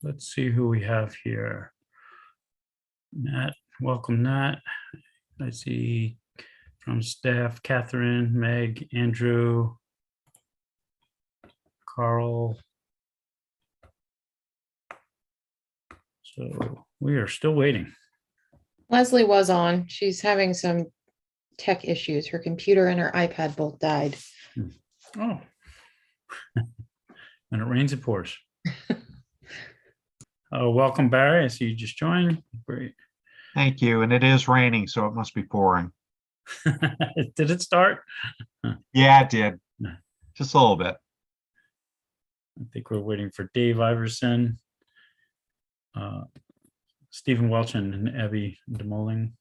let's see who we have here. Nat, welcome, Nat. I see from staff, Catherine, Meg, Andrew, Carl. So we are still waiting. Leslie was on. She's having some tech issues. Her computer and her iPad both died. Oh. And it rains, it pours. Welcome, Barry. I see you just joined. Great. Thank you. And it is raining, so it must be pouring. Did it start? Yeah, it did. No. Just a little bit. I think we're waiting for Dave Iverson, Stephen Welch, and Abby DeMoling.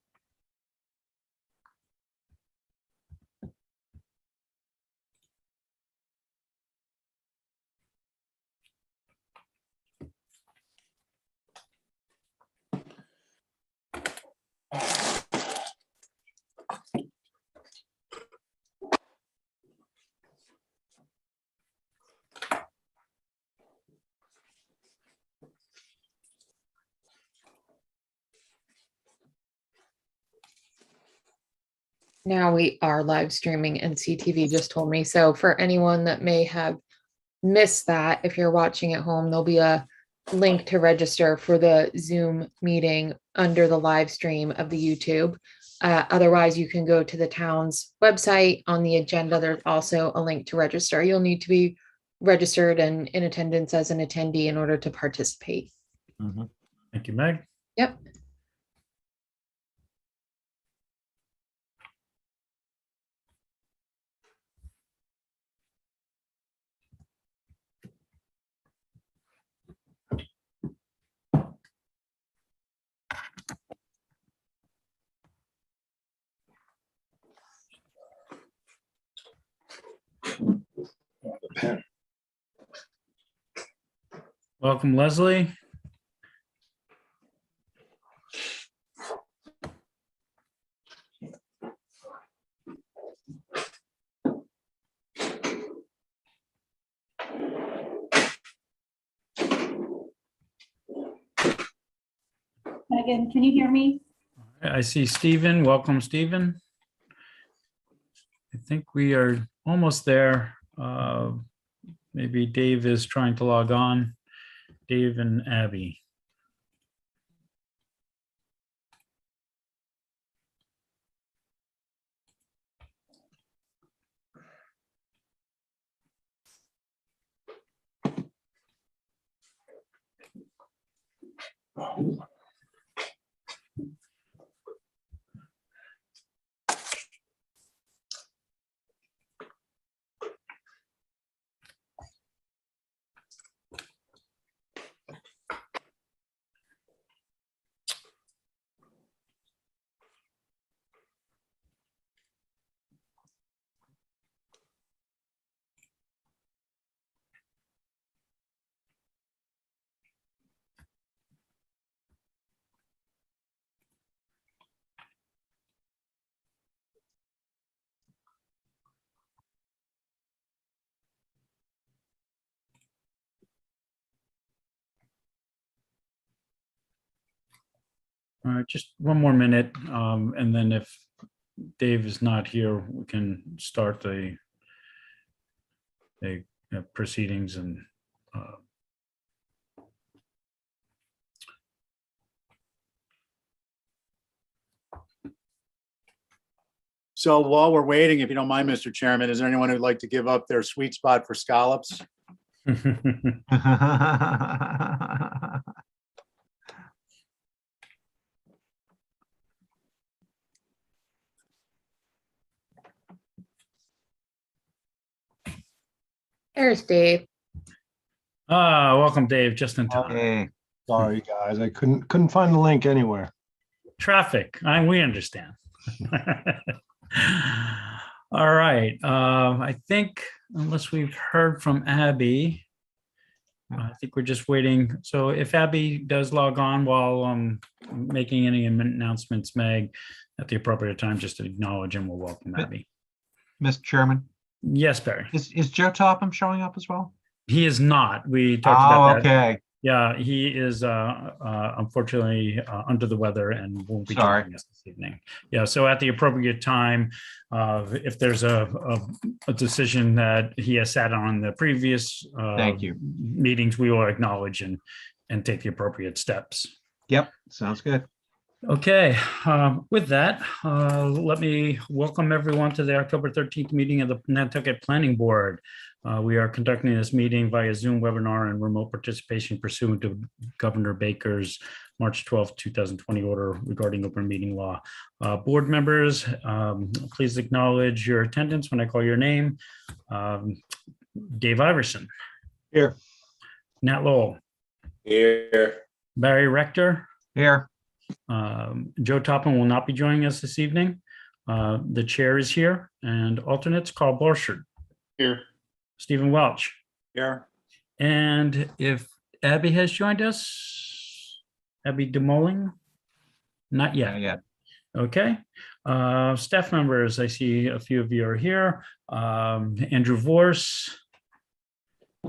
Now we are live streaming, and CTV just told me. So for anyone that may have missed that, if you're watching at home, there'll be a link to register for the Zoom meeting under the live stream of the YouTube. Otherwise, you can go to the town's website. On the agenda, there's also a link to register. You'll need to be registered and in attendance as an attendee in order to participate. Mhm. Thank you, Meg. Yep. Welcome, Leslie. Megan, can you hear me? I see Stephen. Welcome, Stephen. I think we are almost there. Maybe Dave is trying to log on. Dave and Abby. All right, just one more minute, and then if Dave is not here, we can start the proceedings and So while we're waiting, if you don't mind, Mr. Chairman, is there anyone who'd like to give up their sweet spot for scallops? There's Dave. welcome, Dave, just in time. Hey, Sorry, guys, I couldn't find the link anywhere. Traffic, we understand. All right, I think unless we've heard from Abby, I think we're just waiting. So if Abby does log on while making any announcements, Meg, at the appropriate time, just to acknowledge and we'll welcome Abby. Mr. Chairman, Yes, Barry. is Joe Topham showing up as well? He is not. We talked about that. Okay. Yeah, he is unfortunately under the weather and won't be Sorry. joining us this evening. Yeah, so at the appropriate time, if there's a decision that he has sat on the previous Thank you. meetings, we will acknowledge and take the appropriate steps. Yep, sounds good. Okay, with that, let me welcome everyone to the October 13th meeting of the Nantucket Planning Board. We are conducting this meeting via Zoom webinar and remote participation pursuant to Governor Baker's March 12, 2020 order regarding open meeting law. Board members, please acknowledge your attendance when I call your name. Dave Iverson. Here. Nat Lowell. Here. Barry Rector. Here, Joe Toppin will not be joining us this evening. The chair is here, and alternates Carl Borchardt. Here. Stephen Welch. Here. And if Abby has joined us, Abby Demoling? Not yet. yeah, Okay. Staff members, I see a few of you are here. Andrew Vorse,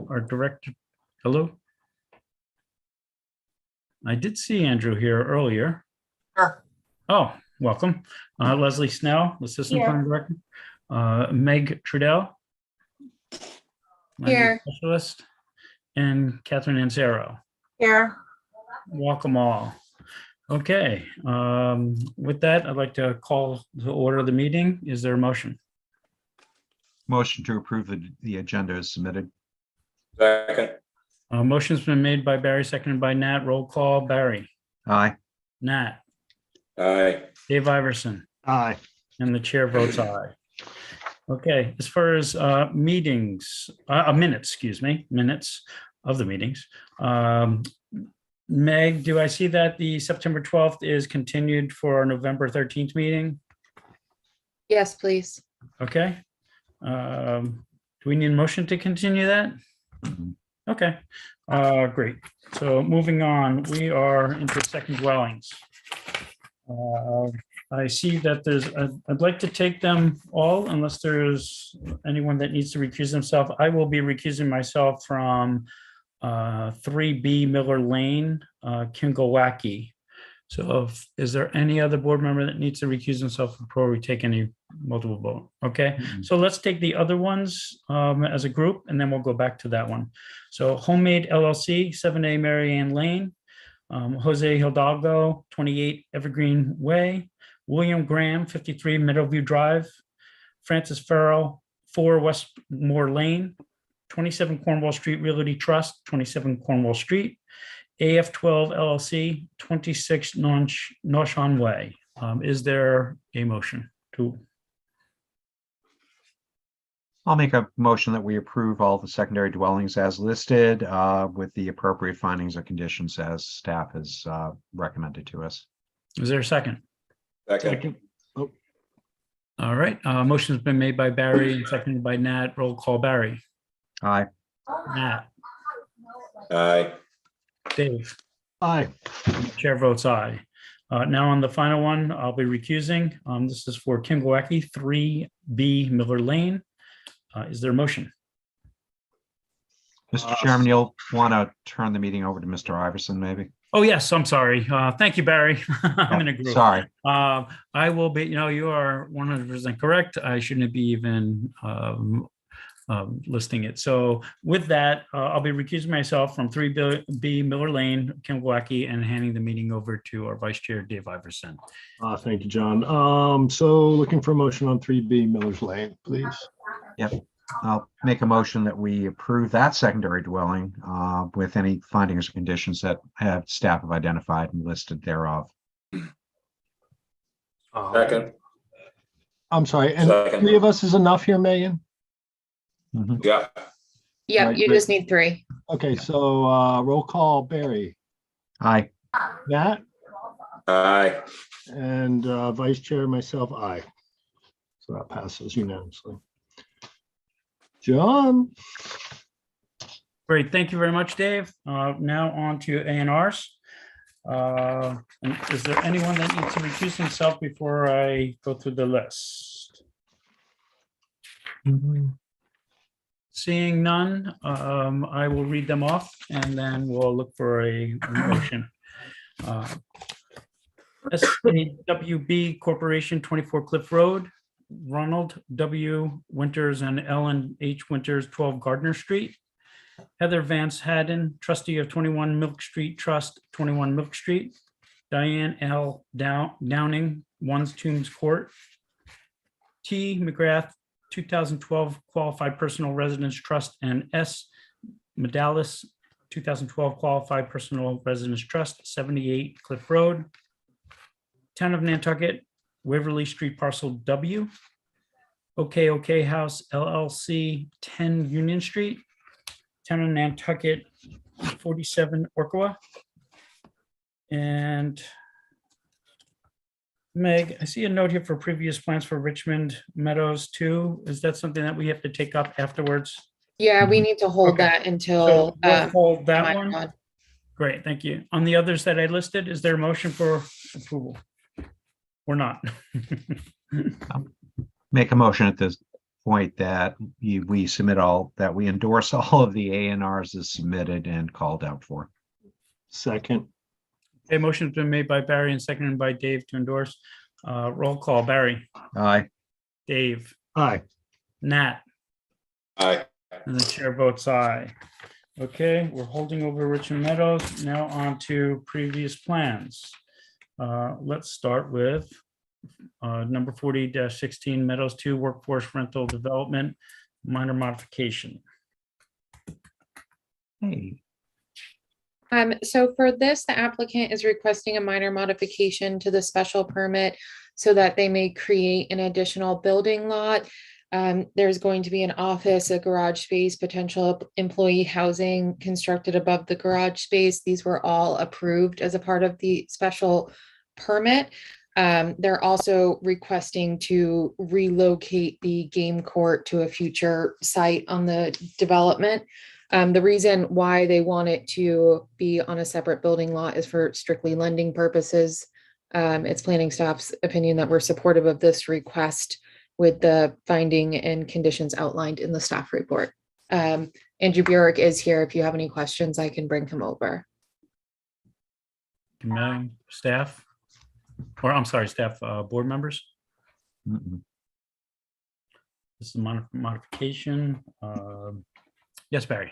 our director. Hello. I did see Andrew here earlier. Sure. Oh, welcome. Leslie Snell, Assistant Here. Planning Director. Meg Trudell. Language Here. Specialist. And Catherine Ansero. Here. Welcome all. Okay, with that, I'd like to call the order of the meeting. Is there a motion? motion to approve the agenda is submitted. Second. Motion's been made by Barry, seconded by Nat. Roll call. Barry, Aye. Nat, Aye. Dave Iverson, Aye. and the chair votes aye. Okay, as far as minutes of the meetings. Meg, do I see that the September 12th is continued for our November 13th meeting? Yes, please. Okay. Do we need a motion to continue that? Mhm. Okay, great. So moving on, we are into second dwellings. I see that I'd like to take them all unless there's anyone that needs to recuse themselves. I will be recusing myself from 3B Miller Lane, Kimgowaki. So is there any other board member that needs to recuse himself before we take any multiple vote? Okay, Mhm. so let's take the other ones as a group, and then we'll go back to that one. So Homemade LLC, 7A Mary Ann Lane, Jose Hidalgo, 28 Evergreen Way, William Graham, 53 Meadowview Drive, Francis Farrell, 4 Westmore Lane, 27 Cornwall Street Realty Trust, 27 Cornwall Street, AF12 LLC, 26 Noshon Way. Is there a motion to? I'll make a motion that we approve all the secondary dwellings as listed with the appropriate findings and conditions as staff has recommended to us. Is there a second? Second. All right, motion's been made by Barry and seconded by Nat. Roll call. Barry, Aye. Nat, Aye. Dave, Aye. chair votes aye. Now on the final one, I'll be recusing. This is for Kimgowaki, 3B Miller Lane. Is there a motion? Mr. Chairman, you'll want to turn the meeting over to Mr. Iverson, maybe? Oh, yes, I'm sorry. Thank you, Barry. I'm in a group. Sorry. I will be, you are 100% correct. I shouldn't be even listing it. So with that, I'll be recusing myself from 3B Miller Lane, Kimgowaki, and handing the meeting over to our Vice Chair, Dave Iverson. Thank you, John. So looking for a motion on 3B Miller's Lane, please. I'll make a motion that we approve that secondary dwelling with any findings or conditions that staff have identified and listed thereof. Second. I'm sorry, and Second. 3 of us is enough here, Megan? Mhm. Yeah. Yep, Right, you great. just need 3. Okay, so roll call, Barry, Aye. Nat, Aye. and Vice Chair, myself, aye. So that passes unanimously. John? Great, thank you very much, Dave. Now on to A&Rs. And is there anyone that needs to recuse himself before I go through the list? Seeing none, I will read them off and then we'll look for a motion. SAWB Corporation, 24 Cliff Road, Ronald W. Winters and Ellen H. Winters, 12 Gardner Street. Heather Vance Haddon, trustee of 21 Milk Street Trust, 21 Milk Street. Diane L. Downing, One's Tombs Court. T. McGrath, 2012 Qualified Personal Residence Trust, and S. Medalis, 2012 Qualified Personal Residence Trust, 78 Cliff Road. Town of Nantucket, Waverly Street Parcel W. OK House LLC, 10 Union Street. Town of Nantucket, 47 Orcoa. And Meg, I see a note here for previous plans for Richmond Meadows too. Is that something that we have to take up afterwards? Yeah, we need to hold Okay. that So until. we'll hold that minor one. mod. Great, thank you. On the others that I listed, is there a motion for approval? Or not? Make a motion at this point that we submit that we endorse all of the ANRs as submitted and called out for. Second, A motion's been made by Barry and seconded by Dave to endorse. Roll call, Barry, Aye. Dave, aye. Nat, Aye. and the chair votes aye. Okay, we're holding over Richmond Meadows. Now on to previous plans. Let's start with number 40-16 Meadows 2 Workforce Rental Development, minor modification. Hey, So for this, the applicant is requesting a minor modification to the special permit so that they may create an additional building lot. There's going to be an office, a garage space, potential employee housing constructed above the garage space. These were all approved as a part of the special permit. They're also requesting to relocate the game court to a future site on the development. The reason why they want it to be on a separate building lot is for strictly lending purposes. It's planning staff's opinion that we're supportive of this request with the finding and conditions outlined in the staff report. Andrew Burek is here. If you have any questions, I can bring him over. Staff, or I'm sorry, staff, board members. mm-mm. This is a modification. Yes, Barry.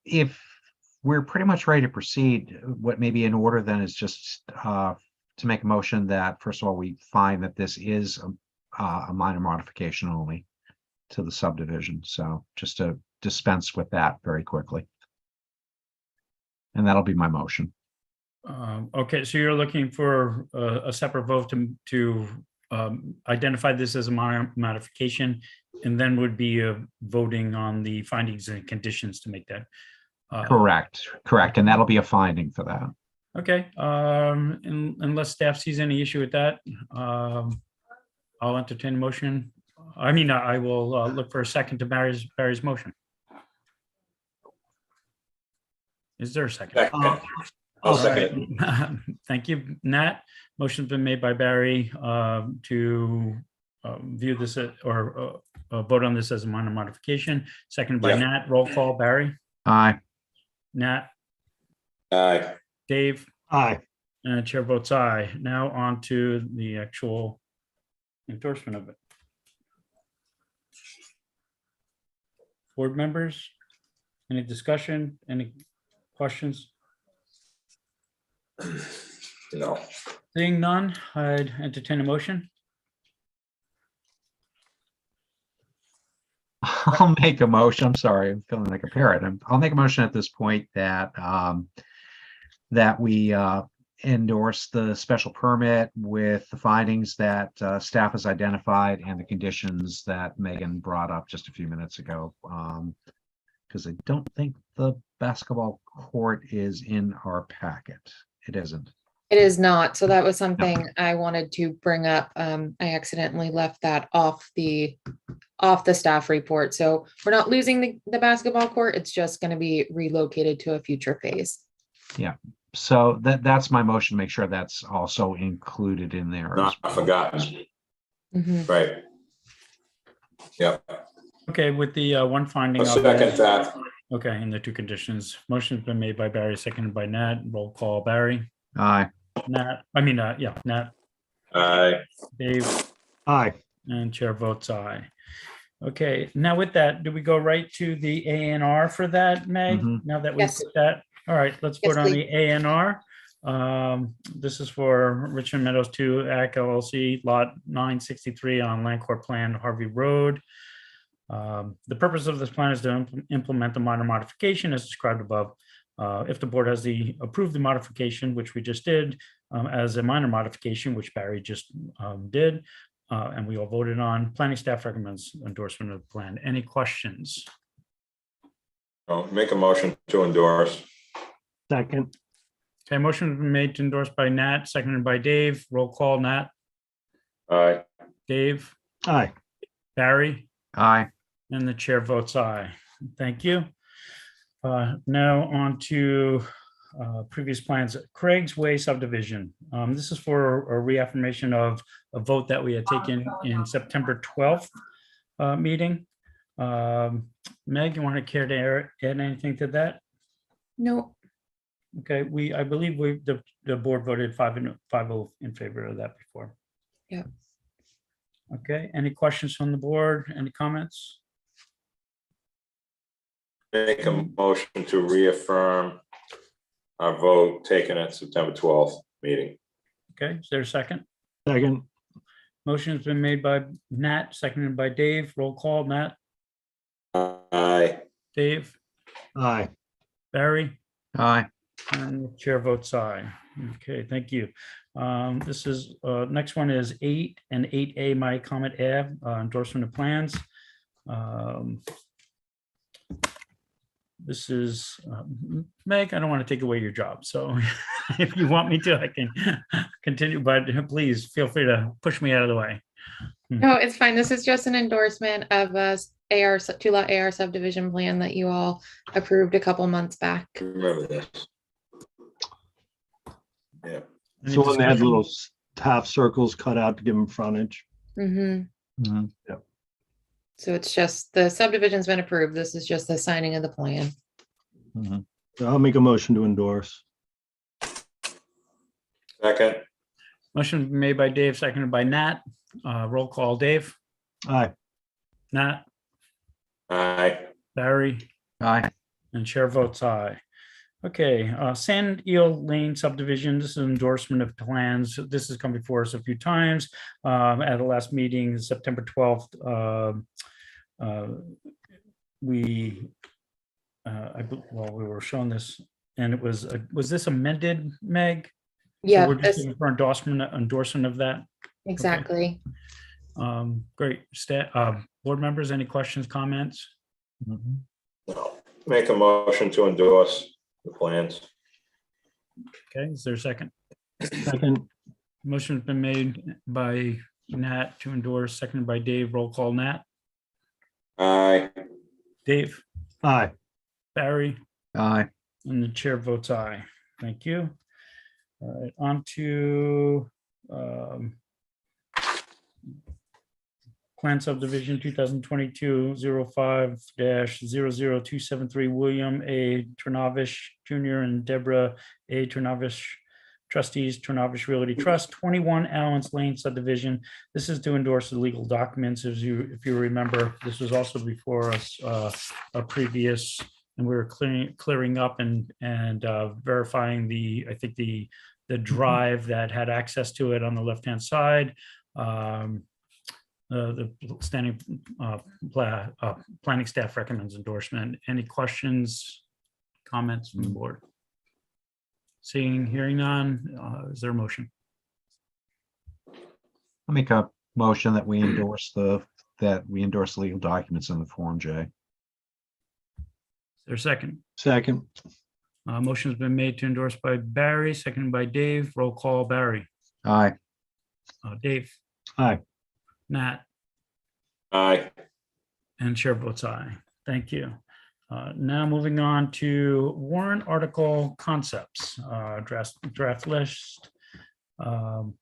If we're pretty much ready to proceed, what may be in order then is just to make a motion that, first of all, we find that this is a minor modification only to the subdivision. So just to dispense with that very quickly. And that'll be my motion. Okay, so you're looking for a separate vote to identify this as a minor modification, and then would be voting on the findings and conditions to make that. Correct. And that'll be a finding for that. Okay, unless staff sees any issue with that, I'll entertain a motion. I mean, I will look for a second to Barry's motion. Is there a second? Second. I'll second it. Thank you, Nat. Motion's been made by Barry to view this or vote on this as a minor modification. Seconded by Yeah. Nat. Roll call, Barry, Aye. Nat, Aye. Dave, Aye. and the chair votes aye. Now on to the actual endorsement of it. Board members, any discussion, any questions? No. Seeing none, I'd entertain a motion. I'll make a motion. I'm sorry, I'm feeling like a parrot. I'll make a motion at this point that that we endorse the special permit with the findings that staff has identified and the conditions that Megan brought up just a few minutes ago. Because I don't think the basketball court is in our packet. It isn't. It is not. So that was something I wanted to bring up. I accidentally left that off the staff report. So we're not losing the basketball court. It's just going to be relocated to a future phase. So that's my motion. Make sure that's also included in there. Not forgotten. Mhm. Right. Yep. Okay, with the one finding. I'll of second that. Okay, and the two conditions. Motion's been made by Barry, seconded by Nat. Roll call, Barry, Aye. Nat, yeah, Nat, Aye. Dave, Aye. and chair votes aye. Okay, now with that, do we go right to the A and R for that, Meg? Mhm. Now that we Yes. put that, all right, let's Yes, vote on please. the A and R. This is for Richmond Meadows 2 AC LLC, lot 963 on Land Court Plan, Harvey Road. The purpose of this plan is to implement the minor modification as described above. If the board has approved the modification, which we just did, as a minor modification, which Barry just did, and we all voted on, planning staff recommends endorsement of the plan. Any questions? I'll make a motion to endorse. Second. Okay, motion has been made to endorse by Nat, seconded by Dave. Roll call, Nat, Aye. Dave, Aye. Barry, Aye. and the chair votes aye. Thank you. Now on to previous plans, Craig's Way subdivision. This is for a reaffirmation of a vote that we had taken in September 12th meeting. Meg, you want to care to add anything to that? No, Okay, I believe the board voted 5-0 in favor of that before. Yeah. Okay, any questions from the board? Any comments? Make a motion to reaffirm our vote taken at September 12th meeting. Okay, is there a second? Second. Motion's been made by Nat, seconded by Dave. Roll call, Nat, Aye. Dave, Aye. Barry, Aye. and the chair votes aye. Okay, thank you. This is, next one is 8 and 8A My Comet Ave, endorsement of plans. This is, Meg, I don't want to take away your job, so if you want me to, I can continue, but please feel free to push me out of the way. no, it's fine. This is just an endorsement of a AR, 2-lot AR subdivision plan that you all approved a couple months back. Remember this. Yeah. Any So when they had discussion? little half circles cut out to give them frontage. hmm Mhm. So it's just, the subdivision's been approved. This is just the signing of the plan. Mhm. So I'll make a motion to endorse. Second. Motion made by Dave, seconded by Nat. Roll call, Dave, Aye. Nat, Aye. Barry, Aye. and chair votes aye. Okay, Sand Eel Lane subdivision, this is an endorsement of plans. This has come before us a few times. At the last meeting, September 12th, we were shown this, and it was this amended, Meg? So Yeah, we're just this, looking for endorsement of that. exactly. Great. Board members, any questions, comments? Mhm. No. Make a motion to endorse the plans. Okay, is there a second? Second. Motion's been made by Nat to endorse, seconded by Dave. Roll call, Nat, Aye. Dave, Aye. Barry, Aye. and the chair votes aye. Thank you. All right, on to Plan Subdivision 2022-05-00273, William A. Trinavish Jr. and Deborah A. Trinavish, trustees, Trinavish Realty Trust, 21 Allen's Lane subdivision. This is to endorse the legal documents. If you remember, this was also before us, a previous, and we were clearing up and verifying I think the drive that had access to it on the left-hand side. The standing planning staff recommends endorsement. Any questions, comments from the board? Hearing none, is there a motion? I'll make a motion that we endorse legal documents in the Form J. Is there a second? Second. Motion's been made to endorse by Barry, seconded by Dave. Roll call, Barry. Aye. Dave, Aye. Nat, Aye. and chair votes aye. Thank you. Now moving on to warrant article concepts, draft list. Who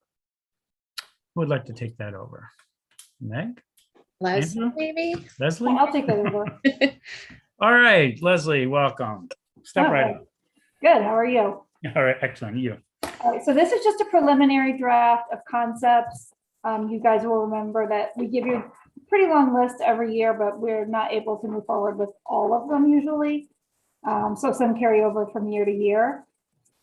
would like to take that over? Meg? Leslie, Andrew? maybe? Leslie? I'll take that over. All right, Leslie, welcome. Step right Okay. up. Good, how are you? All right, excellent. You. All right, so this is just a preliminary draft of concepts. You guys will remember that we give you a pretty long list every year, but we're not able to move forward with all of them usually. So some carry over from year to year.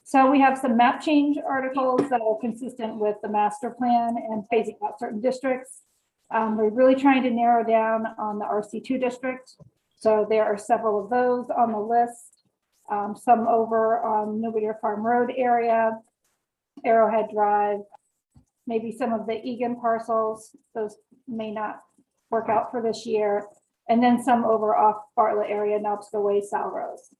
So we have some map change articles that are consistent with the master plan and phasing out certain districts. We're really trying to narrow down on the RC2 district. So there are several of those on the list. Some over on New Whittier Farm Road area, Arrowhead Drive, maybe some of the Egan parcels. Those may not work out for this year. And then some over off Bartlett area, Nobsco Way, Salrose.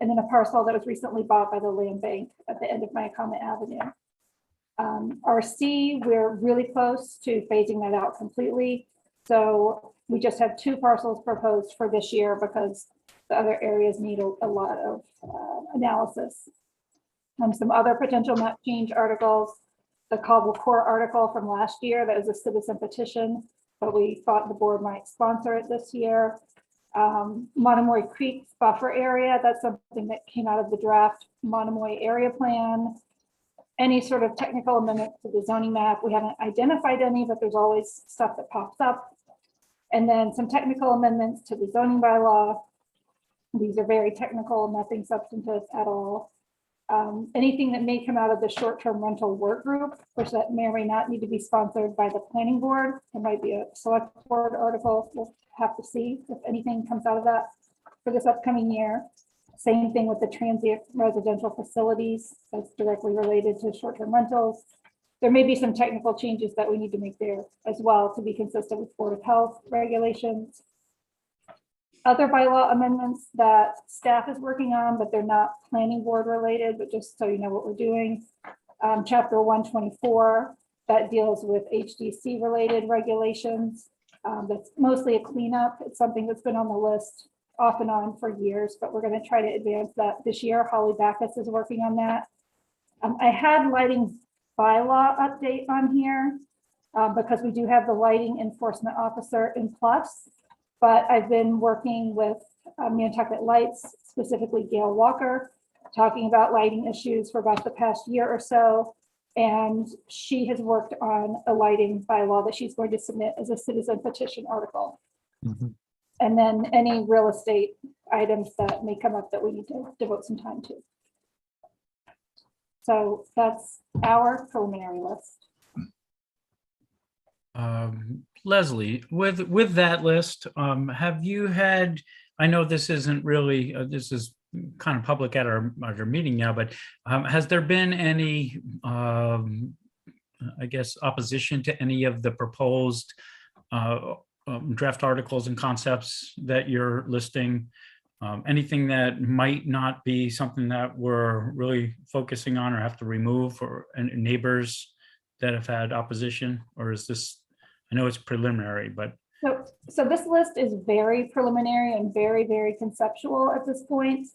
And then a parcel that was recently bought by the land bank at the end of Mycoma Avenue. RC, we're really close to phasing that out completely. So we just have 2 parcels proposed for this year because the other areas need a lot of analysis. Some other potential map change articles, the Cobble Core article from last year, that was a citizen petition, but we thought the board might sponsor it this year. Monomoy Creek buffer area, that's something that came out of the draft Monomoy area plan. Any sort of technical amendments to the zoning map. We haven't identified any, but there's always stuff that pops up. And then some technical amendments to the zoning bylaw. These are very technical, nothing substantive at all. Anything that may come out of the short-term rental work group, which that may or may not need to be sponsored by the planning board. It might be a select board article. We'll have to see if anything comes out of that for this upcoming year. Same thing with the transient residential facilities that's directly related to short-term rentals. There may be some technical changes that we need to make there as well to be consistent with Board of Health regulations. Other bylaw amendments that staff is working on, but they're not planning board related, but just so you know what we're doing. Chapter 124, that deals with HDC related regulations. That's mostly a cleanup. It's something that's been on the list off and on for years, but we're going to try to advance that this year. Holly Backus is working on that. I had lighting bylaw update on here because we do have the lighting enforcement officer in plus, but I've been working with Nantucket Lights, specifically Gail Walker, talking about lighting issues for about the past year or so. And she has worked on a lighting bylaw that she's going to submit as a citizen petition article. Mhm. And then any real estate items that may come up that we need to devote some time to. So that's our preliminary list. Leslie, with that list, have you had, I know this isn't really, this is kind of public at our meeting now, but has there been any, I guess, opposition to any of the proposed draft articles and concepts that you're listing? Anything that might not be something that we're really focusing on or have to remove, or neighbors that have had opposition? Or is this, I know it's preliminary, but So this list is very preliminary and very, very conceptual at this point.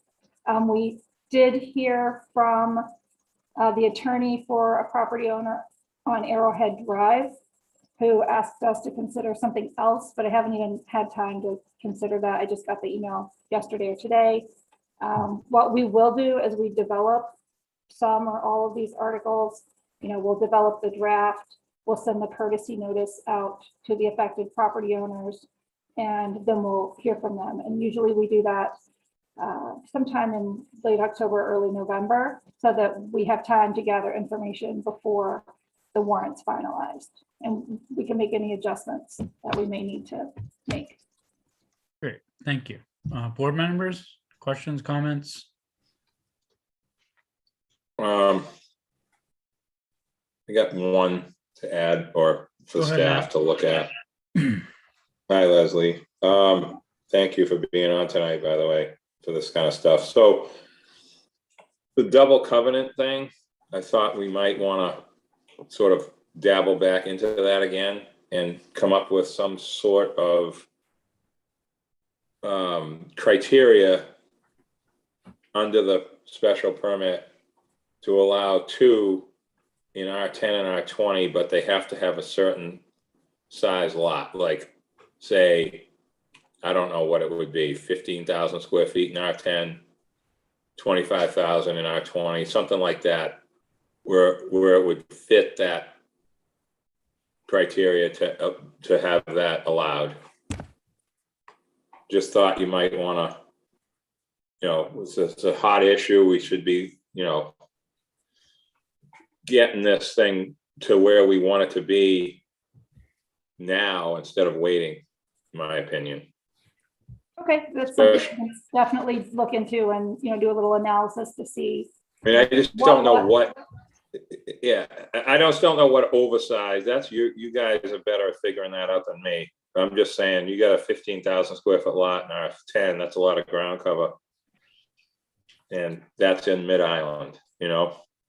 We did hear from the attorney for a property owner on Arrowhead Drive, who asked us to consider something else, but I haven't even had time to consider that. I just got the email yesterday or today. What we will do as we develop some or all of these articles, we'll develop the draft, we'll send the courtesy notice out to the affected property owners, and then we'll hear from them. And usually we do that sometime in late October, early November, so that we have time to gather information before the warrant's finalized. And we can make any adjustments that we may need to make. great, thank you. Board members, questions, comments? I got one to add, or for Go ahead, staff Matt. to look at. Hi, Leslie. Thank you for being on tonight, by the way, for this kind of stuff. So the double covenant thing, I thought we might want to sort of dabble back into that again and come up with some sort of criteria under the special permit to allow 2 in R10 and R20, but they have to have a certain size lot, like say, I don't know what it would be, 15,000 square feet in R10, 25,000 in R20, something like that, where it would fit that criteria to have that allowed. Just thought you might want to, it's a hot issue. We should be, getting this thing to where we want it to be now instead of waiting, in my opinion. Okay, that's something we can definitely look into and, do a little analysis to see. I mean, I just don't know what, yeah, I just don't know what oversized, that's you guys are better at figuring that out than me. I'm just saying, you got a 15,000 square foot lot in R10, that's a lot of ground cover. And that's in Mid-Island,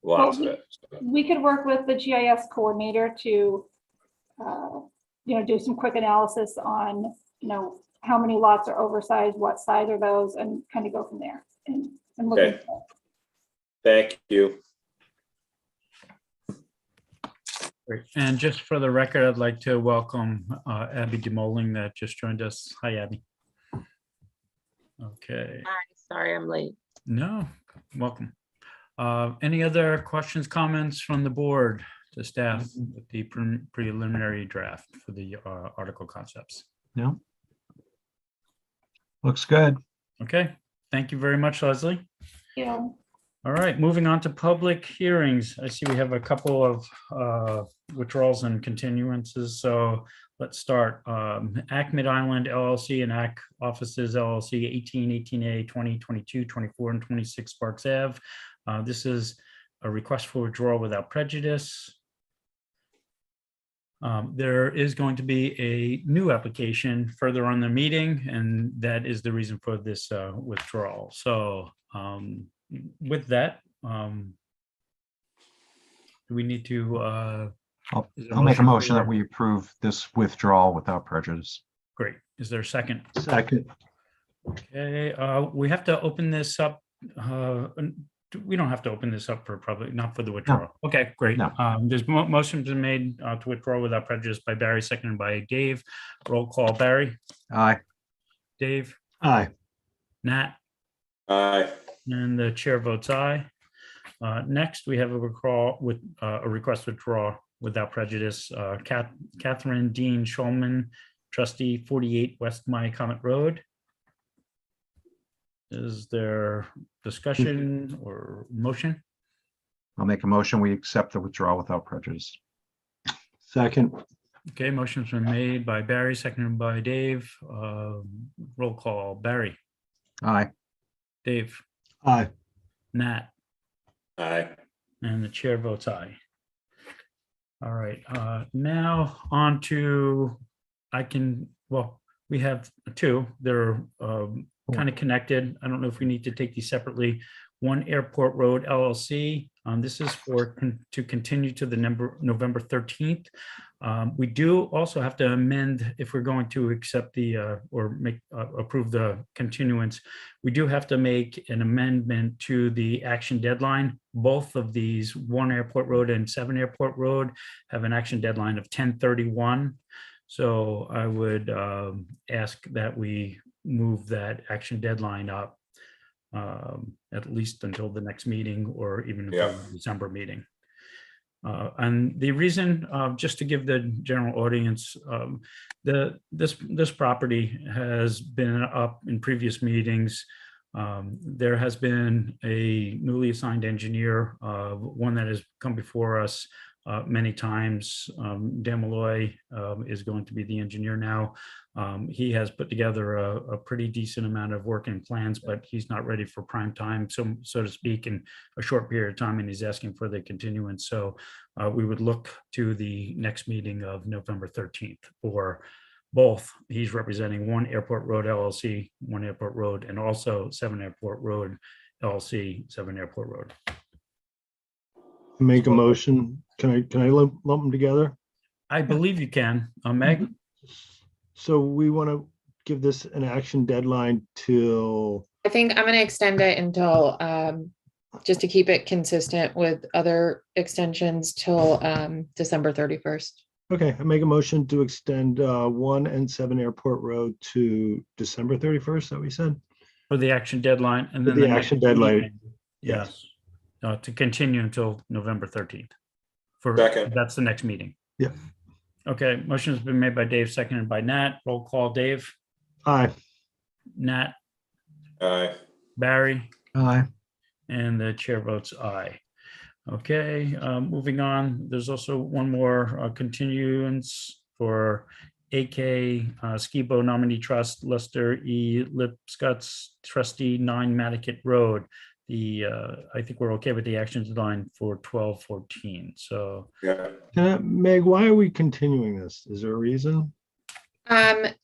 lots of it. We could work with the GIS coordinator to, do some quick analysis on, how many lots are oversized, what size are those, and kind of go from there and look Okay. into it. Thank you. Great. And just for the record, I'd like to welcome Abby Demoling that just joined us. Hi, Abby. Okay. Hi, sorry I'm late. No, welcome. Any other questions, comments from the board to staff with the preliminary draft for the article concepts? No. Looks good. Okay, thank you very much, Leslie. Yeah. All right, moving on to public hearings. I see we have a couple of withdrawals and continuances. So let's start. AC Mid-Island LLC and AC Offices LLC 1818A 20, 22, 24, and 26 Sparks Ave. This is a request for withdrawal without prejudice. There is going to be a new application further on the meeting, and that is the reason for this withdrawal. So with that, do we need to? I'll make a motion that we approve this withdrawal without prejudice. Great. Is there a second? Second. Okay, we have to open this up. We don't have to open this up for public, not for the withdrawal. Okay, great. No. There's motion been made to withdraw without prejudice by Barry, seconded by Dave. Roll call, Barry, Aye. Dave, Aye. Nat, Aye. and the chair votes aye. Next, we have a request to withdraw without prejudice. Catherine Dean Schulman, trustee 48 West Comet Road. Is there discussion or motion? I'll make a motion. We accept the withdrawal without prejudice. Second. Okay, motion's been made by Barry, seconded by Dave. Roll call, Barry, Aye. Dave, Aye. Nat, Aye. and the chair votes aye. All right, now on to, we have two. They're kind of connected. I don't know if we need to take these separately. One Airport Road LLC. This is to continue to the November 13th. We do also have to amend if we're going to accept or approve the continuance. We do have to make an amendment to the action deadline. Both of these, 1 Airport Road and 7 Airport Road, have an action deadline of 10/31. So I would ask that we move that action deadline up at least until the next meeting, or even until the December meeting. And the reason, just to give the general audience, this property has been up in previous meetings. There has been a newly assigned engineer, one that has come before us many times. Dan Malloy is going to be the engineer now. He has put together a pretty decent amount of work and plans, but he's not ready for prime time, so to speak, in a short period of time, and he's asking for the continuance. So we would look to the next meeting of November 13th for both. He's representing 1 Airport Road LLC, 1 Airport Road, and also 7 Airport Road LLC, 7 Airport Road. Make a motion. Can I lump them together? I believe you can. Meg? So we want to give this an action deadline till, I think I'm going to extend it until, just to keep it consistent with other extensions, till December 31st. Okay, I make a motion to extend 1 and 7 Airport Road to December 31st, that we said? For the action deadline and For then the next action deadline, meeting, yes. Yes, to continue until November 13th. Second. That's the next meeting. Yeah. Okay, motion's been made by Dave, seconded by Nat. Roll call, Dave, Aye. Nat, Aye. Barry, Aye. and the chair votes aye. Okay, moving on, there's also one more continuance for AK Skibo Nominee Trust, Lester E. Lipscott's trustee 9 Matticat Road. I think we're okay with the action deadline for 12/14. So Yeah. Meg, why are we continuing this? Is there a reason?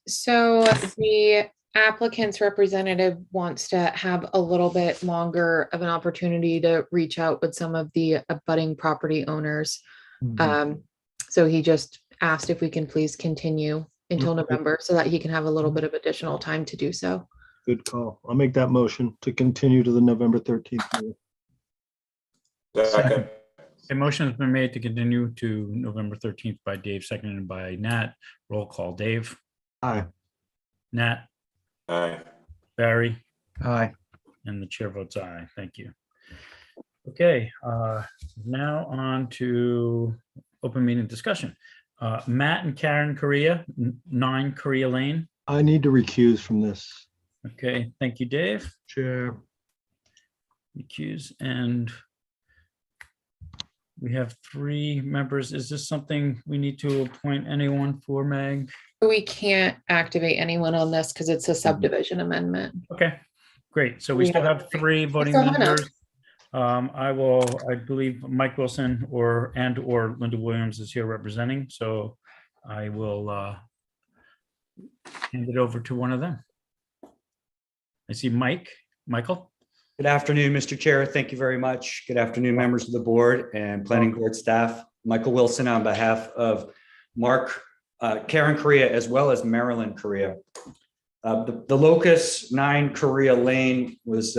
So the applicant's representative wants to have a little bit longer of an opportunity to reach out with some of the abutting property owners. So he just asked if we can please continue until Okay. November so that he can have a little bit of additional time to do so. Good call. I'll make that motion to continue to the November 13th meeting. Second. a motion has been made to continue to November 13th by Dave, seconded by Nat. Roll call, Dave, Aye. Nat, Aye. Barry, Aye. and the chair votes aye. Thank you. Okay, now on to open meeting discussion. Matt and Karen Correa, 9 Korea Lane. I need to recuse from this. Okay, thank you, Dave. Chair. Recuse, and we have 3 members. Is this something we need to appoint anyone for, Meg? We can't activate anyone on this because it's a subdivision amendment. Okay, great. So we still have 3 voting still have enough. members. I believe Mike Wilson or Linda Williams is here representing, so I will hand it over to one of them. I see Michael. Good afternoon, Mr. Chair. Thank you very much. Good afternoon, members of the board and planning board staff. Michael Wilson on behalf of Karen Correa, as well as Marilyn Correa. The locus 9 Korea Lane was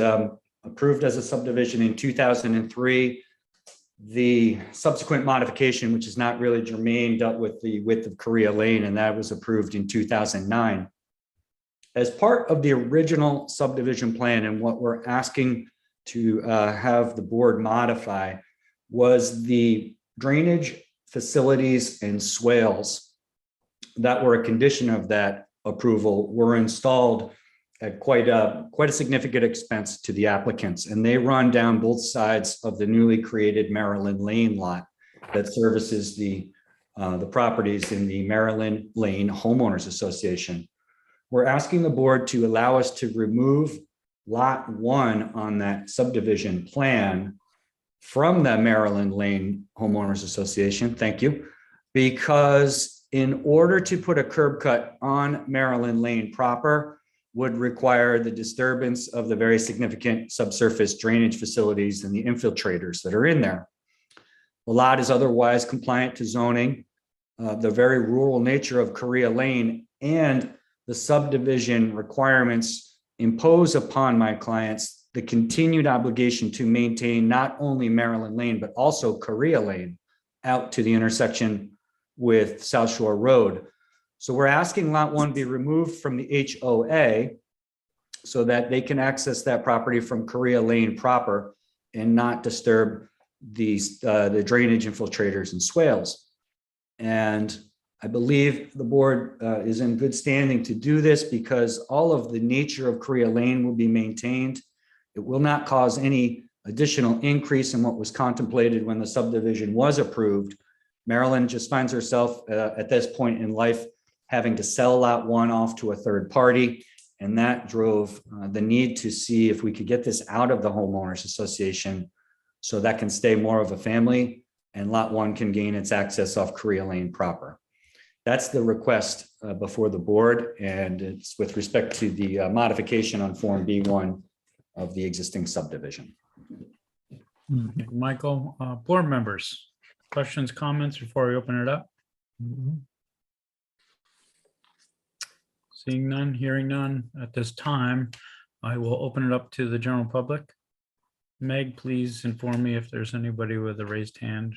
approved as a subdivision in 2003. The subsequent modification, which is not really germane, dealt with the width of Korea Lane, and that was approved in 2009. As part of the original subdivision plan, and what we're asking to have the board modify was the drainage facilities and swales that were a condition of that approval were installed at quite a significant expense to the applicants, and they run down both sides of the newly created Maryland Lane lot that services the properties in the Maryland Lane Homeowners Association. We're asking the board to allow us to remove lot 1 on that subdivision plan from the Maryland Lane Homeowners Association. Thank you. Because in order to put a curb cut on Maryland Lane proper would require the disturbance of the very significant subsurface drainage facilities and the infiltrators that are in there. The lot is otherwise compliant to zoning, the very rural nature of Korea Lane, and the subdivision requirements impose upon my clients the continued obligation to maintain not only Maryland Lane, but also Korea Lane out to the intersection with South Shore Road. So we're asking lot 1 be removed from the HOA so that they can access that property from Korea Lane proper and not disturb these the drainage infiltrators and swales. And I believe the board is in good standing to do this because all of the nature of Korea Lane will be maintained. It will not cause any additional increase in what was contemplated when the subdivision was approved. Maryland just finds herself at this point in life having to sell lot 1 off to a third party. And that drove the need to see if we could get this out of the homeowners association so that can stay more of a family and lot 1 can gain its access off Korea Lane proper. That's the request before the board, and it's with respect to the modification on Form B1 of the existing subdivision. Michael, board members, questions, comments before we open it up? Seeing none, hearing none at this time, I will open it up to the general public. Meg, please inform me if there's anybody with a raised hand.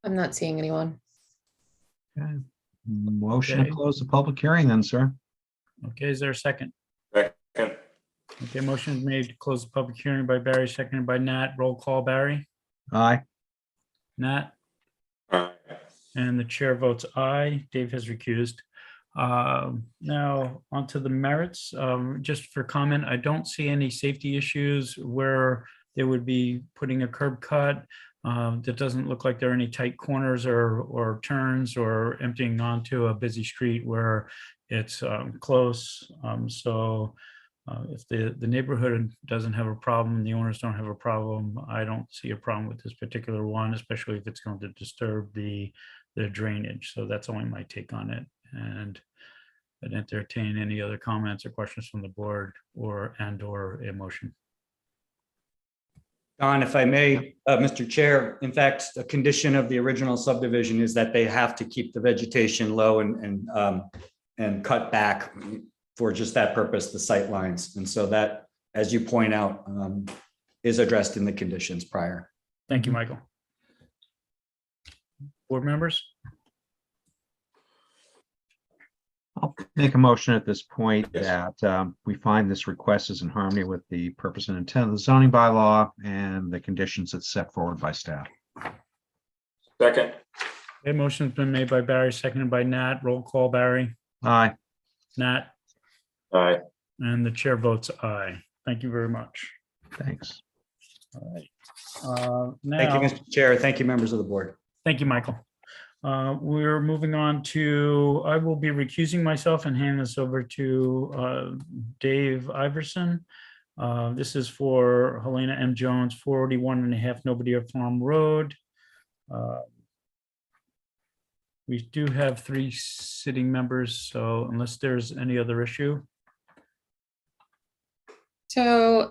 I'm not seeing anyone. Okay. Motion to Okay. close the public hearing then, sir. Okay, is there a second? Second. Okay, motion is made to close the public hearing by Barry, seconded by Nat. Roll call, Barry, Aye. Nat, Aye. and the chair votes aye. Dave has recused. Now, onto the merits. Just for comment, I don't see any safety issues where they would be putting a curb cut. There doesn't look like there are any tight corners or turns or emptying onto a busy street where it's close. So if the neighborhood doesn't have a problem, the owners don't have a problem, I don't see a problem with this particular one, especially if it's going to disturb the drainage. So that's only my take on it. And I'd entertain any other comments or questions from the board or a motion. Don, if I may, Mr. Chair, in fact, a condition of the original subdivision is that they have to keep the vegetation low and cut back for just that purpose, the sight lines. And so that, as you point out, is addressed in the conditions prior. Thank you, Michael. Board members? I'll make a motion at this point Yes. that we find this request is in harmony with the purpose and intent of the zoning bylaw and the conditions that's set forward by staff. Second. A motion's been made by Barry, seconded by Nat. Roll call, Barry, Aye. Nat, Aye. and the chair votes aye. Thank you very much. Thanks. All right. Thank you, Now, Mr. Chair. Thank you, members of the board. thank you, Michael. We're moving on to, I will be recusing myself and hand this over to Dave Iverson. This is for Helena M. Jones, 41.5 Nobody Farm Road. We do have 3 sitting members, so unless there's any other issue. So,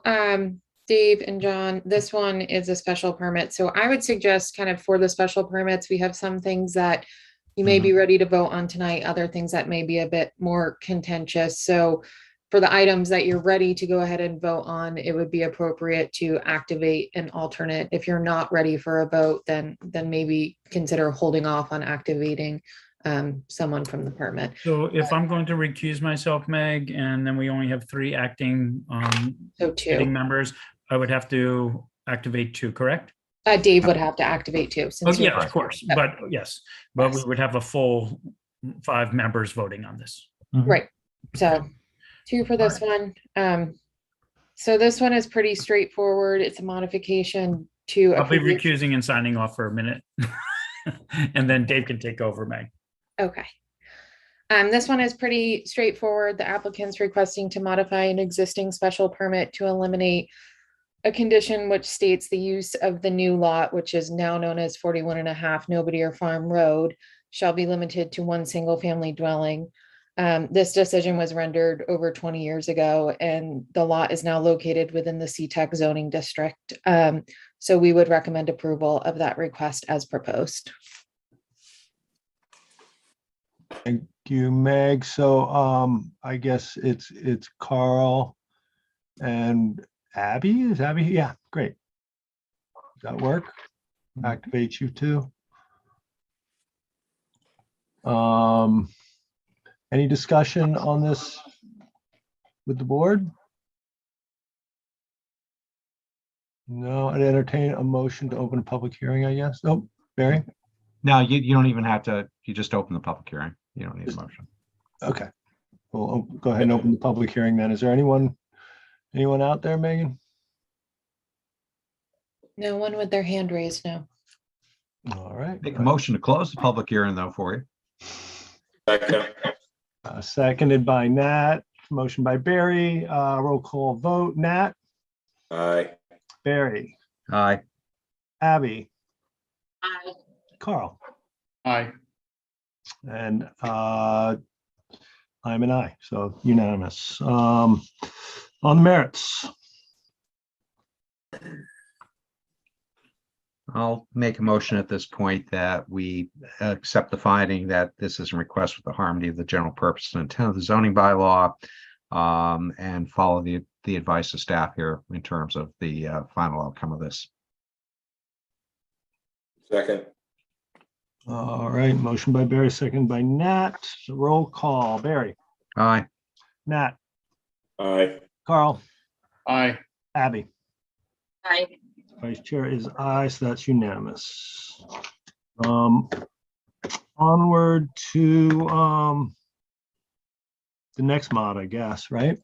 Dave and John, this one is a special permit. So I would suggest kind of for the special permits, we have some things that you may be ready to vote on tonight, other things that may be a bit more contentious. So for the items that you're ready to go ahead and vote on, it would be appropriate to activate an alternate. If you're not ready for a vote, then maybe consider holding off on activating someone from the permit. So if I'm going to recuse myself, Meg, and then we only have 3 acting So sitting 2. members, I would have to activate 2, correct? Dave would have to activate too. Oh, since you're- yeah, of course, Yeah. but yes, but we Yes. would have a full 5 members voting on this. Right, so 2 for this one. So this one is pretty straightforward. It's a modification to. a I'll be previous- recusing and signing off for a minute. And then Dave can take over, Meg. Okay. This one is pretty straightforward. The applicant's requesting to modify an existing special permit to eliminate a condition which states the use of the new lot, which is now known as 41.5 Nobody Farm Road, shall be limited to 1 single family dwelling. This decision was rendered over 20 years ago, and the lot is now located within the C-Tech zoning district. So we would recommend approval of that request as proposed. Thank you, Meg. So I guess it's Carl and Abby. Is Abby? Yeah, great. Does that work? Activate you too. Any discussion on this with the board? No, I'd entertain a motion to open a public hearing, I guess. Oh, Barry? No, you don't even have to, you just open the public hearing. You don't need a motion. Okay. We'll go ahead and open the public hearing then. Is there anyone out there, Megan? No one with their hand raised now. All right. Make a motion to close the public hearing though for you. Second. Seconded by Nat, motion by Barry, roll call vote, Nat, Aye. Barry, Aye. Abby, Aye. Carl, Aye. and I'm an aye, so unanimous. On the merits, I'll make a motion at this point that we accept the finding that this is a request with the harmony of the general purpose and intent of the zoning bylaw, and follow the advice of staff here in terms of the final outcome of this. Second. All right, motion by Barry, second by Nat. Roll call. Barry, Aye. Nat, Aye. Carl, Aye. Abby. Aye. Vice Chair is aye, so that's unanimous. Onward to the next mod, I guess, right?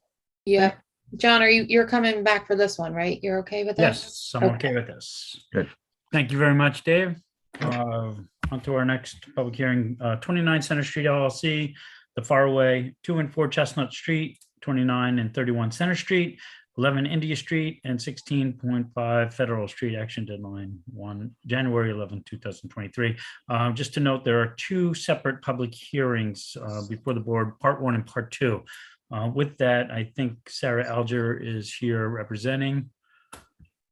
Yeah. John, you're coming back for this one, right? You're okay with this? Yes, I'm okay with this. Good. Thank you very much, Dave. On to our next public hearing, 29 Center Street LLC, the Faraway, 2 and 4 Chestnut Street, 29 and 31 Center Street, 11 India Street, and 16.5 Federal Street. Action deadline January 11, 2023. Just to note, there are 2 separate public hearings before the board, part 1 and part 2. With that, I think Sarah Alger is here representing.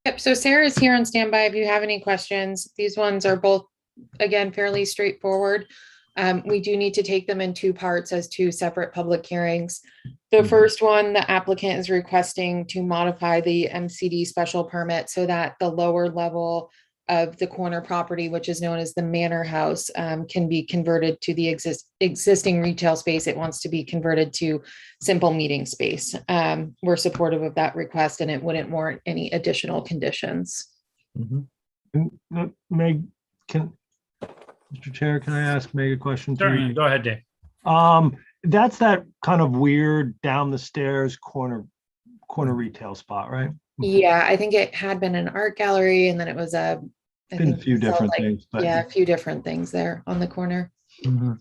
Yep, so Sarah is here on standby if you have any questions. These ones are both, again, fairly straightforward. We do need to take them in 2 parts as 2 separate public hearings. The first one, the applicant is requesting to modify the MCD special permit so that the lower level of the corner property, which is known as the Manor House, can be converted to the existing retail space. It wants to be converted to simple meeting space. We're supportive of that request, and it wouldn't warrant any additional conditions. And, Meg, Mr. Chair, can I ask Meg a question? too? Certainly, go ahead, Dave. That's that kind of weird down the stairs corner retail spot, right? Yeah, I think it had been an art gallery, and then it was I Been a think few it felt different like- things, but. Yeah, a few different things there on the corner. Mhm.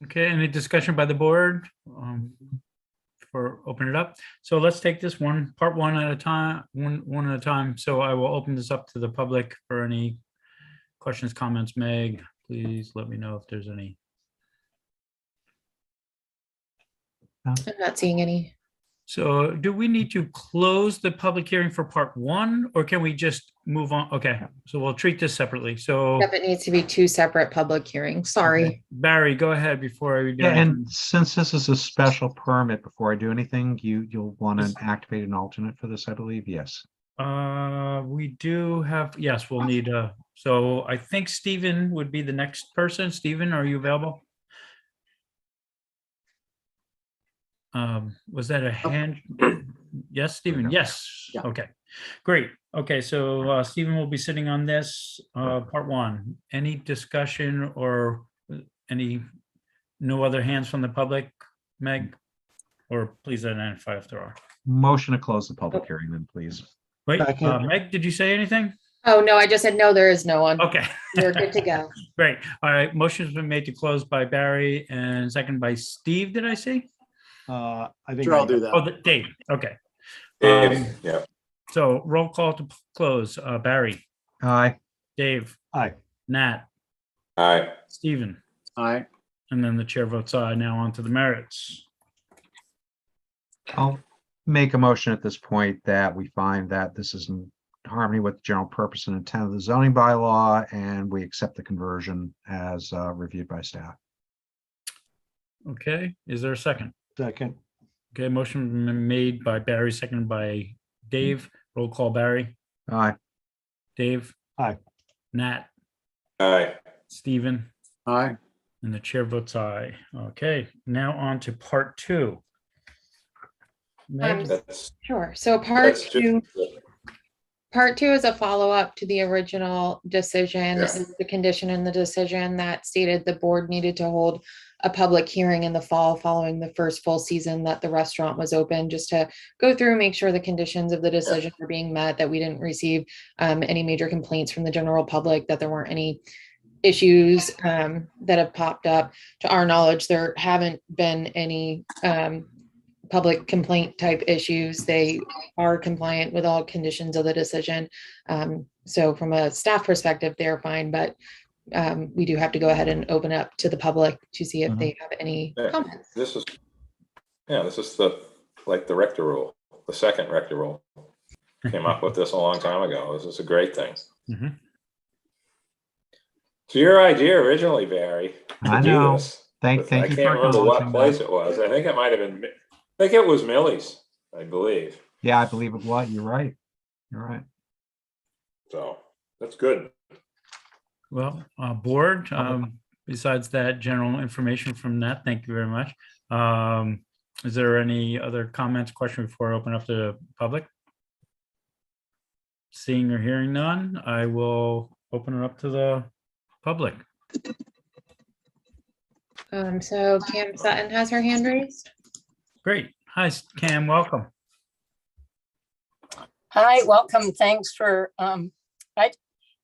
Okay, any discussion by the board? For open it up. So let's take this one, part 1 at a time, one at a time. So I will open this up to the public for any questions, comments. Meg, please let me know if there's any. I'm not seeing any. So do we need to close the public hearing for part 1, or can we just move on? Okay, so we'll treat this separately. So Yep, it needs to be 2 separate public hearings. Sorry. Barry, go ahead before I do Yeah, anything. and since this is a special permit, before I do anything, you'll want to activate an alternate for this, I believe. Yes. We do have, yes, we'll need so I think Stephen would be the next person. Stephen, are you available? Was that a hand? Yes, Stephen, yes, Yeah. okay, great. Okay, so Stephen will be sitting on this, part 1. Any discussion or no other hands from the public, Meg? Or please identify if there are. Motion to close the public hearing then, please. Wait, Second. Meg, did you say anything? Oh, no, I just said, no, there is no one. Okay. We're good to go. Great. All right. Motion's been made to close by Barry and second by Steve, did I see? I think. Sure, I'll do Oh, that. Dave. Okay. Dave, yeah. So roll call to close. Barry, Aye. Dave, Aye. Nat, Aye. Stephen, Aye. and then the chair votes aye. Now on to the merits. I'll make a motion at this point that we find that this is in harmony with the general purpose and intent of the zoning bylaw, and we accept the conversion as reviewed by staff. Okay. Is there a second? Second. Okay. Motion been made by Barry, seconded by Dave. Roll call, Barry, Aye. Dave. Aye. Nat, Aye. Stephen, Aye. and the chair votes aye. Okay. Now on to part 2. Meg? That's, Sure. So part that's 2. just, Part 2 is a follow-up to the original decision. Yeah. Is the condition in the decision that stated the board needed to hold a public hearing in the fall following the first full season that the restaurant was open, just to go through, make sure the conditions of the decision were being met, that we didn't receive any major complaints from the general public, that there weren't any issues that have popped up. To our knowledge, there haven't been any public complaint type issues. They are compliant with all conditions of the decision. So from a staff perspective, they're fine, but we do have to go ahead and open up to the public to see if they have any Yeah. comments. this is the rector rule, the second rector rule. Came up with this a long time ago. This is a great thing. Mhm. So your idea originally, Barry, I to do know. this. Thank I you can't for remember what acknowledging place that. it was. I think it might have been, I think it was Millie's, I believe. Yeah, I believe it was. You're right. You're right. So that's good. Well, board, besides that general information from Nat, thank you very much. Is there any other comments, question before I open up to the public? Seeing or hearing none, I will open it up to the public. So Cam Sutton has her hand raised. Great. Hi, Cam, welcome. Hi, welcome. Thanks for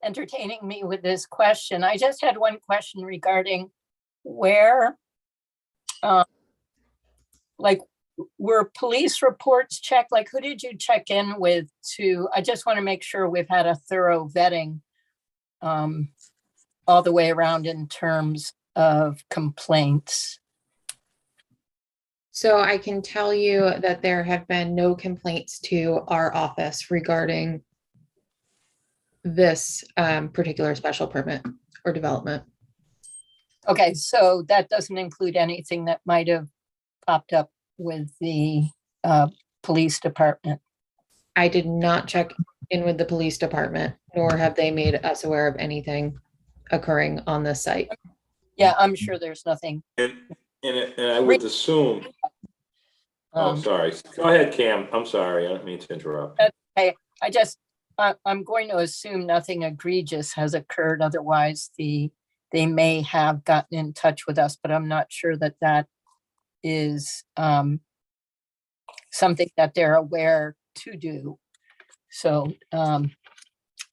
entertaining me with this question. I just had one question regarding where, like, were police reports checked? Like, who did you check in with to, I just want to make sure we've had a thorough vetting all the way around in terms of complaints. So I can tell you that there have been no complaints to our office regarding this particular special permit or development. Okay, so that doesn't include anything that might have popped up with the police department. I did not check in with the police department, nor have they made us aware of anything occurring on this site. Yeah, I'm sure there's nothing. And I would assume, oh, sorry. Go ahead, Cam. I'm sorry. I don't mean to interrupt. I'm going to assume nothing egregious has occurred. Otherwise, they may have gotten in touch with us, but I'm not sure that that is something that they're aware to do. So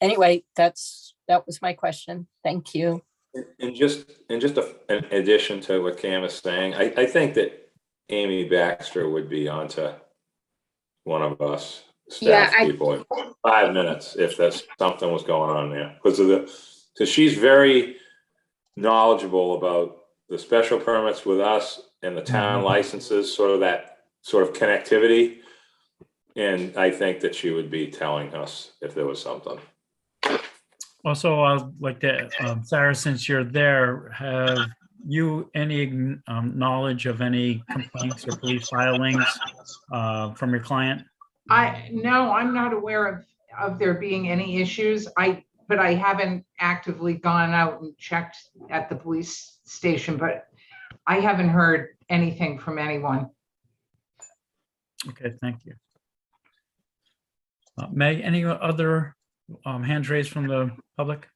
anyway, that was my question. Thank you. And just an addition to what Cam is saying, I think that Amy Baxter would be onto one of us staff people in 5 minutes if that's something was going on there, because she's very knowledgeable about the special permits with us and the town licenses, sort of connectivity. And I think that she would be telling us if there was something. Also, I'd like to, Sarah, since you're there, have you any knowledge of any complaints or police filings from your client? No, I'm not aware of there being any issues. But I haven't actively gone out and checked at the police station, but I haven't heard anything from anyone. Okay, thank you. Meg, any other hands raised from the public?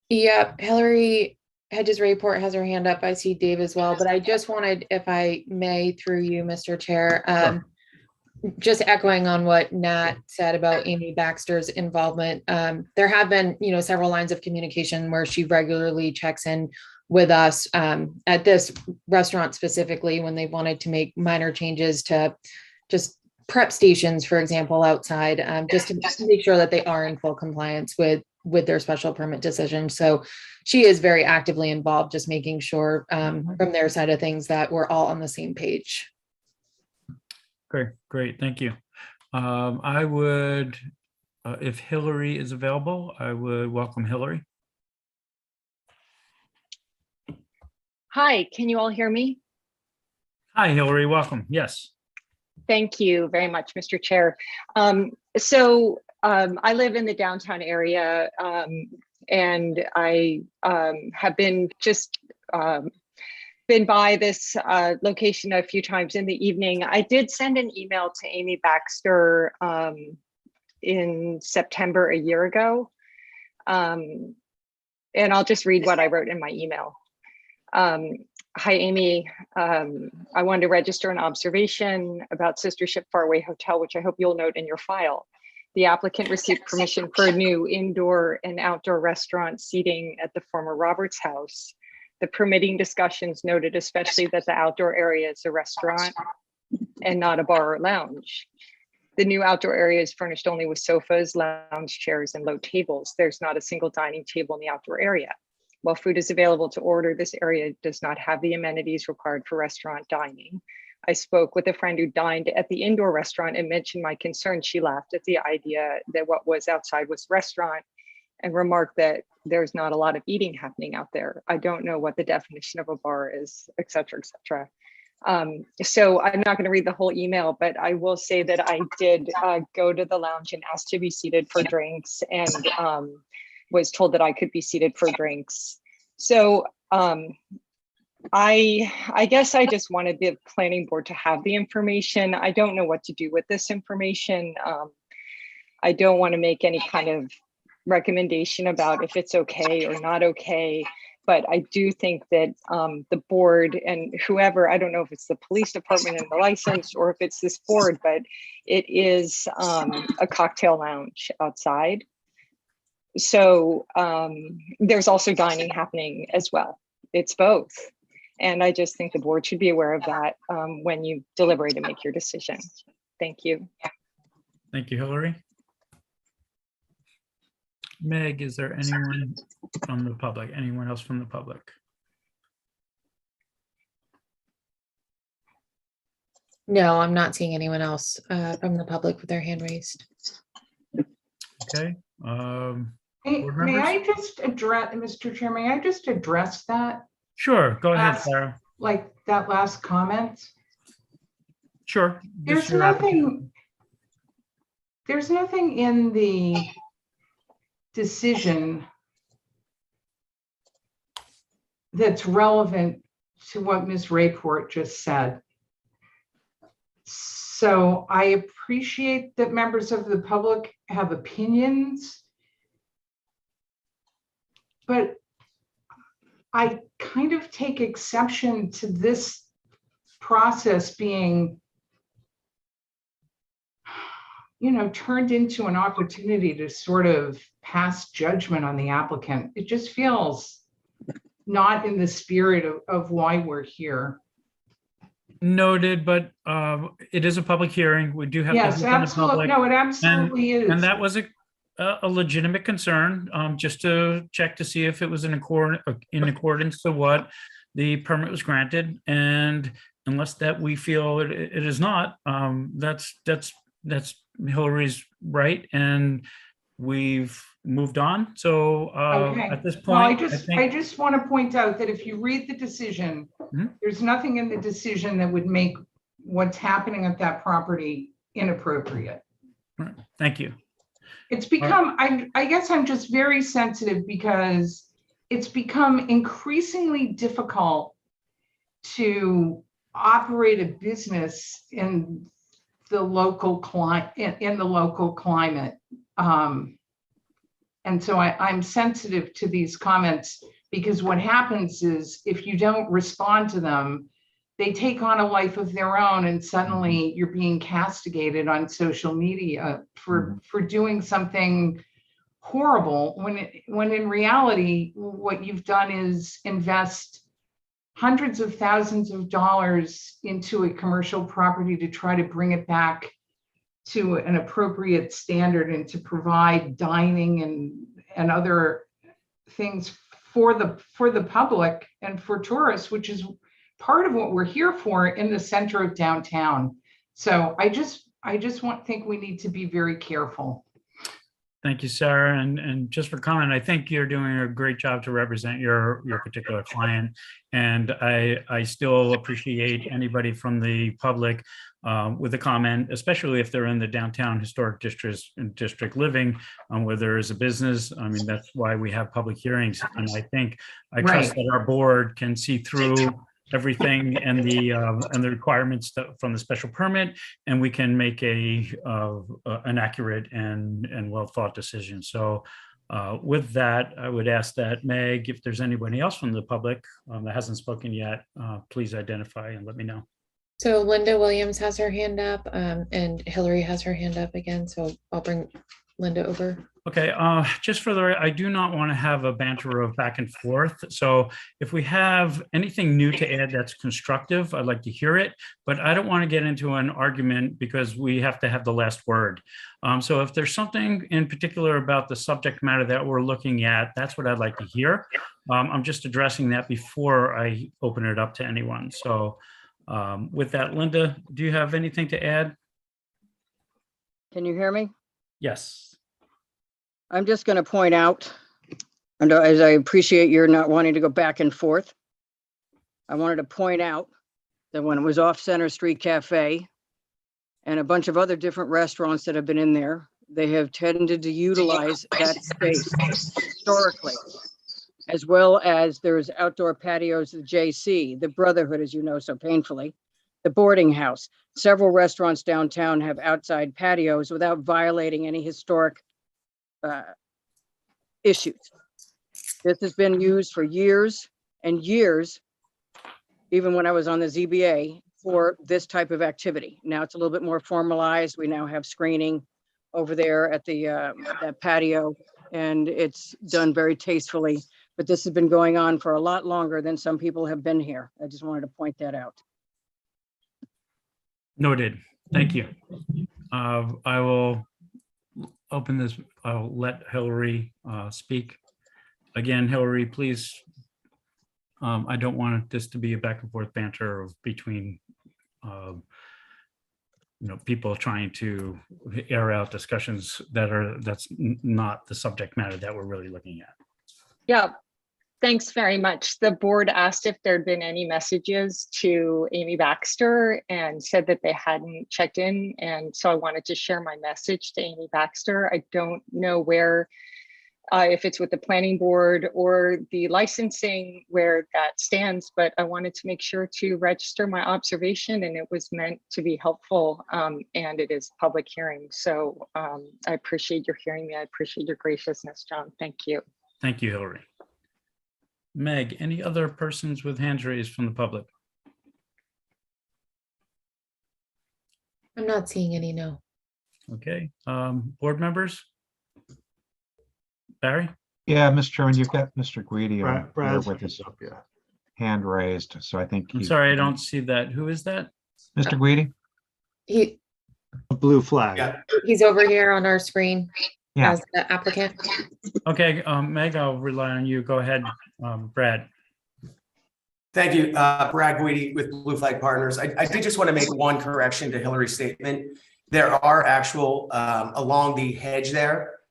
Yeah, Hillary Hedges Rayport has her hand up. I see Dave as well, but I just wanted, if I may, through you, Mr. Chair, Sure. Just echoing on what Nat said about Amy Baxter's involvement. There have been, several lines of communication where she regularly checks in with us at this restaurant specifically when they wanted to make minor changes to just prep stations, for example, outside, just to make sure that they are in full compliance with their special permit decision. So she is very actively involved, just making sure from their side of things that we're all on the same page. Great, thank you. I would, if Hillary is available, I would welcome Hillary. Hi, can you all hear me? Hi, Hillary, welcome. Yes. Thank you very much, Mr. Chair. I live in the downtown area and I have been been by this location a few times in the evening. I did send an email to Amy Baxter in September a year ago. And I'll just read what I wrote in my email. Hi, Amy. I wanted to register an observation about Sister Ship Faraway Hotel, which I hope you'll note in your file. The applicant received permission for a new indoor and outdoor restaurant seating at the former Roberts House. The permitting discussions noted especially that the outdoor area is a restaurant and not a bar or lounge. The new outdoor area is furnished only with sofas, lounge chairs, and low tables. There's not a single dining table in the outdoor area. While food is available to order, this area does not have the amenities required for restaurant dining. I spoke with a friend who dined at the indoor restaurant and mentioned my concern. She laughed at the idea that what was outside was restaurant and remarked that there's not a lot of eating happening out there. I don't know what the definition of a bar is, et cetera, et cetera. So I'm not going to read the whole email, but I will say that I did go to the lounge and asked to be seated for drinks, and was told that I could be seated for drinks. So I guess I just wanted the planning board to have the information. I don't know what to do with this information. I don't want to make any kind of recommendation about if it's okay or not okay. But I do think that the board and whoever, I don't know if it's the police department and the license or if it's this board, but it is a cocktail lounge outside. So there's also dining happening as well. It's both. And I just think the board should be aware of that when you deliberate and make your decision. Thank you. Thank you, Hillary. Meg, is there anyone from the public? Anyone else from the public? No, I'm not seeing anyone else from the public with their hand raised. Okay. May Board may members? I just address, Mr. Chair, may I just address that, Sure, go ahead, Last- Sarah. like that last comment? Sure. This is There's your application. nothing in the decision that's relevant to what Ms. Rayport just said. So I appreciate that members of the public have opinions, but I kind of take exception to this process being, turned into an opportunity to sort of pass judgment on the applicant. It just feels not in the spirit of why we're here. Noted, but it is a public hearing. We do have to Yes, hear from the absolutely. public. No, it absolutely is. And that was a legitimate concern, just to check to see if it was in accordance to what the permit was granted. And unless that we feel it is not, that's Hillary's right. And we've moved on. So Okay. at this Well, I point, just want to point out that if you read the decision, Mhm. there's nothing in the decision that would make what's happening at that property inappropriate. thank you. It's become, I guess I'm just very sensitive because it's become increasingly difficult to operate a business in the local climate. And so I'm sensitive to these comments because what happens is if you don't respond to them, they take on a life of their own and suddenly you're being castigated on social media for doing something horrible when in reality, what you've done is invest hundreds of thousands of dollars into a commercial property to try to bring it back to an appropriate standard and to provide dining and other things for the public and for tourists, which is part of what we're here for in the center of downtown. So I just think we need to be very careful. Thank you, Sarah. And just for comment, I think you're doing a great job to represent your particular client. And I still appreciate anybody from the public with a comment, especially if they're in the downtown historic district living, where there is a business. I mean, that's why we have public hearings. And I trust that our board can see through everything and the requirements from the special permit, and we can make an accurate and well thought decision. So with that, I would ask that Meg, if there's anybody else from the public that hasn't spoken yet, please identify and let me know. So Linda Williams has her hand up and Hillary has her hand up again. So I'll bring Linda over. Okay, just for I do not want to have a banter of back and forth. So if we have anything new to add that's constructive, I'd like to hear it, but I don't want to get into an argument because we have to have the last word. So if there's something in particular about the subject matter that we're looking at, that's what I'd like to hear. I'm just addressing that before I open it up to anyone. So with that, Linda, do you have anything to add? Can you hear me? Yes. I'm just going to point out, and as I appreciate your not wanting to go back and forth, I wanted to point out the one was off Center Street Cafe, and a bunch of other different restaurants that have been in there. They have tended to utilize that space historically, as well as there's outdoor patios, the JC, the Brotherhood, as you know so painfully, the boarding house. Several restaurants downtown have outside patios without violating any historic issues. This has been used for years and years, even when I was on the ZBA, for this type of activity. Now it's a little bit more formalized. We now have screening over there at the that patio, and it's done very tastefully. But this has been going on for a lot longer than some people have been here. I just wanted to point that out. Noted. Thank you. I will open this. I'll let Hillary speak. Again, Hillary, please. I don't want this to be a back and forth banter between people trying to air out discussions that's not the subject matter that we're really looking at. Yeah, thanks very much. The board asked if there'd been any messages to Amy Baxter and said that they hadn't checked in. And so I wanted to share my message to Amy Baxter. I don't know where, if it's with the planning board or the licensing where that stands, but I wanted to make sure to register my observation, and it was meant to be helpful, and it is public hearing. So I appreciate your hearing me. I appreciate your graciousness, John. Thank you. Thank you, Hillary. Meg, any other persons with hands raised from the public? I'm not seeing any, no. Okay, board members? Barry? Yeah, Mr. Chairman, you've got Mr. Guidi Brad- on here Brad's with his up, yeah. hand raised, so I think. I'm sorry, I don't see that. Who is that? Mr. Guidi? A blue flag. He's over here on our screen Yeah. as the applicant. Okay, Meg, I'll rely on you. Go ahead, Brad. Thank you, Brad Guidi with Blue Flag Partners. I did just want to make one correction to Hillary's statement. There are actual, along the hedge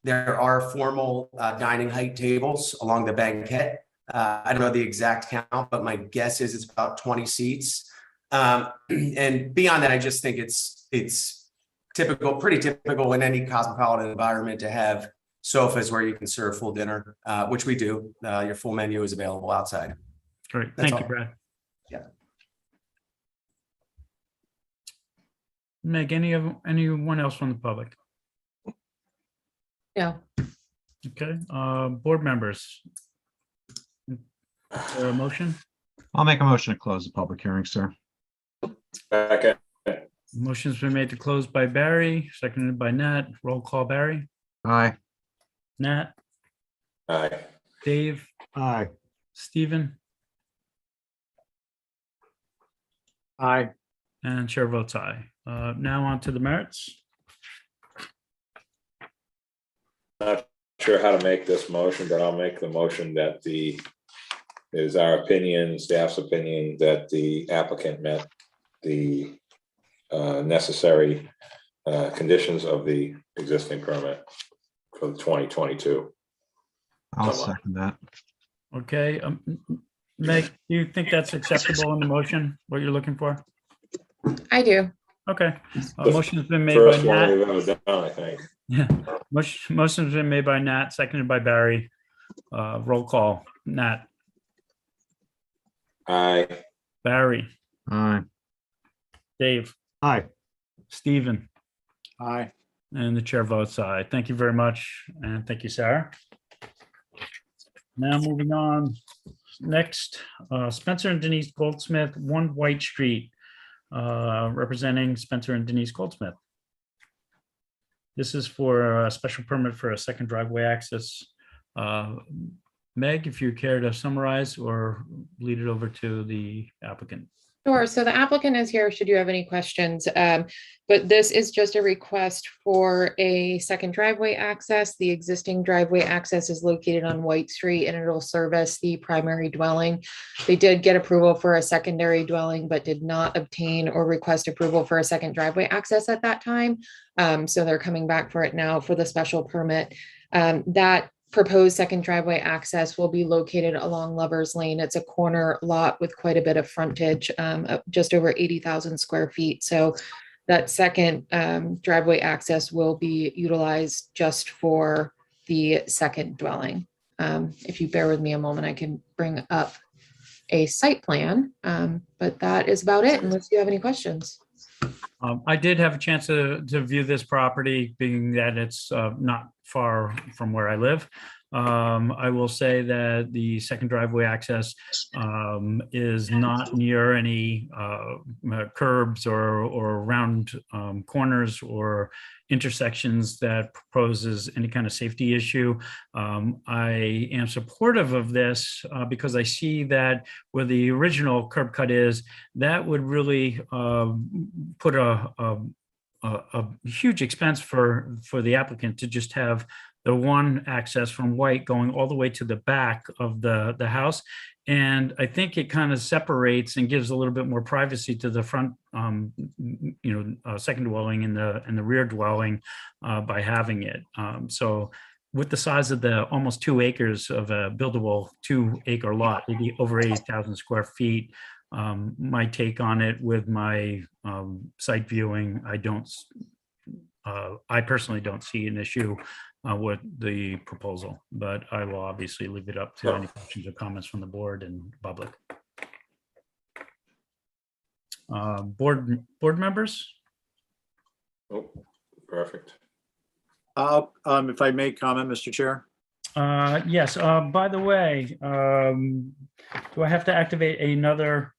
there are formal dining height tables along the banquette. I don't know the exact count, but my guess is it's about 20 seats. And beyond that, I just think it's typical, pretty typical in any cosmopolitan environment to have sofas where you can serve full dinner, which we do. Your full menu is available outside. Great, That's thank you, all. Brad. Yeah. Meg, anyone else from the public? No. Okay, board members. Is there a motion? I'll make a motion to close the public hearing, sir. Second. Motion's been made to close by Barry, seconded by Nat. Roll call, Barry. Aye. Nat, Aye. Dave, Aye. Stephen, Aye. and chair votes aye. Now on to the merits. Not sure how to make this motion, but I'll make the motion that is our opinion, staff's opinion, that the applicant met the necessary conditions of the existing permit for 2022. I'll second that. Okay, Meg, do you think that's acceptable in the motion, what you're looking for? I do. Okay, The motion's been made by First one Nat. we've ever done, I think. Yeah, motion's been made by Nat, seconded by Barry. Roll call, Nat, Aye. Barry, Aye. Dave, Aye. Stephen, Aye. and the chair votes aye. Thank you very much, and thank you, Sarah. Now moving on, next, Spencer and Denise Goldsmith, 1 White Street, representing Spencer and Denise Goldsmith. This is for a special permit for a second driveway access. Meg, if you care to summarize or lead it over to the applicant. Sure. So the applicant is here should you have any questions. But this is just a request for a second driveway access. The existing driveway access is located on White Street and it'll service the primary dwelling. They did get approval for a secondary dwelling, but did not obtain or request approval for a second driveway access at that time. So they're coming back for it now for the special permit. That proposed second driveway access will be located along Lover's Lane. It's a corner lot with quite a bit of frontage, just over 80,000 square feet. So that second driveway access will be utilized just for the second dwelling. If you bear with me a moment, I can bring up a site plan, but that is about it unless you have any questions. I did have a chance to view this property, being that it's not far from where I live. I will say that the second driveway access is not near any curbs or round corners or intersections that proposes any kind of safety issue. I am supportive of this because I see that where the original curb cut is, that would really put a huge expense for the applicant to just have the one access from White going all the way to the back of the house. And I think it kind of separates and gives a little bit more privacy to the front, second dwelling and the rear dwelling by having it. So with the size of the almost 2 acres of a buildable 2-acre lot, over 80,000 square feet, my take on it with my site viewing, I personally don't see an issue with the proposal, but I will obviously leave it up to any questions or comments from the board and public. Board members? Oh, perfect. If I may comment, Mr. Chair? Yes, by the way, do I have to activate another?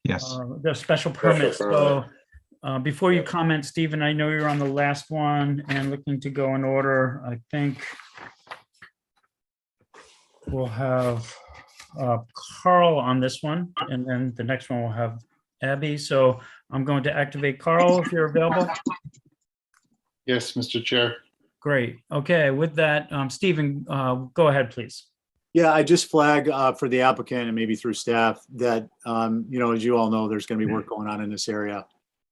Yes. The special permit. Special So permit. before you comment, Stephen, I know you're on the last one and looking to go in order. I think we'll have Carl on this one, and then the next one will have Abby. So I'm going to activate Carl if you're available. Yes, Mr. Chair. Great. Okay, with that, Stephen, go ahead, please. Yeah, I just flag for the applicant and maybe through staff that, as you all know, there's going to be work going on in this area.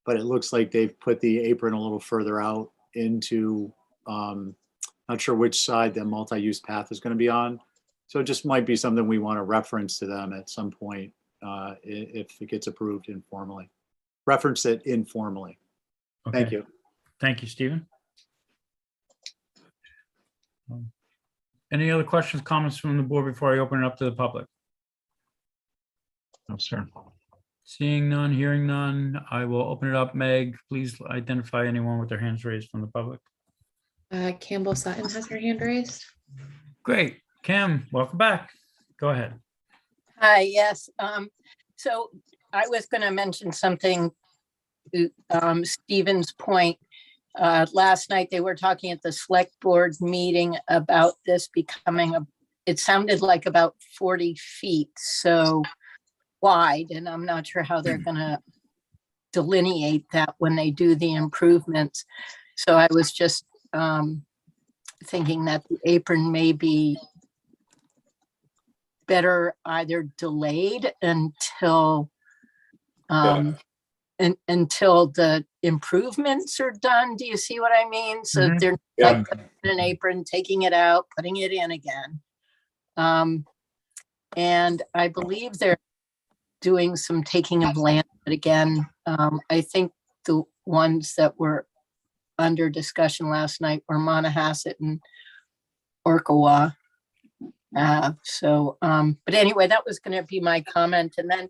But it looks like they've put the apron a little further out into, not sure which side the multi-use path is going to be on. So it just might be something we want to reference to them at some point if it gets approved informally. Reference it informally. Okay. Thank you. Thank you, Stephen. Any other questions, comments from the board before I open it up to the public? No, sir. Seeing none, hearing none, I will open it up. Meg, please identify anyone with their hands raised from the public. Campbell Sutton has her hand raised. Great. Kim, welcome back. Go ahead. Hi, yes. So I was going to mention something to Stephen's point. Last night they were talking at the select board meeting about this becoming it sounded like about 40 feet so wide, and I'm not sure how they're going to delineate that when they do the improvements. So I was just thinking that the apron may be better either delayed until until the improvements are done. Do you see what I mean? So they're like putting an apron, taking it out, putting it in again. And I believe they're doing some taking of land, but again, I think the ones that were under discussion last night were Monahasset and Orkawa. But anyway, that was going to be my comment. And then,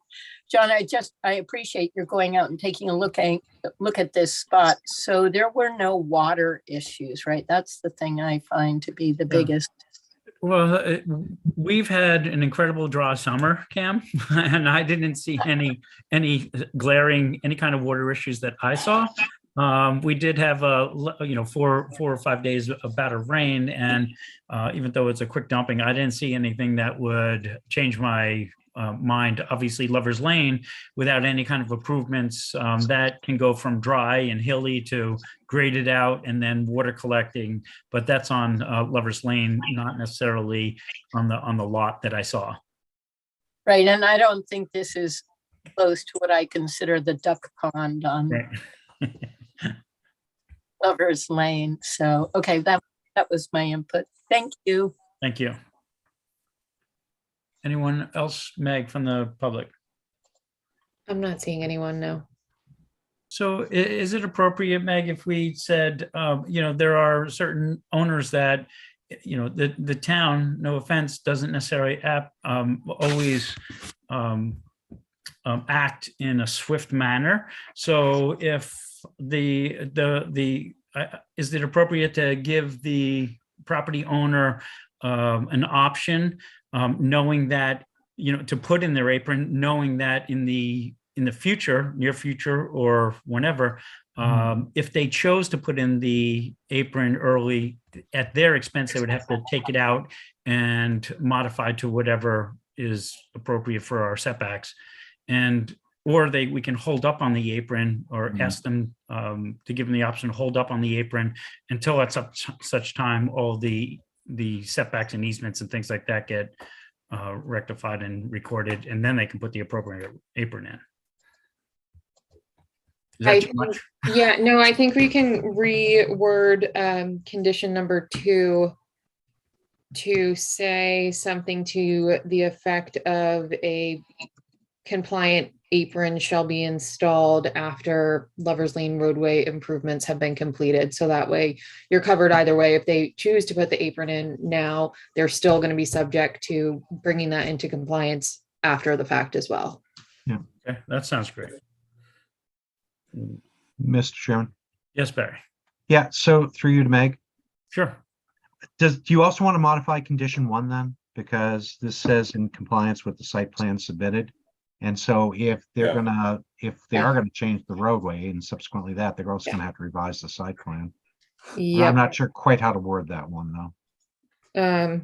John, I appreciate you're going out and taking a look at this spot. So there were no water issues, right? That's the thing I find to be the biggest. Well, we've had an incredible dry summer, Cam, and I didn't see any glaring, any kind of water issues that I saw. We did have 4 or 5 days of bout of rain, and even though it's a quick dumping, I didn't see anything that would change my mind. Obviously, Lover's Lane, without any kind of improvements, that can go from dry and hilly to graded out and then water collecting. But that's on Lover's Lane, not necessarily on the lot that I saw. Right, and I don't think this is close to what I consider the duck pond on Lover's Lane. So, okay, that was my input. Thank you. Thank you. Anyone else, Meg, from the public? I'm not seeing anyone, no. So is it appropriate, Meg, if we said, there are certain owners that, the town, no offense, doesn't necessarily always act in a swift manner. So if is it appropriate to give the property owner an option, knowing that, to put in their apron, knowing that in the future, near future or whenever, if they chose to put in the apron early at their expense, they would have to take it out and modify to whatever is appropriate for our setbacks. Or we can hold up on the apron or ask them to give them the option to hold up on the apron until at such time all the setbacks and easements and things like that get rectified and recorded, and then they can put the appropriate apron in. Is that too much? Yeah, no, I think we can reword condition number 2 to say something to the effect of a compliant apron shall be installed after Lover's Lane roadway improvements have been completed. So that way you're covered either way. If they choose to put the apron in now, they're still going to be subject to bringing that into compliance after the fact as well. Yeah. Okay, that sounds great. Mr. Chairman. Yes, Barry. Yeah, so through you to Meg. Sure. Do you also want to modify condition 1 then? Because this says in compliance with the site plan submitted. And so if they're gonna, if they are gonna change the roadway and subsequently that, they're also gonna have to revise the site plan. Yeah. I'm not sure quite how to word that one though.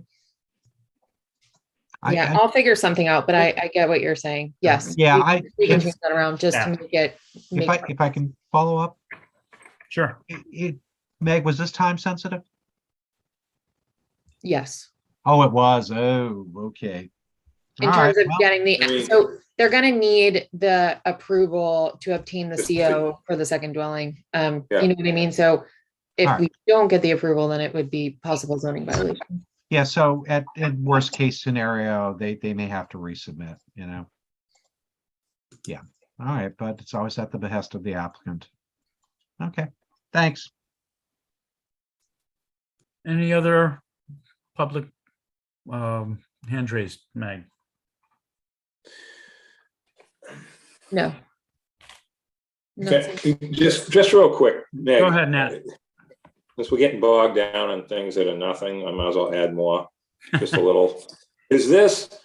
Yeah, I'll figure something out, but I get what you're saying. Yes. Yeah, we can change that around just to make it. If I can follow up. Sure. Meg, was this time sensitive? Yes. Oh, it was. Oh, okay. In terms of getting the, so they're gonna need the approval to obtain the CO for the second dwelling. You know what I mean? So if we don't get the approval, then it would be possible zoning violation. Yeah, so at worst case scenario, they may have to resubmit, Yeah, all right, but it's always at the behest of the applicant. Okay, thanks. Any other public hands raised, Meg? No. Okay, just real quick, Meg. Go ahead, Nat. Since we're getting bogged down on things that are nothing, I might as well add more, just a little. This is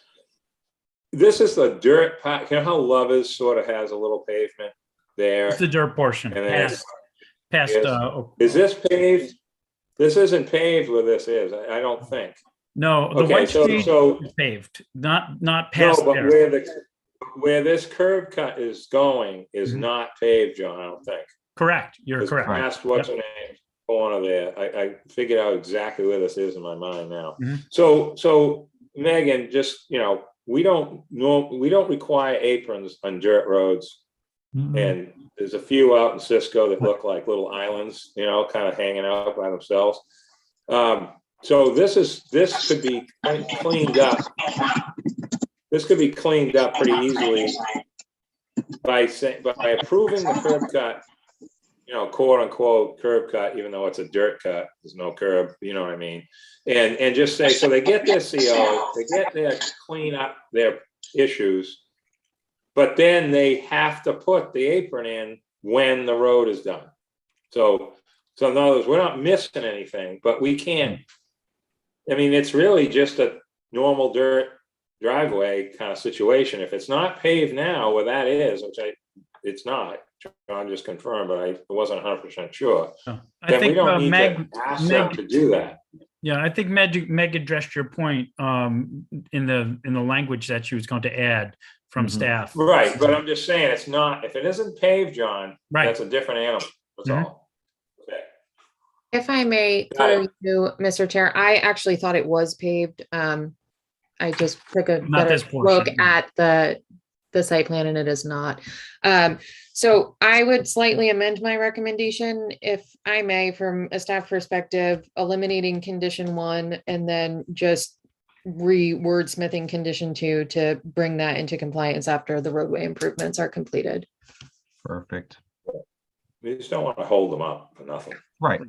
the dirt part. You know how Lovers sort of has a little pavement there? It's the dirt portion. Past. Is this paved? This isn't paved where this is, I don't think. No, the white street is paved, not past no, but there. Where this curb cut is going is not paved, John, I don't think. Correct, you're correct. Past what's her name corner there. I figured out exactly where this is in my mind now. So Megan, just we don't require aprons on dirt roads, and there's a few out in Cisco that look like little islands, kind of hanging out by themselves. So this could be cleaned up. This could be cleaned up pretty easily by approving the curb cut, quote unquote curb cut, even though it's a dirt cut, there's no curb, you know what I mean? And just say, so they get their CO, they get their clean up their issues, but then they have to put the apron in when the road is done. So in other words, we're not missing anything, but we can't, I mean, it's really just a normal dirt driveway kind of situation. If it's not paved now where that is, which it's not, John just confirmed, but I wasn't 100% sure. I think we don't need Meg, to ask them to do that. Yeah, I think Meg addressed your point in the language that she was going to add from staff. Right, but I'm just saying it's not, if it isn't paved, John, that's a different animal. That's all. Okay. If I may, through you, Mr. Chair, I actually thought it was paved. I just took a better look at the the site plan and it is not. So I would slightly amend my recommendation, if I may, from a staff perspective, eliminating condition 1 and then just re-wordsmithing condition 2 to bring that into compliance after the roadway improvements are completed. Perfect. We just don't want to hold them up for nothing. Right.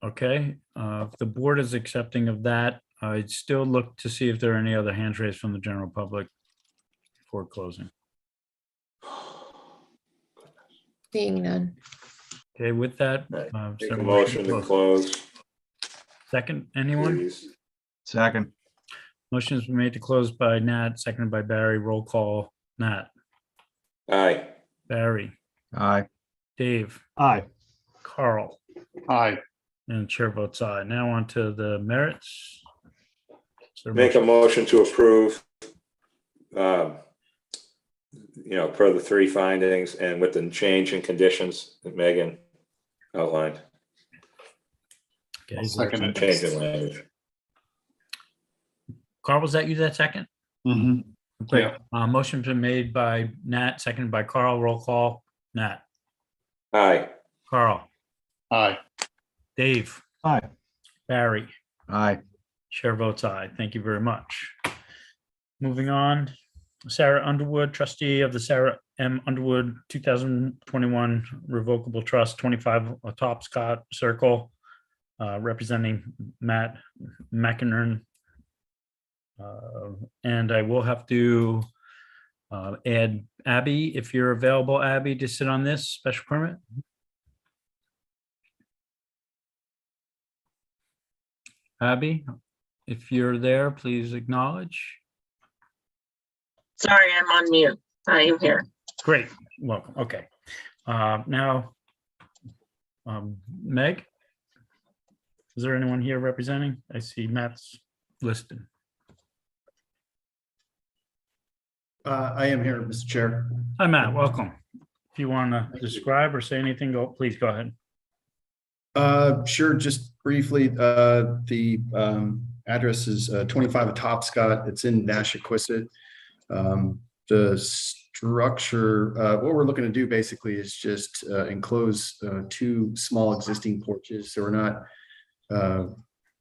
Okay, if the board is accepting of that, I'd still look to see if there are any other hands raised from the general public before closing. Seeing none. Okay, with that. Right. is Make there a a motion to close, Second, anyone? please. Second. Motion has been made to close by Nat, seconded by Barry. Roll call. Nat, Aye. Barry, Aye. Dave, Aye. Carl, Aye. and chair votes aye. Now on to the merits. Is there Make a motion? motion to approve, per the 3 findings and with the change in conditions that Megan outlined. Okay, is there a Second it. Change in language. Carl, was that you that second? Mhm. Great. Yeah. Motion's been made by Nat, seconded by Carl. Roll call. Nat, Aye. Carl, Aye. Dave, Aye. Barry. Aye. Chair votes aye. Thank you very much. Moving on, Sarah Underwood, trustee of the Sarah M. Underwood 2021 Revocable Trust, 25 Top Scott Circle, representing Matt McInerney. And I will have to add Abby, if you're available, Abby, to sit on this special permit. Abby, if you're there, please acknowledge. Sorry, I'm on mute. I am here. Great, welcome. Okay. Now, Meg, is there anyone here representing? I see Matt's listed. I am here, Mr. Chair. Hi, Matt, welcome. If you want to describe or say anything, please go ahead. Sure, just briefly, the address is 25 Topscott. It's in Nantucket. The structure, what we're looking to do basically is just enclose 2 small existing porches. So we're not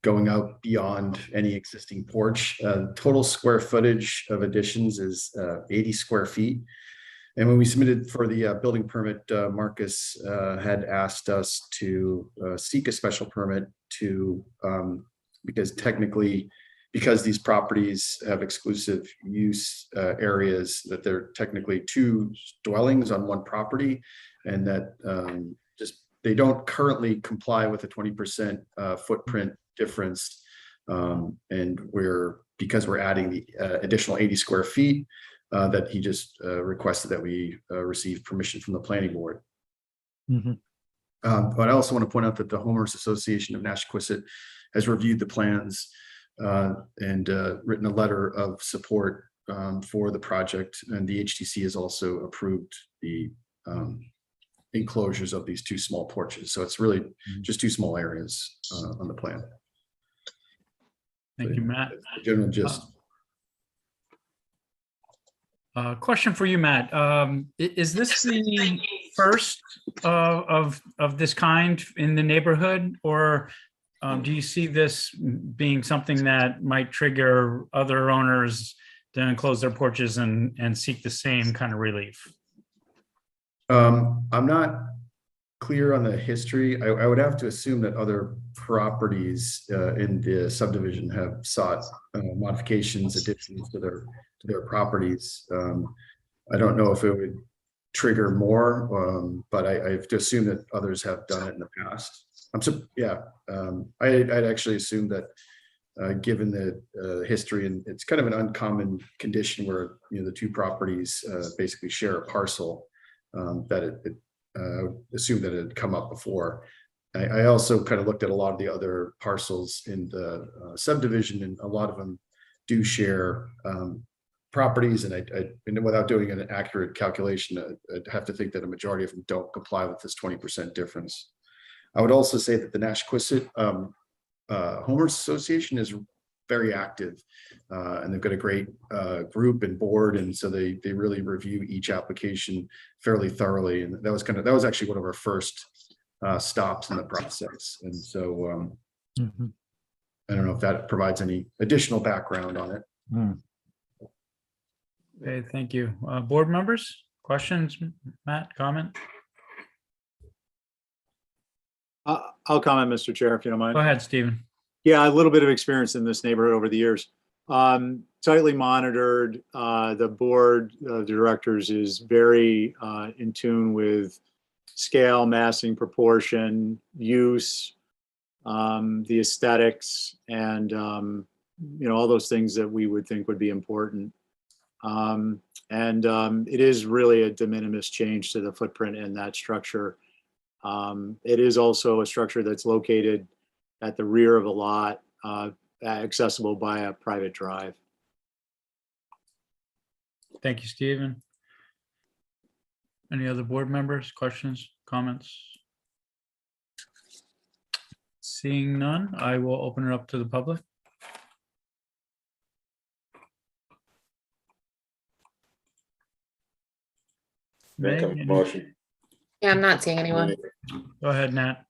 going out beyond any existing porch. Total square footage of additions is 80 square feet. And when we submitted for the building permit, Marcus had asked us to seek a special permit to, because these properties have exclusive use areas, that they're technically 2 dwellings on 1 property, and that they don't currently comply with the 20% footprint difference. And because we're adding the additional 80 square feet, that he just requested that we receive permission from the planning board. Mm-hmm. But I also want to point out that the Homeowners Association of Nantucket has reviewed the plans and written a letter of support for the project, and the HTC has also approved the enclosures of these 2 small porches. So it's really just 2 small areas on the plan. Thank you, Matt. General gist. Question for you, Matt. Is this the first of this kind in the neighborhood, or do you see this being something that might trigger other owners to enclose their porches and seek the same kind of relief? I'm not clear on the history. I would have to assume that other properties in the subdivision have sought modifications, additions to their properties. I don't know if it would trigger more, but I have to assume that others have done it in the past. I'd actually assume that given the history, and it's kind of an uncommon condition where the 2 properties basically share a parcel, that I would assume that it had come up before. I also kind of looked at a lot of the other parcels in the subdivision, and a lot of them do share properties, and without doing an accurate calculation, I'd have to think that a majority of them don't comply with this 20% difference. I would also say that the Nantucket Homeowners Association is very active. And they've got a great group and board. And so they really review each application fairly thoroughly. And that was actually one of our first stops in the process. And so I don't know if that provides any additional background on it. Okay, thank you. Board members, questions, Matt, comment? I'll comment, Mr. Chair, if you don't mind. Go ahead, Stephen. Yeah, a little bit of experience in this neighborhood over the years. Tightly monitored. The board of directors is very in tune with scale, massing, proportion, use, the aesthetics, and all those things that we would think would be important. It is really a de minimis change to the footprint in that structure. It is also a structure that's located at the rear of a lot, accessible by a private drive. Thank you, Stephen. Any other board members, questions, comments? Seeing none, I will open it up to the public. Make a Meg, any- motion. Yeah, I'm not seeing anyone. Go ahead, Nat.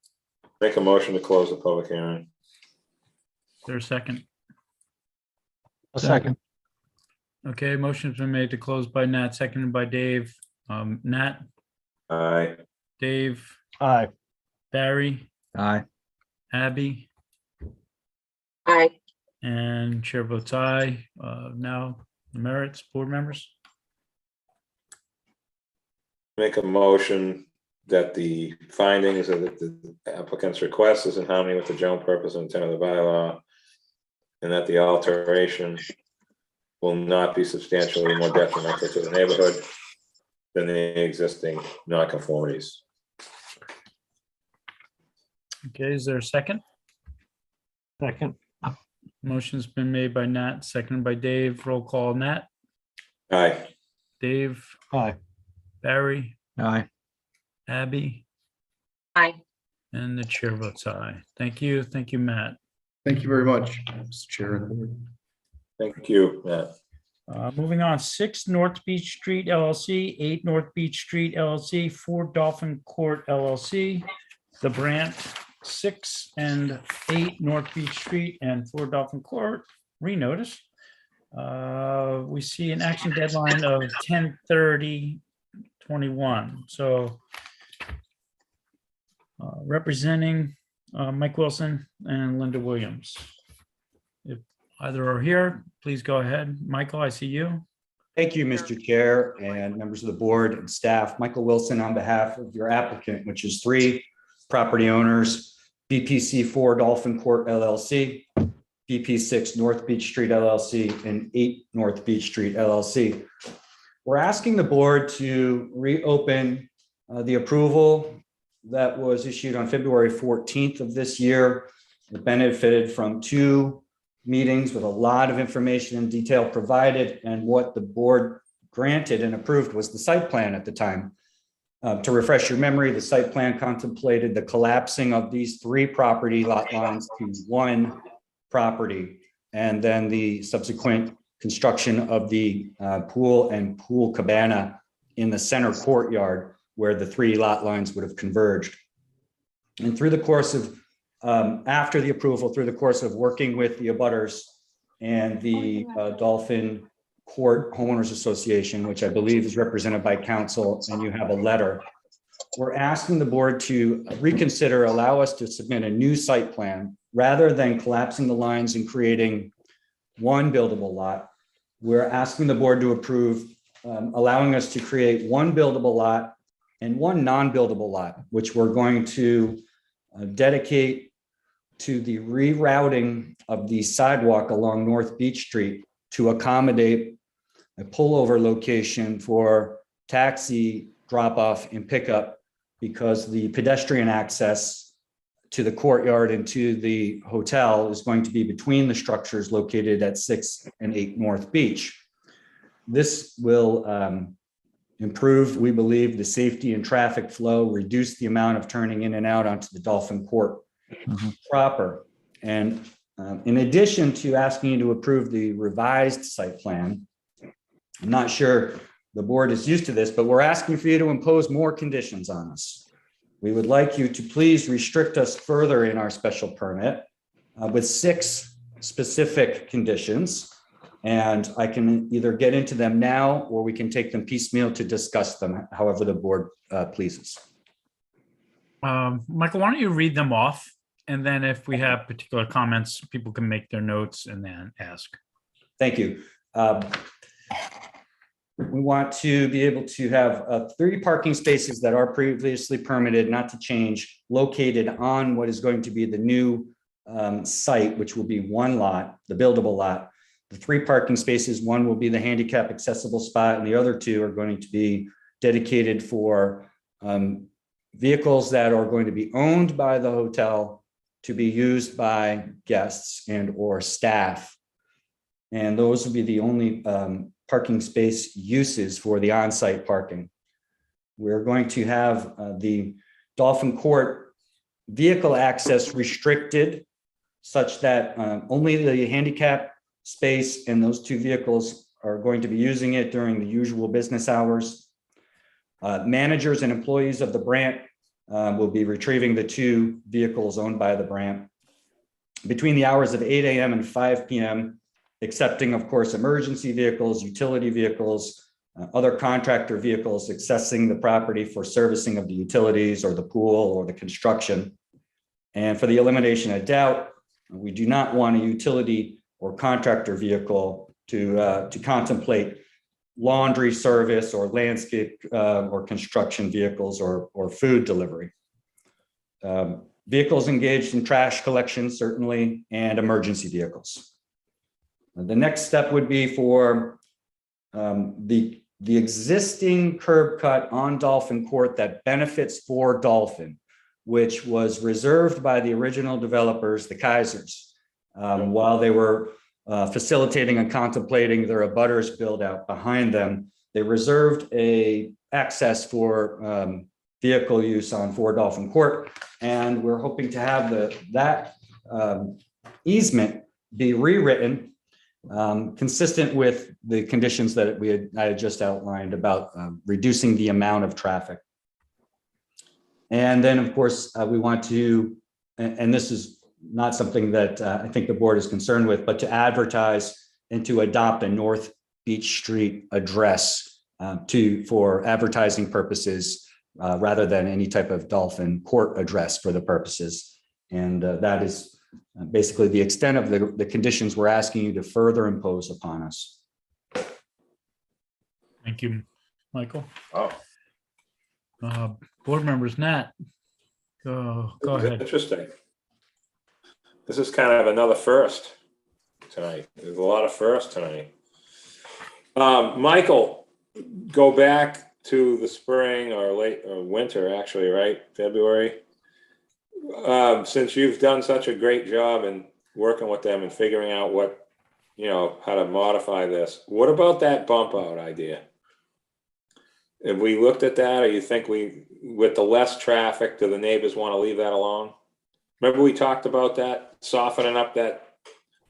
Make a motion to close the public hearing. Is there a second? A second. Okay, motion's been made to close by Nat, seconded by Dave. Nat, Aye. Dave, Aye. Barry, Aye. Abby, Aye. and chair votes aye. Now, the merits, board members. Make a motion that the findings of the applicant's request is in harmony with the general purpose and intent of the bylaw, and that the alteration will not be substantially more detrimental to the neighborhood than the existing nonconformities. Okay, is there a second? Second. Motion's been made by Nat, seconded by Dave. Roll call, Nat, Aye. Dave, Aye. Barry, Aye. Abby, Aye. and the chair votes aye. Thank you. Thank you, Matt. Thank you very much, Mr. Chair and the board. Thank you, Matt. Moving on, 6 North Beach Street LLC, 8 North Beach Street LLC, 4 Dolphin Court LLC, the Brandt 6 and 8 North Beach Street and 4 Dolphin Court renotice. We see an action deadline of 10/30/21. So representing Mike Wilson and Linda Williams. If either are here, please go ahead. Michael, I see you. Thank you, Mr. Chair and members of the board and staff. Michael Wilson on behalf of your applicant, which is 3 property owners, BPC 4 Dolphin Court LLC, BP 6 North Beach Street LLC, and 8 North Beach Street LLC. We're asking the board to reopen the approval that was issued on February 14th of this year. It benefited from 2 meetings with a lot of information and detail provided, and what the board granted and approved was the site plan at the time. To refresh your memory, the site plan contemplated the collapsing of these 3 property lot lines to 1 property, and then the subsequent construction of the pool and pool cabana in the center courtyard where the 3 lot lines would have converged. And through the course of after the approval, through the course of working with the abutters and the Dolphin Court Homeowners Association, which I believe is represented by council, and you have a letter, we're asking the board to reconsider, allow us to submit a new site plan rather than collapsing the lines and creating 1 buildable lot. We're asking the board to approve allowing us to create 1 buildable lot and 1 non-buildable lot, which we're going to dedicate to the rerouting of the sidewalk along North Beach Street to accommodate a pullover location for taxi drop-off and pickup, because the pedestrian access to the courtyard and to the hotel is going to be between the structures located at 6 and 8 North Beach. This will improve, we believe, the safety and traffic flow, reduce the amount of turning in and out onto the Dolphin Court proper. And In addition to asking you to approve the revised site plan, I'm not sure the board is used to this, but we're asking for you to impose more conditions on us. We would like you to please restrict us further in our special permit with 6 specific conditions. And I can either get into them now, or we can take them piecemeal to discuss them, however the board pleases. Michael, why don't you read them off? And then if we have particular comments, people can make their notes and then ask. Thank you. We want to be able to have 3 parking spaces that are previously permitted, not to change, located on what is going to be the new site, which will be 1 lot, the buildable lot. The 3 parking spaces, 1 will be the handicap accessible spot, and the other 2 are going to be dedicated for vehicles that are going to be owned by the hotel to be used by guests and or staff. And those will be the only parking space uses for the on-site parking. We're going to have the Dolphin Court vehicle access restricted such that only the handicap space and those 2 vehicles are going to be using it during the usual business hours. Managers and employees of the Brant will be retrieving the 2 vehicles owned by the Brant between the hours of 8 a.m. and 5 p.m., accepting, of course, emergency vehicles, utility vehicles, other contractor vehicles accessing the property for servicing of the utilities or the pool or the construction. And for the elimination of doubt, we do not want a utility or contractor vehicle to contemplate laundry service or landscape or construction vehicles or food delivery. Vehicles engaged in trash collection, certainly, and emergency vehicles. The next step would be for the existing curb cut on Dolphin Court that benefits for Dolphin, which was reserved by the original developers, the Kaisers, while they were facilitating and contemplating their abutters build out behind them. They reserved a access for vehicle use on 4 Dolphin Court, and we're hoping to have that easement be rewritten consistent with the conditions that I had just outlined about reducing the amount of traffic. And then, of course, we want to, and this is not something that I think the board is concerned with, but to advertise and to adopt a North Beach Street address for advertising purposes rather than any type of Dolphin Court address for the purposes. And that is basically the extent of the conditions we're asking you to further impose upon us. Thank you, Michael. Oh, Board members, Nat, go ahead. interesting. This is kind of another first tonight. There's a lot of firsts tonight. Michael, go back to the spring or late or winter, actually, right? February. Since you've done such a great job in working with them and figuring out what, how to modify this, what about that bump out idea? Have we looked at that, or you think with the less traffic, do the neighbors want to leave that alone? Remember we talked about that, softening up that,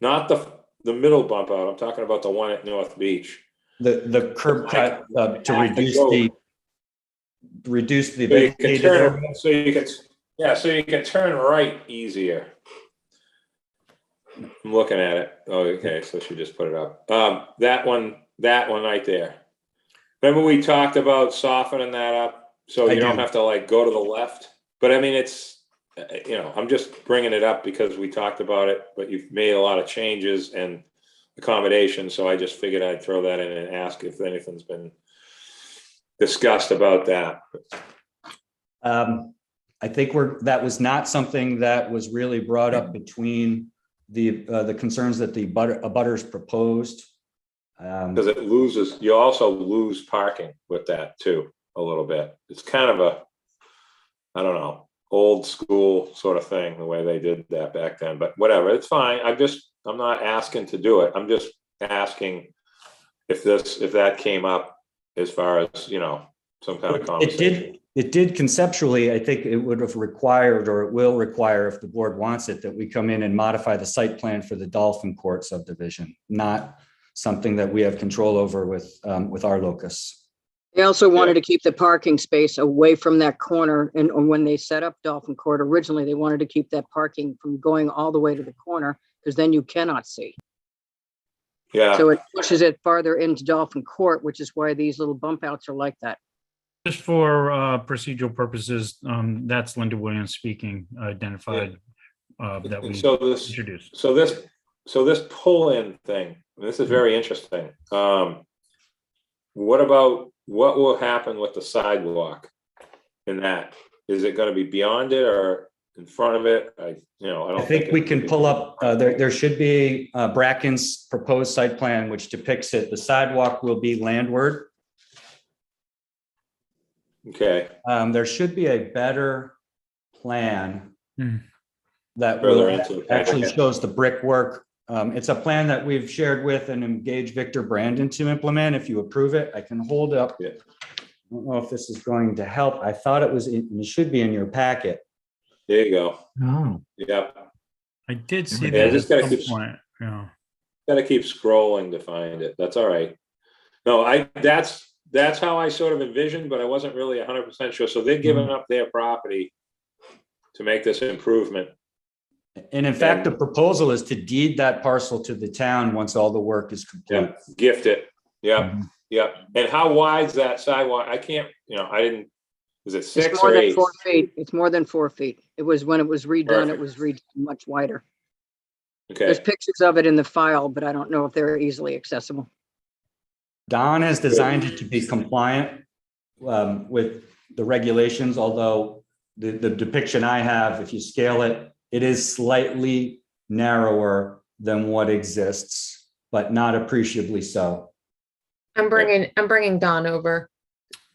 not the middle bump out, I'm talking about the one at North Beach. The curb cut to reduce the so you can vacated turn, area. so you can turn right easier. I'm looking at it. Oh, okay, so she just put it up. That one right there. Remember we talked about softening that up so you don't have to go to the left? But I mean, it's, I'm just bringing it up because we talked about it, but you've made a lot of changes and accommodations. So I just figured I'd throw that in and ask if anything's been discussed about that. I think that was not something that was really brought up between the concerns that the abutters proposed. Because you also lose parking with that too, a little bit. It's kind of I don't know, old school sort of thing, the way they did that back then, but whatever, it's fine. I'm not asking to do it. I'm just asking if that came up as far as, some kind of It conversation. did conceptually, I think it would have required, or it will require, if the board wants it, that we come in and modify the site plan for the Dolphin Court subdivision, not something that we have control over with our locus. They also wanted to keep the parking space away from that corner. And when they set up Dolphin Court originally, they wanted to keep that parking from going all the way to the corner, because then you cannot see. Yeah. So it pushes it farther into Dolphin Court, which is why these little bump outs are like that. Just for procedural purposes, that's Linda Williams speaking, identified that we And so this, introduced. so this pull-in thing, this is very interesting. What will happen with the sidewalk in that? Is it gonna be beyond it or in front of it? I don't I think we can pull up, there should be Bracken's proposed site plan, which depicts it. The sidewalk will be landward. Okay. There should be a better plan that Further will into the actually packet. shows the brickwork. It's a plan that we've shared with and engaged Victor Brandon to implement. If you approve it, I can hold up. Yeah. I don't know if this is going to help. I thought it should be in your packet. There you go. Oh, Yep. I did see Yeah, that just at gotta some keep- point. Yeah. Gotta keep scrolling to find it. That's all right. No, that's how I sort of envisioned, but I wasn't really 100% sure. So they're giving up their property to make this improvement. And in fact, the proposal is to deed that parcel to the town once all the work is complete. Yeah, gift it. Yep, yep. And how wide's that sidewalk? I can't, I didn't, is it It's 6 more or than 8? 4 feet. It's more than 4 feet. It was when it was redone, it Perfect. was redone much wider. There's Okay, pictures of it in the file, but I don't know if they're easily accessible. Don has designed it to be compliant with the regulations, although the depiction I have, if you scale it, it is slightly narrower than what exists, but not appreciably so. I'm bringing Don over.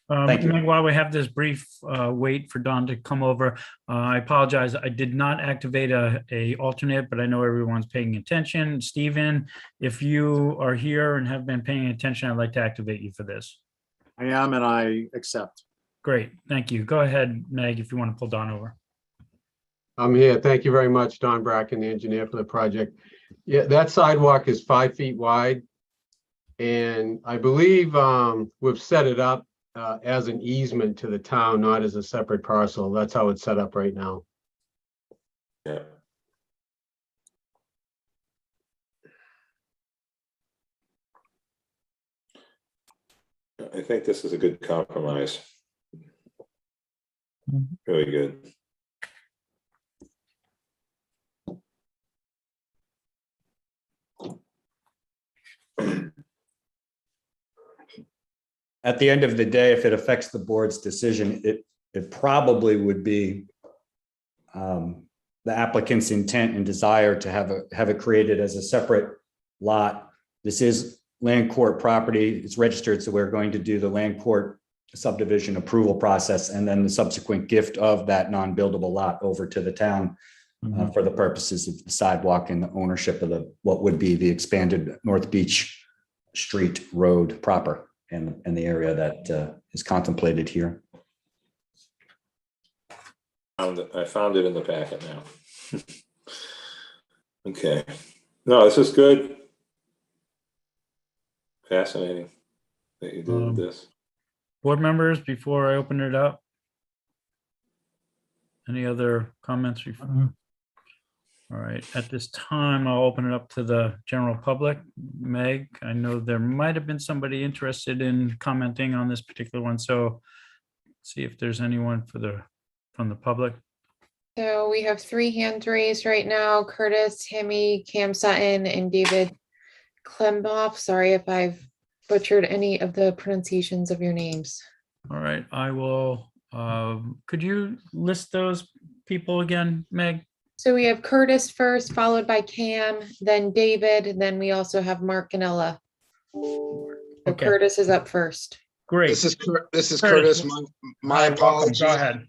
Thank you. Meg, while we have this brief wait for Don to come over, I apologize. I did not activate a alternate, but I know everyone's paying attention. Stephen, if you are here and have been paying attention, I'd like to activate you for this. I am, and I accept. Great, thank you. Go ahead, Meg, if you want to pull Don over. I'm here. Thank you very much, Don Bracken, the engineer for the project. Yeah, that sidewalk is 5 feet wide. And I believe we've set it up as an easement to the town, not as a separate parcel. That's how it's set up right now. yeah. I think this is a good compromise. Really good. At the end of the day, if it affects the board's decision, it probably would be the applicant's intent and desire to have it created as a separate lot. This is land court property. It's registered, so we're going to do the land court subdivision approval process and then the subsequent gift of that non-buildable lot over to the town for the purposes of the sidewalk and the ownership of what would be the expanded North Beach Street Road proper and the area that is contemplated here. I found it in the packet now. Okay. No, this is good. Fascinating that you did this. Board members, before I open it up, any other comments before? All right, at this time, I'll open it up to the general public. Meg, I know there might have been somebody interested in commenting on this particular one, so see if there's anyone from the public. So we have 3 hands raised right now: Curtis, Hammy, Cam Sutton, and David Klemboff. Sorry if I've butchered any of the pronunciations of your names. All right, I will, could you list those people again, Meg? So we have Curtis first, followed by Cam, then David, and then we also have Mark Ganella. So Okay. Curtis is up first. Great. This is Curtis, Curtis. My Hi, welcome. apologies. Go ahead.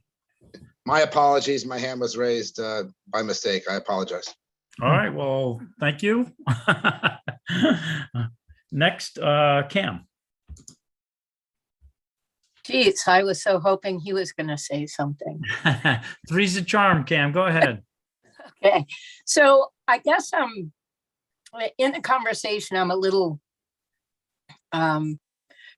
My apologies. My hand was raised by mistake. I apologize. All right, well, thank you. Next, Cam. Geez, I was so hoping he was going to say something. Three's a charm, Cam. Go ahead. Okay, so I guess in the conversation, I'm a little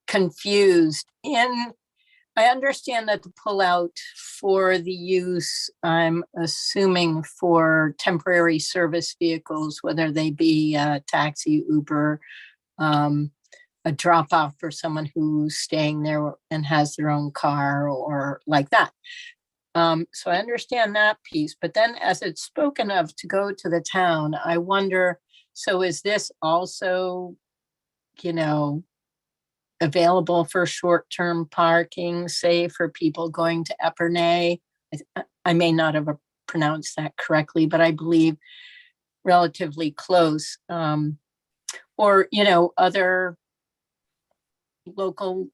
confused. I understand that the pullout for the use, I'm assuming for temporary service vehicles, whether they be a taxi, Uber, a drop off for someone who's staying there and has their own car or like that. So I understand that piece, but then as it's spoken of to go to the town, I wonder, so is this also, available for short-term parking, say for people going to Epernay? I may not have pronounced that correctly, but I believe relatively close. Or, other local,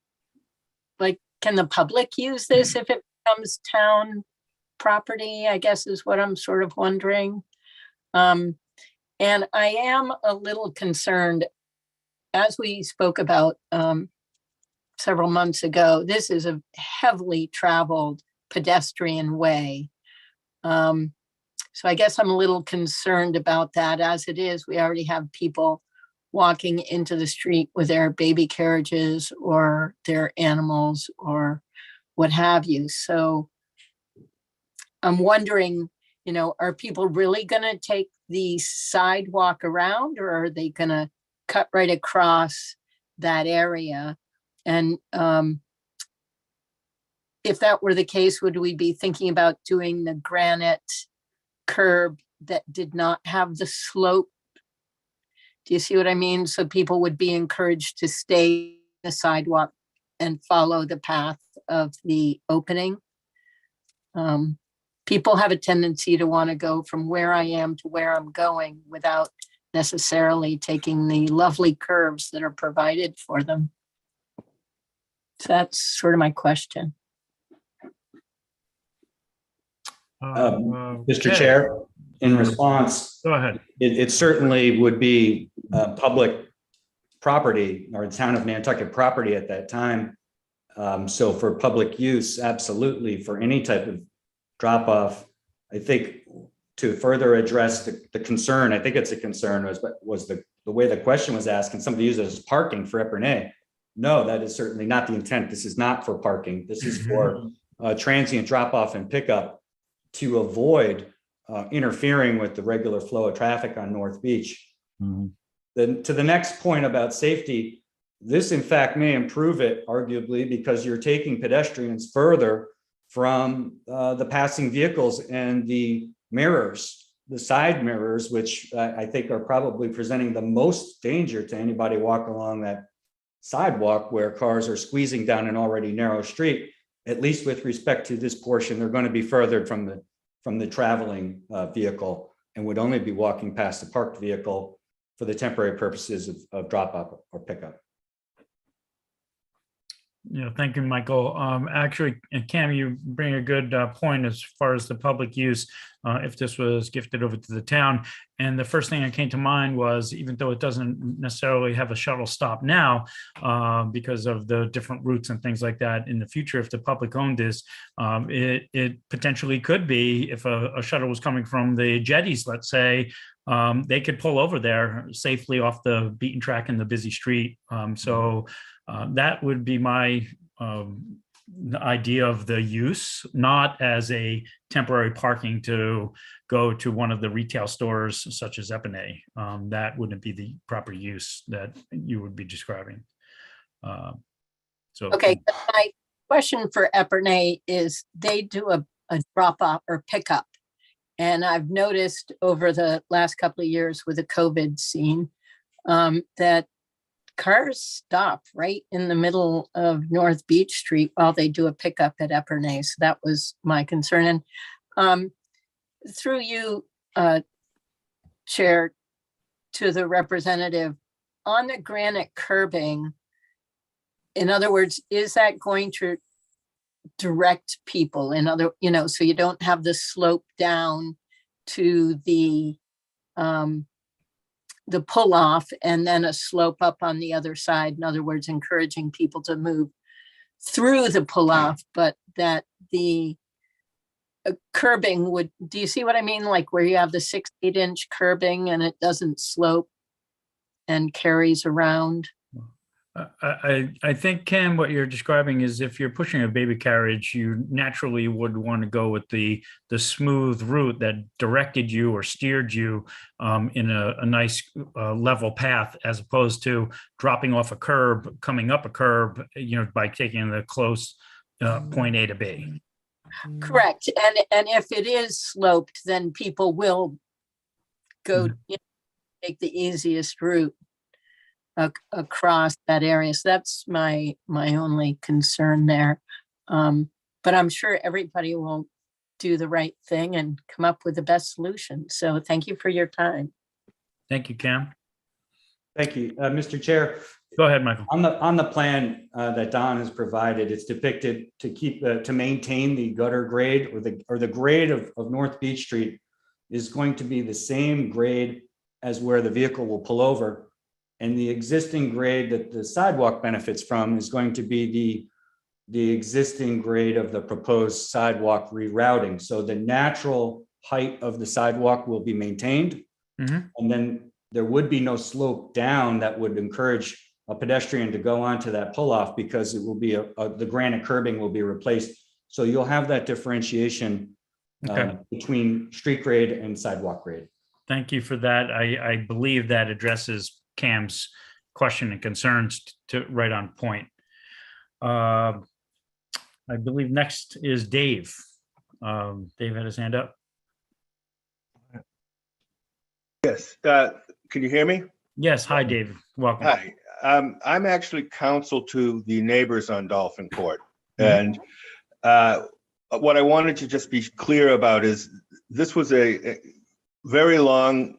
like, can the public use this if it becomes town property, I guess is what I'm sort of wondering. And I am a little concerned, as we spoke about several months ago, this is a heavily traveled pedestrian way. So I guess I'm a little concerned about that. As it is, we already have people walking into the street with their baby carriages or their animals or what have you. So I'm wondering, are people really going to take the sidewalk around, or are they going to cut right across that area? And if that were the case, would we be thinking about doing the granite curb that did not have the slope? Do you see what I mean? So people would be encouraged to stay the sidewalk and follow the path of the opening. People have a tendency to want to go from where I am to where I'm going without necessarily taking the lovely curves that are provided for them. So that's sort of my question. Mr. okay. Chair, in response, Go ahead. it certainly would be public property or town of Nantucket property at that time. So for public use, absolutely, for any type of drop off. I think to further address the concern, I think it's a concern, was the way the question was asked, can somebody use it as parking for Epernay? No, that is certainly not the intent. This is not for parking. This is for transient drop off and pickup to avoid interfering with the regular flow of traffic on North Beach. Then to the next point about safety, this in fact may improve it arguably, because you're taking pedestrians further from the passing vehicles and the mirrors, the side mirrors, which I think are probably presenting the most danger to anybody walking along that sidewalk where cars are squeezing down an already narrow street. At least with respect to this portion, they're going to be furthered from the traveling vehicle and would only be walking past the parked vehicle for the temporary purposes of drop off or pickup. Thank you, Michael. Actually, and Cam, you bring a good point as far as the public use, if this was gifted over to the town. And the first thing that came to mind was, even though it doesn't necessarily have a shuttle stop now, because of the different routes and things like that, in the future, if the public owned this, it potentially could be, if a shuttle was coming from the jetties, let's say, they could pull over there safely off the beaten track in the busy street. So that would be my idea of the use, not as a temporary parking to go to one of the retail stores such as Epernay. That wouldn't be the proper use that you would be describing. Okay, my question for Epernay is, they do a drop off or pickup. And I've noticed over the last couple of years with the COVID scene that cars stop right in the middle of North Beach Street while they do a pickup at Epernay. So that was my concern. And through you, Chair, to the representative, on the granite curbing, in other words, is that going to direct people so you don't have the slope down to the pull off and then a slope up on the other side? In other words, encouraging people to move through the pull-off, but that the curbing would, do you see what I mean? Like where you have the 6-8 inch curbing and it doesn't slope and carries around. I think, Ken, what you're describing is if you're pushing a baby carriage, you naturally would want to go with the smooth route that directed you or steered you in a nice level path, as opposed to dropping off a curb, coming up a curb, by taking the close point A to B. Correct. And if it is sloped, then people will go, take the easiest route across that area. So that's my only concern there. But I'm sure everybody will do the right thing and come up with the best solution. So thank you for your time. Thank you, Cam. Thank you, Mr. Chair. Go ahead, Michael. On the plan that Don has provided, it's depicted to keep to maintain the gutter grade or the grade of North Beach Street is going to be the same grade as where the vehicle will pull over. And the existing grade that the sidewalk benefits from is going to be the existing grade of the proposed sidewalk rerouting. So the natural height of the sidewalk will be maintained. Mm-hmm. And then there would be no slope down that would encourage a pedestrian to go onto that pull-off, because it will be the granite curbing will be replaced. So you'll have that differentiation between street grade and sidewalk grade. Thank you for that. I believe that addresses Cam's question and concerns to right on point. I believe next is Dave. Dave had his hand up. Yes. Can you hear me? Yes. Hi, Dave. Welcome. Hi. I'm actually counsel to the neighbors on Dolphin Court. And what I wanted to just be clear about is this was a very long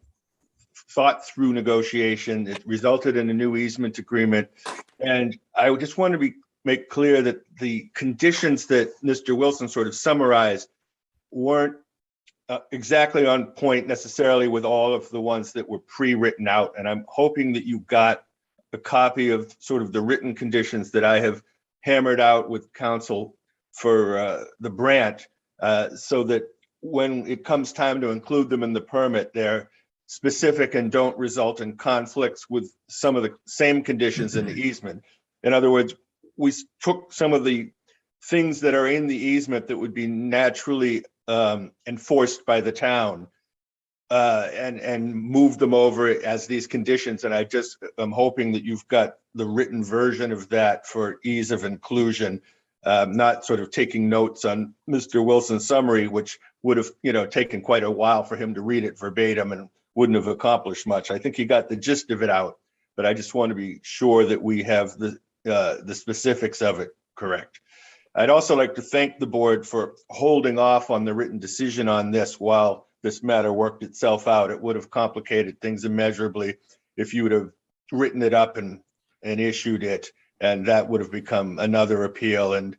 thought through negotiation. It resulted in a new easement agreement. And I just want to make clear that the conditions that Mr. Wilson sort of summarized weren't exactly on point necessarily with all of the ones that were pre-written out. And I'm hoping that you got a copy of sort of the written conditions that I have hammered out with counsel for the Brandt, so that when it comes time to include them in the permit, they're specific and don't result in conflicts with some of the same conditions in the easement. In other words, we took some of the things that are in the easement that would be naturally enforced by the town and moved them over as these conditions. And I'm hoping that you've got the written version of that for ease of inclusion, not sort of taking notes on Mr. Wilson's summary, which would have taken quite a while for him to read it verbatim and wouldn't have accomplished much. I think he got the gist of it out, but I just want to be sure that we have the specifics of it correct. I'd also like to thank the board for holding off on the written decision on this while this matter worked itself out. It would have complicated things immeasurably if you would have written it up and issued it, and that would have become another appeal. And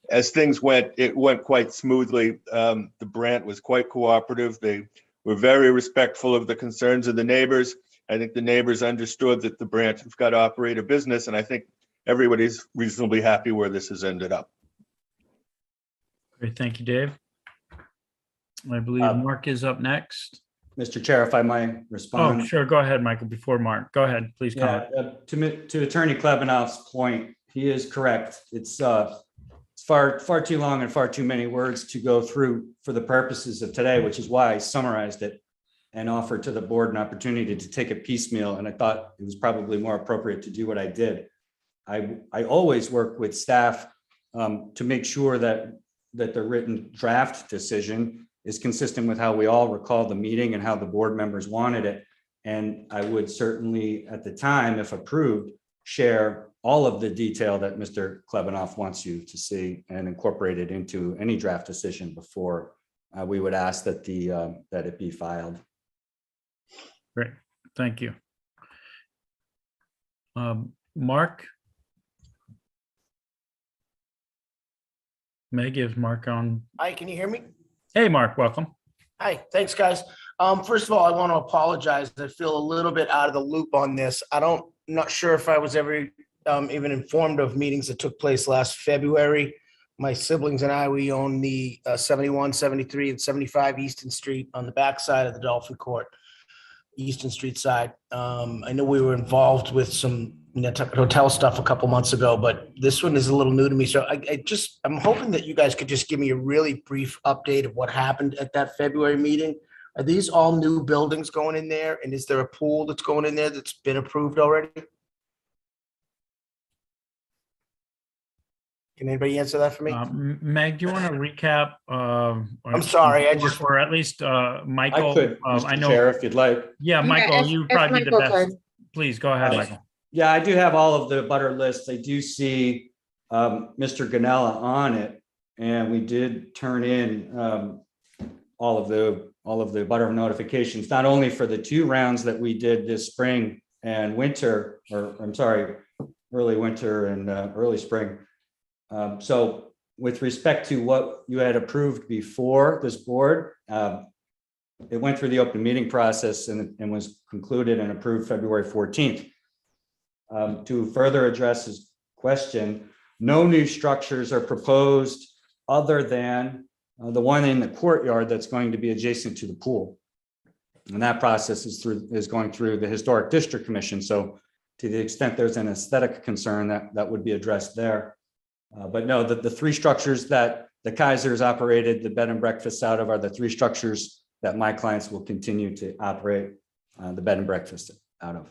as things went, it went quite smoothly. The Brandt was quite cooperative. They were very respectful of the concerns of the neighbors. I think the neighbors understood that the Brandt have got to operate a business, and I think everybody's reasonably happy where this has ended up. Great. Thank you, Dave. I believe Mark is up next. Mr. Chair, if I might respond. Oh, sure. Go ahead, Michael, before Mark. Go ahead, please comment. To Attorney Klebanoff's point, he is correct. It's far too long and far too many words to go through for the purposes of today, which is why I summarized it and offered to the board an opportunity to take it piecemeal. And I thought it was probably more appropriate to do what I did. I always work with staff to make sure that the written draft decision is consistent with how we all recall the meeting and how the board members wanted it. And I would certainly, at the time, if approved, share all of the detail that Mr. Klebanoff wants you to see and incorporate it into any draft decision before we would ask that that it be filed. Great, thank you. Mark? Meg, is Mark on? Hi, can you hear me? Hey, Mark, welcome. Hi, thanks, guys. First of all, I want to apologize. I feel a little bit out of the loop on this. I'm not sure if I was ever even informed of meetings that took place last February. My siblings and I, we own the 71, 73, and 75 Easton Street on the backside of the Dolphin Court, Easton Street side. I know we were involved with some Nantucket hotel stuff a couple months ago, but this one is a little new to me. So I'm hoping that you guys could just give me a really brief update of what happened at that February meeting. Are these all new buildings going in there? And is there a pool that's going in there that's been approved already? Can anybody answer that for me? Meg, do you want to recap? I'm sorry, or at least Michael. I could, I Mr. know. Chair, if you'd like. Yeah, Michael, you probably be the Michael best. could. Please go ahead, Michael. Yeah, I do have all of the butter lists. I do see Mr. Ganella on it, and we did turn in all of the butter notifications, not only for the 2 rounds that we did this spring and winter, or I'm sorry, early winter and early spring. So with respect to what you had approved before this board, it went through the open meeting process and was concluded and approved February 14th. To further address his question, no new structures are proposed other than the one in the courtyard that's going to be adjacent to the pool. And that process is going through the Historic District Commission. So to the extent there's an aesthetic concern, that would be addressed there. But no, the 3 structures that the Kaisers operated the bed and breakfasts out of are the 3 structures that my clients will continue to operate the bed and breakfast out of.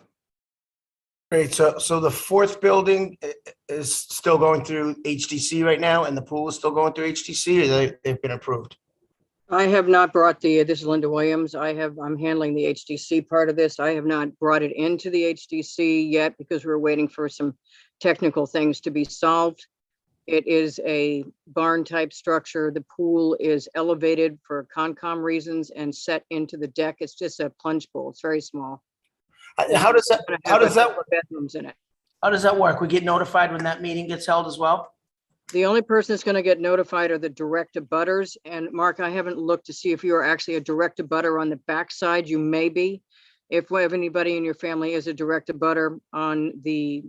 Great. So the 4th building is still going through HDC right now, and the pool is still going through HDC, or they've been approved? I have not brought this is Linda Williams. I'm handling the HDC part of this. I have not brought it into the HDC yet because we're waiting for some technical things to be solved. It is a barn type structure. The pool is elevated for Concom reasons and set into the deck. It's just a plunge pool. It's very small. How does that bedrooms in it? How does that work? We get notified when that meeting gets held as well? The only person that's going to get notified are the direct abutters. And Mark, I haven't looked to see if you are actually a direct abutter on the backside. You may be. If anybody in your family is a direct abutter on the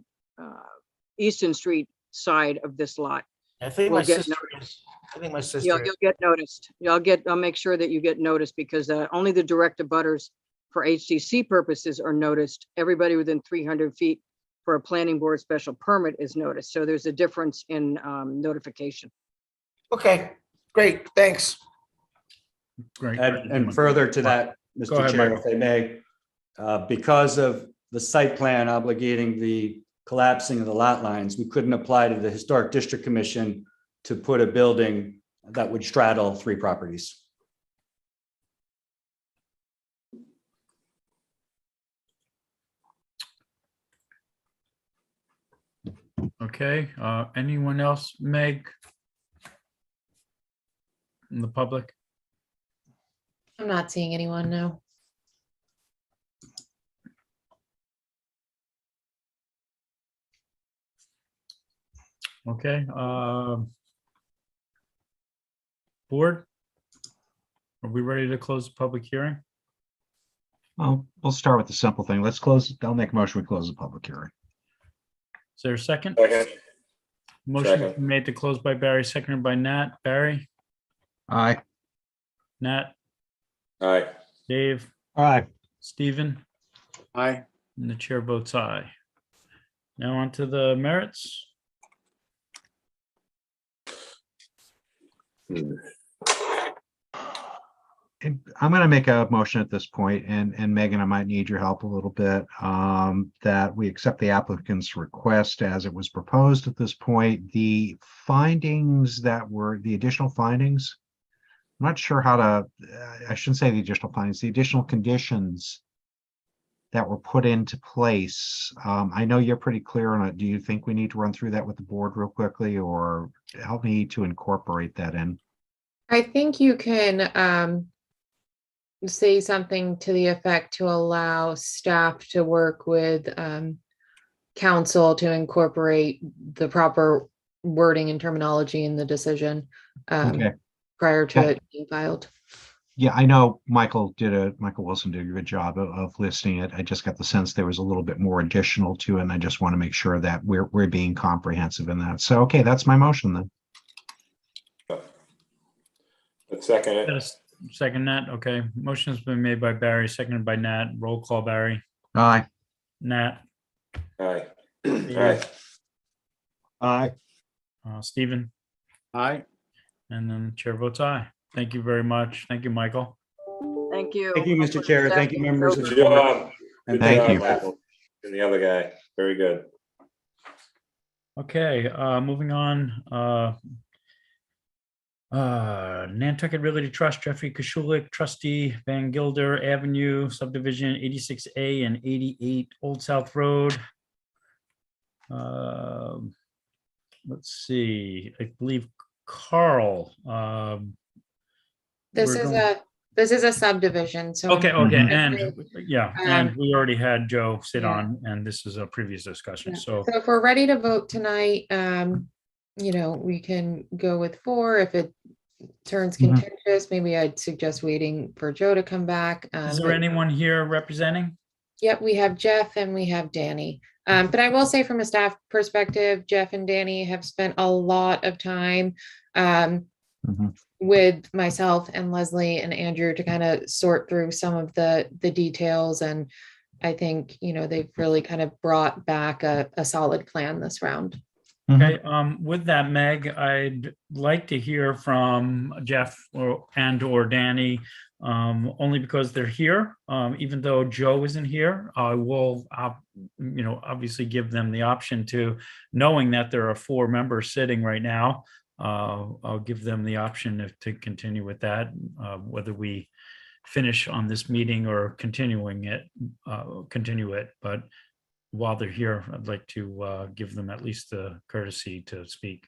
Easton Street side of this lot, I think my sister is. I think my sister. You'll get noticed. I'll make sure that you get noticed because only the direct abutters for HDC purposes are noticed. Everybody within 300 feet for a planning board special permit is noticed. So there's a difference in notification. Okay, great, thanks. Great. And further to that, Go Mr. ahead, Chair, Michael. if I may, because of the site plan obligating the collapsing of the lot lines, we couldn't apply to the Historic District Commission to put a building that would straddle 3 properties. Okay, anyone else, Meg? In the public? I'm not seeing anyone now. Okay, board? Are we ready to close the public hearing? Well, we'll start with the simple thing. Let's close. I'll make a motion. We close the public hearing. Is there a second? Second. Motion Second. made to close by Barry, seconded by Nat. Barry, Aye. Nat, Aye. Dave, Aye. Stephen, Aye. and the chair votes aye. Now on to the merits. I'm going to make a motion at this point, and Megan, I might need your help a little bit, that we accept the applicant's request as it was proposed at this point. The findings that were the additional findings, I'm not sure how to, I shouldn't say the additional findings, the additional conditions that were put into place. I know you're pretty clear on it. Do you think we need to run through that with the board real quickly, or help me to incorporate that in? I think you can say something to the effect to allow staff to work with council to incorporate the proper wording and terminology in the decision Okay. prior to it being filed. Yeah, I know Michael Wilson did a good job of listing it. I just got the sense there was a little bit more additional to it, and I just want to make sure that we're being comprehensive in that. So, okay, that's my motion then. Let's second it. Yes, second Nat, okay. Motion's been made by Barry, seconded by Nat. Roll call, Barry. Aye. Nat, Aye. Steve, Aye. Aye. Stephen, Aye. and then chair votes aye. Thank you very much. Thank you, Michael. Thank you. Thank you, Mr. Chair. Thank you, members of Good the board. job. And Good thank job, you. Michael. And the other guy. Very good. Okay, moving on. Nantucket Realty Trust, Jeffrey Kashulik, trustee, Van Gilder Avenue, subdivision 86A and 88 Old South Road. Let's see, I believe Carl. This we're is going- this is a subdivision, so. Okay, and yeah, and Um, we already had Joe sit yeah. on, and this is a previous discussion, Yeah. so. So if we're ready to vote tonight, we can go with 4. If it turns Mhm. contentious, maybe I'd suggest waiting for Joe to come back. Is there But- anyone here representing? Yep, we have Jeff and we have Danny. But I will say from a staff perspective, Jeff and Danny have spent a lot of time Mhm. with myself and Leslie and Andrew to kind of sort through some of the details. And I think, they've really kind of brought back a solid plan this round. Okay, with that, Meg, I'd like to hear from Jeff or Danny, only because they're here. Even though Joe isn't here, I will, obviously give them the option to, knowing that there are 4 members sitting right now. I'll give them the option to continue with that, whether we finish on this meeting or continue it. But while they're here, I'd like to give them at least the courtesy to speak.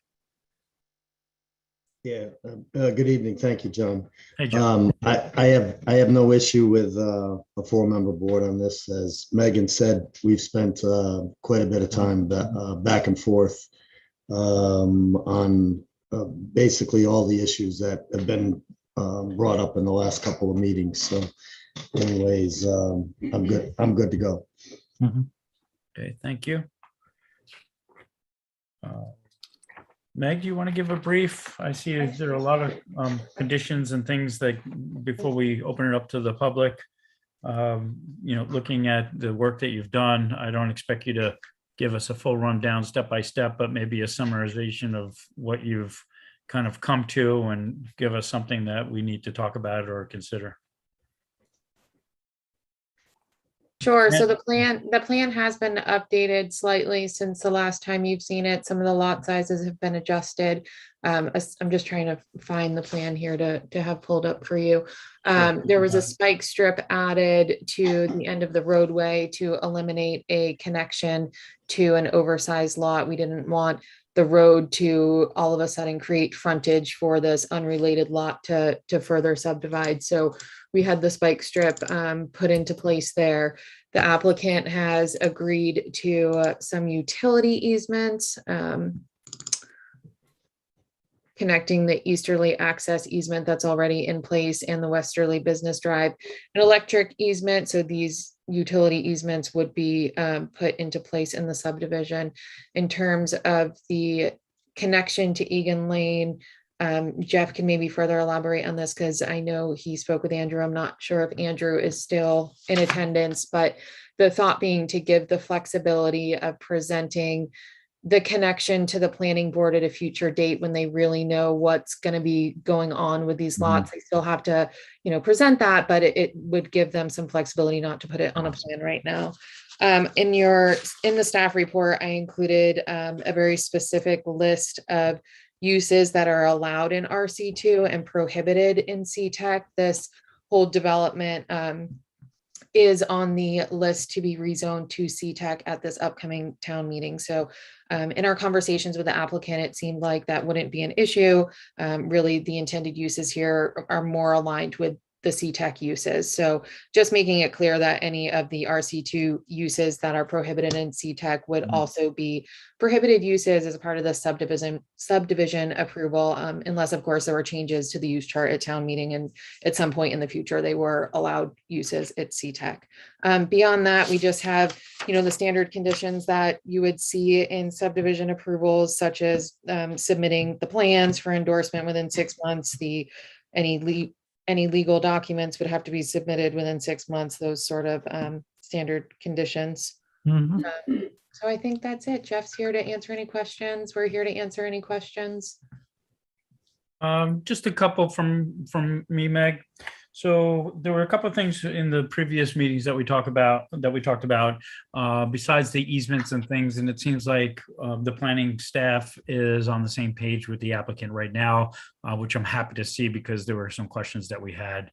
Yeah, good evening. Thank you, John. Hey, Joe. I have no issue with a 4-member board on this. As Megan said, we've spent quite a bit of time back and forth on basically all the issues that have been brought up in the last couple of meetings. So anyways, I'm good. I'm good to go. Okay, thank you. Meg, do you want to give a brief? I see there are a lot of conditions and things that, before we open it up to the public, looking at the work that you've done, I don't expect you to give us a full rundown step by step, but maybe a summarization of what you've kind of come to and give us something that we need to talk about or consider. Sure. So the plan has been updated slightly since the last time you've seen it. Some of the lot sizes have been adjusted. I'm just trying to find the plan here to have pulled up for you. There was a spike strip added to the end of the roadway to eliminate a connection to an oversized lot. We didn't want the road to all of a sudden create frontage for this unrelated lot to further subdivide. So we had the spike strip put into place there. The applicant has agreed to some utility easements, connecting the easterly access easement that's already in place and the westerly business drive, an electric easement. So these utility easements would be put into place in the subdivision. In terms of the connection to Egan Lane, Jeff can maybe further elaborate on this because I know he spoke with Andrew. I'm not sure if Andrew is still in attendance, but the thought being to give the flexibility of presenting the connection to the planning board at a future date when they really know what's going to be going on with these lots. They still have to, present that, but it would give them some flexibility not to put it on a plan right now. In the staff report, I included a very specific list of uses that are allowed in RC2 and prohibited in CTEC. This whole development is on the list to be rezoned to CTEC at this upcoming town meeting. So in our conversations with the applicant, it seemed like that wouldn't be an issue. Really, the intended uses here are more aligned with the CTEC uses. So just making it clear that any of the RC2 uses that are prohibited in CTEC would also be prohibited uses as a part of the subdivision approval, unless of course there were changes to the use chart at town meeting and at some point in the future they were allowed uses at CTEC. Beyond that, we just have, the standard conditions that you would see in subdivision approvals, such as submitting the plans for endorsement within 6 months, any legal documents would have to be submitted within 6 months, those sort of standard conditions. So I think that's it. Jeff's here to answer any questions. We're here to answer any questions. Just a couple from me, Meg. So there were a couple of things in the previous meetings that we talked about, besides the easements and things. And it seems like the planning staff is on the same page with the applicant right now, which I'm happy to see because there were some questions that we had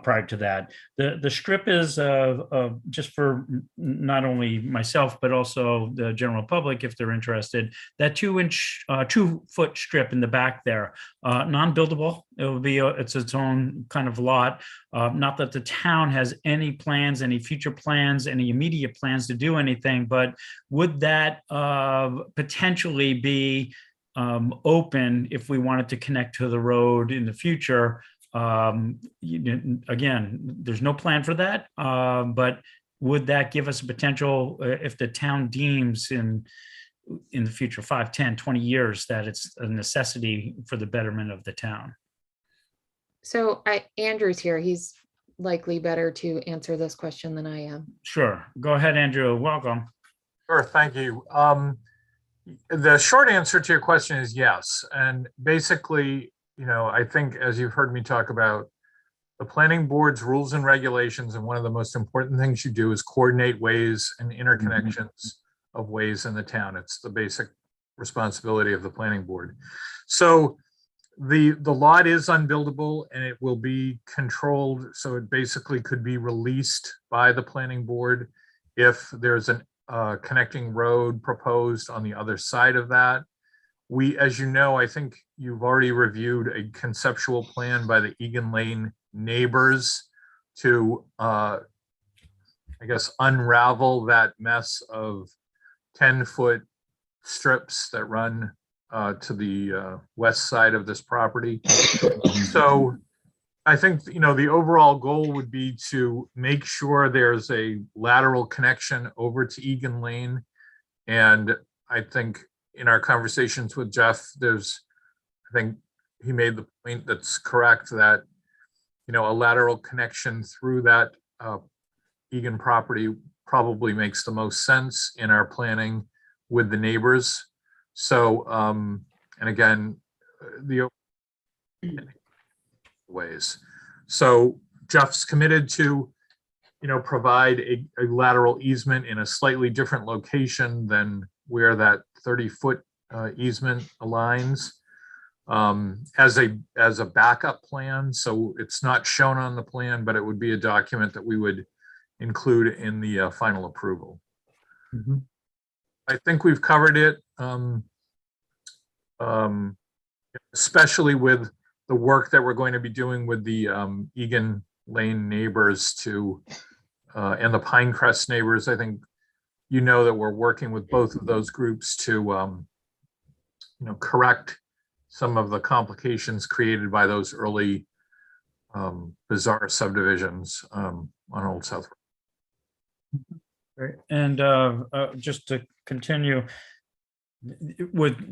prior to that. The strip is just for not only myself, but also the general public, if they're interested, that 2-foot strip in the back there, non-buildable. It will be, it's its own kind of lot. Not that the town has any plans, any future plans, any immediate plans to do anything, but would that potentially be open if we wanted to connect to the road in the future? Again, there's no plan for that, but would that give us a potential if the town deems in the future 5, 10, 20 years that it's a necessity for the betterment of the town? So Andrew's here. He's likely better to answer this question than I am. Sure. Go ahead, Andrew. Welcome. Sure. Thank you. The short answer to your question is yes. And basically, I think as you've heard me talk about the planning board's rules and regulations, and one of the most important things you do is coordinate ways and interconnections of ways in the town. It's the basic responsibility of the planning board. So the lot is unbuildable and it will be controlled. So it basically could be released by the planning board if there's an connecting road proposed on the other side of that. We, as you know, I think you've already reviewed a conceptual plan by the Egan Lane neighbors to, I guess, unravel that mess of 10-foot strips that run to the west side of this property. So I think, the overall goal would be to make sure there's a lateral connection over to Egan Lane. And I think in our conversations with Jeff, I think he made the point that's correct that, a lateral connection through that Egan property probably makes the most sense in our planning with the neighbors. So, and again, the ways. So Jeff's committed to, provide a lateral easement in a slightly different location than where that 30-foot easement aligns, as a backup plan. So it's not shown on the plan, but it would be a document that we would include in the final approval. I think we've covered it, especially with the work that we're going to be doing with the Egan Lane neighbors and the Pinecrest neighbors. I think that we're working with both of those groups to correct some of the complications created by those early bizarre subdivisions on Old South. Right. And just to continue,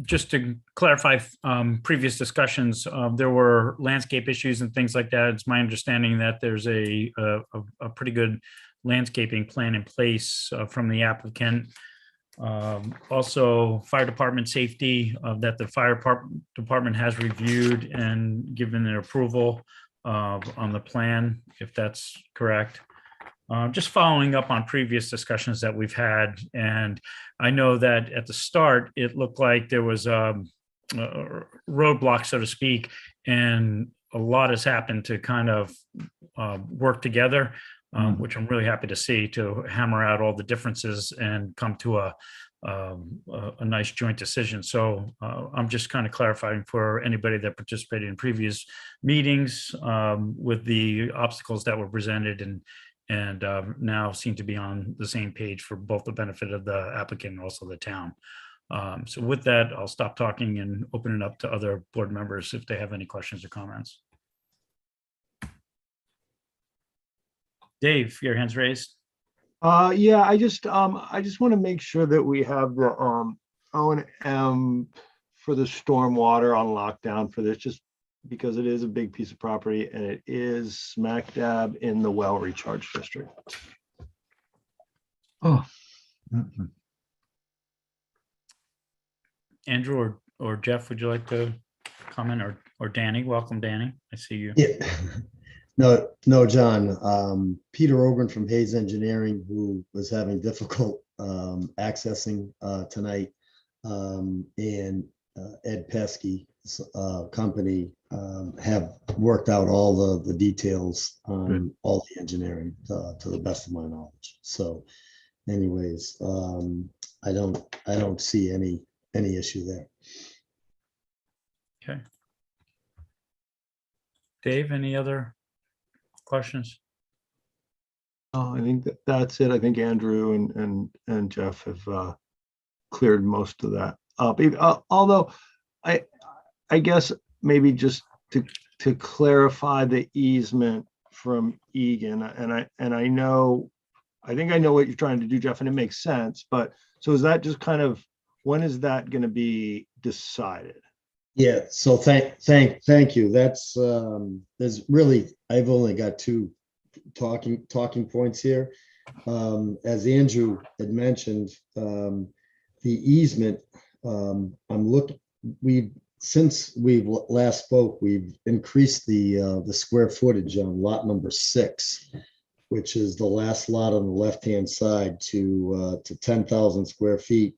just to clarify previous discussions, there were landscape issues and things like that. It's my understanding that there's a pretty good landscaping plan in place from the applicant. Also, fire department safety that the fire department has reviewed and given their approval on the plan, if that's correct. Just following up on previous discussions that we've had, and I know that at the start it looked like there was a roadblock, so to speak, and a lot has happened to kind of work together, which I'm really happy to see, to hammer out all the differences and come to a nice joint decision. So I'm just kind of clarifying for anybody that participated in previous meetings with the obstacles that were presented and now seem to be on the same page for both the benefit of the applicant and also the town. So with that, I'll stop talking and open it up to other board members if they have any questions or comments. Dave, your hand's raised. Yeah, I just want to make sure that we have the O&M for the stormwater on lockdown for this, just because it is a big piece of property and it is smack dab in the well recharge district. Oh. Andrew or Jeff, would you like to comment, or Danny? Welcome, Danny. I see you. Yeah. No, John. Peter Ogren from Hayes Engineering, who was having difficult accessing tonight, and Ed Pesky company have worked out all the details on all the engineering to the best of my knowledge. So, anyways, I don't see any issue there. Okay. Dave, any other questions? I think that's it. I think Andrew and Jeff have cleared most of that up. Although I guess maybe just to clarify the easement from Egan, and I think I know what you're trying to do, Jeff, and it makes sense. But so is that just kind of, when is that going to be decided? Yeah, so thank you. That's there's really, I've only got two talking points here. As Andrew had mentioned, the easement, since we've last spoke, we've increased the square footage on lot number 6, which is the last lot on the left-hand side, to 10,000 square feet.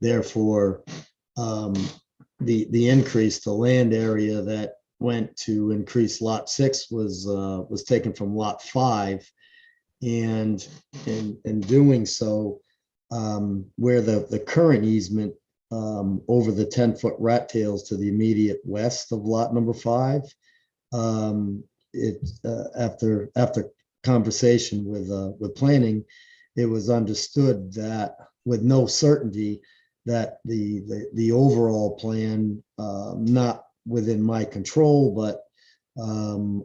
Therefore, the increase, the land area that went to increase lot 6 was taken from lot 5, and in doing so, where the current easement over the 10-foot rat tails to the immediate west of lot number 5, after conversation with planning, it was understood that with no certainty that the overall plan, not within my control, but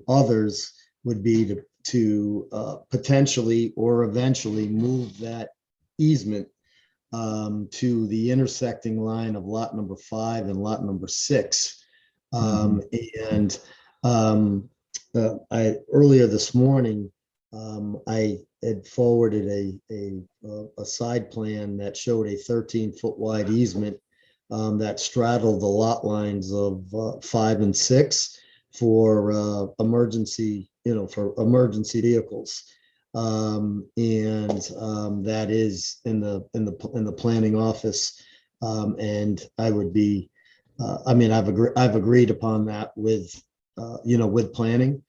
others, would be to potentially or eventually move that easement to the intersecting line of lot number 5 and lot number 6. And I earlier this morning, I had forwarded a side plan that showed a 13-foot wide easement that straddled the lot lines of 5 and 6 for emergency vehicles. And that is in the planning office. And I would be, I've agreed upon that with planning,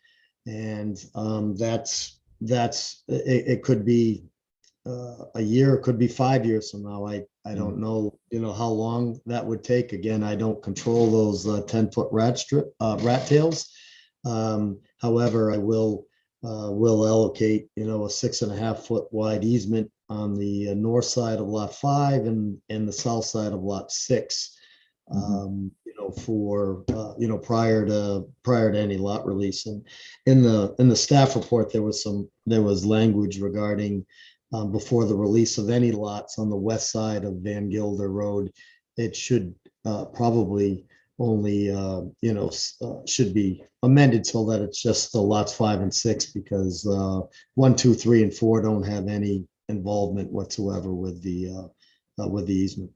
and it could be a year, it could be 5 years from now. I don't know, how long that would take. Again, I don't control those 10-foot rat tails. However, I will allocate, a 6.5-foot wide easement on the north side of lot 5 and the south side of lot 6. For prior to any lot release. And in the staff report, there was language regarding before the release of any lots on the west side of Van Gilder Road, it should probably only should be amended so that it's just the lots 5 and 6, because 1, 2, 3, and 4 don't have any involvement whatsoever with the easement.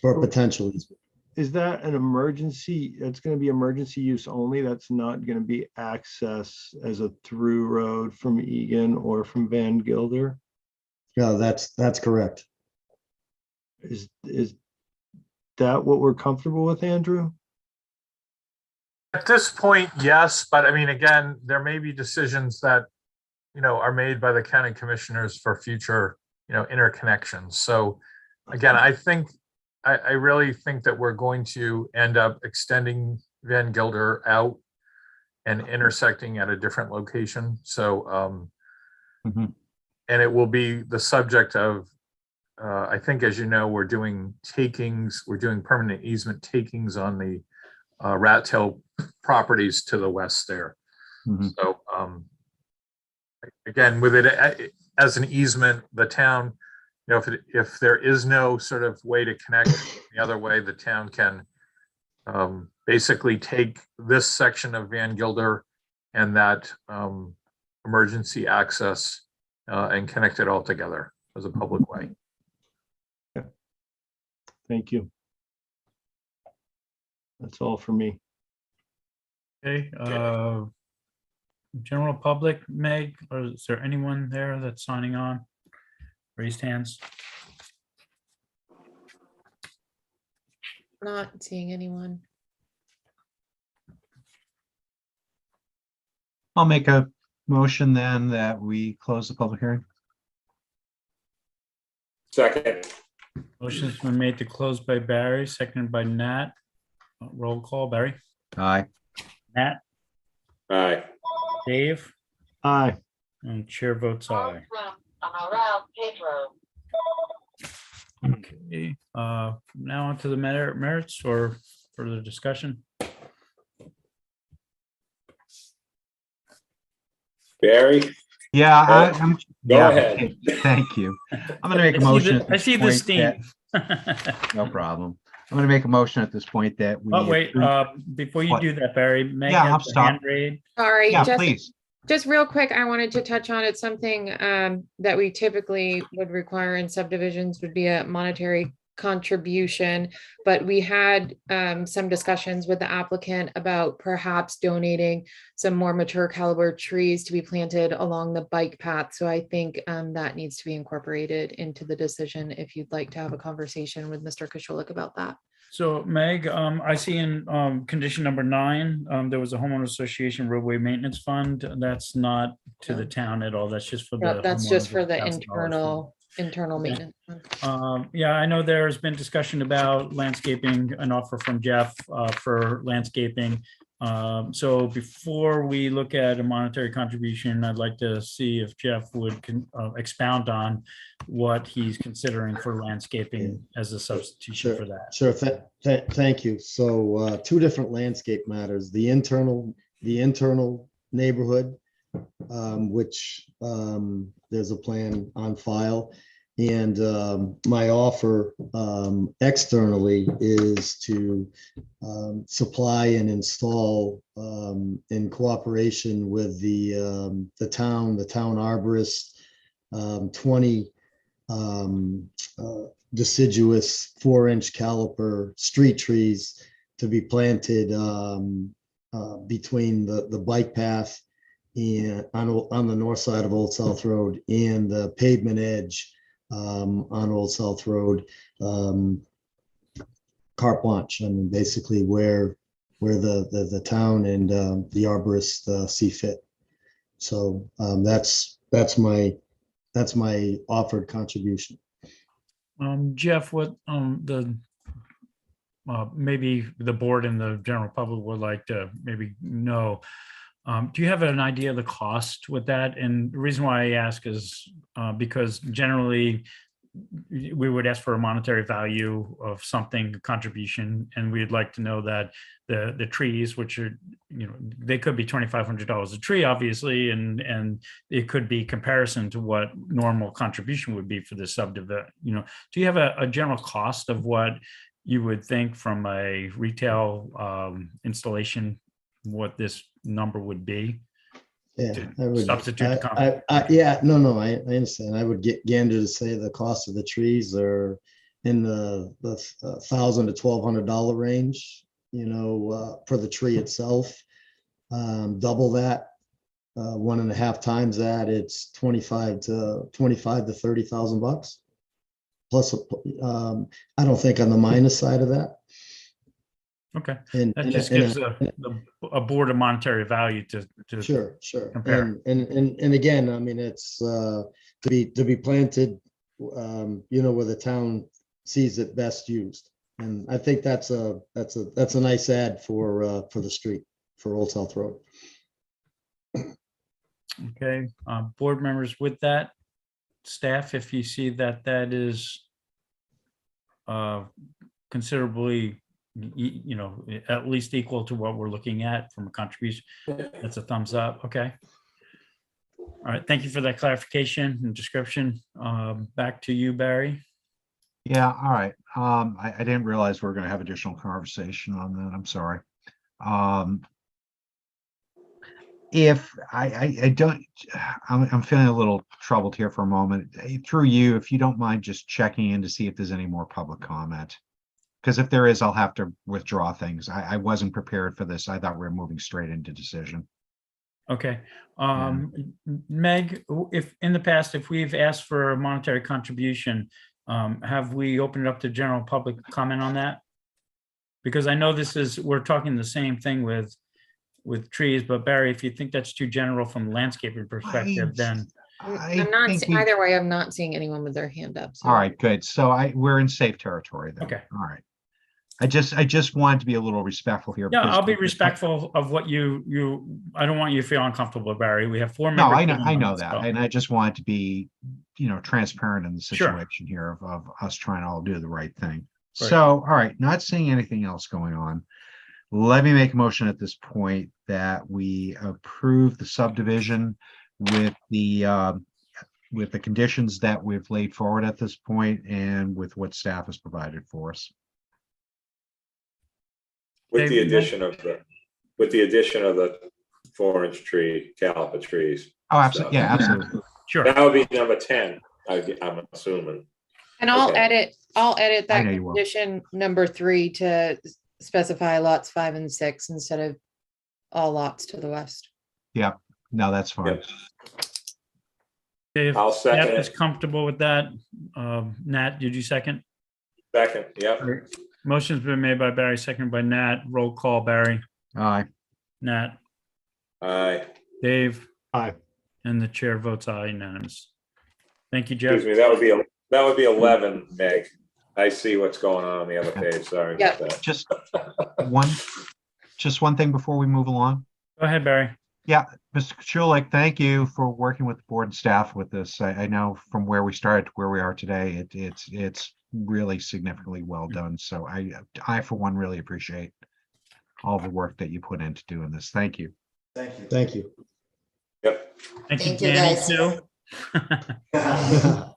Or potential easement. Is that an emergency? It's going to be emergency use only. That's not going to be access as a through road from Egan or from Van Gilder. No, that's correct. Is that what we're comfortable with, Andrew? At this point, yes, but I mean, again, there may be decisions that, are made by the county commissioners for future interconnections. So again, I really think that we're going to end up extending Van Gilder out and intersecting at a different location. So, and it will be the subject of, I think, as you know, we're doing permanent easement takings on the Rat Tail properties to the west there. So, again, with it as an easement, the town, if there is no sort of way to connect the other way, the town can basically take this section of Van Gilder and that emergency access and connect it all together as a public way. Thank you. That's all for me. Okay, general public, Meg, or is there anyone there that's signing on? Raised hands. Not seeing anyone. I'll make a motion then that we close the public hearing. Second. Motion's been made to close by Barry, seconded by Nat. Roll call, Barry. Aye. Nat, Aye. Dave, Aye. and chair votes aye. Okay, now on to the merits or further discussion. Barry? Yeah, I'm. Go yeah, ahead. Thank you. I'm going to make a motion. at I see the this steam. point that- No problem. I'm going to make a motion at this point that we. Oh, wait, approve- before you What? do that, Barry, Meg Yeah, I'll has the stop. hand raised. Sorry, Yeah, please. just real quick, I wanted to touch on it. Something that we typically would require in subdivisions would be a monetary contribution, but we had some discussions with the applicant about perhaps donating some more mature caliber trees to be planted along the bike path. So I think that needs to be incorporated into the decision if you'd like to have a conversation with Mr. Kosholik about that. So Meg, I see in condition number 9, there was a homeowner association roadway maintenance fund. That's not to the town at all. That's just for the. That's just for the $1,000 internal maintenance. Yeah, I know there's been discussion about landscaping, an offer from Jeff for landscaping. So before we look at a monetary contribution, I'd like to see if Jeff would expound on what he's considering for landscaping as a substitution for that. Sure, thank you. So two different landscape matters, the internal neighborhood, which there's a plan on file. And my offer externally is to supply and install in cooperation with the town arborist, 20 deciduous 4-inch caliper street trees to be planted between the bike path and on the north side of Old South Road and the pavement edge on Old South Road, carte blanche. I mean, basically where the town and the arborist see fit. So that's my offered contribution. Jeff, what maybe the board and the general public would like to maybe know. Do you have an idea of the cost with that? And the reason why I ask is because generally we would ask for a monetary value of something, contribution, and we'd like to know that the trees, which are, they could be $2,500 a tree, obviously, and it could be comparison to what normal contribution would be for the subdivision. Do you have a general cost of what you would think from a retail installation, what this number would be? Yeah, I would substitute the I understand. I would gander to say the cost of the trees are in the $1,000 to $1,200 range, for the tree itself. Double that, 1.5 times that, it's 25 to 30,000 bucks. Plus, I don't think on the minus side of that. Okay, And that just gives a board of monetary value to sure compare. and again, I mean, it's to be planted where the town sees it best used. And I think that's a nice ad for the street, for Old South Road. Okay, board members, with that, staff, if you see that that is considerably, at least equal to what we're looking at from a contribution, that's a thumbs up. Okay. All right, thank you for that clarification and description. Back to you, Barry. Yeah, all right. I didn't realize we are going to have additional conversation on that. I'm sorry. If I don't, I'm feeling a little troubled here for a moment. Through you, if you don't mind just checking in to see if there's any more public comment. Because if there is, I'll have to withdraw things. I wasn't prepared for this. I thought we were moving straight into decision. Okay. Meg, if in the past, if we've asked for a monetary contribution, have we opened it up to general public comment on that? Because I know we're talking the same thing with trees, but Barry, if you think that's too general from a landscaping perspective, then. I'm not, either way, I'm not seeing anyone with their hand up. So. All right, good. So we're in safe territory then. Okay. All right. I just wanted to be a little respectful here. Yeah, because I'll be respectful of what I don't want you to feel uncomfortable, Barry. We have 4 No, members. I know that. And I just wanted to be, transparent in the Sure. situation here of us trying to all do the right thing. Right. So, all right, not seeing anything else going on. Let me make a motion at this point that we approve the subdivision with the conditions that we've laid forward at this point and with what staff has provided for us. With the addition of the 4-inch tree, caliper trees. Oh, absolutely. Yeah, absolutely. Sure. That would be number 10, I'm assuming. And I'll Okay. edit that know you will. condition number 3 to specify lots 5 and 6 instead of all lots to the west. Yeah, no, that's fine. Yep. If I'll second Nat is it. comfortable with that, Nat, did you second? Second, yep. Motion's been made by Barry, seconded by Nat. Roll call, Barry. Aye. Nat, Aye. Dave, Aye. and the chair votes aye, unanimous. Thank you, Jeff. Excuse me, that would be 11, Meg. I see what's going on the other page. Sorry about that. Just one thing before we move along. Go ahead, Barry. Yeah, Mr. Kuchulik, thank you for working with the board and staff with this. I know from where we started to where we are today, it's really significantly well done. So I for one really appreciate all the work that you put into doing this. Thank you. Thank you. Yep. Thank you, Thank you, Danny, guys. too. Have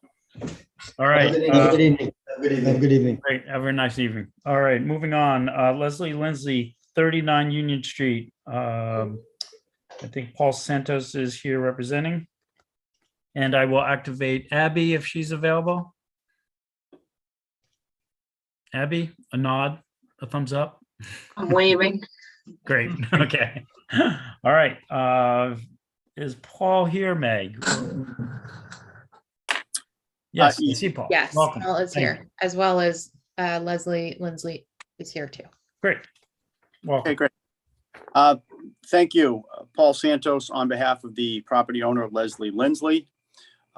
All right. a good evening. Have a good evening. Great. Have a nice evening. All right, moving on. Leslie Lindsay, 39 Union Street. I think Paul Santos is here representing. And I will activate Abby if she's available. Abby, a nod, a thumbs up. I'm waving. Great. Okay. All right. Is Paul here, Meg? Yes, I see Paul. Yes, Welcome. Paul is Thank here, you. as well as Leslie Lindsley is here too. Great. Welcome. Okay, great. Thank you. Paul Santos on behalf of the property owner of Leslie Lindsley.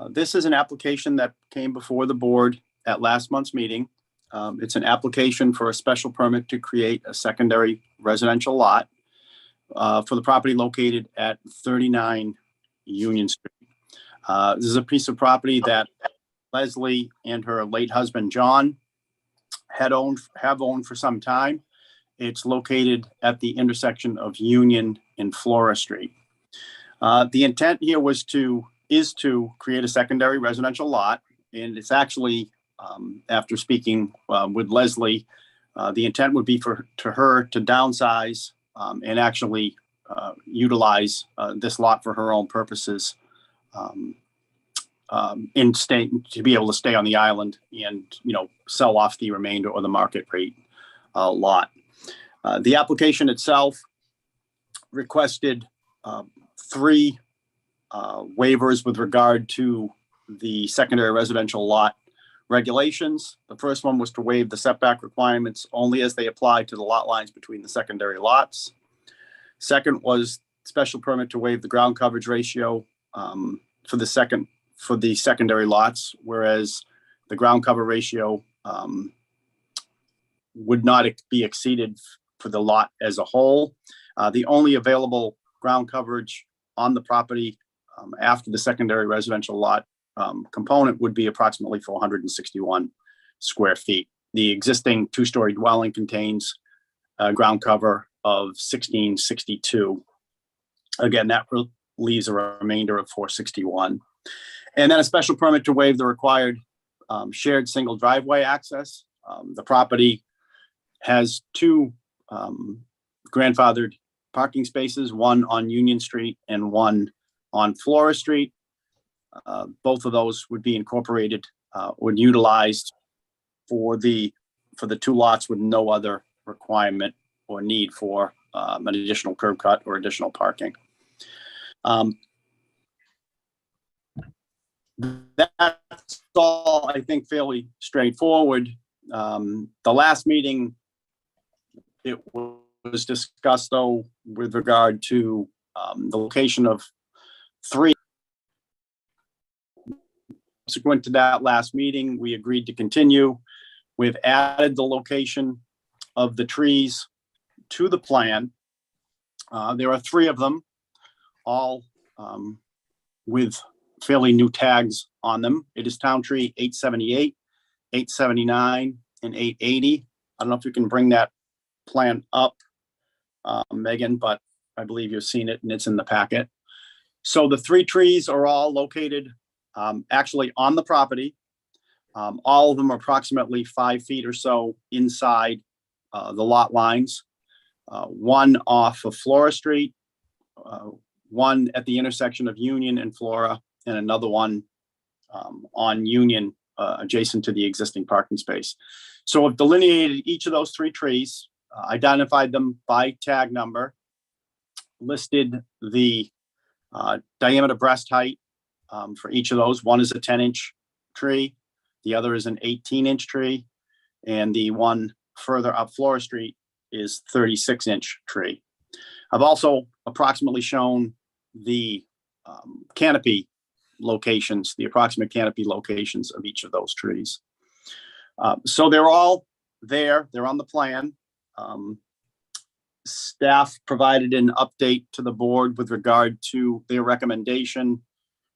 This is an application that came before the board at last month's meeting. It's an application for a special permit to create a secondary residential lot for the property located at 39 Union Street. This is a piece of property that Leslie and her late husband, John, have owned for some time. It's located at the intersection of Union and Flora Street. The intent here is to create a secondary residential lot, and it's actually, after speaking with Leslie, the intent would be for her to downsize and actually utilize this lot for her own purposes, to be able to stay on the island and sell off the remainder or the market rate lot. The application itself requested 3 waivers with regard to the secondary residential lot regulations. The first one was to waive the setback requirements only as they apply to the lot lines between the secondary lots. Second was special permit to waive the ground coverage ratio for the for the secondary lots, whereas the ground cover ratio would not be exceeded for the lot as a whole. The only available ground coverage on the property after the secondary residential lot component would be approximately 461 square feet. The existing two-story dwelling contains a ground cover of 1662. Again, that leaves a remainder of 461. And then a special permit to waive the required shared single driveway access. The property has two grandfathered parking spaces, one on Union Street and one on Flora Street. Both of those would be incorporated, would utilized for the two lots with no other requirement or need for an additional curb cut or additional parking. That's all, I think, fairly straightforward. The last meeting, it was discussed, though, with regard to the location of 3. Subsequent to that last meeting, we agreed to continue. We've added the location of the trees to the plan. There are 3 of them, all with fairly new tags on them. It is Town Tree 878, 879, and 880. I don't know if you can bring that plan up, Megan, but I believe you've seen it and it's in the packet. So the 3 trees are all located actually on the property. All of them are approximately 5 feet or so inside the lot lines. One off of Flora Street, one at the intersection of Union and Flora, and another one on Union adjacent to the existing parking space. So I've delineated each of those 3 trees, identified them by tag number, listed the diameter breast height for each of those. One is a 10-inch tree, the other is an 18-inch tree, and the one further up Flora Street is 36-inch tree. I've also approximately shown the canopy locations, the approximate canopy locations of each of those trees. So they're all there, they're on the plan. Staff provided an update to the board with regard to their recommendation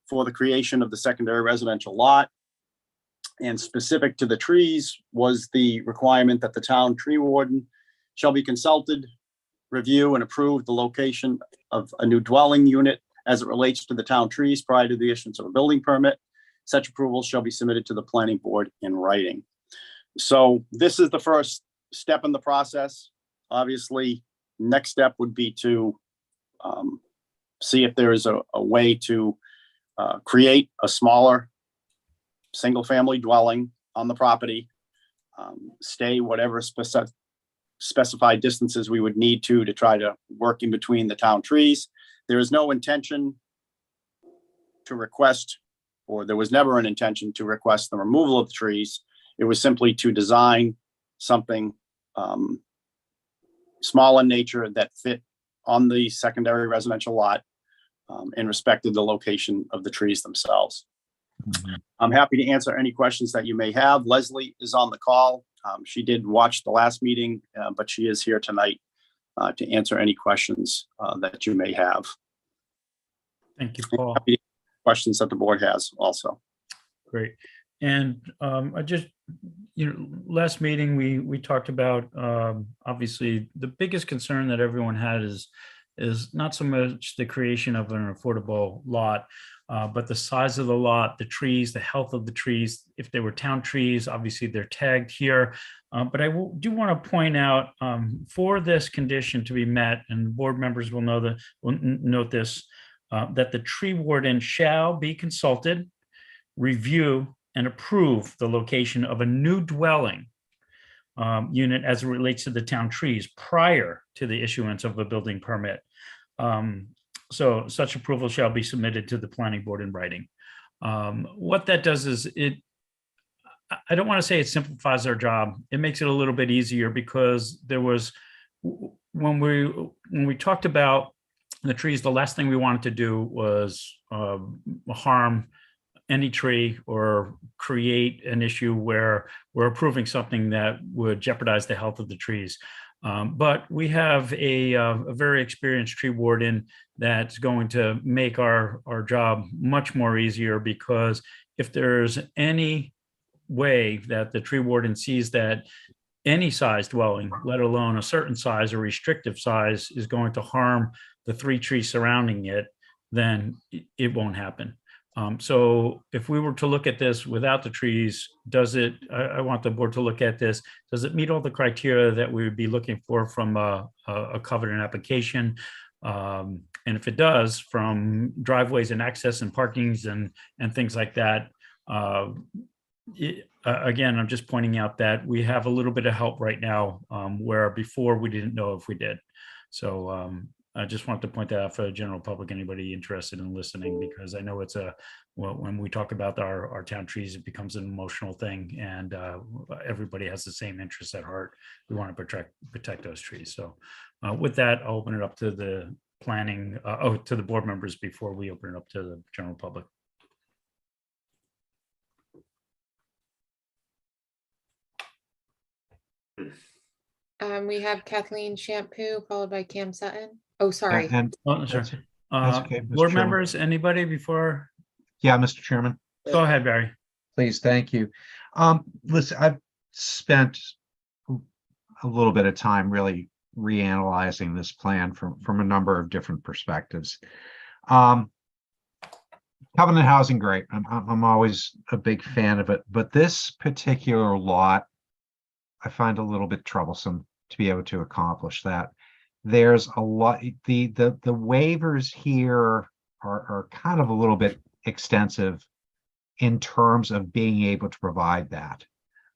for the creation of the secondary residential lot. And specific to the trees was the requirement that the town tree warden shall be consulted, review, and approve the location of a new dwelling unit as it relates to the town trees prior to the issuance of a building permit. Such approval shall be submitted to the planning board in writing. So this is the first step in the process. Obviously, next step would be to see if there is a way to create a smaller single-family dwelling on the property, stay whatever specified distances we would need to try to work in between the town trees. There is no intention to request, or there was never an intention to request the removal of the trees. It was simply to design something small in nature that fit on the secondary residential lot in respect of the location of the trees themselves. I'm happy to answer any questions that you may have. Leslie is on the call. She did watch the last meeting, but she is here tonight to answer any questions that you may have. Thank you, Paul. Questions that the board has also. Great. And I just, last meeting, we talked about, obviously, the biggest concern that everyone had is not so much the creation of an affordable lot, but the size of the lot, the trees, the health of the trees. If they were town trees, obviously they're tagged here. But I do want to point out for this condition to be met, and board members will note this, that the tree warden shall be consulted, review, and approve the location of a new dwelling unit as it relates to the town trees prior to the issuance of a building permit. So such approval shall be submitted to the planning board in writing. What that does is I don't want to say it simplifies our job. It makes it a little bit easier, because there was, when we talked about the trees, the last thing we wanted to do was harm any tree or create an issue where we're approving something that would jeopardize the health of the trees. But we have a very experienced tree warden that's going to make our job much more easier, because if there's any way that the tree warden sees that any size dwelling, let alone a certain size or restrictive size, is going to harm the 3 trees surrounding it, then it won't happen. So if we were to look at this without the trees, I want the board to look at this, does it meet all the criteria that we would be looking for from a covenant application? And if it does, from driveways and access and parkings and things like that, again, I'm just pointing out that we have a little bit of help right now, where before we didn't know if we did. So I just want to point that out for the general public, anybody interested in listening, because I know it's when we talk about our town trees, it becomes an emotional thing, and everybody has the same interests at heart. We want to protect those trees. So with that, I'll open it up to the planning, to the board members before we open it up to the general public. We have Kathleen Shampoo followed by Cam Sutton. Oh, sorry. Oh, sorry. That's okay, Mr. Board Chairman. members, anybody before? Yeah, Mr. Chairman. Go ahead, Barry. Please, thank you. Listen, I've spent a little bit of time really reanalyzing this plan from a number of different perspectives. Covenant housing, great. I'm always a big fan of it, but this particular lot, I find a little bit troublesome to be able to accomplish that. There's a lot, the waivers here are kind of a little bit extensive in terms of being able to provide that.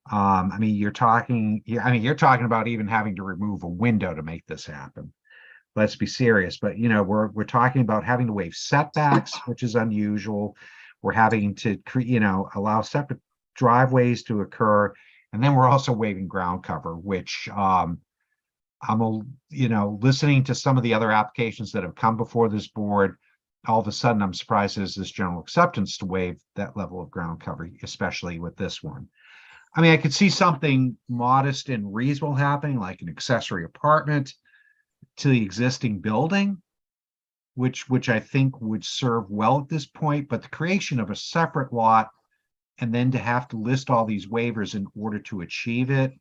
I mean, you're talking about even having to remove a window to make this happen. Let's be serious. But you know, we're talking about having to waive setbacks, which is unusual. We're having to allow separate driveways to occur, and then we're also waiving ground cover, which listening to some of the other applications that have come before this board, all of a sudden I'm surprised there's this general acceptance to waive that level of ground cover, especially with this one. I mean, I could see something modest and reasonable happening, like an accessory apartment to the existing building, which I think would serve well at this point, but the creation of a separate lot and then to have to list all these waivers in order to achieve it,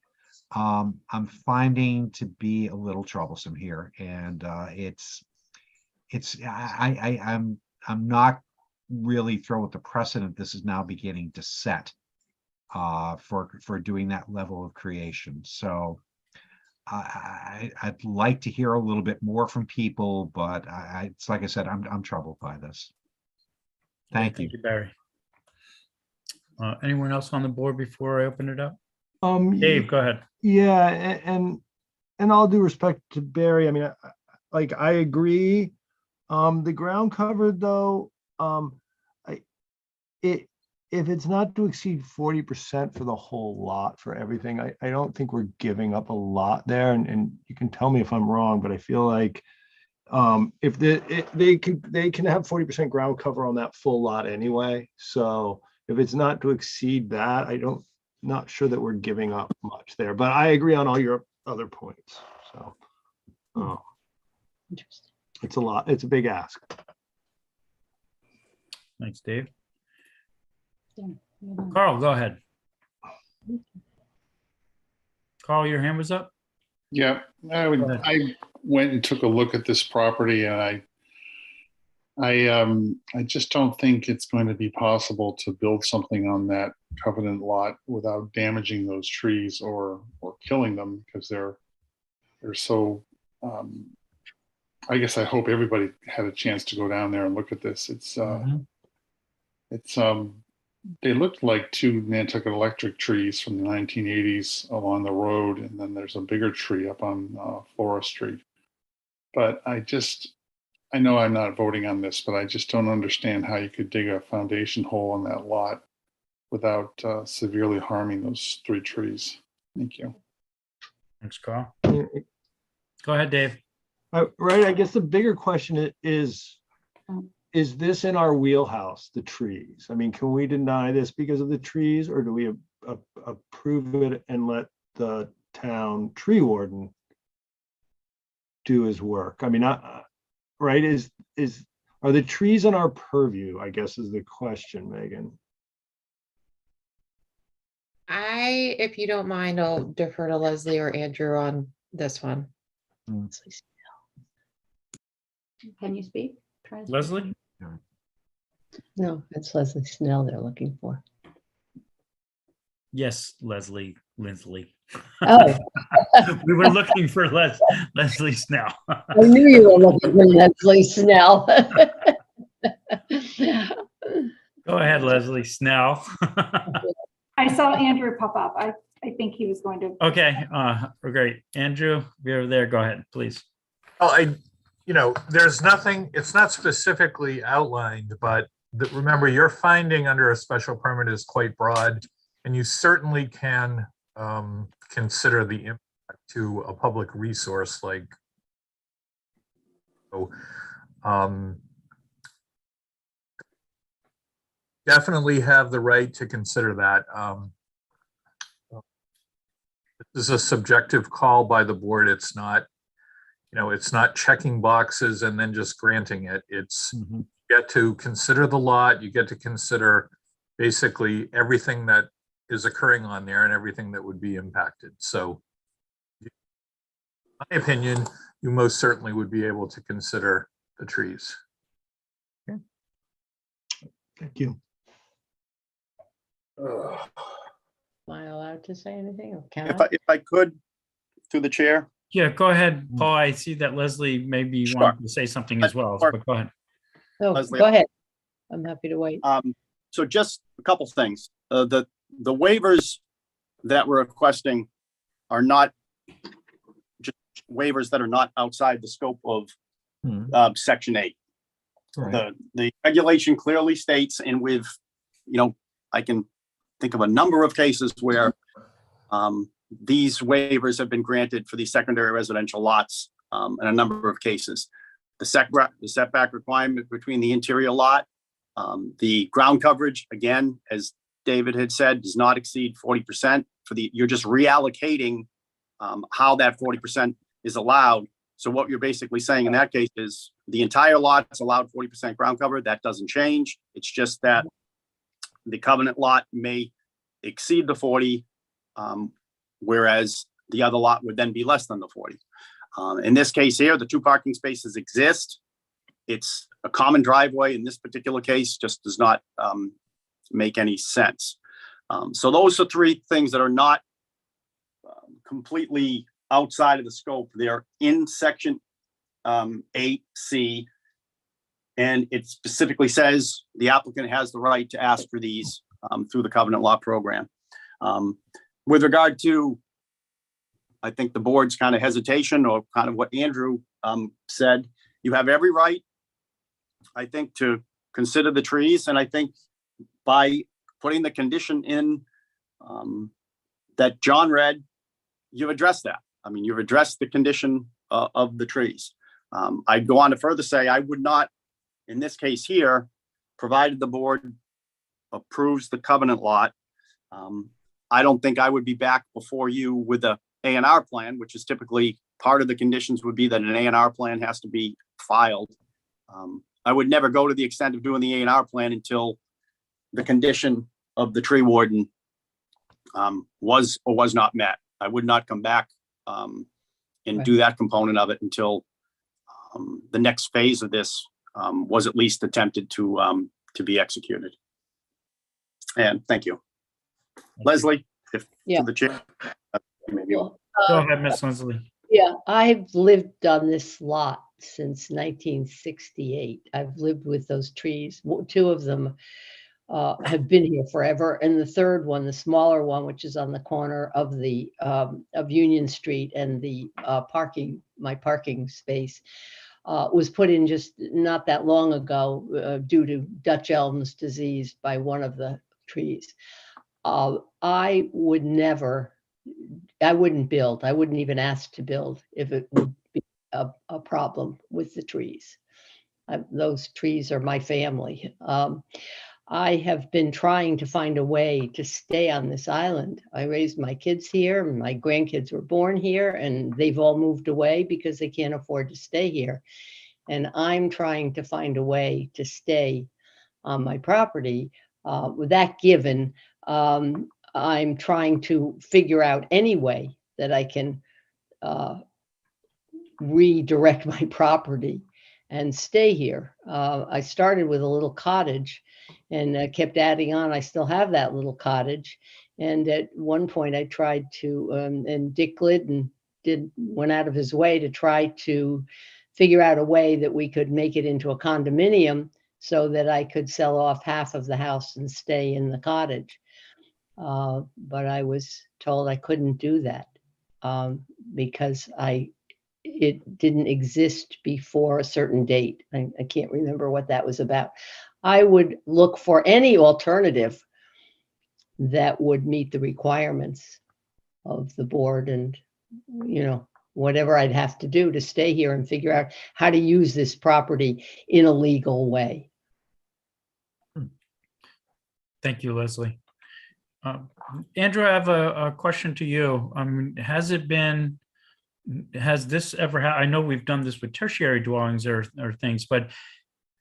I'm finding to be a little troublesome here. And I'm not really thrilled with the precedent this is now beginning to set for doing that level of creation. So I'd like to hear a little bit more from people, but it's like I said, I'm troubled by this. Thank you, Barry. Anyone else on the board before I open it up? Dave, go ahead. Yeah, and all due respect to Barry, I mean, I agree. The ground cover though, if it's not to exceed 40% for the whole lot for everything, I don't think we're giving up a lot there. And you can tell me if I'm wrong, but I feel like if they can have 40% ground cover on that full lot anyway. So if it's not to exceed that, not sure that we're giving up much there, but I agree on all your other points. So it's a lot. It's a big ask. Thanks, Dave. Carl, go ahead. Carl, your hand was up? Yeah, I went and took a look at this property, and I just don't think it's going to be possible to build something on that covenant lot without damaging those trees or killing them, because they're so. I guess I hope everybody had a chance to go down there and look at this. They looked like 2 Nantucket electric trees from the 1980s along the road, and then there's a bigger tree up on Forest Street. But I know I'm not voting on this, but I just don't understand how you could dig a foundation hole in that lot without severely harming those 3 trees. Thank you. Thanks, Carl. Go ahead, Dave. Right. I guess the bigger question is, is this in our wheelhouse, the trees? I mean, can we deny this because of the trees, or do we approve it and let the town tree warden do his work? I mean, right, are the trees in our purview, I guess is the question, Megan. If you don't mind, I'll defer to Leslie or Andrew on this one. Can you speak? Leslie? No, it's Leslie Snell they're looking for. Yes, Leslie Lindsley. Oh. We were looking for Leslie Snell. I knew you were looking for Leslie Snell. Go ahead, Leslie Snell. I saw Andrew pop up. I think he was going to. Okay, great. Andrew, you're there. Go ahead, please. Well, there's nothing, it's not specifically outlined, but remember, your finding under a special permit is quite broad, and you certainly can consider the impact to a public resource like, definitely have the right to consider that. This is a subjective call by the board. It's not, it's not checking boxes and then just granting it. It's you get to consider the lot, you get to consider basically everything that is occurring on there and everything that would be impacted. So in my opinion, you most certainly would be able to consider the trees. Okay. Thank you. Am I allowed to say anything? Or can If I could, through the chair. Yeah, go ahead, Paul. I see that Leslie maybe wanted to say something as well, but go ahead. No, Leslie. go ahead. I'm happy to wait. So just a couple things. The waivers that we're requesting are not just waivers that are not outside the scope of Section 8. Right. The regulation clearly states, and I can think of a number of cases where these waivers have been granted for these secondary residential lots in a number of cases. The setback requirement between the interior lot, the ground coverage, again, as David had said, does not exceed 40%. You're just reallocating how that 40% is allowed. So what you're basically saying in that case is the entire lot is allowed 40% ground cover. That doesn't change. It's just that the covenant lot may exceed the 40, whereas the other lot would then be less than the 40. In this case here, the 2 parking spaces exist. It's a common driveway. In this particular case, just does not make any sense. So those are 3 things that are not completely outside of the scope. They're in Section 8C, and it specifically says the applicant has the right to ask for these through the covenant law program. With regard to, I think the board's kind of hesitation, or kind of what Andrew said, you have every right, I think, to consider the trees. And I think by putting the condition in that John read, you've addressed that. I mean, you've addressed the condition of the trees. I'd go on to further say I would not, in this case here, provided the board approves the covenant lot, I don't think I would be back before you with a A&R plan, which is typically part of the conditions would be that an A&R plan has to be filed. I would never go to the extent of doing the A&R plan until the condition of the tree warden was or was not met. I would not come back and do that component of it until the next phase of this was at least attempted to be executed. And thank you. Leslie, if Yeah. to the chair. Maybe. Go ahead, Miss Leslie. Yeah, I've lived on this lot since 1968. I've lived with those trees. 2 of them have been here forever, and the third one, the smaller one, which is on the corner of the of Union Street and the my parking space, was put in just not that long ago due to Dutch elm's disease by one of the trees. I wouldn't build. I wouldn't even ask to build if it would be a problem with the trees. Those trees are my family. I have been trying to find a way to stay on this island. I raised my kids here, and my grandkids were born here, and they've all moved away because they can't afford to stay here. And I'm trying to find a way to stay on my property. With that given, I'm trying to figure out any way that I can redirect my property and stay here. I started with a little cottage and kept adding on. I still have that little cottage. And at one point I tried to, and Dick Glidden went out of his way to try to figure out a way that we could make it into a condominium so that I could sell off half of the house and stay in the cottage. But I was told I couldn't do that because it didn't exist before a certain date. I can't remember what that was about. I would look for any alternative that would meet the requirements of the board and, whatever I'd have to do to stay here and figure out how to use this property in a legal way. Thank you, Leslie. Andrew, I have a question to you. Has this ever happened? I know we've done this with tertiary dwellings or things, but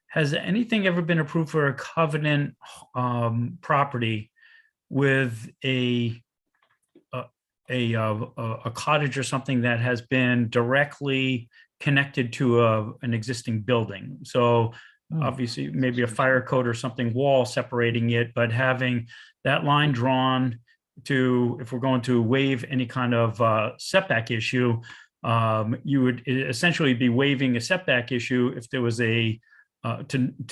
has anything ever been approved for a covenant property with a cottage or something that has been directly connected to an existing building? So obviously maybe a fire code or something wall separating it, but having that line drawn to, if we're going to waive any kind of setback issue, you would essentially be waiving a setback issue if there was to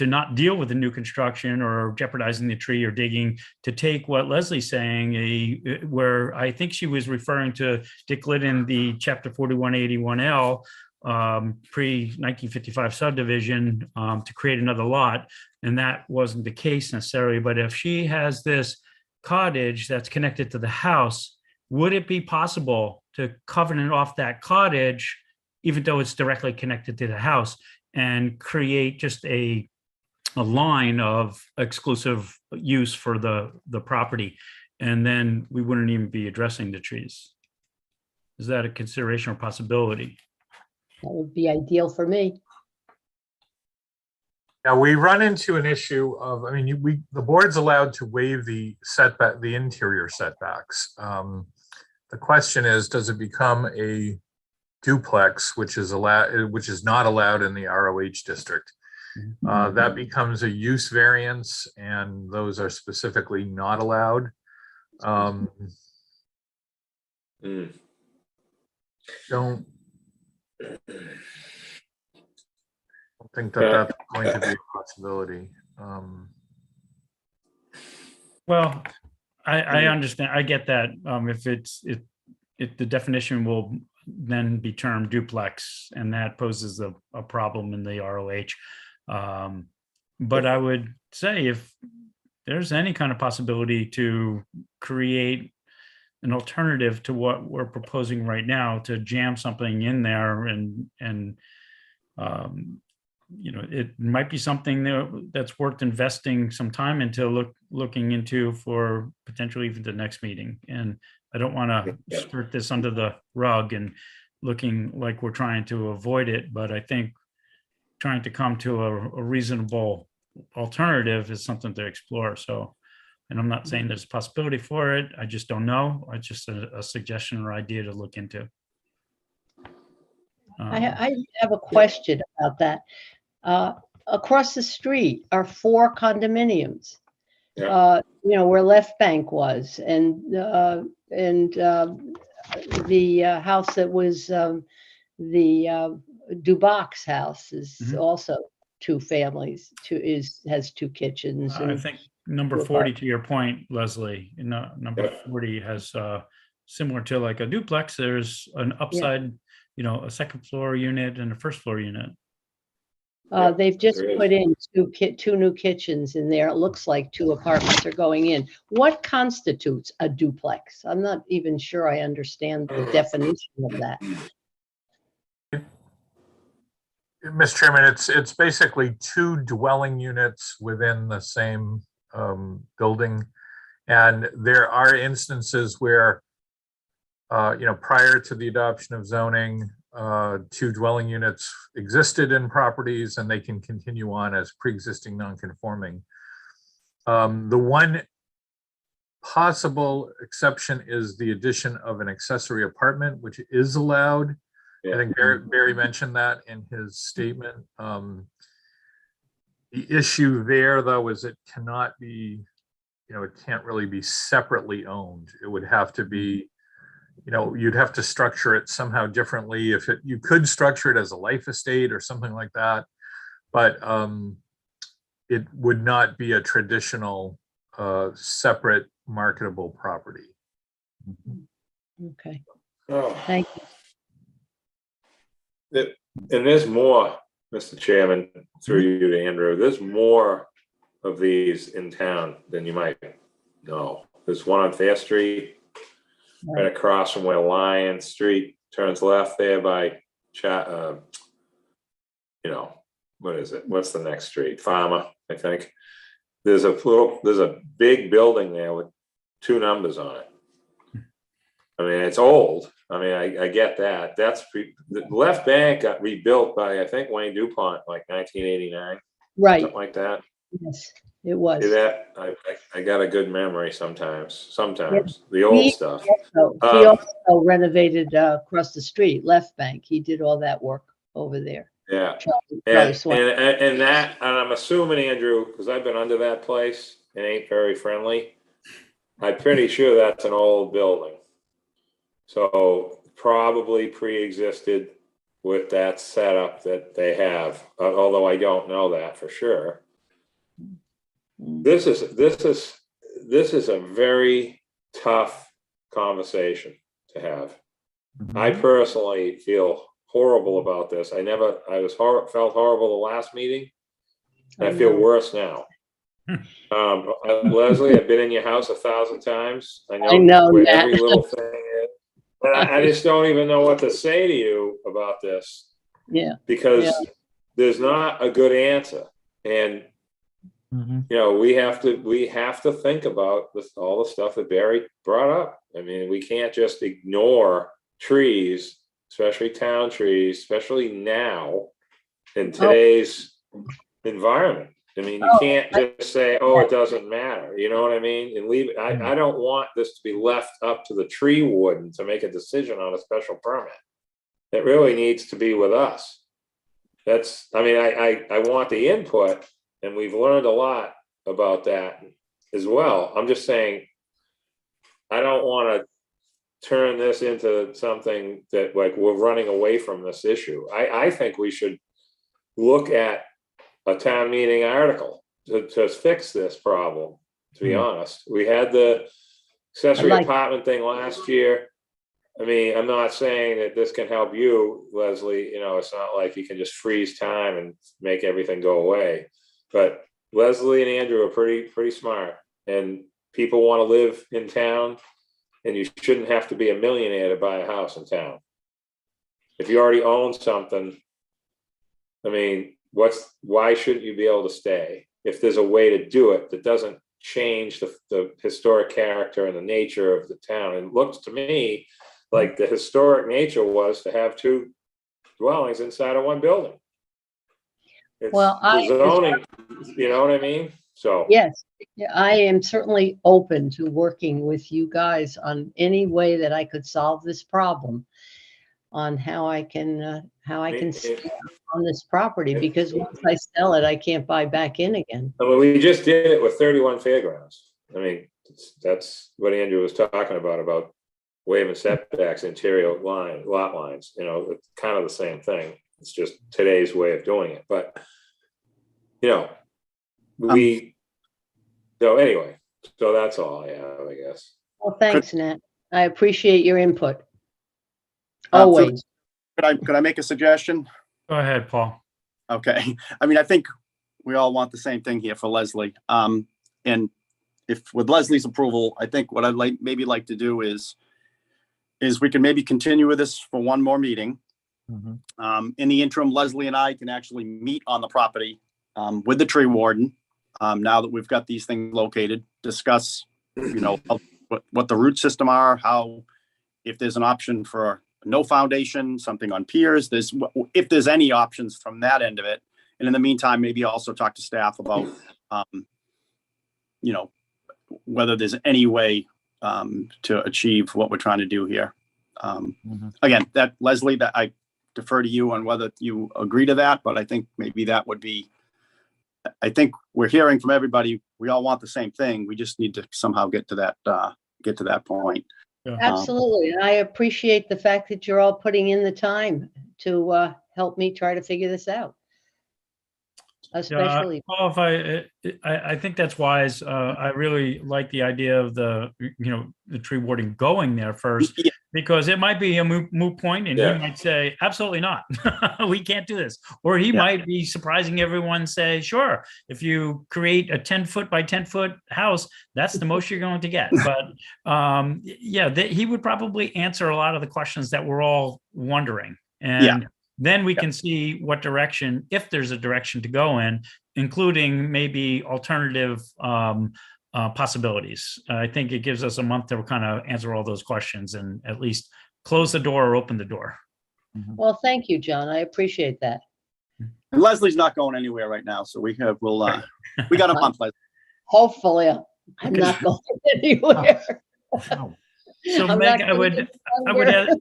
not deal with the new construction or jeopardizing the tree or digging, to take what Leslie's saying, where I think she was referring to Dick Glidden, the chapter 4181L, pre-1955 subdivision, to create another lot. And that wasn't the case necessarily. But if she has this cottage that's connected to the house, would it be possible to covenant off that cottage, even though it's directly connected to the house, and create just a line of exclusive use for the property? And then we wouldn't even be addressing the trees. Is that a consideration or possibility? That would be ideal for me. Yeah, we run into an issue of, the board's allowed to waive the setback, the interior setbacks. The question is, does it become a duplex, which is not allowed in the ROH district? That becomes a use variance, and those are specifically not allowed. Don't think that's going to be a possibility. Well, I understand. I get that. If the definition will then be termed duplex, and that poses a problem in the ROH. But I would say if there's any kind of possibility to create an alternative to what we're proposing right now, to jam something in there, and it might be something that's worth investing some time into, looking into for potentially even the next meeting. And I don't want to skirt this under the rug and looking like we're trying to avoid it, but I think trying to come to a reasonable alternative is something to explore. So, and I'm not saying there's a possibility for it. I just don't know. It's just a suggestion or idea to look into. I have a question about that. Across the street are 4 condominiums. Where Left Bank was, and the house that was the Dubox house is also 2 families. Has 2 kitchens. I think number 40, to your point, Leslie, number 40 has similar to like a duplex. There's an upside, a second floor unit and a first floor unit. They've just put in 2 new kitchens in there. It looks like 2 apartments are going in. What constitutes a duplex? I'm not even sure I understand the definition of that. Mr. Chairman, it's basically two dwelling units within the same building. And there are instances where, prior to the adoption of zoning, two dwelling units existed in properties and they can continue on as pre-existing non-conforming. The one possible exception is the addition of an accessory apartment, which is allowed. I think Barry mentioned that in his statement. The issue there, though, is it cannot be, it can't really be separately owned. It would have to be, you'd have to structure it somehow differently. You could structure it as a life estate or something like that, but it would not be a traditional separate marketable property. Okay, Oh. thank you. And there's more, Mr. Chairman, through you to Andrew, there's more of these in town than you might know. There's one on Fair Street, right across from where Lion Street turns left there by, what is it? What's the next street? Farmer, I think. There's a big building there with two numbers on it. I mean, it's old. I mean, I get that. The left bank got rebuilt by, I think, Wayne DuPont, like 1989. Right. Something like that. Yes, it was. See that? I got a good memory sometimes. Yes. The old stuff. He also renovated across the street, left bank. He did all that work over there. Yeah. Charlie Swan. And I'm assuming, Andrew, because I've been under that place, it ain't very friendly. I'm pretty sure that's an old building. So probably pre-existed with that setup that they have, although I don't know that for sure. This is a very tough conversation to have. I personally feel horrible about this. Felt horrible the last meeting, and I feel worse now. Leslie, I've been in your house 1,000 times. I know where every little thing is. I just don't even know what to say to you about this. Yeah. Because there's not a good answer. And we have to think about all the stuff that Barry brought up. I mean, we can't just ignore trees, especially town trees, especially now in today's environment. I mean, you can't just say, oh, it doesn't matter. You know what I mean? And leave it. I don't want this to be left up to the tree warden to make a decision on a special permit. It really needs to be with us. I want the input, and we've learned a lot about that as well. I'm just saying, I don't want to turn this into something that like we're running away from this issue. I think we should look at a town meeting article to fix this problem, to be honest. We had the accessory apartment thing last year. I mean, I'm not saying that this can help you, Leslie. It's not like you can just freeze time and make everything go away. But Leslie and Andrew are pretty smart, and people want to live in town, and you shouldn't have to be a millionaire to buy a house in town. If you already own something, I mean, why shouldn't you be able to stay? If there's a way to do it that doesn't change the historic character and the nature of the town. And it looks to me like the historic nature was to have two dwellings inside of one building. Zoning, you know what I mean? So yes, I am certainly open to working with you guys on any way that I could solve this problem, on how I can stay on this property, because once I sell it, I can't buy back in again. I mean, we just did it with 31 Fairgrounds. I mean, that's what Andrew was talking about waiving setbacks, interior lot lines. It's kind of the same thing. It's just today's way of doing it. But so anyway, so that's all I have, I guess. Well, thanks, Nat. I appreciate your input. Always. Could I make a suggestion? Go ahead, Paul. Okay. I mean, I think we all want the same thing here for Leslie. And if with Leslie's approval, I think what I'd maybe like to do is we can maybe continue with this for one more meeting. In the interim, Leslie and I can actually meet on the property with the tree warden. Now that we've got these things located, discuss, what the root system are, how, if there's an option for no foundation, something on piers, if there's any options from that end of it. And in the meantime, maybe also talk to staff about, whether there's any way to achieve what we're trying to do here. Again, that Leslie, that I defer to you on whether you agree to that, but I think maybe that would be, I think we're hearing from everybody, we all want the same thing. We just need to somehow get to that point. Absolutely. And I appreciate the fact that you're all putting in the time to help me try to figure this out. Especially. Well, I think that's wise. I really like the idea of the tree warden going there first, because it might be a moot point, and he might say, absolutely not, we can't do this. Or he might be surprising everyone, say, sure, if you create a 10-foot by 10-foot house, that's the most you're going to get. But he would probably answer a lot of the questions that we're all wondering. And then we can see what direction, if there's a direction to go in, including maybe alternative possibilities. I think it gives us a month to kind of answer all those questions and at least close the door or open the door. Well, thank you, John. I appreciate that. And Leslie's not going anywhere right now, so we got a month, Leslie. Hopefully, I'm not going anywhere. So Meg, I would add,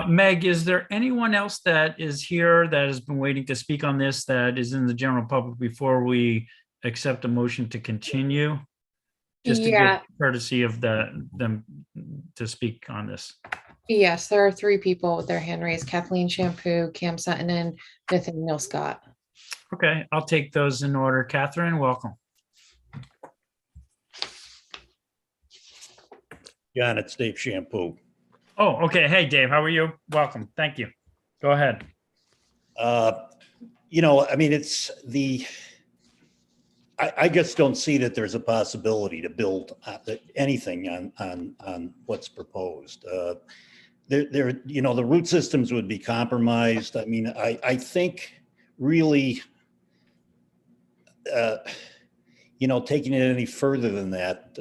Meg, is there anyone else that is here that has been waiting to speak on this, that is in the general public, before we accept a motion to continue? Just to give courtesy of them to speak on this. Yes, there are 3 people with their hand raised: Kathleen Shampoo, Cam Sutton, and Nathaniel Scott. Okay, I'll take those in order. Catherine, welcome. John, it's Dave Shampoo. Oh, okay. Hey, Dave, how are you? Welcome. Thank you. Go ahead. It's I just don't see that there's a possibility to build anything on what's proposed. The root systems would be compromised. I mean, I think really, taking it any further than that,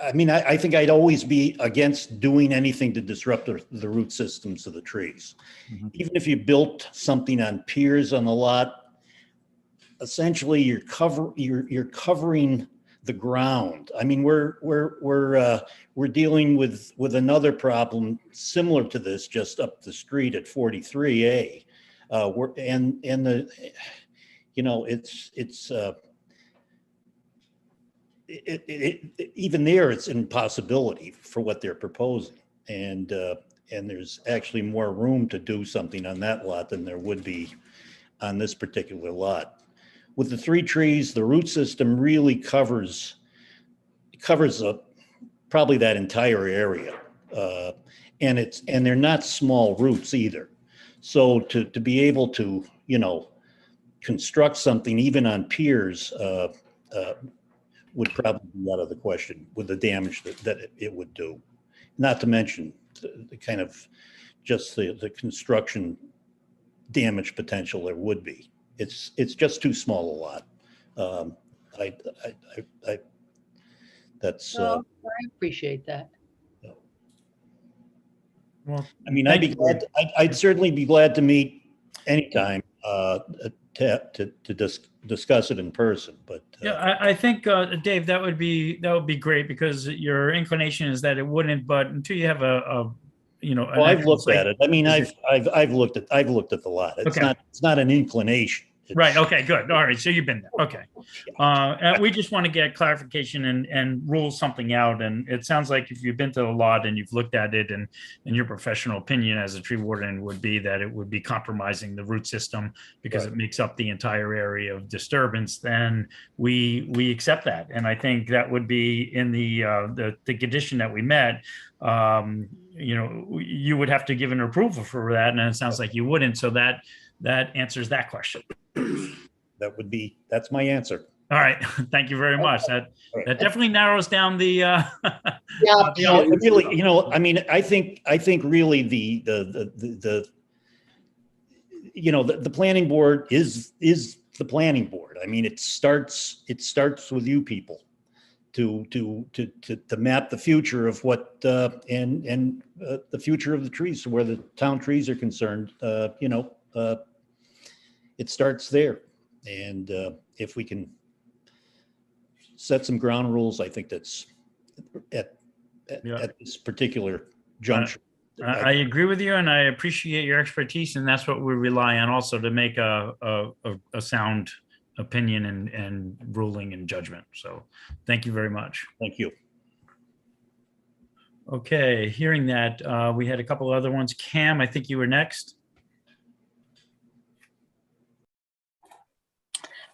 I think I'd always be against doing anything to disrupt the root systems of the trees. Even if you built something on piers on the lot, essentially you're covering the ground. I mean, we're dealing with another problem similar to this just up the street at 43A. Even there, it's an impossibility for what they're proposing, and there's actually more room to do something on that lot than there would be on this particular lot. With the 3 trees, the root system really covers probably that entire area, and they're not small roots either. So to be able to construct something even on piers would probably be out of the question with the damage that it would do. Not to mention the kind of just the construction damage potential there would be. It's just too small a lot. That's. I appreciate that. Well, I'd certainly be glad to meet anytime to discuss it in person. But I think Dave, that would be great, because your inclination is that it wouldn't. But until you have I've looked at it. I mean, I've looked at the lot. It's not an inclination. Right. Okay, good. All right. So you've been there. Okay. And we just want to get clarification and rule something out. And it sounds like if you've been to the lot and you've looked at it, and your professional opinion as a tree warden would be that it would be compromising the root system because it makes up the entire area of disturbance, then we accept that. And I think that would be in the condition that we met. You would have to give an approval for that. And it sounds like you wouldn't. So that answers that question. That's my answer. All right, thank you very much. That definitely narrows down the Yeah. the Really, I mean, I think really the the planning board is the planning board. I mean, it starts with you people to map the future of what and the future of the trees, where the town trees are concerned. It starts there, and if we can set some ground rules, I think that's at this particular juncture. I agree with you, and I appreciate your expertise, and that's what we rely on also to make a sound opinion and ruling and judgment. So thank you very much. Thank you. Okay, hearing that, we had a couple other ones. Cam, I think you were next.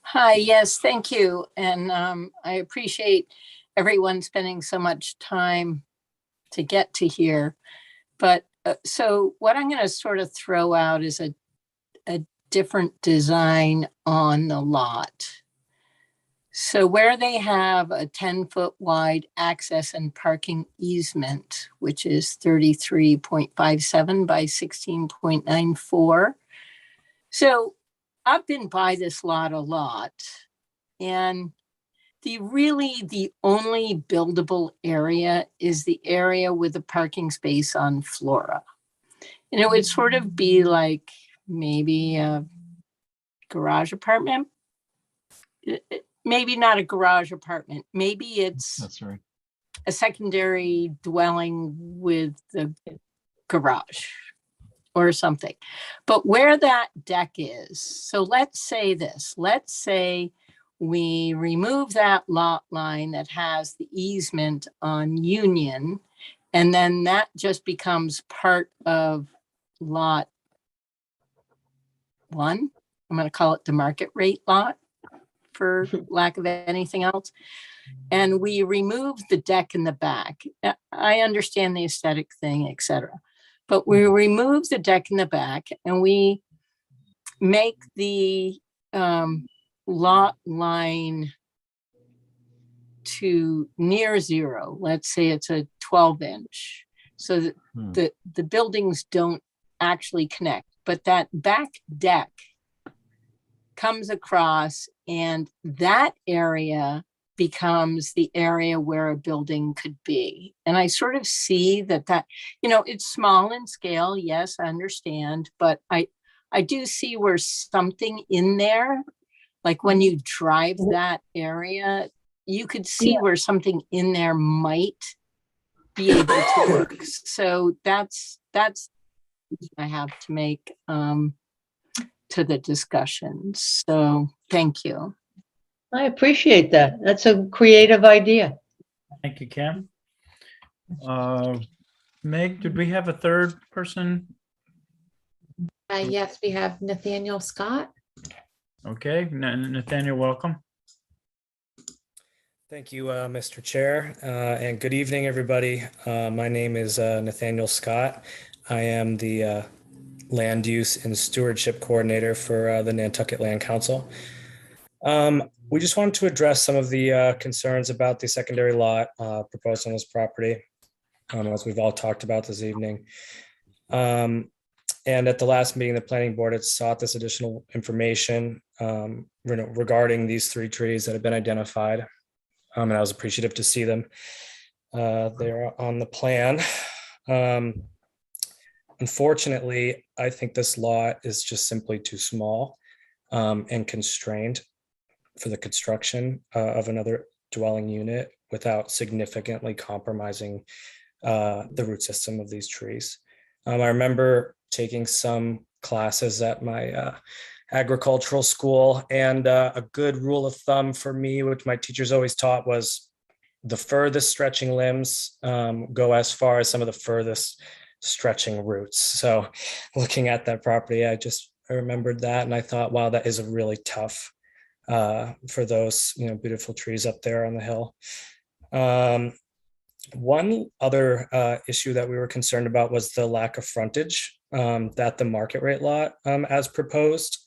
Hi, yes, thank you. And I appreciate everyone spending so much time to get to here. But so what I'm going to sort of throw out is a different design on the lot. So where they have a 10-foot wide access and parking easement, which is 33.57 by 16.94. So I've been by this lot a lot, and the only buildable area is the area with the parking space on Flora. And it would sort of be like maybe a garage apartment. Maybe not a garage apartment. Maybe it's That's right. a secondary dwelling with the garage or something. But where that deck is, so let's say we remove that lot line that has the easement on Union, and then that just becomes part of lot 1. I'm going to call it the market rate lot for lack of anything else. And we remove the deck in the back. I understand the aesthetic thing, etc. But we remove the deck in the back and we make the lot line to near zero. Let's say it's a 12-inch. So that the buildings don't actually connect, but that back deck comes across and that area becomes the area where a building could be. And I sort of see that, it's small in scale. Yes, I understand. But I do see where something in there, like when you drive that area, you could see where something in there might be able to work. So that's I have to make to the discussion. So thank you. I appreciate that. That's a creative idea. Thank you, Cam. Meg, did we have a third person? Yes, we have Nathaniel Scott. Okay, Nathaniel, welcome. Thank you, Mr. Chair, and good evening, everybody. My name is Nathaniel Scott. I am the Land Use and Stewardship Coordinator for the Nantucket Land Council. We just wanted to address some of the concerns about the secondary lot proposed on this property, as we've all talked about this evening. And at the last meeting, the planning board had sought this additional information regarding these 3 trees that have been identified. And I was appreciative to see them. They're on the plan. Unfortunately, I think this lot is just simply too small and constrained for the construction of another dwelling unit without significantly compromising the root system of these trees. I remember taking some classes at my agricultural school, and a good rule of thumb for me, which my teachers always taught, was the furthest stretching limbs go as far as some of the furthest stretching roots. So looking at that property, I remembered that, and I thought, wow, that is a really tough for those beautiful trees up there on the hill. One other issue that we were concerned about was the lack of frontage that the market rate lot, as proposed,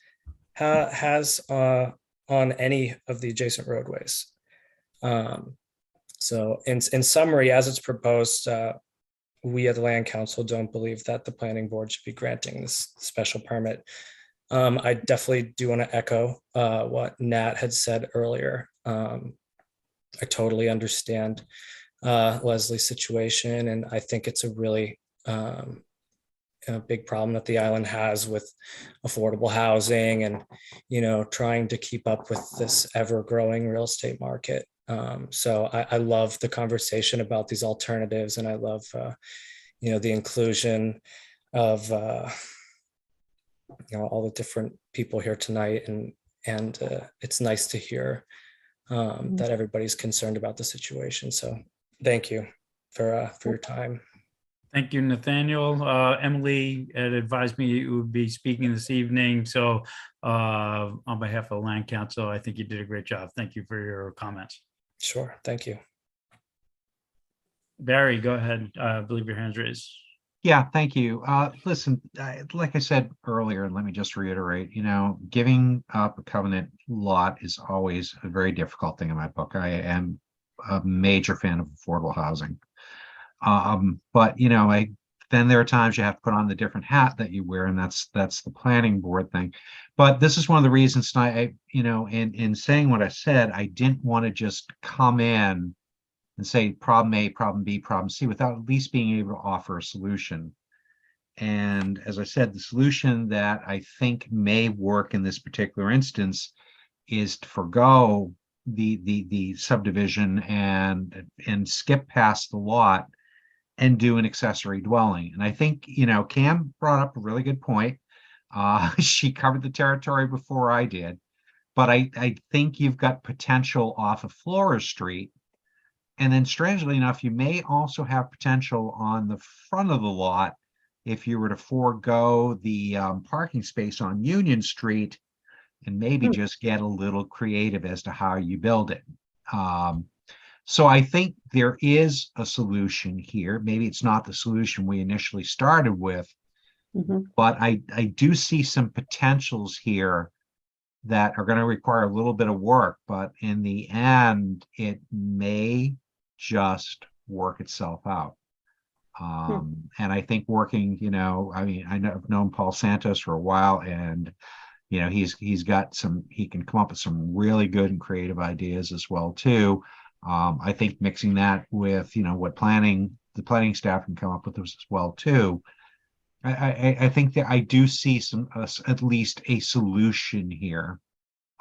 has on any of the adjacent roadways. So in summary, as it's proposed, we at the Land Council don't believe that the planning board should be granting this special permit. I definitely do want to echo what Nat had said earlier. I totally understand Leslie's situation, and I think it's a really a big problem that the island has with affordable housing and, you know, trying to keep up with this ever-growing real estate market. So I love the conversation about these alternatives, and I love, you know, the inclusion of, you know, all the different people here tonight, and it's nice to hear that everybody's concerned about the situation. So thank you for your time. Thank you, Nathaniel. Emily had advised me you would be speaking this evening. So on behalf of the Land Council, I think you did a great job. Thank you for your comments. Sure, thank you. Barry, go ahead. I believe your hand's raised. Yeah, thank you. Listen, like I said earlier, and let me just reiterate, you know, giving up a covenant lot is always a very difficult thing in my book. I am a major fan of affordable housing. But you know, then there are times you have to put on the different hat that you wear, and that's the planning board thing. But this is one of the reasons I you know, in saying what I said, I didn't want to just come in and say problem A, problem B, problem C without at least being able to offer a solution. And as I said, the solution that I think may work in this particular instance is to forego the subdivision and skip past the lot and do an accessory dwelling. And I think, you know, Cam brought up a really good point. She covered the territory before I did, but I think you've got potential off of Flora Street. And then strangely enough, you may also have potential on the front of the lot if you were to forego the parking space on Union Street and maybe just get a little creative as to how you build it. So I think there is a solution here. Maybe it's not the solution we initially started with, but I do see some potentials here that are going to require a little bit of work, but in the end, it may just work itself out. And I think working, you know, I mean, I've known Paul Santos for a while, and you know, he can come up with some really good and creative ideas as well too. I think mixing that with, you know, what the planning staff can come up with as well too. I think that I do see at least a solution here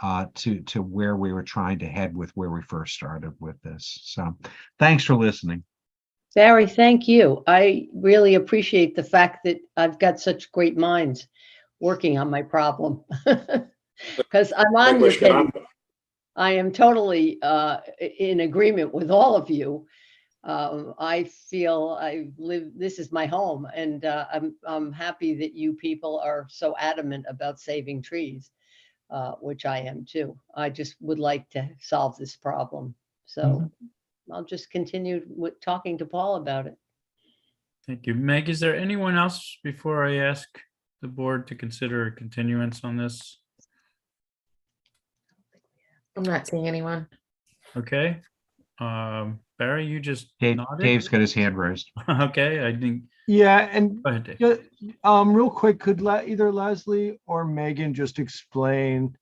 to where we were trying to head with where we first started with this. So thanks for listening. Barry, thank you. I really appreciate the fact that I've got such great minds working on my problem. Because I'm on your page. I am totally in agreement with all of you. I feel this is my home, and I'm happy that you people are so adamant about saving trees, which I am too. I just would like to solve this problem. So I'll just continue with talking to Paul about it. Thank you. Meg, is there anyone else before I ask the board to consider a continuance on this? I'm not seeing anyone. Okay. Barry, you just nodded? Dave's got his hand raised. Okay, I think. Yeah, and Go ahead, Dave. real quick, could either Leslie or Megan just explain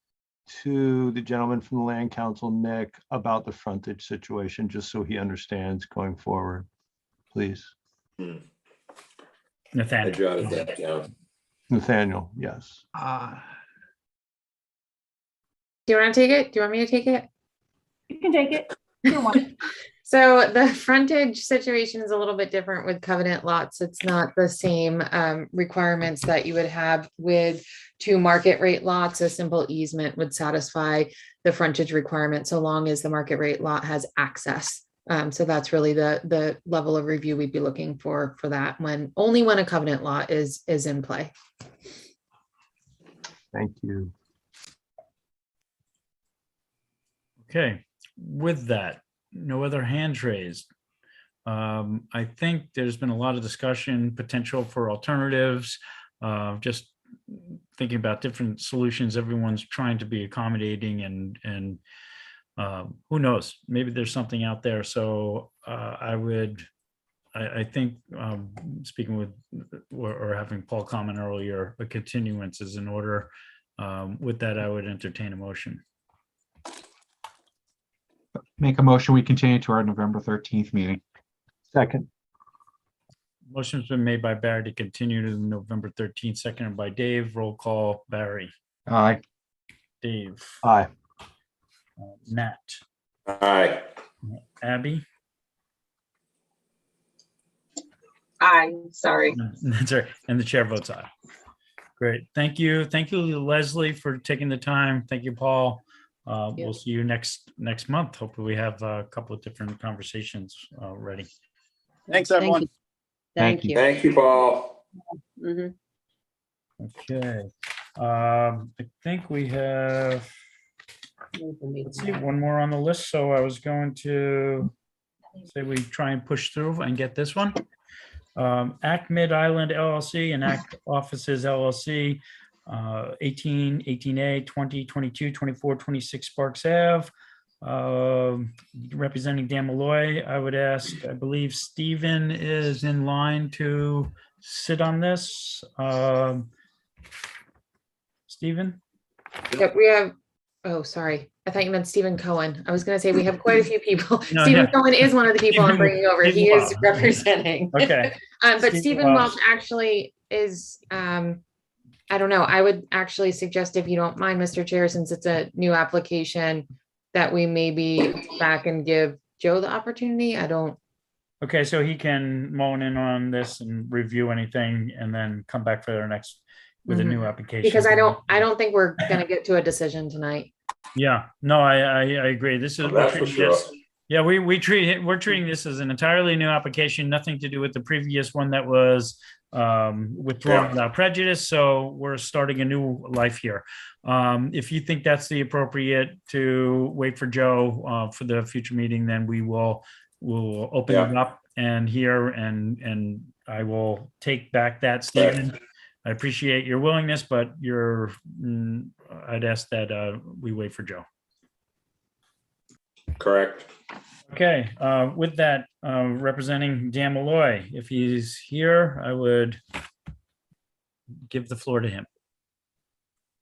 to the gentleman from the Land Council, Nick, about the frontage situation, just so he understands going forward, please? Nathaniel. I jotted that down. Nathaniel, yes. Do you want to take it? Do you want me to take it? You can take it. Either one. So the frontage situation is a little bit different with covenant lots. It's not the same requirements that you would have with two market rate lots. A simple easement would satisfy the frontage requirement so long as the market rate lot has access. So that's really the level of review we'd be looking for that, only when a covenant lot is in play. Thank you. Okay, with that, no other hands raised. I think there's been a lot of discussion, potential for alternatives. Just thinking about different solutions. Everyone's trying to be accommodating and who knows, maybe there's something out there. So I think speaking with or having Paul comment earlier, a continuance is in order. With that, I would entertain a motion. Make a motion, we continue to our November 13th meeting. Second. Motion's been made by Barry to continue to November 13th, seconded by Dave. Roll call, Barry. Aye. Dave. Aye. Nat. Aye. Abby. Aye, sorry. That's right. And the chair votes aye. Great. Thank you. Thank you, Leslie, for taking the time. Thank you, Paul. We'll see you next month. Hopefully we have a couple of different conversations ready. Thanks, everyone. Thank you. Thank you, Paul. Mhm. Okay. I think we have, let's see, one more on the list. So I was going to say we try and push through and get this one. Act Mid Island LLC and Act Offices LLC, 18A, 20, 22, 24, 26 Sparks Ave. Representing Dan Malloy, I would ask, I believe Stephen is in line to sit on this. Stephen? Yep, we have, oh, sorry. I thought you meant Stephen Cohen. I was going to say we have quite a few people. No, Stephen yeah. Cohen is one of the people I'm Stephen- bringing over. He Stephen is Welch. representing. Okay. But Stephen Stephen Welch. Welch actually is, I don't know. I would actually suggest, if you don't mind, Mr. Chair, since it's a new application, that we maybe back and give Joe the opportunity. I don't. Okay, so he can moan in on this and review anything and then come back for their next with a new application. Because I don't think we're gonna get to a decision tonight. Yeah, no, I agree. This is, That's for sure. yeah, we're treating this as an entirely new application, nothing to do with the previous one that was withdrawn without prejudice. So we're starting a new life here. If you think that's the appropriate to wait for Joe for the future meeting, then we'll open it up and hear, and I will take back that statement. I appreciate your willingness, but I'd ask that we wait for Joe. Correct. Okay, with that, representing Dan Malloy, if he's here, I would give the floor to him.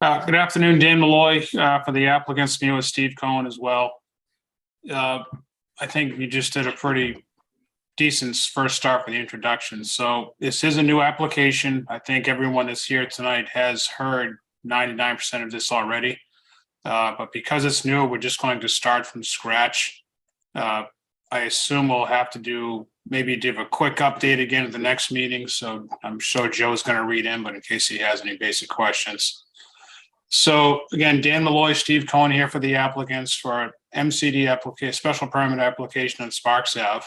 Good afternoon, Dan Malloy, for the applicants, me with Steve Cohen as well. I think you just did a pretty decent first start for the introduction. So this is a new application. I think everyone that's here tonight has heard 99% of this already. But because it's new, we're just going to start from scratch. I assume we'll have to maybe give a quick update again at the next meeting. So I'm sure Joe's going to read in, but in case he has any basic questions. So again, Dan Malloy, Steve Cohen here for the applicants for MCD application, special permit application on Sparks Ave.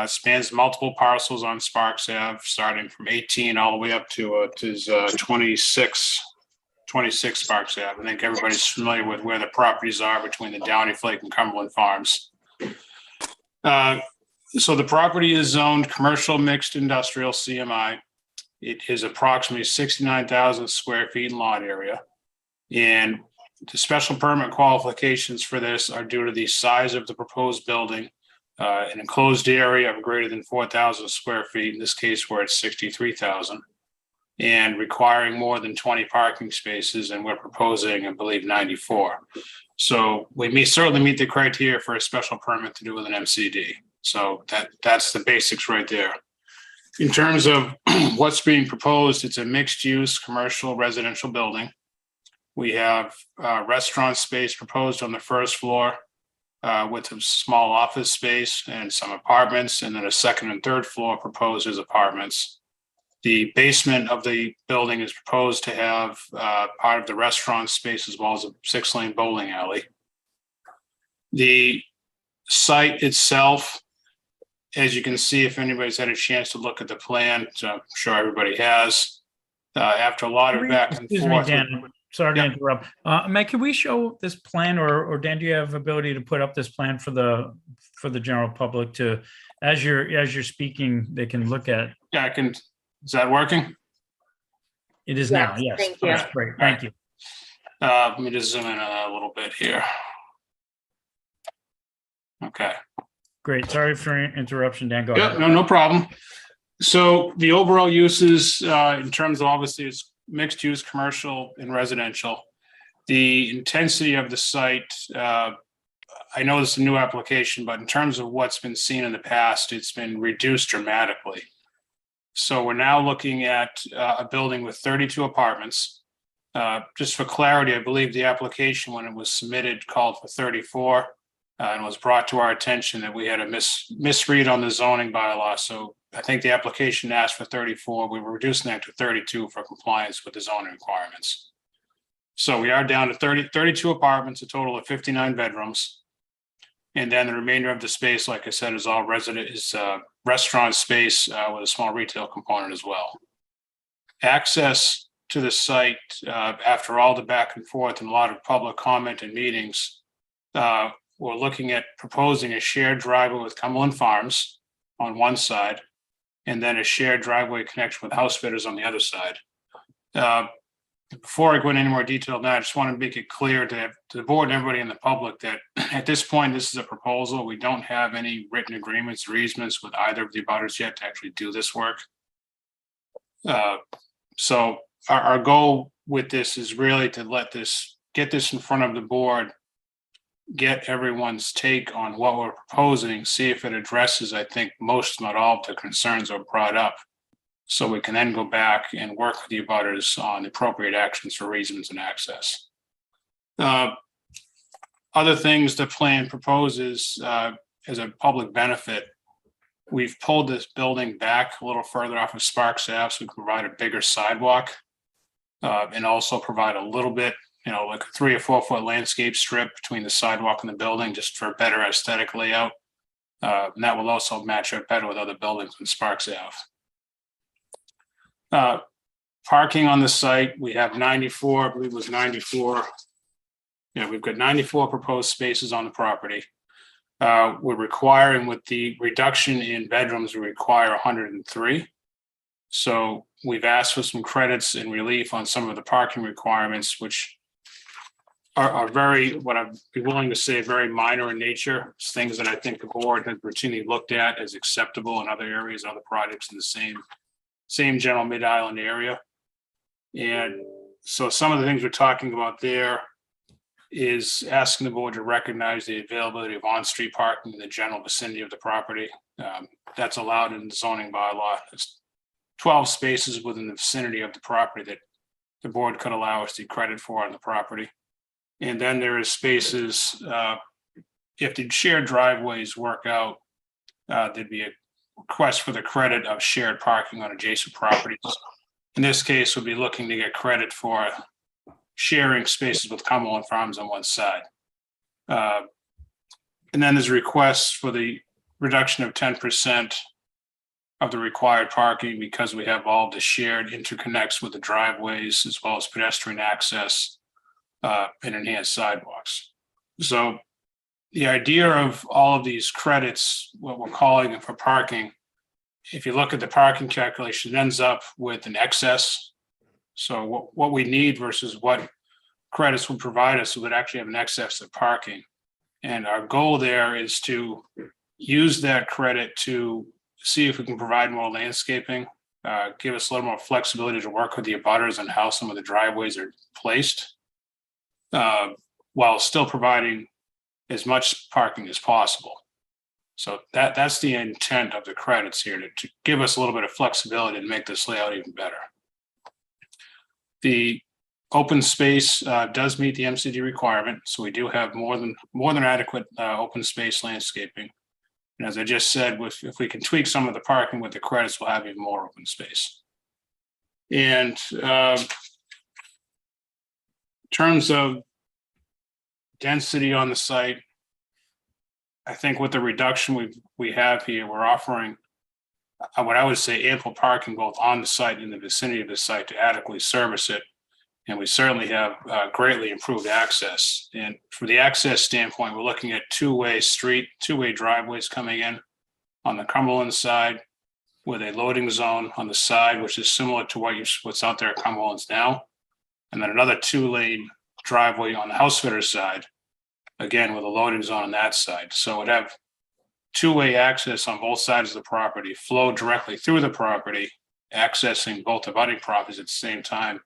Spans multiple parcels on Sparks Ave, starting from 18 all the way up to 26 Sparks Ave. I think everybody's familiar with where the properties are between the Downey Flake and Cumberland Farms. So the property is zoned commercial mixed industrial CMI. It is approximately 69,000 square feet in lot area. And the special permit qualifications for this are due to the size of the proposed building, an enclosed area of greater than 4,000 square feet. In this case, we're at 63,000, and requiring more than 20 parking spaces, and we're proposing, I believe, 94. So we may certainly meet the criteria for a special permit to do with an MCD. So that's the basics right there. In terms of what's being proposed, it's a mixed-use commercial residential building. We have restaurant space proposed on the first floor with a small office space and some apartments, and then a second and third floor proposed as apartments. The basement of the building is proposed to have part of the restaurant space as well as a 6-lane bowling alley. The site itself, as you can see, if anybody's had a chance to look at the plan, so I'm sure everybody has, after a lot of back and Excuse me, forth. Dan. Sorry to interrupt. Mike, can we show this plan, or Dan, do you have ability to put up this plan for the general public to, as you're speaking, they can look at? Yeah, I can. Is that working? It is now, Yes, yes. thank you. That's great, thank you. Let me just zoom in a little bit here. Okay. Great, sorry for interruption, Dan, go Yep, ahead. no problem. So the overall uses, in terms of obviously it's mixed use, commercial and residential. The intensity of the site, I know it's a new application, but in terms of what's been seen in the past, it's been reduced dramatically. So we're now looking at a building with 32 apartments. Just for clarity, I believe the application when it was submitted called for 34 and was brought to our attention that we had a misread on the zoning bylaw. So I think the application asked for 34. We were reducing that to 32 for compliance with the zoning requirements. So we are down to 32 apartments, a total of 59 bedrooms. And then the remainder of the space, like I said, is all restaurant space with a small retail component as well. Access to the site, after all the back and forth and a lot of public comment and meetings, we're looking at proposing a shared driveway with Cumberland Farms on one side, and then a shared driveway connection with house fitters on the other side. Before I go into any more detail now, I just want to make it clear to the board and everybody in the public that at this point, this is a proposal. We don't have any written agreements or easements with either of the abutters yet to actually do this work. So our goal with this is really to get this in front of the board, get everyone's take on what we're proposing, see if it addresses, I think, most, not all of the concerns that were brought up. So we can then go back and work with the abutters on appropriate actions for easements and access. Other things the plan proposes as a public benefit, we've pulled this building back a little further off of Sparks Ave so we can provide a bigger sidewalk and also provide a little bit, like a 3 or 4 foot landscape strip between the sidewalk and the building just for a better aesthetic layout. And that will also match up better with other buildings in Sparks Ave. Parking on the site, we have 94, I believe it was 94. Yeah, we've got 94 proposed spaces on the property. We're requiring, with the reduction in bedrooms, we require 103. So we've asked for some credits and relief on some of the parking requirements, which are very, what I'd be willing to say, very minor in nature. It's things that I think the board has routinely looked at as acceptable in other areas, other projects in the same general mid-island area. And so some of the things we're talking about there is asking the board to recognize the availability of on-street parking in the general vicinity of the property. That's allowed in the zoning bylaw. There's 12 spaces within the vicinity of the property that the board could allow us to credit for on the property. And then there is spaces, if the shared driveways work out, there'd be a request for the credit of shared parking on adjacent properties. In this case, we'll be looking to get credit for sharing spaces with Cumberland Farms on one side. And then there's requests for the reduction of 10% of the required parking because we have all the shared interconnects with the driveways as well as pedestrian access and enhanced sidewalks. So the idea of all of these credits, what we're calling them for parking, if you look at the parking calculation, it ends up with an excess. So what we need versus what credits would provide us would actually have an excess of parking. And our goal there is to use that credit to see if we can provide more landscaping, give us a little more flexibility to work with the abutters on how some of the driveways are placed, while still providing as much parking as possible. So that's the intent of the credits here, to give us a little bit of flexibility to make this layout even better. The open space does meet the MCD requirement, so we do have more than adequate open space landscaping. And as I just said, if we can tweak some of the parking with the credits, we'll have even more open space. And in terms of density on the site, I think with the reduction we have here, we're offering what I would say ample parking both on the site and in the vicinity of the site to adequately service it. And we certainly have greatly improved access. And from the access standpoint, we're looking at two-way driveways coming in on the Cumberland side. with a loading zone on the side, which is similar to what's out there at Cumberland's now. And then another 2-lane driveway on the house fitter side, again, with a loading zone on that side. So it'd have two-way access on both sides of the property, flow directly through the property, accessing both abutting properties at the same time,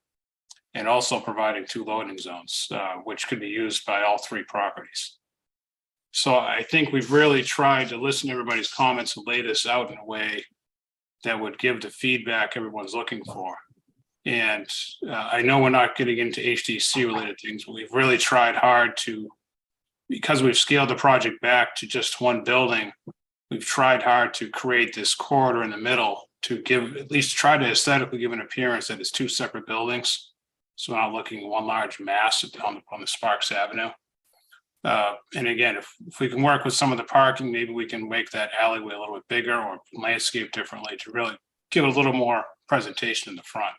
and also providing 2 loading zones, which could be used by all 3 properties. So I think we've really tried to listen to everybody's comments and lay this out in a way that would give the feedback everyone's looking for. And I know we're not getting into HDC related things, but we've really tried hard to, because we've scaled the project back to just one building, we've tried hard to create this corridor in the middle to give, at least try to aesthetically give an appearance that it's 2 separate buildings. So we're not looking at one large mass on the Sparks Avenue. And again, if we can work with some of the parking, maybe we can make that alleyway a little bit bigger or landscape differently to really give it a little more presentation in the front.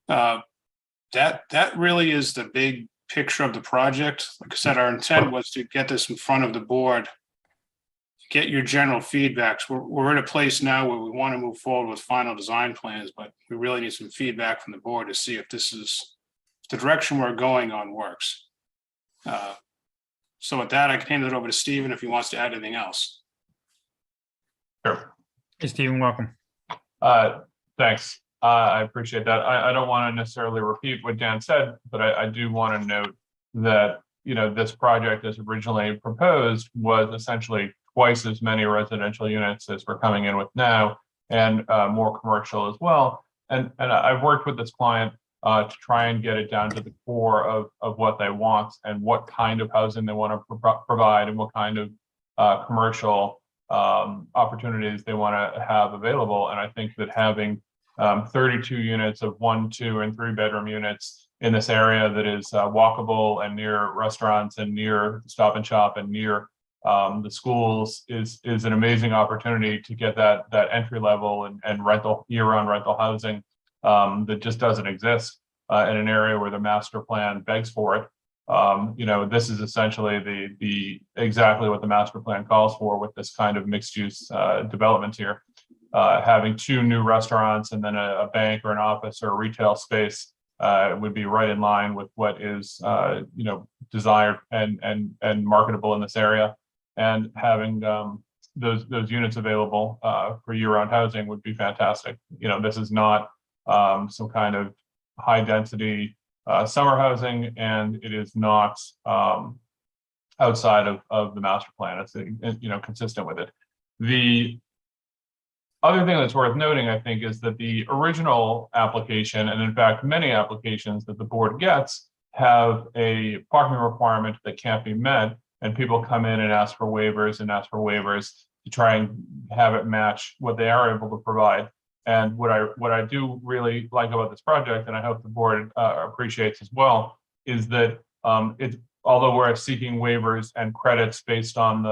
That really is the big picture of the project. Like I said, our intent was to get this in front of the board, get your general feedbacks. We're in a place now where we want to move forward with final design plans, but we really need some feedback from the board to see if this is the direction we're going on works. So with that, I can hand it over to Stephen if he wants to add anything else. Sure. Hey, Stephen, welcome. Thanks. I appreciate that. I don't want to necessarily repeat what Dan said, but I do want to note that, you know, this project as originally proposed was essentially twice as many residential units as we're coming in with now, and more commercial as well. And I've worked with this client to try and get it down to the core of what they want and what kind of housing they want to provide and what kind of commercial opportunities they want to have available. And I think that having 32 units of 1, 2, and 3 bedroom units in this area that is walkable and near restaurants and near Stop and Shop and near the schools is an amazing opportunity to get that entry level and rental, year-round rental housing that just doesn't exist in an area where the master plan begs for it. You know, this is essentially the exactly what the master plan calls for with this kind of mixed use development here. Having 2 new restaurants and then a bank or an office or a retail space would be right in line with what is you know, desired and marketable in this area. And having those units available for year-round housing would be fantastic. You know, this is not some kind of high density summer housing, and it is not outside of the master plan. It's, you know, consistent with it. The other thing that's worth noting, I think, is that the original application, and in fact, many applications that the board gets, have a parking requirement that can't be met, and people come in and ask for waivers to try and have it match what they are able to provide. And what I do really like about this project, and I hope the board appreciates as well, is that although we're seeking waivers and credits based on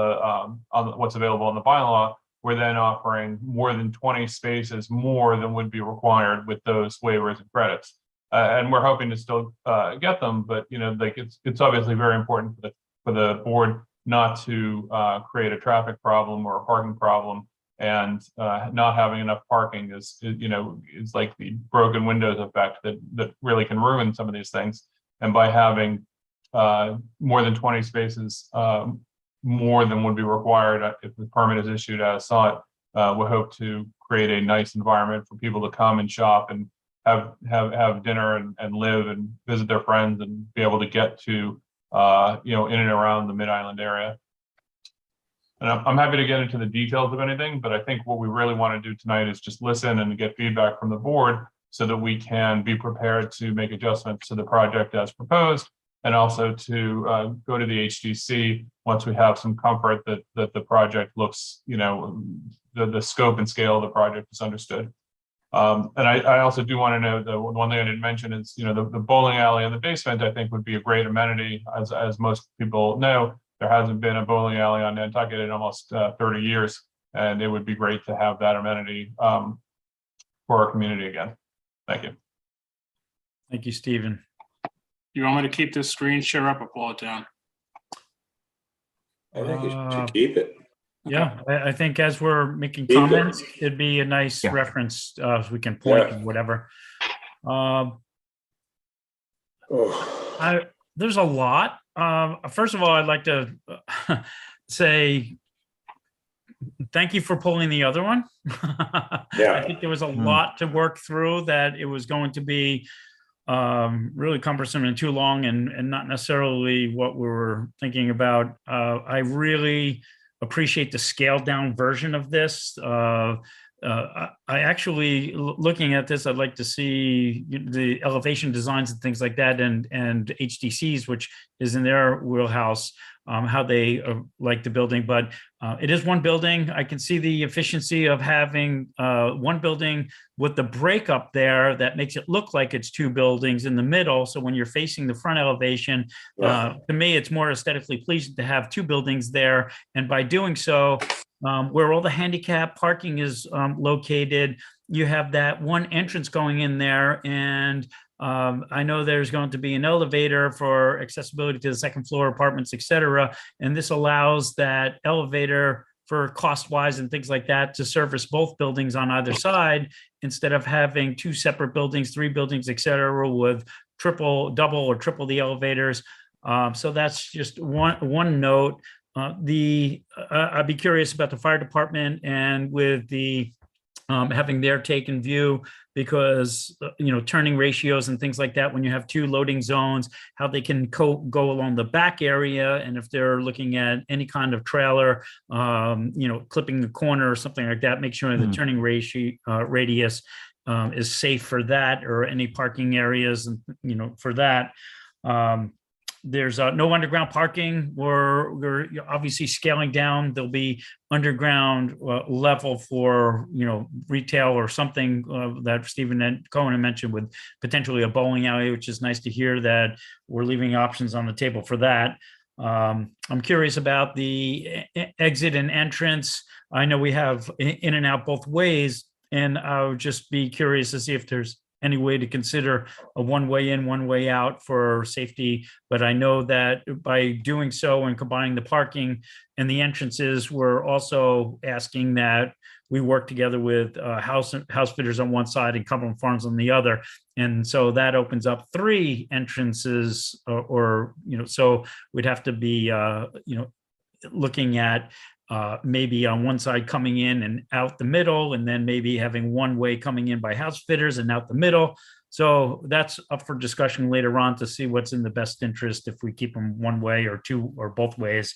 what's available in the bylaw, we're then offering more than 20 spaces more than would be required with those waivers and credits. And we're hoping to still get them, but you know, like it's obviously very important for the board not to create a traffic problem or a parking problem. And not having enough parking is you know, is like the broken windows effect that really can ruin some of these things. And by having more than 20 spaces more than would be required if the permit is issued as sought, we hope to create a nice environment for people to come and shop and have dinner and live and visit their friends and be able to get to you know, in and around the Mid-Island area. And I'm happy to get into the details of anything, but I think what we really want to do tonight is just listen and get feedback from the board so that we can be prepared to make adjustments to the project as proposed, and also to go to the HDC once we have some comfort that the project looks, you know, the scope and scale of the project is understood. And I also do want to know, the one thing I didn't mention is, you know, the bowling alley in the basement, I think would be a great amenity. As most people know, there hasn't been a bowling alley on Nantucket in almost 30 years, and it would be great to have that amenity for our community again. Thank you. Thank you, Stephen. You want me to keep this screen share up or pull it down? I think you should keep it. Yeah, I think as we're making Keep it. comments, it'd be a nice Yeah. reference, if we can point Yeah. to whatever. Oh, There's a lot. First of all, I'd like to say thank you for pulling the other one. Yeah. I think there was a lot to work through, that it was going to be really cumbersome and too long, and not necessarily what we were thinking about. I really appreciate the scaled down version of this. I actually, looking at this, I'd like to see the elevation designs and things like that, and HDCs, which is in their wheelhouse, how they like the building. But it is one building. I can see the efficiency of having one building with the breakup there that makes it look like it's two buildings in the middle. So when you're facing the front elevation, to me, it's more aesthetically pleasing to have two buildings there. And by doing so, where all the handicap parking is located, you have that one entrance going in there. And I know there's going to be an elevator for accessibility to the second floor apartments, et cetera. And this allows that elevator for cost-wise and things like that to service both buildings on either side, instead of having two separate buildings, three buildings, et cetera, with double or triple the elevators. So that's just one note. I'd be curious about the fire department, and with the having their take in view, because turning ratios and things like that, when you have two loading zones, how they can go along the back area, and if they're looking at any kind of trailer, clipping the corner or something like that, make sure the turning radius is safe for that, or any parking areas, and for that. There's no underground parking. We're obviously scaling down. There'll be underground level for retail or something that Stephen and Cohen had mentioned, with potentially a bowling alley, which is nice to hear that we're leaving options on the table for that. I'm curious about the exit and entrance. I know we have in and out both ways, and I would just be curious to see if there's any way to consider a one way in, one way out for safety. But I know that by doing so and combining the parking and the entrances, we're also asking that we work together with house fitters on one side and Cumberland Farms on the other. And so that opens up three entrances, so we'd have to be, looking at maybe on one side coming in and out the middle, and then maybe having one way coming in by house fitters and out the middle. So that's up for discussion later on, to see what's in the best interest, if we keep them one way or two or both ways.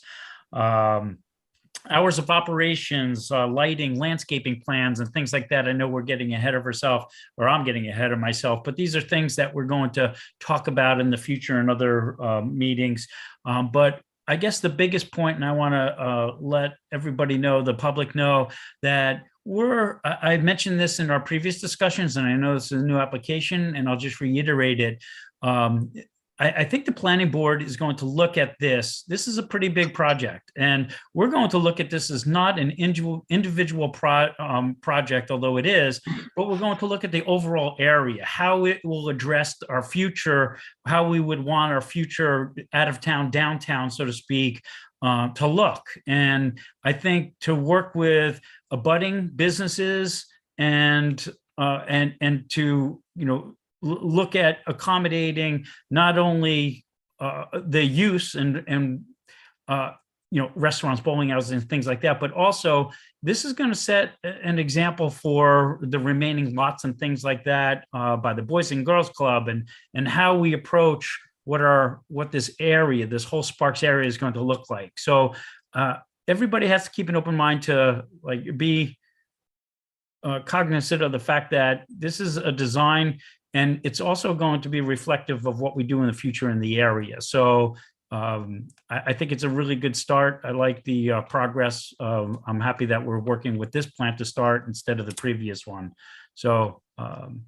Hours of operations, lighting, landscaping plans, and things like that. I know we're getting ahead of ourselves, or I'm getting ahead of myself, but these are things that we're going to talk about in the future in other meetings. But I guess the biggest point, and I want to let everybody know, the public know, that I mentioned this in our previous discussions, and I know this is a new application, and I'll just reiterate it. I think the planning board is going to look at this. This is a pretty big project, and we're going to look at this as not an individual project, although it is, but we're going to look at the overall area, how it will address our future, how we would want our future out of town, downtown, so to speak, to look. And I think to work with abutting businesses and to, look at accommodating not only the use and restaurants, bowling houses, and things like that, but also this is going to set an example for the remaining lots and things like that by the Boys and Girls Club, and how we approach what this area, this whole Sparks area, is going to look like. So everybody has to keep an open mind to be cognizant of the fact that this is a design, and it's also going to be reflective of what we do in the future in the area. So I think it's a really good start. I like the progress. I'm happy that we're working with this plan to start instead of the previous one. So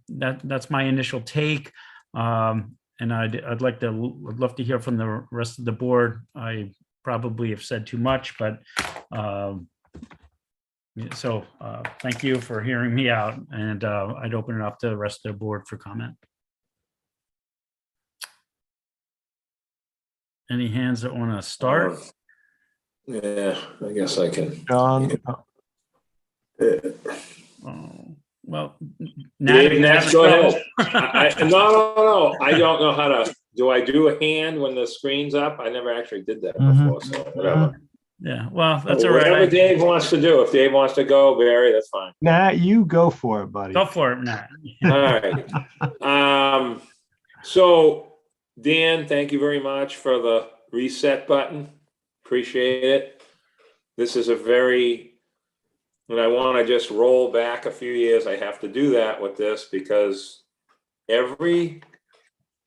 that's my initial take. And I'd love to hear from the rest of the board. I probably have said too much, but so thank you for hearing me out, and I'd open it up to the rest of the board for comment. Any hands that want to start? Yeah, I guess I can. John, Well, Dave, next, go ahead. trouble. No, I don't know how to, do I do a hand when the screen's up? I never actually did that before, so whatever. Yeah, well, that's all Whatever right. Dave wants to do. If Dave wants to go, Barry, that's fine. Nat, you go for it, buddy. Go for it, Matt. All right. So Dan, thank you very much for the reset button. Appreciate it. This is a very, when I want to just roll back a few years, I have to do that with this because every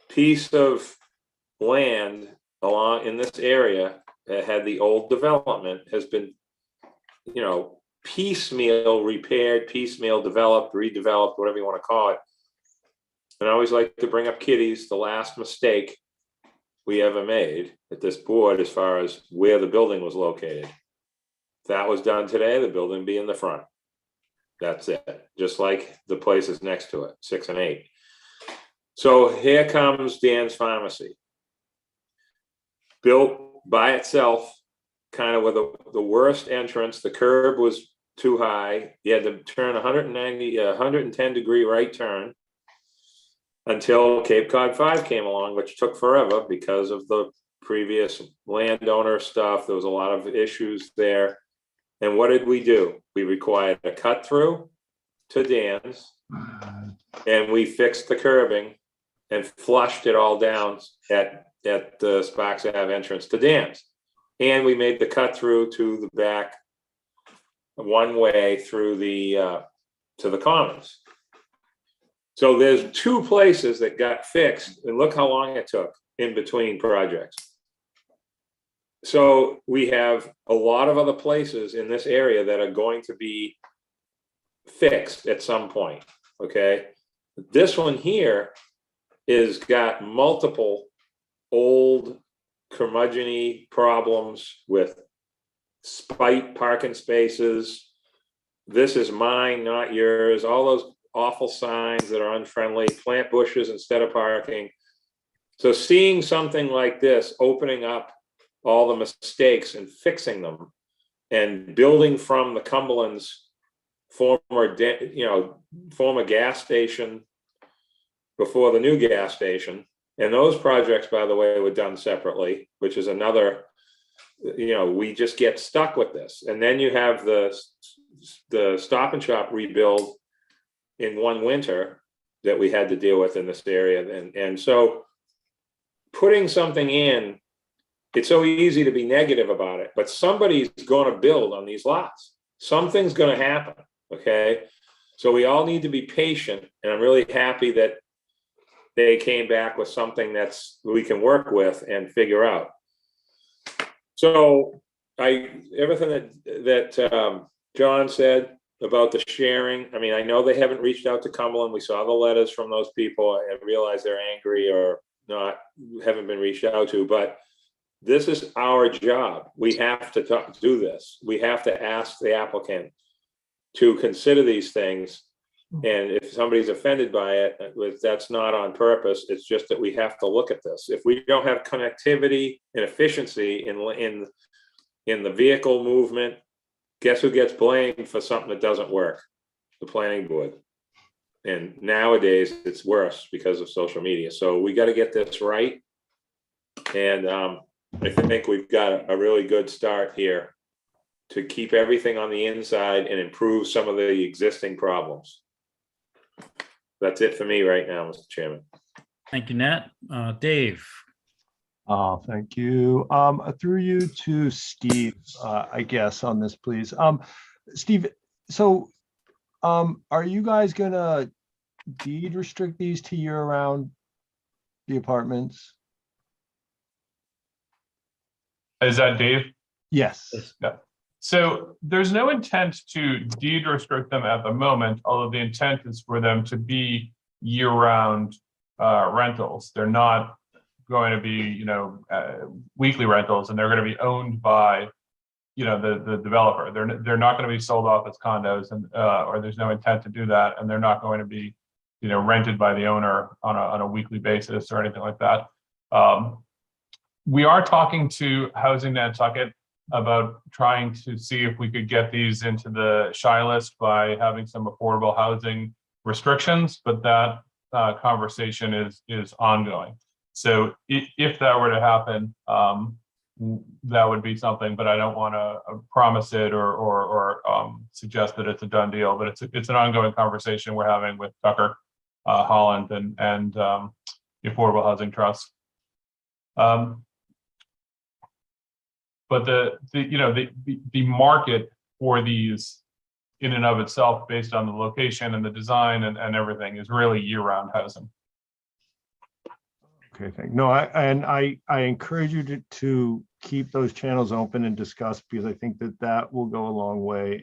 piece of land along in this area that had the old development has been, you know, piecemeal repaired, piecemeal developed, redeveloped, whatever you want to call it. And I always like to bring up Kitty's, the last mistake we ever made at this board as far as where the building was located. If that was done today, the building would be in the front. That's it. Just like the places next to it, 6 and 8. So here comes Dan's Pharmacy. Built by itself, kind of with the worst entrance. The curb was too high. You had to turn 110 degree right turn until Cape Cod 5 came along, which took forever because of the previous landowner stuff. There was a lot of issues there. And what did we do? We required a cut through to Dan's, and we fixed the curbing and flushed it all down at the Sparks Ave entrance to Dan's. And we made the cut through to the back one way through the to the Commons. So there's 2 places that got fixed, and look how long it took in between projects. So we have a lot of other places in this area that are going to be fixed at some point, okay? This one here is got multiple old curmudgeon-y problems with spite parking spaces. This is mine, not yours. All those awful signs that are unfriendly, plant bushes instead of parking. So seeing something like this, opening up all the mistakes and fixing them and building from the Cumberland's former gas station before the new gas station. And those projects, by the way, were done separately, which is another, we just get stuck with this. And then you have the Stop and Shop rebuild in one winter that we had to deal with in this area. And so putting something in, it's so easy to be negative about it, but somebody's going to build on these lots. Something's going to happen, okay? So we all need to be patient, and I'm really happy that they came back with something we can work with and figure out. So everything that John said about the sharing, I mean, I know they haven't reached out to Cumberland. We saw the letters from those people and realize they're angry or not, haven't been reached out to, but this is our job. We have to do this. We have to ask the applicant to consider these things. And if somebody's offended by it, that's not on purpose. It's just that we have to look at this. If we don't have connectivity and efficiency in the vehicle movement, guess who gets blamed for something that doesn't work? The planning board. And nowadays it's worse because of social media. So we got to get this right. And I think we've got a really good start here to keep everything on the inside and improve some of the existing problems. That's it for me right now, Mr. Chairman. Thank you, Nat. Dave. Oh, thank you. Through you to Steve, I guess, on this, please. Steve, so are you guys gonna deed restrict these to year-round, the apartments? Is that Dave? Yes. Yeah. So there's no intent to deed restrict them at the moment, although the intent is for them to be year-round rentals. They're not going to be, weekly rentals, and they're going to be owned by, the developer. They're not going to be sold off as condos, and or there's no intent to do that, and they're not going to be, rented by the owner on a weekly basis or anything like that. We are talking to Housing Nantucket. about trying to see if we could get these into the shy list by having some affordable housing restrictions, but that conversation is ongoing. So if that were to happen, that would be something, but I don't want to promise it or suggest that it's a done deal. But it's an ongoing conversation we're having with Tucker, Holland, and the Affordable Housing Trust. But the market for these in and of itself, based on the location and the design and everything, is really year-round housing. Okay, thank, no, I encourage you to keep those channels open and discuss, because I think that will go a long way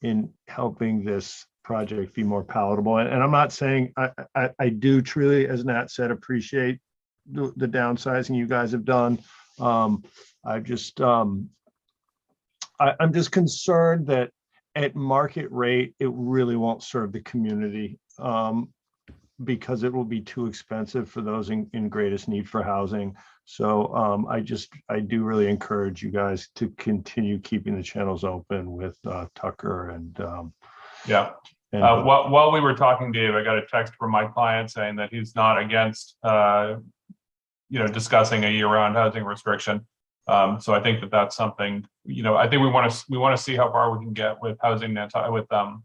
in helping this project be more palatable. And I'm not saying, I do truly, as Nat said, appreciate the downsizing you guys have done. I'm just concerned that at market rate, it really won't serve the community, because it will be too expensive for those in greatest need for housing. So I do really encourage you guys to continue keeping the channels open with Tucker and yeah. While we were talking, Dave, I got a text from my client saying that he's not against discussing a year-round housing restriction. So I think that's something, I think we want to see how far we can get with housing with the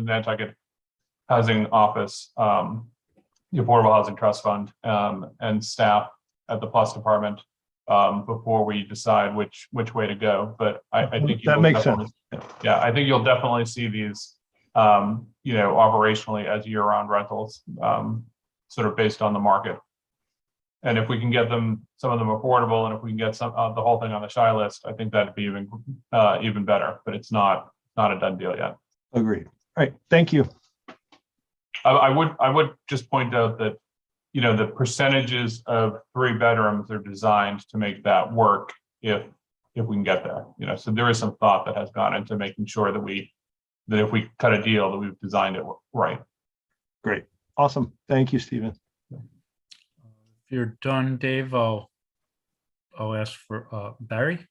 Nantucket Housing Office, the Affordable Housing Trust Fund, and staff at the Plus Department before we decide which way to go. But I think that makes sense. Yeah, I think you'll definitely see these, operationally as year-round rentals, sort of based on the market. And if we can get some of them affordable, and if we can get the whole thing on the shy list, I think that'd be even better. But it's not a done deal yet. Agreed. All right, thank you. I would just point out that the percentages of 3 bedrooms are designed to make that work if we can get there. So there is some thought that has gone into making sure that if we cut a deal, that we've designed it right. Great, awesome. Thank you, Stephen. If you're done, Dave, I'll ask for Barry.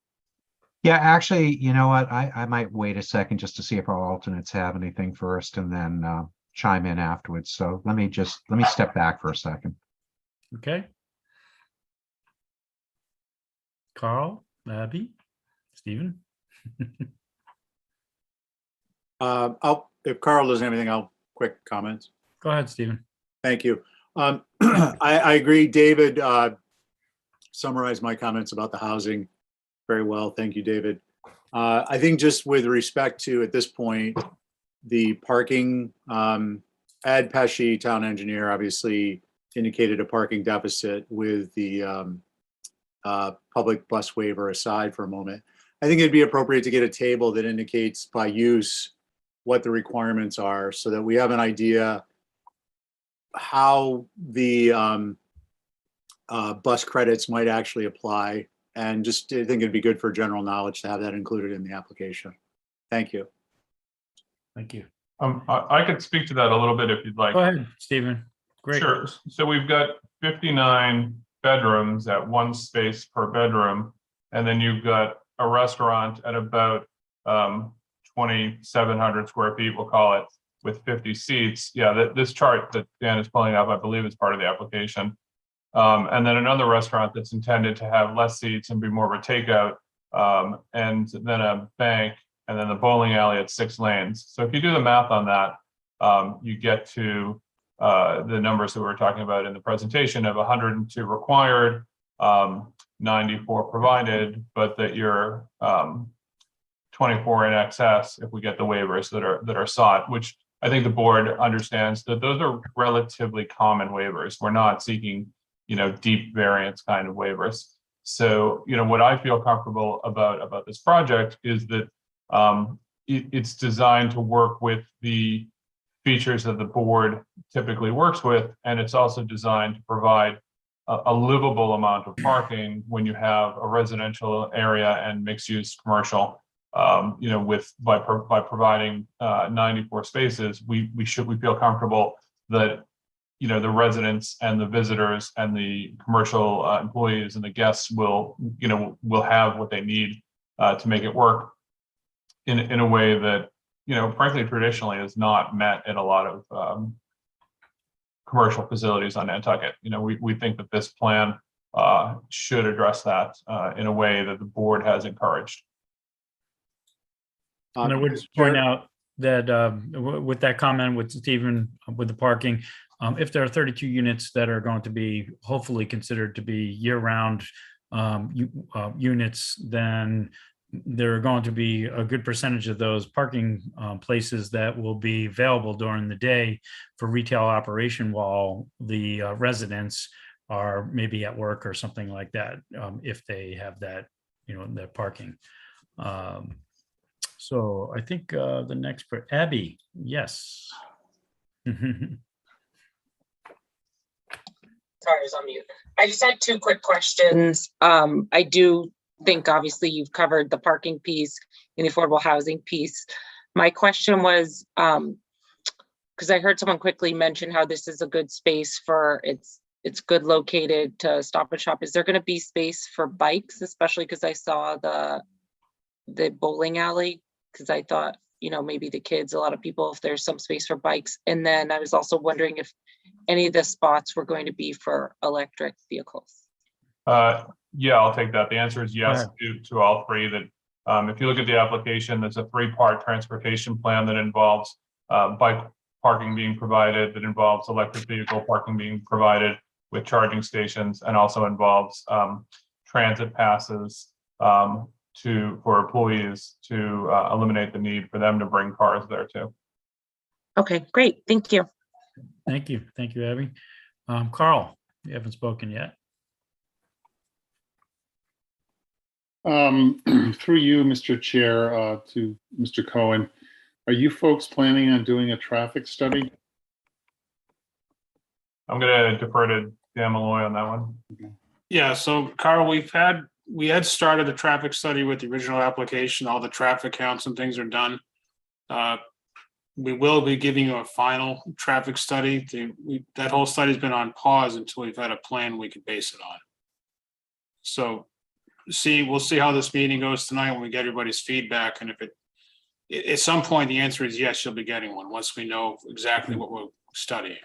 Yeah, actually, you know what? I might wait a second just to see if our alternates have anything first, and then chime in afterwards. So let me step back for a second. Okay. Carl, Abby, Stephen. If Carl doesn't have anything, I'll quick comments. Go ahead, Stephen. Thank you. I agree. David summarized my comments about the housing very well. Thank you, David. I think just with respect to, at this point, the parking, Ad Pesci, town engineer, obviously indicated a parking deficit with the public bus waiver aside for a moment. I think it'd be appropriate to get a table that indicates by use what the requirements are, so that we have an idea how the bus credits might actually apply. And just, I think it'd be good for general knowledge to have that included in the application. Thank you. Thank you. I could speak to that a little bit if you'd like. Go ahead, Stephen. Great. Sure. So we've got 59 bedrooms at 1 space per bedroom, and then you've got a restaurant at about 2,700 square feet, we'll call it, with 50 seats. Yeah, this chart that Dan is pulling up, I believe, is part of the application. And then another restaurant that's intended to have less seats and be more of a takeout, and then a bank, and then the bowling alley at 6 lanes. So if you do the math on that, you get to the numbers that we were talking about in the presentation of 102 required, 94 provided, but that you're 24 in excess if we get the waivers that are sought, which I think the board understands that those are relatively common waivers. We're not seeking, deep variance kind of waivers. So, what I feel comfortable about this project is that it's designed to work with the features that the board typically works with, and it's also designed to provide a livable amount of parking when you have a residential area and mixed-use commercial. By providing 94 spaces, we feel comfortable that the residents and the visitors and the commercial employees and the guests will have what they need to make it work in a way that, frankly, traditionally is not met in a lot of commercial facilities on Nantucket. We think that this plan should address that in a way that the board has encouraged. And I would point out that with that comment with Stephen, with the parking, if there are 32 units that are going to be hopefully considered to be year-round units, then there are going to be a good percentage of those parking places that will be available during the day for retail operation while the residents are maybe at work or something like that, if they have that, that parking. So I think the next, Abby, yes. Sorry, I was on mute. I just had two quick questions. I do think obviously you've covered the parking piece and the affordable housing piece. My question was, because I heard someone quickly mention how this is a good space for, it's good located to Stop and Shop. Is there going to be space for bikes, especially because I saw the bowling alley? Because I thought, maybe the kids, a lot of people, if there's some space for bikes. And then I was also wondering if any of the spots were going to be for electric vehicles. Yeah, I'll take that. The answer is yes to all three. That if you look at the application, there's a 3-part transportation plan that involves bike parking being provided, that involves electric vehicle parking being provided with charging stations, and also involves transit passes for employees to eliminate the need for them to bring cars there too. Okay, great. Thank you. Thank you. Thank you, Abby. Carl, you haven't spoken yet. Through you, Mr. Chair, to Mr. Cohen, are you folks planning on doing a traffic study? I'm going to defer to Dan Malloy on that one. Yeah, so Carl, we had started the traffic study with the original application. All the traffic counts and things are done. We will be giving you a final traffic study. That whole study's been on pause until we've had a plan we could base it on. So we'll see how this meeting goes tonight when we get everybody's feedback. And if at some point the answer is yes, you'll be getting one once we know exactly what we're studying.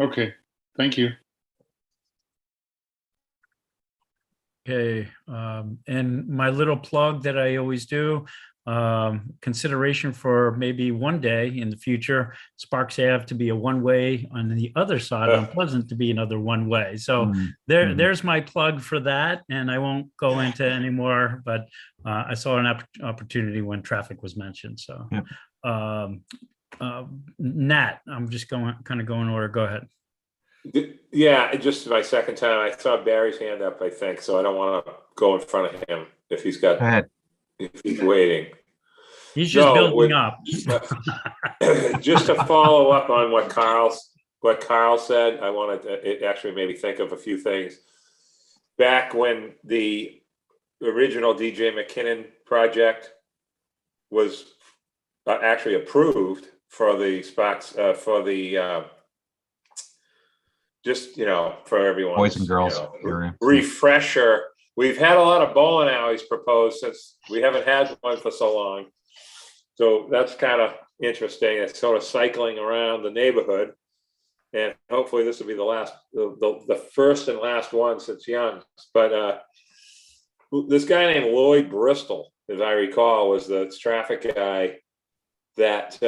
Okay, thank you. Okay, and my little plug that I always do, consideration for maybe one day in the future, Sparks Ave to be a one-way, on the other side on Pleasant to be another one-way. So there's my plug for that, and I won't go into any more, but I saw an opportunity when traffic was mentioned. So Nat, I'm just going in order. Go ahead. Yeah, just my second time. I saw Barry's hand up, I think, so I don't want to go in front of him if he's got. Go ahead. If he's waiting. He's just building up. Just to follow up on what Carl said, I wanted to, it actually made me think of a few things. Back when the original DJ McKinnon project was actually approved for the spots for the just for everyone, boys and girls area. Refresher. We've had a lot of bowling alleys proposed since we haven't had one for so long. So that's kind of interesting. It's sort of cycling around the neighborhood, and hopefully this will be the last, the first and last one since Young's. But this guy named Lloyd Bristol, as I recall, was the traffic guy that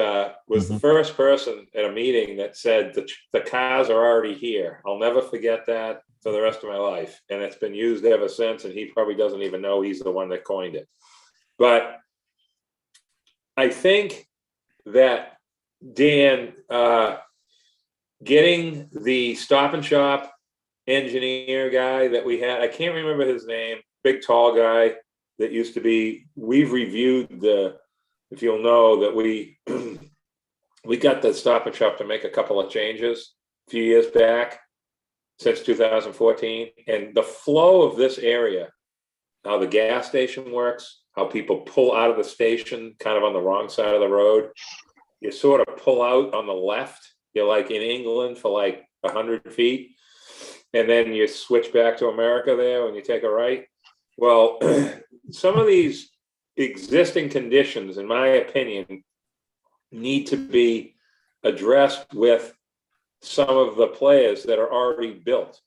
was the first person at a meeting that said the cars are already here. I'll never forget that for the rest of my life. And it's been used ever since, and he probably doesn't even know he's the one that coined it. But I think that Dan, getting the Stop and Shop engineer guy that we had, I can't remember his name, big tall guy that used to be, we've reviewed if you'll know that we got the Stop and Shop to make a couple of changes a few years back since 2014, and the flow of this area, how the gas station works, how people pull out of the station kind of on the wrong side of the road. You sort of pull out on the left. You're like in England for like 100 feet, and then you switch back to America there when you take a right. Well, some of these existing conditions, in my opinion, need to be addressed with some of the players that are already built.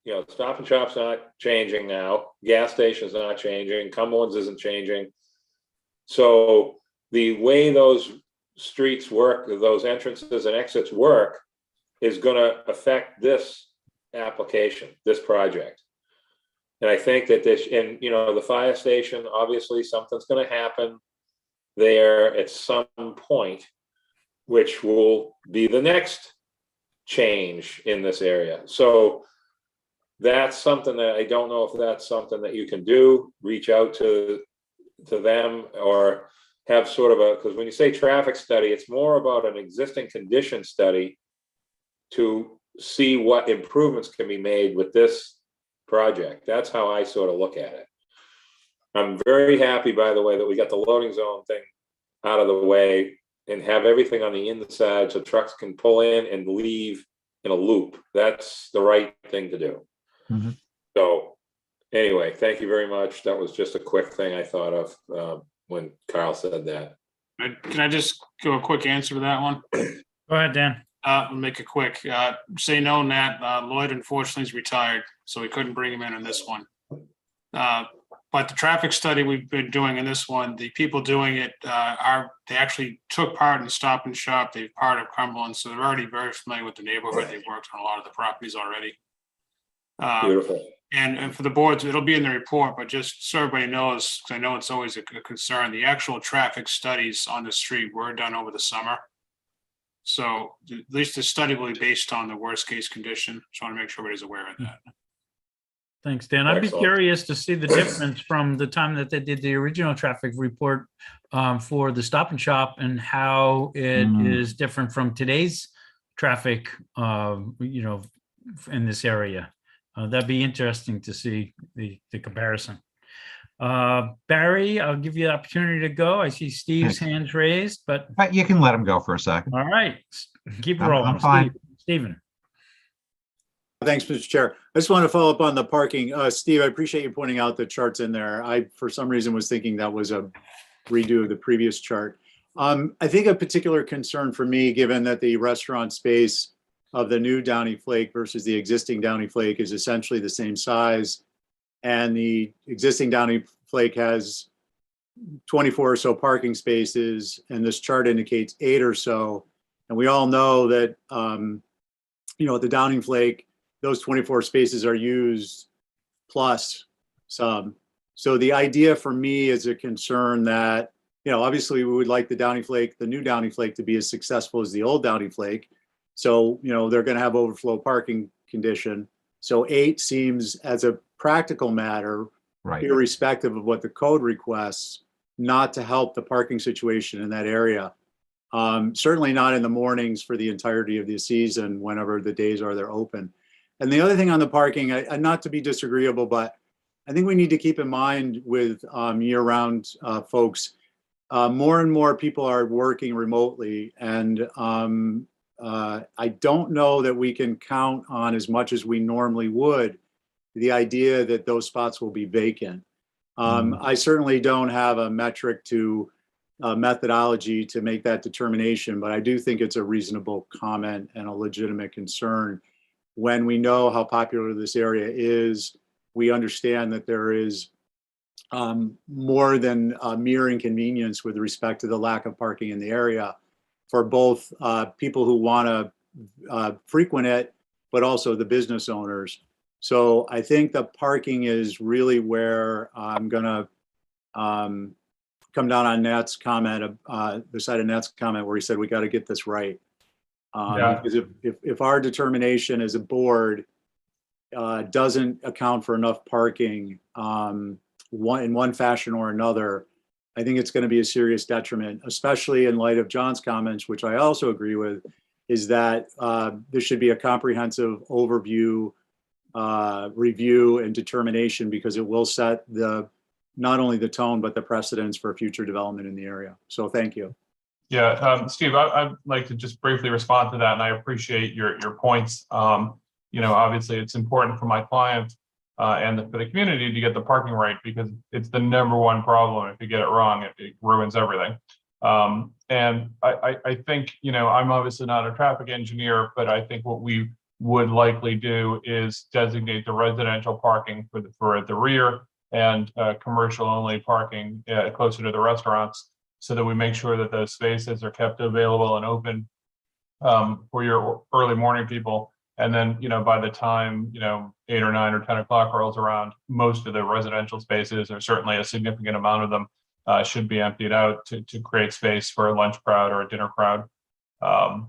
You know, Stop and Shop's not changing now. Gas station's not changing. Cumberland's isn't changing. So the way those streets work, those entrances and exits work, is going to affect this application, this project. And I think that this, and you know, the fire station, obviously something's going to happen there at some point, which will be the next change in this area. So that's something that I don't know if that's something that you can do, reach out to them, or have sort of a, because when you say traffic study, it's more about an existing condition study to see what improvements can be made with this project. That's how I sort of look at it. I'm very happy, by the way, that we got the loading zone thing out of the way and have everything on the inside so trucks can pull in and leave in a loop. That's the right thing to do. So anyway, thank you very much. That was just a quick thing I thought of when Carl said that. Can I just go a quick answer to that one? Go ahead, Dan. I'll make it quick. Say no, Nat. Lloyd unfortunately is retired, so we couldn't bring him in on this one. But the traffic study we've been doing in this one, the people doing it they actually took part in Stop and Shop. They're part of Cumberland, so they're already very familiar with the neighborhood. They've worked on a lot of the properties already. Beautiful. And for the boards, it'll be in the report, but just so everybody knows, because I know it's always a concern, the actual traffic studies on the street were done over the summer. So at least the study will be based on the worst case condition. Just want to make sure everybody's aware of that. Thanks, Dan. I'd be Excellent. curious to see the difference from the time that they did the original traffic report for the Stop and Shop and how it is different from today's traffic, you know, in this area. That'd be interesting to see the comparison. Barry, I'll give you the opportunity to go. I see Steve's hands raised, but You can let him go for a second. all right, keep it I'm rolling. fine. Steven. Thanks, Mr. Chair. I just want to follow up on the parking. Steve, I appreciate you pointing out the charts in there. I, for some reason, was thinking that was a redo of the previous chart. I think a particular concern for me, given that the restaurant space of the new Downy Flake versus the existing Downy Flake is essentially the same size, and the existing Downy Flake has 24 or so parking spaces, and this chart indicates 8 or so. And we all know that, you know, at the Downing Flake, those 24 spaces are used plus some. So the idea for me is a concern that, you know, obviously we would like the Downy Flake, the new Downy Flake, to be as successful as the old Downy Flake. So, you know, they're going to have overflow parking condition. So 8 seems, as a practical matter, Right. irrespective of what the code requests, not to help the parking situation in that area. Certainly not in the mornings for the entirety of the season, whenever the days are they're open. And the other thing on the parking, not to be disagreeable, but I think we need to keep in mind with year-round folks, more and more people are working remotely, and I don't know that we can count on as much as we normally would the idea that those spots will be vacant. I certainly don't have a metric to methodology to make that determination, but I do think it's a reasonable comment and a legitimate concern. When we know how popular this area is, we understand that there is more than a mere inconvenience with respect to the lack of parking in the area for both people who want to frequent it, but also the business owners. So I think the parking is really where I'm going to come down on Nat's comment, the side of Nat's comment where he said we got to get this right. Because if our determination as a board doesn't account for enough parking in one fashion or another, I think it's going to be a serious detriment, especially in light of John's comments, which I also agree with, is that there should be a comprehensive overview, review, and determination, because it will set not only the tone, but the precedents for future development in the area. So thank you. Yeah, Steve, I'd like to just briefly respond to that, and I appreciate your points. Obviously, it's important for my client and for the community to get the parking right, because it's the number one problem. If you get it wrong, it ruins everything. And I think, I'm obviously not a traffic engineer, but I think what we would likely do is designate the residential parking for the rear and commercial only parking closer to the restaurants, so that we make sure that those spaces are kept available and open for your early morning people. And then, by the time, 8 or 9 or 10 o'clock rolls around, most of the residential spaces, or certainly a significant amount of them, should be emptied out to create space for a lunch crowd or a dinner crowd. At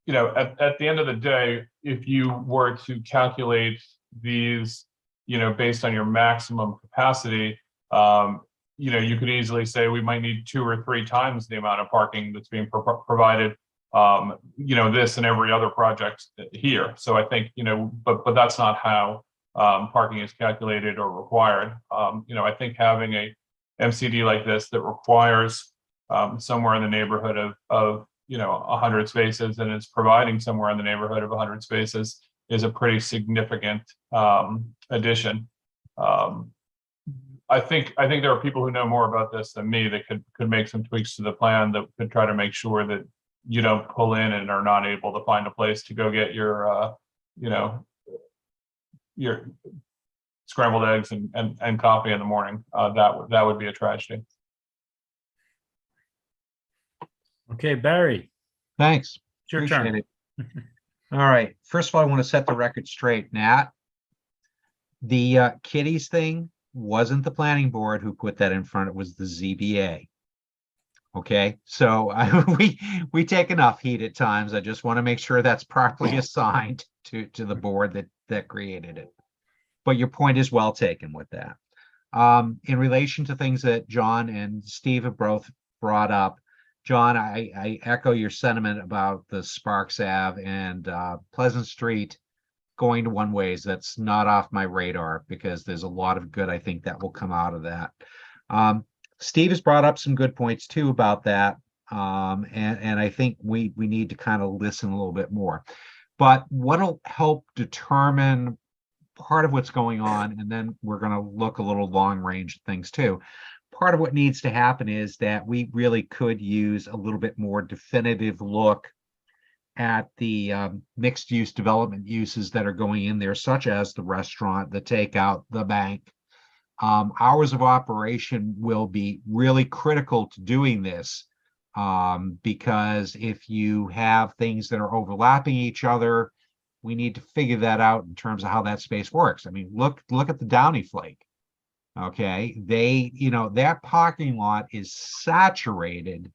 the end of the day, if you were to calculate these, based on your maximum capacity, you could easily say we might need 2 or 3 times the amount of parking that's being provided, this and every other project here. So I think, but that's not how parking is calculated or required. I think having a MCD like this that requires somewhere in the neighborhood of 100 spaces, and it's providing somewhere in the neighborhood of 100 spaces, is a pretty significant addition. I think there are people who know more about this than me that could make some tweaks to the plan that could try to make sure that you don't pull in and are not able to find a place to go get your scrambled eggs and coffee in the morning. That would be a tragedy. Okay, Barry, Thanks. it's your Appreciate turn. it. All right. First of all, I want to set the record straight, Nat. The kitties thing wasn't the planning board who put that in front. It was the ZBA. Okay, so we take enough heat at times. I just want to make sure that's properly assigned to the board that created it. But your point is well taken with that. In relation to things that John and Steve have both brought up, John, I echo your sentiment about the Sparks Ave and Pleasant Street going to one ways. That's not off my radar, because there's a lot of good, I think, that will come out of that. Steve has brought up some good points too about that. And I think we need to kind of listen a little bit more. But what'll help determine part of what's going on, and then we're going to look a little long range things too. Part of what needs to happen is that we really could use a little bit more definitive look at the mixed use development uses that are going in there, such as the restaurant, the takeout, the bank. Hours of operation will be really critical to doing this, because if you have things that are overlapping each other, we need to figure that out in terms of how that space works. I mean, look at the Downy Flake. Okay, that parking lot is saturated,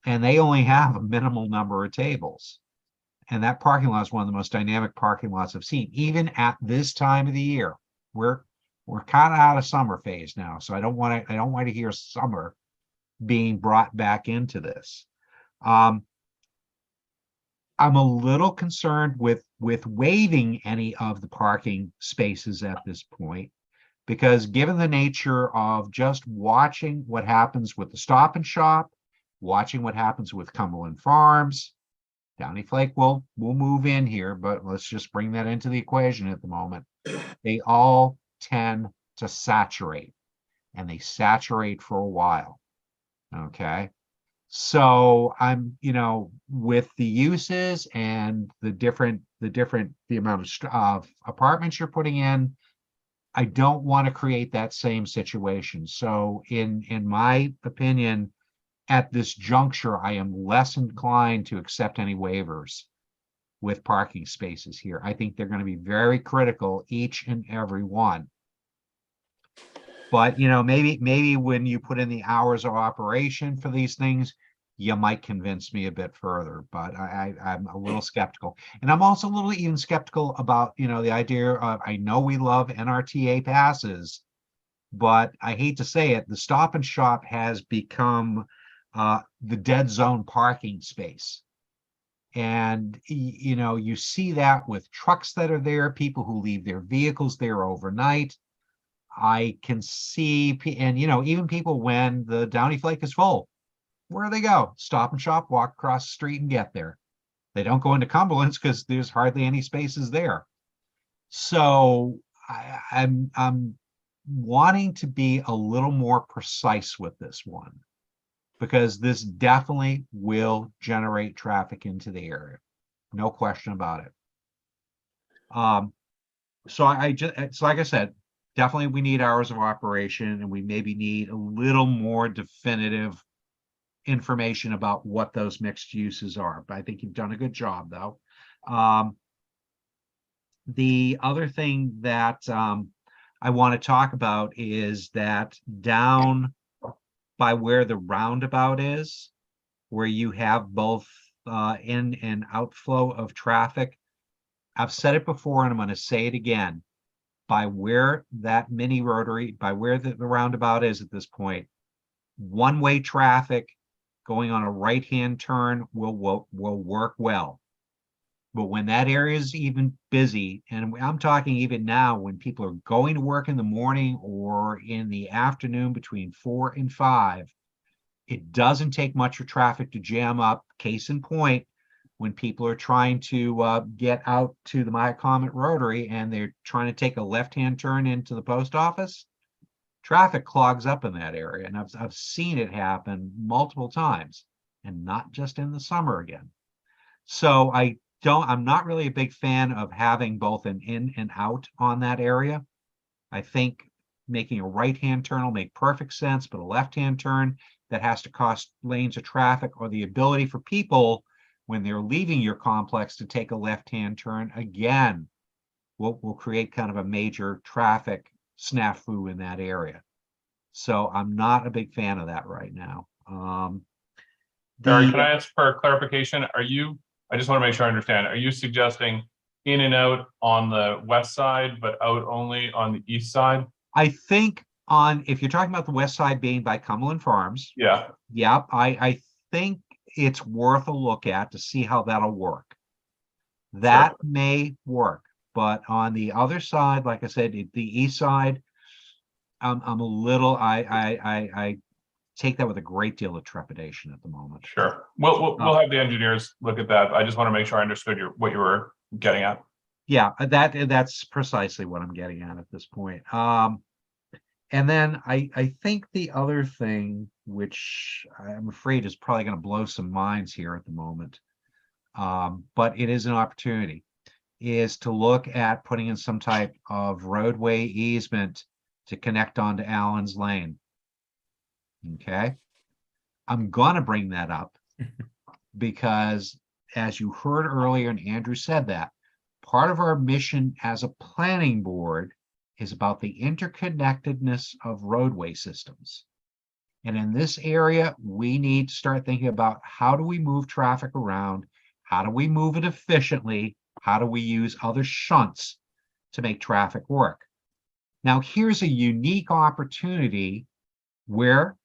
and they only have a minimal number of tables. And that parking lot is one of the most dynamic parking lots I've seen, even at this time of the year. We're kind of out of summer phase now, so I don't want to hear summer being brought back into this. I'm a little concerned with waiving any of the parking spaces at this point, because given the nature of just watching what happens with the Stop and Shop, watching what happens with Cumberland Farms, Downy Flake will move in here, but let's just bring that into the equation at the moment. They all tend to saturate, and they saturate for a while. Okay. So I'm, with the uses and the amount of apartments you're putting in, I don't want to create that same situation. So in my opinion, at this juncture, I am less inclined to accept any waivers with parking spaces here. I think they're going to be very critical, each and every one. But, maybe when you put in the hours of operation for these things, you might convince me a bit further, but I'm a little skeptical. And I'm also a little even skeptical about, the idea of, I know we love NRTA passes, but I hate to say it, the Stop and Shop has become the dead zone parking space. And, you see that with trucks that are there, people who leave their vehicles there overnight. I can see, and, even people when the Downy Flake is full, where do they go? Stop and Shop, walk across the street and get there. They don't go into Cumberland's because there's hardly any spaces there. So I'm wanting to be a little more precise with this one, because this definitely will generate traffic into the area. No question about it. So it's like I said, definitely we need hours of operation, and we maybe need a little more definitive information about what those mixed uses are. But I think you've done a good job, though. The other thing that I want to talk about is that down by where the roundabout is, where you have both in and outflow of traffic. I've said it before and I'm going to say it again. By where that mini rotary, by where the roundabout is at this point, one-way traffic going on a right-hand turn will work well. But when that area is even busy, and I'm talking even now when people are going to work in the morning or in the afternoon between 4 and 5, it doesn't take much for traffic to jam up. Case in point, when people are trying to get out to the Myacomet Rotary and they're trying to take a left-hand turn into the post office, traffic clogs up in that area. And I've seen it happen multiple times, and not just in the summer again. So I'm not really a big fan of having both an in and out on that area. I think making a right-hand turn will make perfect sense, but a left-hand turn that has to cost lanes of traffic, or the ability for people when they're leaving your complex to take a left-hand turn again, will create kind of a major traffic snafu in that area. So I'm not a big fan of that right now. Barry, can I ask for clarification? I just want to make sure I understand. Are you suggesting in and out on the west side, but out only on the east side? I think if you're talking about the west side being by Cumberland Farms. Yeah. Yep. I think it's worth a look at to see how that'll work. That may work, but on the other side, like I said, the east side, I'm a little, I take that with a great deal of trepidation at the moment. Sure. We'll have the engineers look at that. I just want to make sure I understood what you were getting at. Yeah, that's precisely what I'm getting at this point. And then I think the other thing, which I'm afraid is probably going to blow some minds here at the moment, but it is an opportunity, is to look at putting in some type of roadway easement to connect onto Allen's Lane. Okay. I'm going to bring that up because, as you heard earlier, and Andrew said that, part of our mission as a planning board is about the interconnectedness of roadway systems. And in this area, we need to start thinking about how do we move traffic around? How do we move it efficiently? How do we use other shunts to make traffic work? Now, here's a unique opportunity where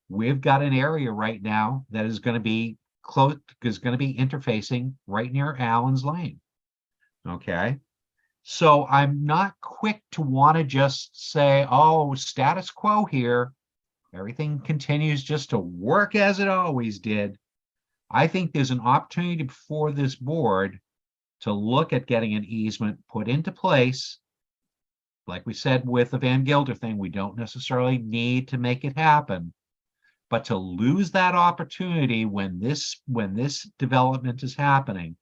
we've got an area right now that is going to be interfacing right near Allen's Lane. Okay. So I'm not quick to want to just say, oh, status quo here. Everything continues just to work as it always did. I think there's an opportunity for this board to look at getting an easement put into place. Like we said with the Van Gilder thing, we don't necessarily need to make it happen, but to lose that opportunity when this development is happening,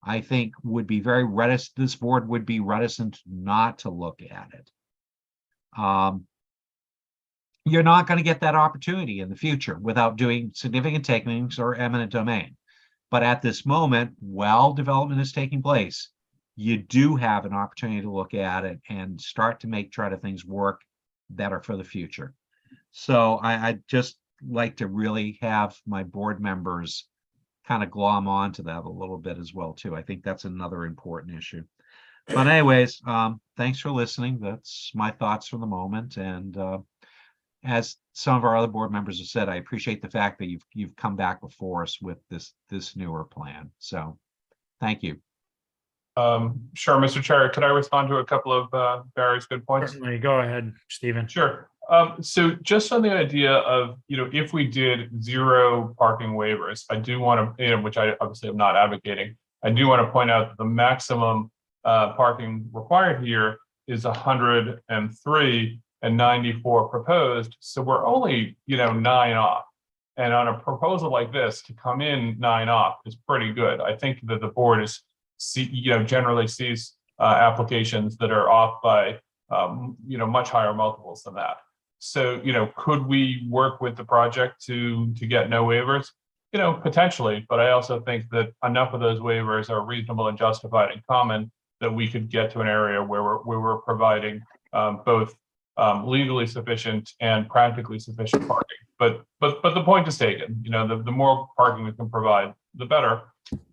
I think would be very reticent. This board would be reticent not to look at it. You're not going to get that opportunity in the future without doing significant takings or eminent domain. But at this moment, while development is taking place, you do have an opportunity to look at it and start to try to things work better for the future. So I just like to really have my board members kind of glom onto that a little bit as well too. I think that's another important issue. But anyways, thanks for listening. That's my thoughts for the moment. And as some of our other board members have said, I appreciate the fact that you've come back before us with this newer plan. So thank you. Sure, Mr. Chair, could I respond to a couple of Barry's good points? Certainly, go ahead, Stephen. Sure. So just on the idea of, if we did 0 parking waivers, I do want to, which I obviously am not advocating, I do want to point out that the maximum parking required here is 103 and 94 proposed. So we're only, 9 off. And on a proposal like this, to come in 9 off is pretty good. I think that the board is, generally sees applications that are off by, much higher multiples than that. So, could we work with the project to get no waivers? Potentially, but I also think that enough of those waivers are reasonable and justified and common that we could get to an area where we're providing both legally sufficient and practically sufficient parking. But the point is taken. The more parking we can provide, the better.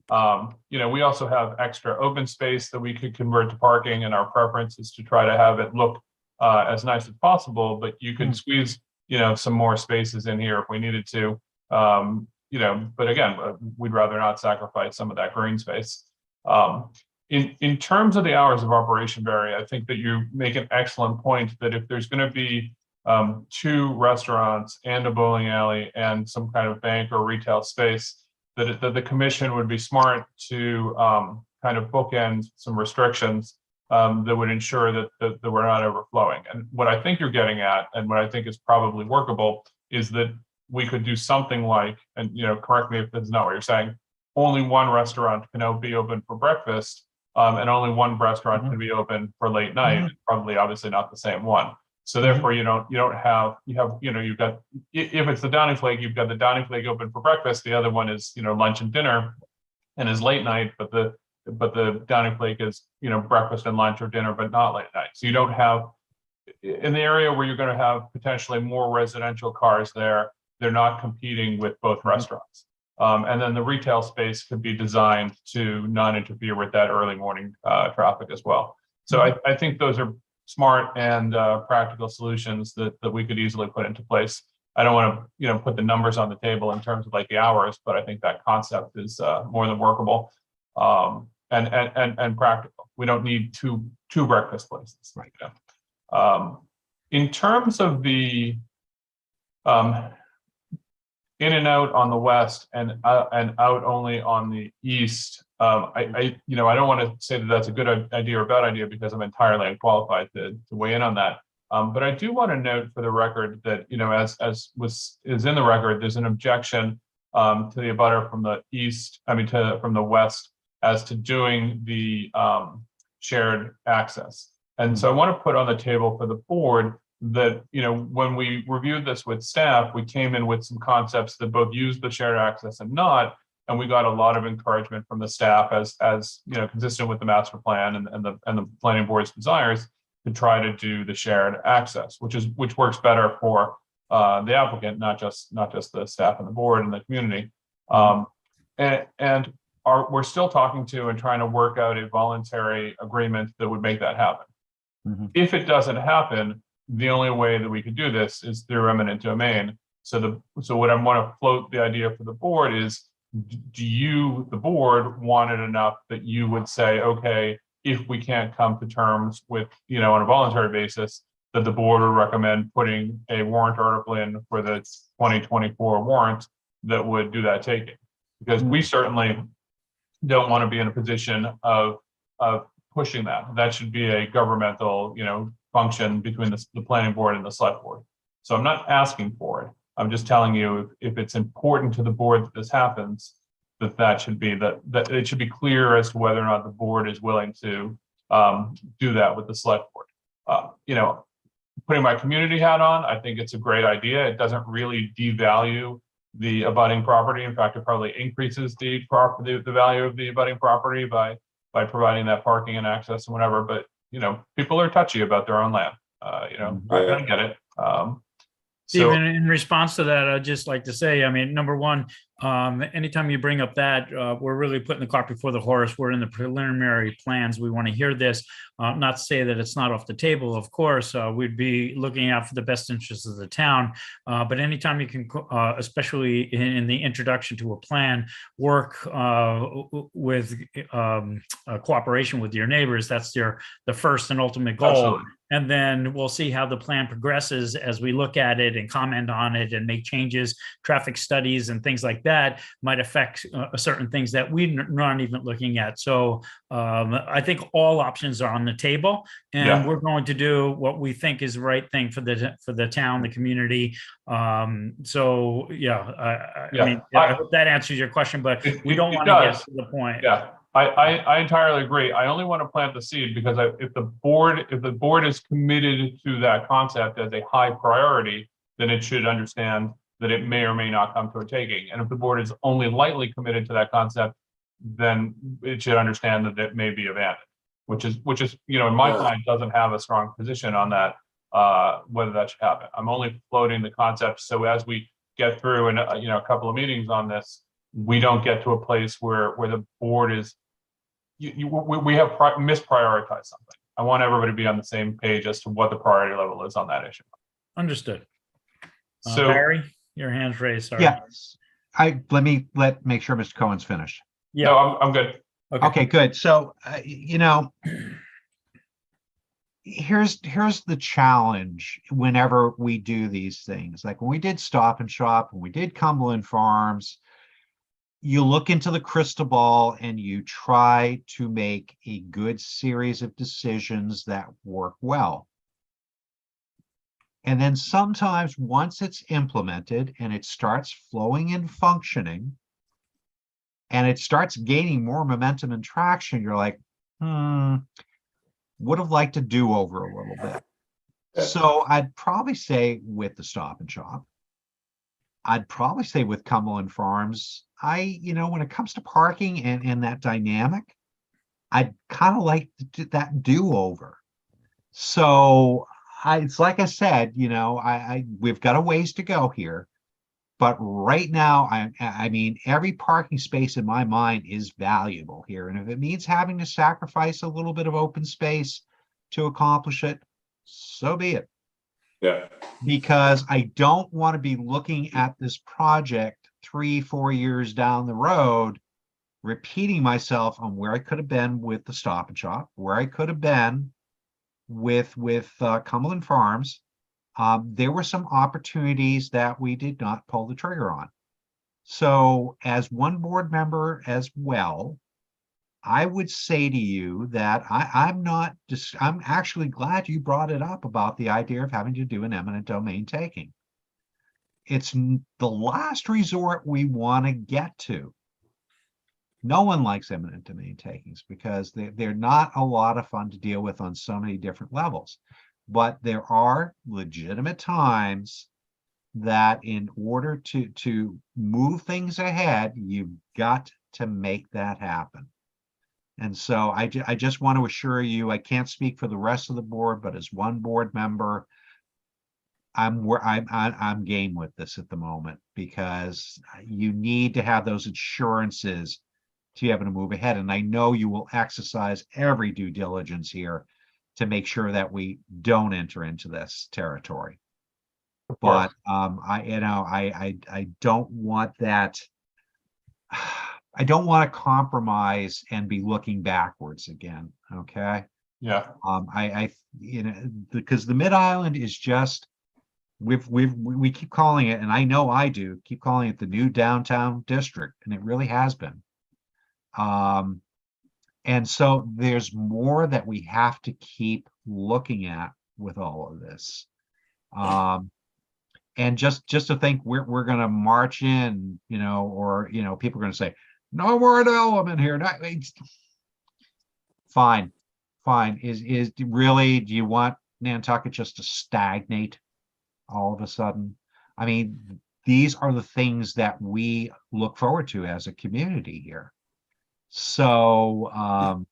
We also have extra open space that we could convert to parking, and our preference is to try to have it look as nice as possible. But you could squeeze, some more spaces in here if we needed to. But again, we'd rather not sacrifice some of that green space. In terms of the hours of operation, Barry, I think that you make an excellent point that if there's going to be 2 restaurants and a bowling alley and some kind of bank or retail space, that the commission would be smart to kind of bookend some restrictions that would ensure that we're not overflowing. And what I think you're getting at, and what I think is probably workable, is that we could do something like, and correct me if this is not what you're saying, only 1 restaurant can be open for breakfast, and only 1 restaurant can be open for late night. Probably, obviously, not the same one. So therefore, you've got, if it's the Downy Flake, you've got the Downy Flake open for breakfast. The other one is, lunch and dinner, and is late night. But the Downy Flake is, breakfast and lunch or dinner, but not late night. So you don't have, in the area where you're going to have potentially more residential cars there, they're not competing with both restaurants. And then the retail space could be designed to not interfere with that early morning traffic as well. So I think those are smart and practical solutions that we could easily put into place. I don't want to, put the numbers on the table in terms of like the hours, but I think that concept is more than workable and practical. We don't need two breakfast places. Right. In terms of the in and out on the west and out only on the east, I don't want to say that that's a good idea or bad idea because I'm entirely unqualified to weigh in on that. But I do want to note for the record that, is in the record, there's an objection to the abutter from the east, from the west, as to doing the shared access. And so I want to put on the table for the board that, when we reviewed this with staff, we came in with some concepts that both use the shared access and not, and we got a lot of encouragement from the staff as consistent with the master plan and the planning board's desires to try to do the shared access, which works better for the applicant, not just the staff and the board and the community. We're still talking to and trying to work out a voluntary agreement that would make that happen. If it doesn't happen, the only way that we could do this is through eminent domain. So what I want to float the idea for the board is, do you, the board, want it enough that you would say, okay, if we can't come to terms with, on a voluntary basis, that the board would recommend putting a warrant article in for the 2024 warrant that would do that taking? Because we certainly don't want to be in a position of pushing that. That should be a governmental, function between the planning board and the select board. So I'm not asking for it. I'm just telling you, if it's important to the board that this happens, that should be that it should be clear as to whether or not the board is willing to do that with the select board. Putting my community hat on, I think it's a great idea. It doesn't really devalue the abutting property. In fact, it probably increases the value of the abutting property by providing that parking and access and whatever. But people are touchy about their own land. I get it. Stephen, in response to that, I'd just like to say, number one, Anytime you bring up that, we're really putting the cart before the horse. We're in the preliminary plans. We want to hear this. Not to say that it's not off the table, of course. We'd be looking out for the best interests of the town. But anytime you can, especially in the introduction to a plan, work with cooperation with your neighbors, that's the first and ultimate goal. Absolutely. And then we'll see how the plan progresses as we look at it and comment on it and make changes. Traffic studies and things like that might affect certain things that we're not even looking at. So I think all options are on the table, and Yeah. we're going to do what we think is the right thing for the town, the community. So yeah, I mean, I hope that answers your question, but we don't want to get to the point. Yeah. I entirely agree. I only want to plant the seed because if the board is committed to that concept as a high priority, then it should understand that it may or may not come to a taking. And if the board is only lightly committed to that concept, then it should understand that it may be abandoned, which is, in my mind, doesn't have a strong position on that, whether that should happen. I'm only floating the concept. So as we get through a couple of meetings on this, we don't get to a place where the board is, we have misprioritized something. I want everybody to be on the same page as to what the priority level is on that issue. Understood. So Barry, your hand's raised. Sorry. Yes. Make sure Mr. Cohen's finished. Yeah. No, I'm good. Okay, good. So, here's the challenge whenever we do these things. Like when we did Stop and Shop, when we did Cumberland Farms, you look into the crystal ball and you try to make a good series of decisions that work well. And then sometimes once it's implemented and it starts flowing and functioning, and it starts gaining more momentum and traction, you're like, would have liked to do over a little bit. So I'd probably say with the Stop and Shop, I'd probably say with Cumberland Farms, when it comes to parking and that dynamic, I'd kind of like that do-over. So it's like I said, we've got a ways to go here. But right now, I mean, every parking space in my mind is valuable here. And if it means having to sacrifice a little bit of open space to accomplish it, so be it. Yeah. Because I don't want to be looking at this project 3-4 years down the road, repeating myself on where I could have been with the Stop and Shop, where I could have been with Cumberland Farms. There were some opportunities that we did not pull the trigger on. So as one board member as well, I would say to you that I'm actually glad you brought it up about the idea of having to do an eminent domain taking. It's the last resort we want to get to. No one likes eminent domain takings because they're not a lot of fun to deal with on so many different levels. But there are legitimate times that in order to move things ahead, you've got to make that happen. And so I just want to assure you, I can't speak for the rest of the board, but as one board member, I'm game with this at the moment because you need to have those assurances to be able to move ahead. And I know you will exercise every due diligence here to make sure that we don't enter into this territory. But I don't want that. I don't want to compromise and be looking backwards again. Okay. Yeah. Because the Mid-Island is just, we keep calling it, and I know I do keep calling it the new downtown district, and it really has been. And so there's more that we have to keep looking at with all of this. And just to think we're going to march in, or, people are going to say, no more development here. Fine. Is really, do you want Nantucket just to stagnate all of a sudden? I mean, these are the things that we look forward to as a community here. So,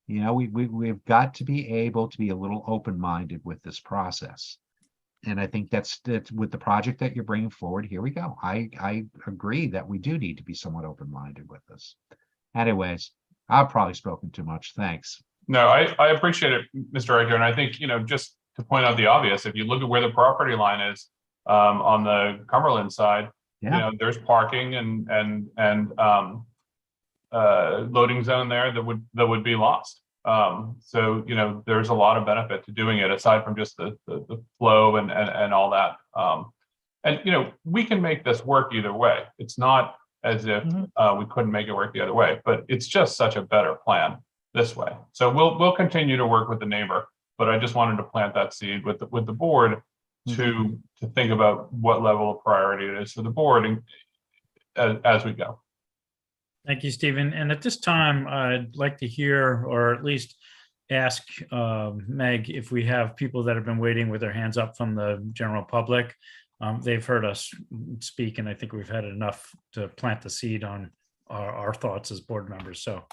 we've got to be able to be a little open-minded with this process. And I think that's with the project that you're bringing forward. Here we go. I agree that we do need to be somewhat open-minded with this. Anyways, I've probably spoken too much. Thanks. No, I appreciate it, Mr. Reicher. And I think, just to point out the obvious, if you look at where the property line is on the Cumberland side, there's parking and loading zone there that would be lost. So, there's a lot of benefit to doing it aside from just the flow and all that. And, we can make this work either way. It's not as if we couldn't make it work the other way, but it's just such a better plan this way. So we'll continue to work with the neighbor, but I just wanted to plant that seed with the board to think about what level of priority it is for the board and as we go. Thank you, Stephen. And at this time, I'd like to hear, or at least ask Meg, if we have people that have been waiting with their hands up from the general public. They've heard us speak, and I think we've had enough to plant the seed on our thoughts as board members. So,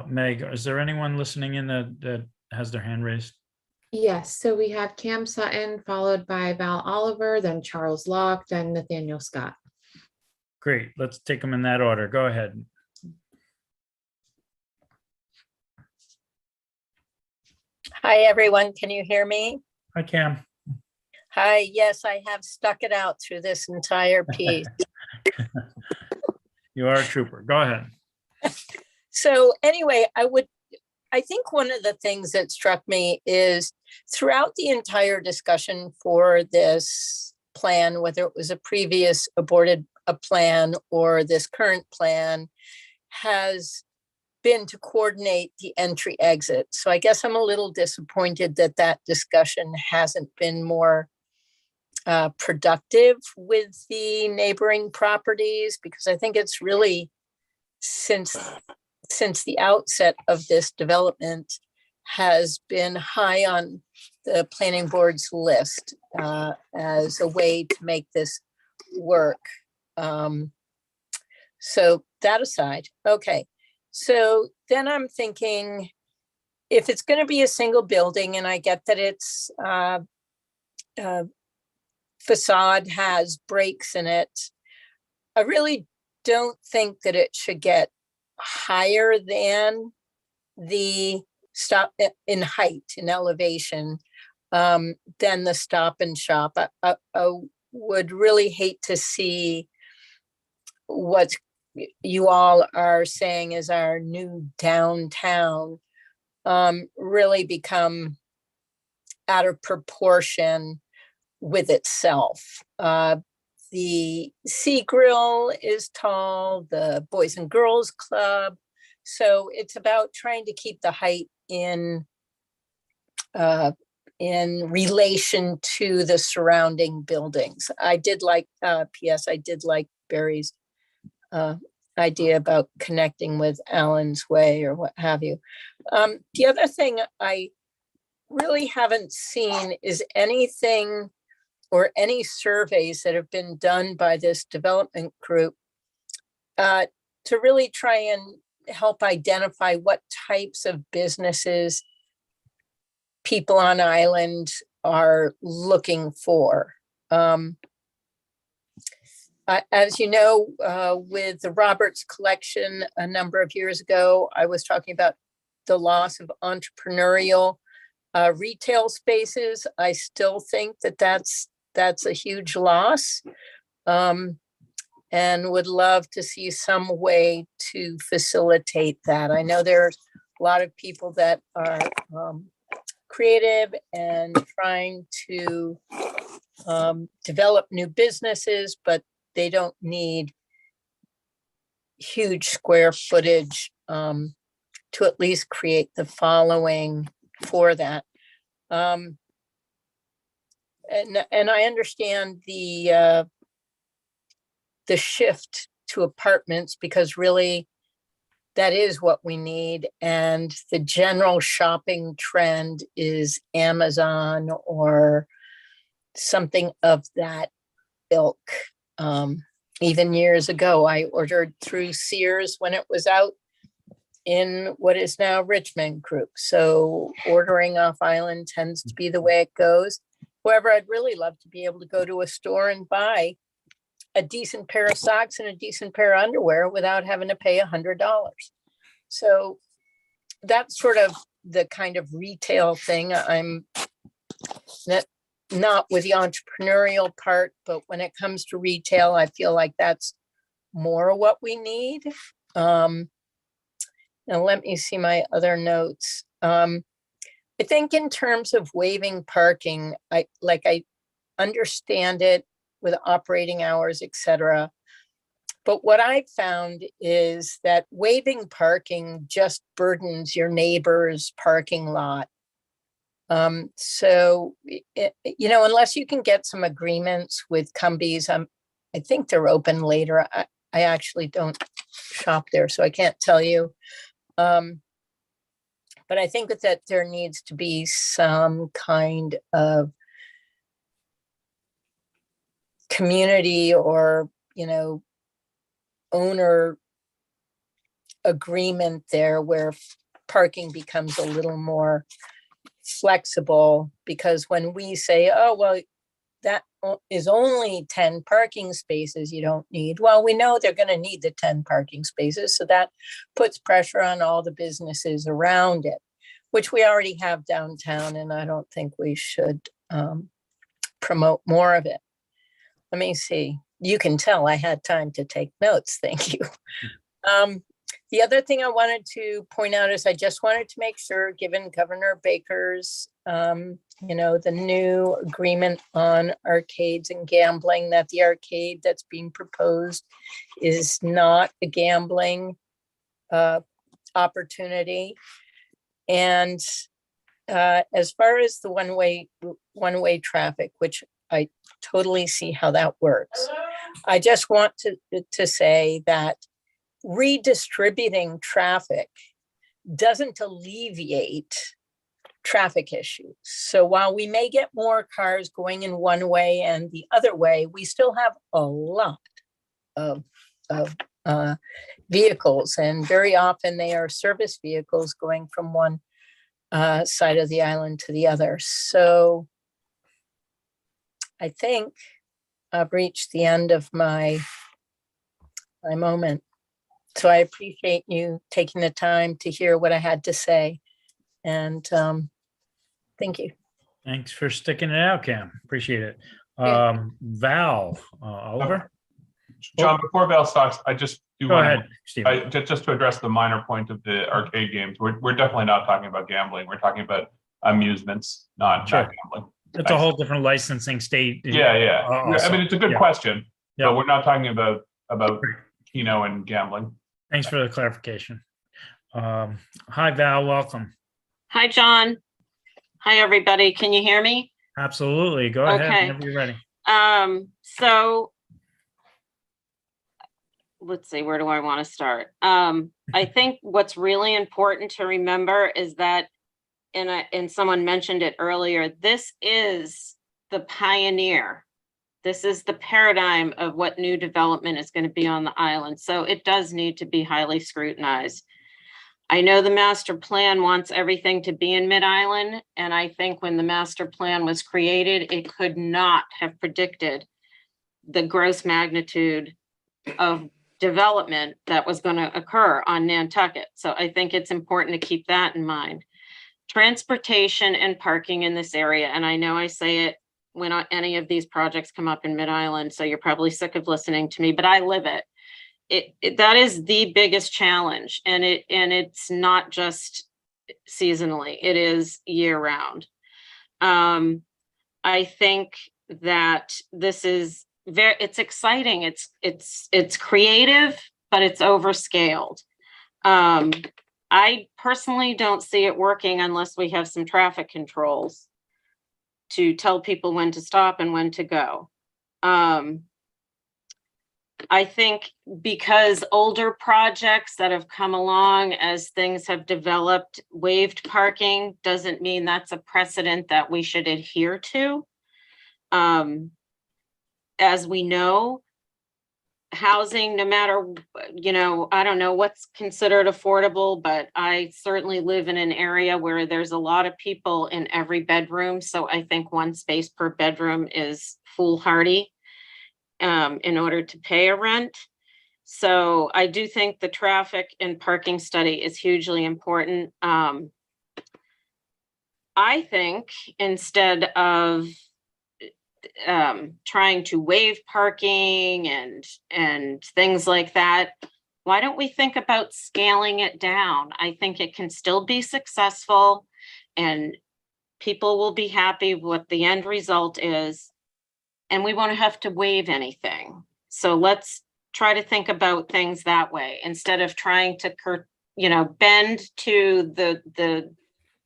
Meg, is there anyone listening in that has their hand raised? Yes, so we have Cam Sutton, followed by Val Oliver, then Charles Locke, then Nathaniel Scott. Great, let's take them in that order. Go ahead. Hi, everyone. Can you hear me? Hi, Cam. Hi, yes, I have stuck it out through this entire piece. You are a trooper. Go ahead. So anyway, I think one of the things that struck me is throughout the entire discussion for this plan, whether it was a previous aborted plan or this current plan, has been to coordinate the entry exit. So I guess I'm a little disappointed that discussion hasn't been more productive with the neighboring properties, because I think it's really since the outset of this development has been high on the planning board's list as a way to make this work. So that aside, okay. So then I'm thinking, if it's going to be a single building, and I get that its facade has breaks in it, I really don't think that it should get higher than the stop in height, in elevation, than the Stop and Shop. I would really hate to see what you all are saying is our new downtown really become out of proportion with itself. The Sea Grill is tall, the Boys and Girls Club. So it's about trying to keep the height in relation to the surrounding buildings. I did like, P.S. I did like Barry's idea about connecting with Allen's Way or what have you. The other thing I really haven't seen is anything or any surveys that have been done by this development group to really try and help identify what types of businesses people on island are looking for. As you know, with the Roberts collection a number of years ago, I was talking about the loss of entrepreneurial retail spaces. I still think that's a huge loss, and would love to see some way to facilitate that. I know there's a lot of people that are creative and trying to develop new businesses, but they don't need huge square footage to at least create the following for that. And I understand the shift to apartments, because really that is what we need. And the general shopping trend is Amazon or something of that ilk. Even years ago, I ordered through Sears when it was out in what is now Richmond Group. So ordering off island tends to be the way it goes. However, I'd really love to be able to go to a store and buy a decent pair of socks and a decent pair of underwear without having to pay $100. So that's sort of the kind of retail thing. I'm not with the entrepreneurial part, but when it comes to retail, I feel like that's more of what we need. Now let me see my other notes. I think in terms of waiving parking, I understand it with operating hours, etc. But what I've found is that waiving parking just burdens your neighbor's parking lot. So, unless you can get some agreements with Cumbies, I think they're open later. I actually don't shop there, so I can't tell you. But I think that there needs to be some kind of community or, owner agreement there where parking becomes a little more flexible, because when we say, oh, well, that is only 10 parking spaces you don't need. Well, we know they're going to need the 10 parking spaces. So that puts pressure on all the businesses around it, which we already have downtown. And I don't think we should promote more of it. Let me see. You can tell I had time to take notes. Thank you. The other thing I wanted to point out is I just wanted to make sure, given Governor Baker's, the new agreement on arcades and gambling, that the arcade that's being proposed is not a gambling opportunity. And as far as the one-way traffic, which I totally see how that works, I just want to say that redistributing traffic doesn't alleviate traffic issues. So while we may get more cars going in one way and the other way, we still have a lot of vehicles, and very often they are service vehicles going from one side of the island to the other. So I think I've reached the end of my moment. So I appreciate you taking the time to hear what I had to say. And thank you. Thanks for sticking it out, Cam. Appreciate it. Yeah. Val, Oliver? John, before Val talks, I just do Go want ahead, Stephen. just to address the minor point of the arcade games. We're definitely not talking about gambling. We're talking about amusements, not Sure. gambling. It's a whole different licensing state. Yeah. I mean, it's a good question, Yeah. but we're not talking about Keno and gambling. Thanks for the clarification. Hi, Val, welcome. Hi, John. Hi, everybody. Can you hear me? Absolutely. Go ahead Okay. whenever you're ready. So let's see, where do I want to start? I think what's really important to remember is that, and someone mentioned it earlier, this is the pioneer. This is the paradigm of what new development is going to be on the island. So it does need to be highly scrutinized. I know the master plan wants everything to be in Mid-Island, and I think when the master plan was created, it could not have predicted the gross magnitude of development that was going to occur on Nantucket. So I think it's important to keep that in mind. Transportation and parking in this area, and I know I say it when any of these projects come up in Mid-Island, so you're probably sick of listening to me, but I live it. That is the biggest challenge, and it's not just seasonally, it is year round. I think that this is it's exciting, it's creative, but it's overscaled. I personally don't see it working unless we have some traffic controls to tell people when to stop and when to go. I think because older projects that have come along as things have developed, waived parking doesn't mean that's a precedent that we should adhere to. As we know, housing, no matter, I don't know what's considered affordable, but I certainly live in an area where there's a lot of people in every bedroom. So I think one space per bedroom is foolhardy in order to pay a rent. So I do think the traffic and parking study is hugely important. I think instead of trying to waive parking and things like that, why don't we think about scaling it down? I think it can still be successful and people will be happy with what the end result is, and we won't have to waive anything. So let's try to think about things that way instead of trying to bend to the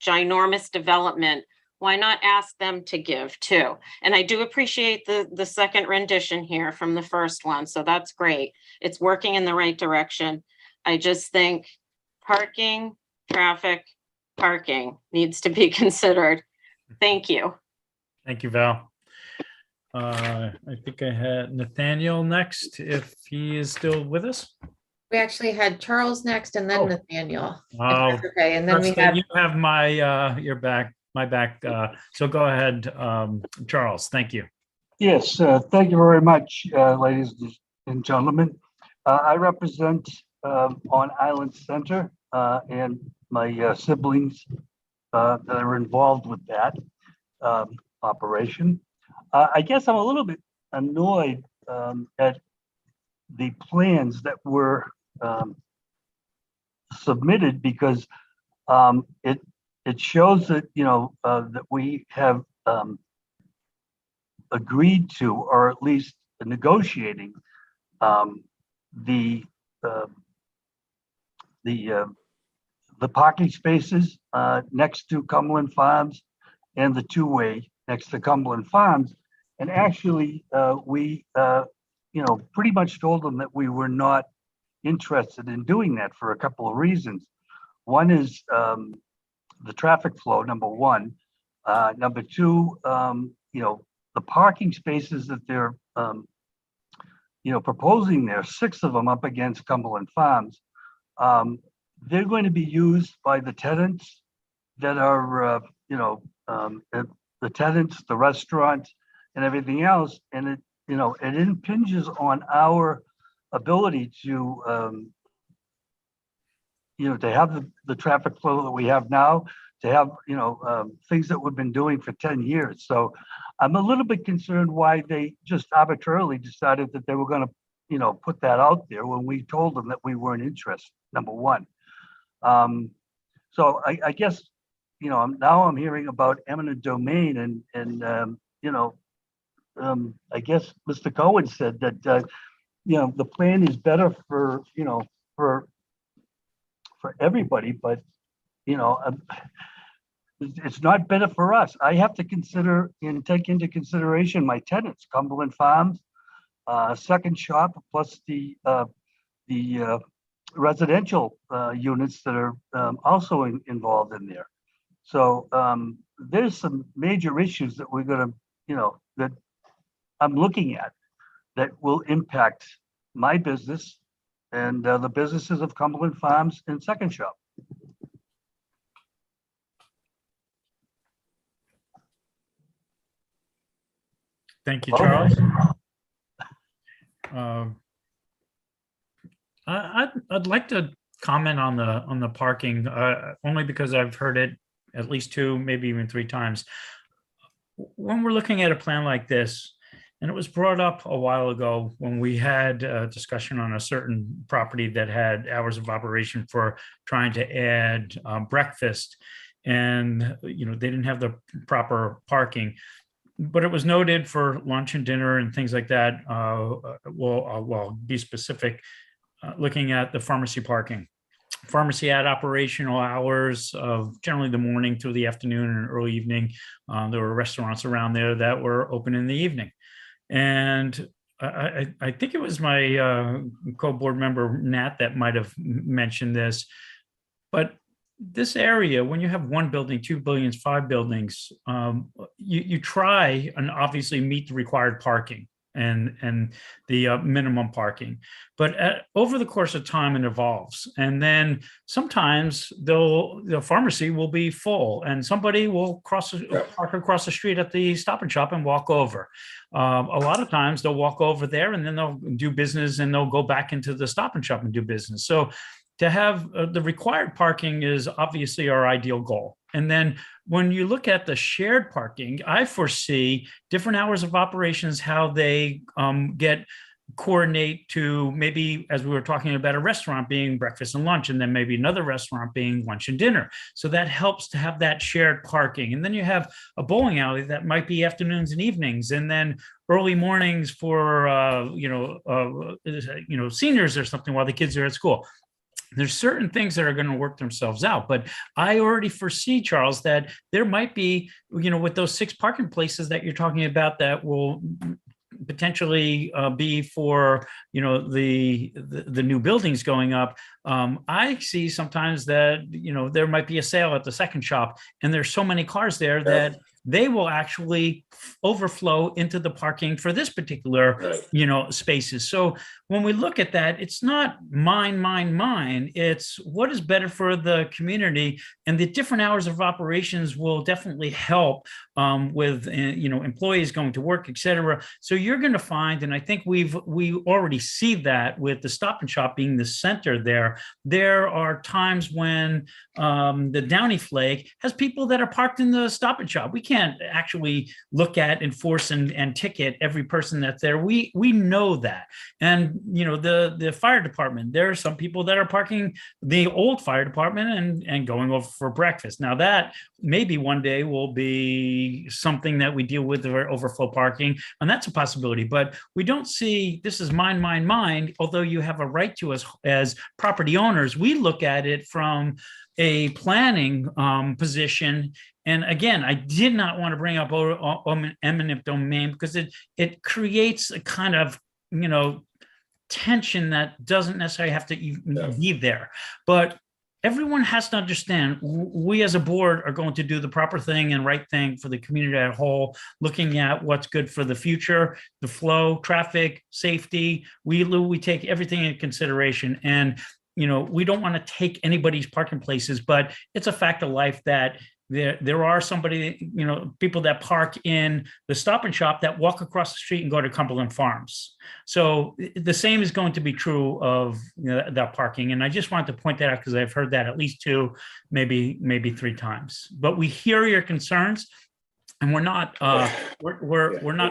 ginormous development. Why not ask them to give too? And I do appreciate the second rendition here from the first one. So that's great. It's working in the right direction. I just think parking, traffic, parking needs to be considered. Thank you. Thank you, Val. I think I had Nathaniel next, if he is still with us. We actually had Charles next and then Nathaniel. if Oh, that's okay, and then we Krista, have you have my my back. So go ahead, Charles. Thank you. Yes, thank you very much, ladies and gentlemen. I represent on Island Center and my siblings that are involved with that operation. I guess I'm a little bit annoyed at the plans that were submitted because it shows that that we have agreed to, or at least negotiating the parking spaces next to Cumberland Farms and the two-way next to Cumberland Farms. And actually, we pretty much told them that we were not interested in doing that for a couple of reasons. One is the traffic flow, number one. Number two, the parking spaces that they're proposing there, 6 of them up against Cumberland Farms, they're going to be used by the tenants that are, the tenants, the restaurants, and everything else. And it impinges on our ability to, to have the traffic flow that we have now, to have, things that we've been doing for 10 years. So I'm a little bit concerned why they just arbitrarily decided that they were going to, put that out there when we told them that we weren't interested, number one. So I guess, now I'm hearing about eminent domain and I guess Mr. Cohen said that, the plan is better for, for everybody, but, it's not better for us. I have to consider and take into consideration my tenants, Cumberland Farms, second shop, plus the residential units that are also involved in there. So there's some major issues that we're going to, that I'm looking at that will impact my business and the businesses of Cumberland Farms and Second Shop. Thank you, Charles. I'd like to comment on the parking, only because I've heard it at least 2, maybe even 3 times. When we're looking at a plan like this, and it was brought up a while ago when we had a discussion on a certain property that had hours of operation for trying to add breakfast, and they didn't have the proper parking. But it was noted for lunch and dinner and things like that. Well, be specific, looking at the pharmacy parking. Pharmacy had operational hours of generally the morning through the afternoon and early evening. There were restaurants around there that were open in the evening. And I think it was my co-board member, Nat, that might have mentioned this. But this area, when you have 1 building, 2 buildings, 5 buildings, you try and obviously meet the required parking. and the minimum parking. But over the course of time, it evolves. And then sometimes the pharmacy will be full and somebody will park across the street at the Stop and Shop and walk over. A lot of times they'll walk over there and then they'll do business and they'll go back into the Stop and Shop and do business. So to have the required parking is obviously our ideal goal. And then when you look at the shared parking, I foresee different hours of operations, how they coordinate to maybe, as we were talking about, a restaurant being breakfast and lunch, and then maybe another restaurant being lunch and dinner. So that helps to have that shared parking. And then you have a bowling alley that might be afternoons and evenings, and then early mornings for seniors or something while the kids are at school. There's certain things that are going to work themselves out, but I already foresee, Charles, that there might be, with those 6 parking places that you're talking about that will potentially be for, the new buildings going up. I see sometimes that, there might be a sale at the second shop and there's so many cars there that they will actually overflow into the parking for this particular, spaces. So when we look at that, it's not mine. It's what is better for the community, and the different hours of operations will definitely help with, employees going to work, et cetera. So you're going to find, and I think we already see that with the Stop and Shop being the center there. There are times when the Downy Flake has people that are parked in the Stop and Shop. We can't actually look at, enforce, and ticket every person that's there. We know that. And the fire department, there are some people that are parking the old fire department and going over for breakfast. Now that maybe one day will be something that we deal with, overflow parking, and that's a possibility. But we don't see this is mine. Although you have a right to, as property owners, we look at it from a planning position. And again, I did not want to bring up eminent domain because it creates a kind of, tension that doesn't necessarily have to even be there. But everyone has to understand we as a board are going to do the proper thing and right thing for the community as a whole, looking at what's good for the future, the flow, traffic, safety. We take everything into consideration. And we don't want to take anybody's parking places, but it's a fact of life that there are people that park in the Stop and Shop that walk across the street and go to Cumberland Farms. So the same is going to be true of that parking. And I just wanted to point that out because I've heard that at least 2, maybe 3 times. But we hear your concerns. And we're not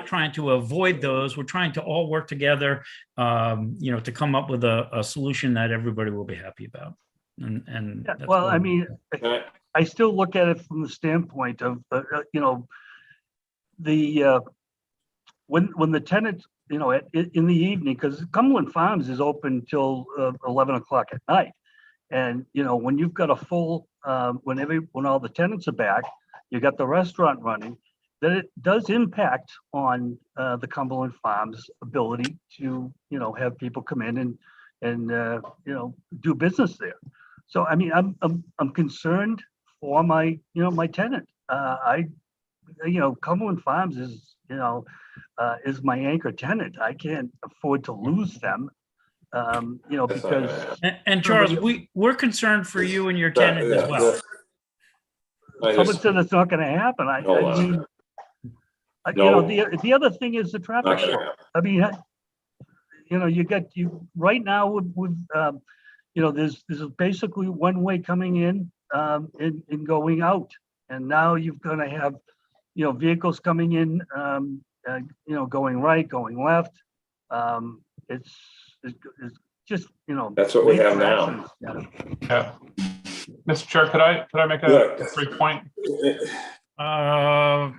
trying to avoid those. We're trying to all work together, to come up with a solution that everybody will be happy about. And that's well, I mean, I still look at it from the standpoint of, when the tenants, in the evening, because Cumberland Farms is open till 11 o'clock at night, and when you've got a full, when all the tenants are back, you got the restaurant running, that it does impact on the Cumberland Farms ability to, have people come in and do business there. So, I mean, I'm concerned for my, my tenant. Cumberland Farms is my anchor tenant. I can't afford to lose them. Because. And Charles, we're concerned for you and your tenant as well. Someone said it's not going to happen. The other thing is the traffic flow. I mean, you right now with there's basically one way coming in and going out, and now you're going to have vehicles coming in, going right, going left. It's just that's what we have now. Yeah. Mr. Chair, could I make a brief point? Go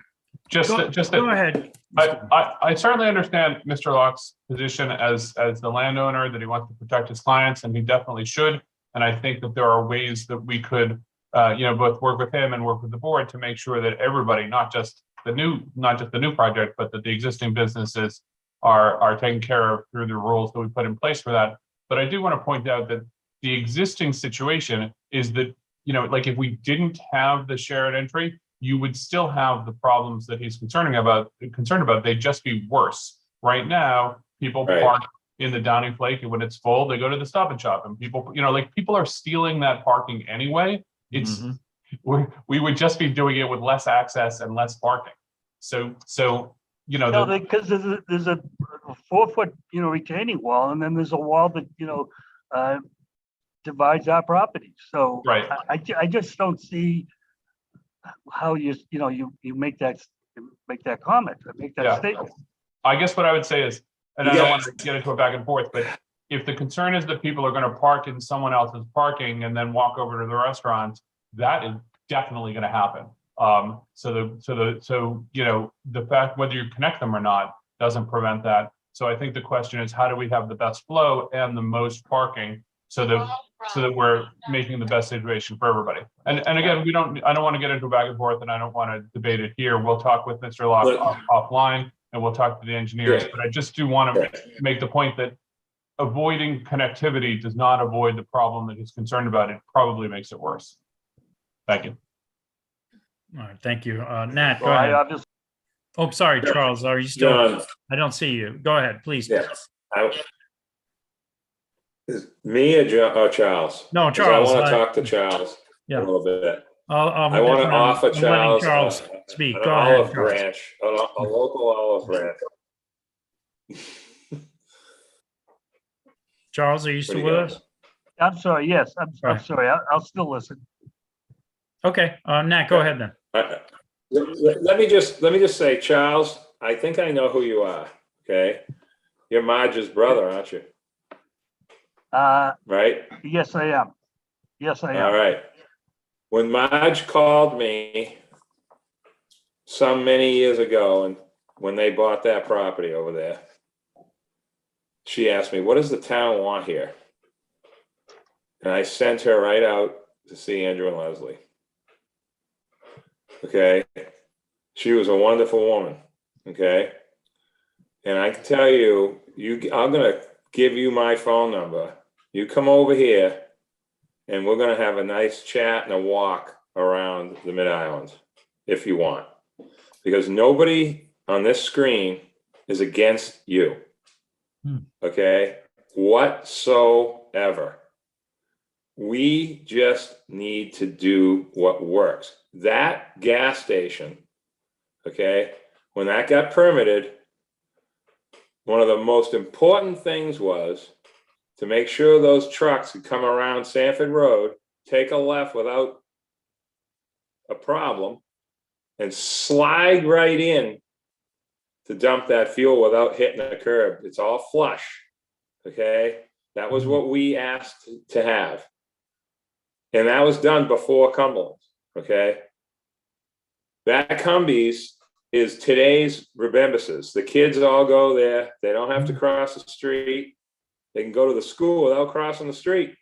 ahead. I certainly understand Mr. Locke's position as the landowner, that he wants to protect his clients, and he definitely should. And I think that there are ways that we could, both work with him and work with the board to make sure that everybody, not just the new project, but that the existing businesses are taken care of through the rules that we put in place for that. But I do want to point out that the existing situation is that, like if we didn't have the shared entry, you would still have the problems that he's concerned about. They'd just be worse. Right now, people Right. park in the Downing Flake, and when it's full, they go to the Stop and Shop, and people, like people are stealing that parking anyway. It's, we would just be doing it with less access and less parking. So, No, because there's a 4-foot, retaining wall, and then there's a wall that, divides our property. So right. I just don't see how you make that comment, or make that statement. I guess what I would say is, and I don't want to get into a back and forth, but if the concern is that people are going to park in someone else's parking and then walk over to the restaurant, that is definitely going to happen. So the fact whether you connect them or not doesn't prevent that. So I think the question is, how do we have the best flow and the most parking so that we're making the best situation for everybody? And again, I don't want to get into a back and forth, and I don't want to debate it here. We'll talk with Mr. Locke offline, and we'll talk to the engineers. But I just do want to make the point that avoiding connectivity does not avoid the problem that he's concerned about. It probably makes it worse. Thank you. All right, thank you. Nat, go Well, I ahead. obviously, Oh, sorry, Charles, are you still? John. I don't see you. Go ahead, please. Is me or Charles? No, 'Cause Charles. I want to talk to Charles a little bit. I want to offer I'm letting Charles speak. an Go ahead, olive Charles. branch, a local olive branch. Charles, are you still with us? I'm sorry. Yes, I'm sorry. I'll still listen. Okay, Nat, go ahead then. Let me just say, Charles, I think I know who you are. Okay, you're Marge's brother, aren't you? Right? Yes, I am. Yes, I am. All right. When Marge called me some many years ago, and when they bought that property over there, she asked me, what does the town want here? And I sent her right out to see Andrew and Leslie. Okay. She was a wonderful woman. Okay. And I can tell you, I'm going to give you my phone number. You come over here and we're going to have a nice chat and a walk around the Mid-Island if you want, because nobody on this screen is against you. Okay. Whatsoever. We just need to do what works. That gas station, okay, when that got permitted, one of the most important things was to make sure those trucks could come around Sanford Road, take a left without a problem, and slide right in to dump that fuel without hitting a curb. It's all flush, okay? That was what we asked to have. And that was done before Cumberland, okay? That Cumbies is today's Rebembises. The kids all go there. They don't have to cross the street. They can go to the school without crossing the street,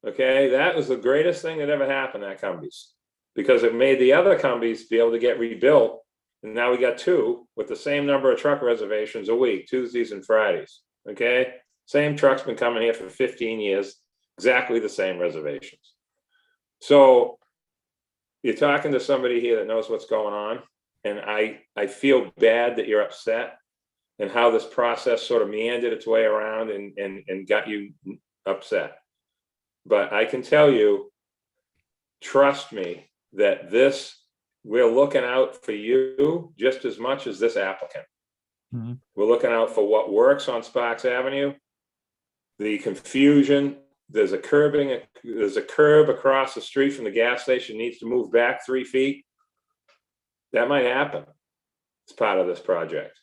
okay? That was the greatest thing that ever happened at Cumbies, because it made the other Cumbies be able to get rebuilt. And now we got two with the same number of truck reservations a week, Tuesdays and Fridays, okay? Same truck's been coming here for 15 years, exactly the same reservations. So you're talking to somebody here that knows what's going on, and I feel bad that you're upset and how this process sort of meandered its way around and got you upset. But I can tell you, trust me, that we're looking out for you just as much as this applicant. We're looking out for what works on Sparks Avenue. The confusion, there's a curb across the street from the gas station, needs to move back 3 feet. That might happen. It's part of this project.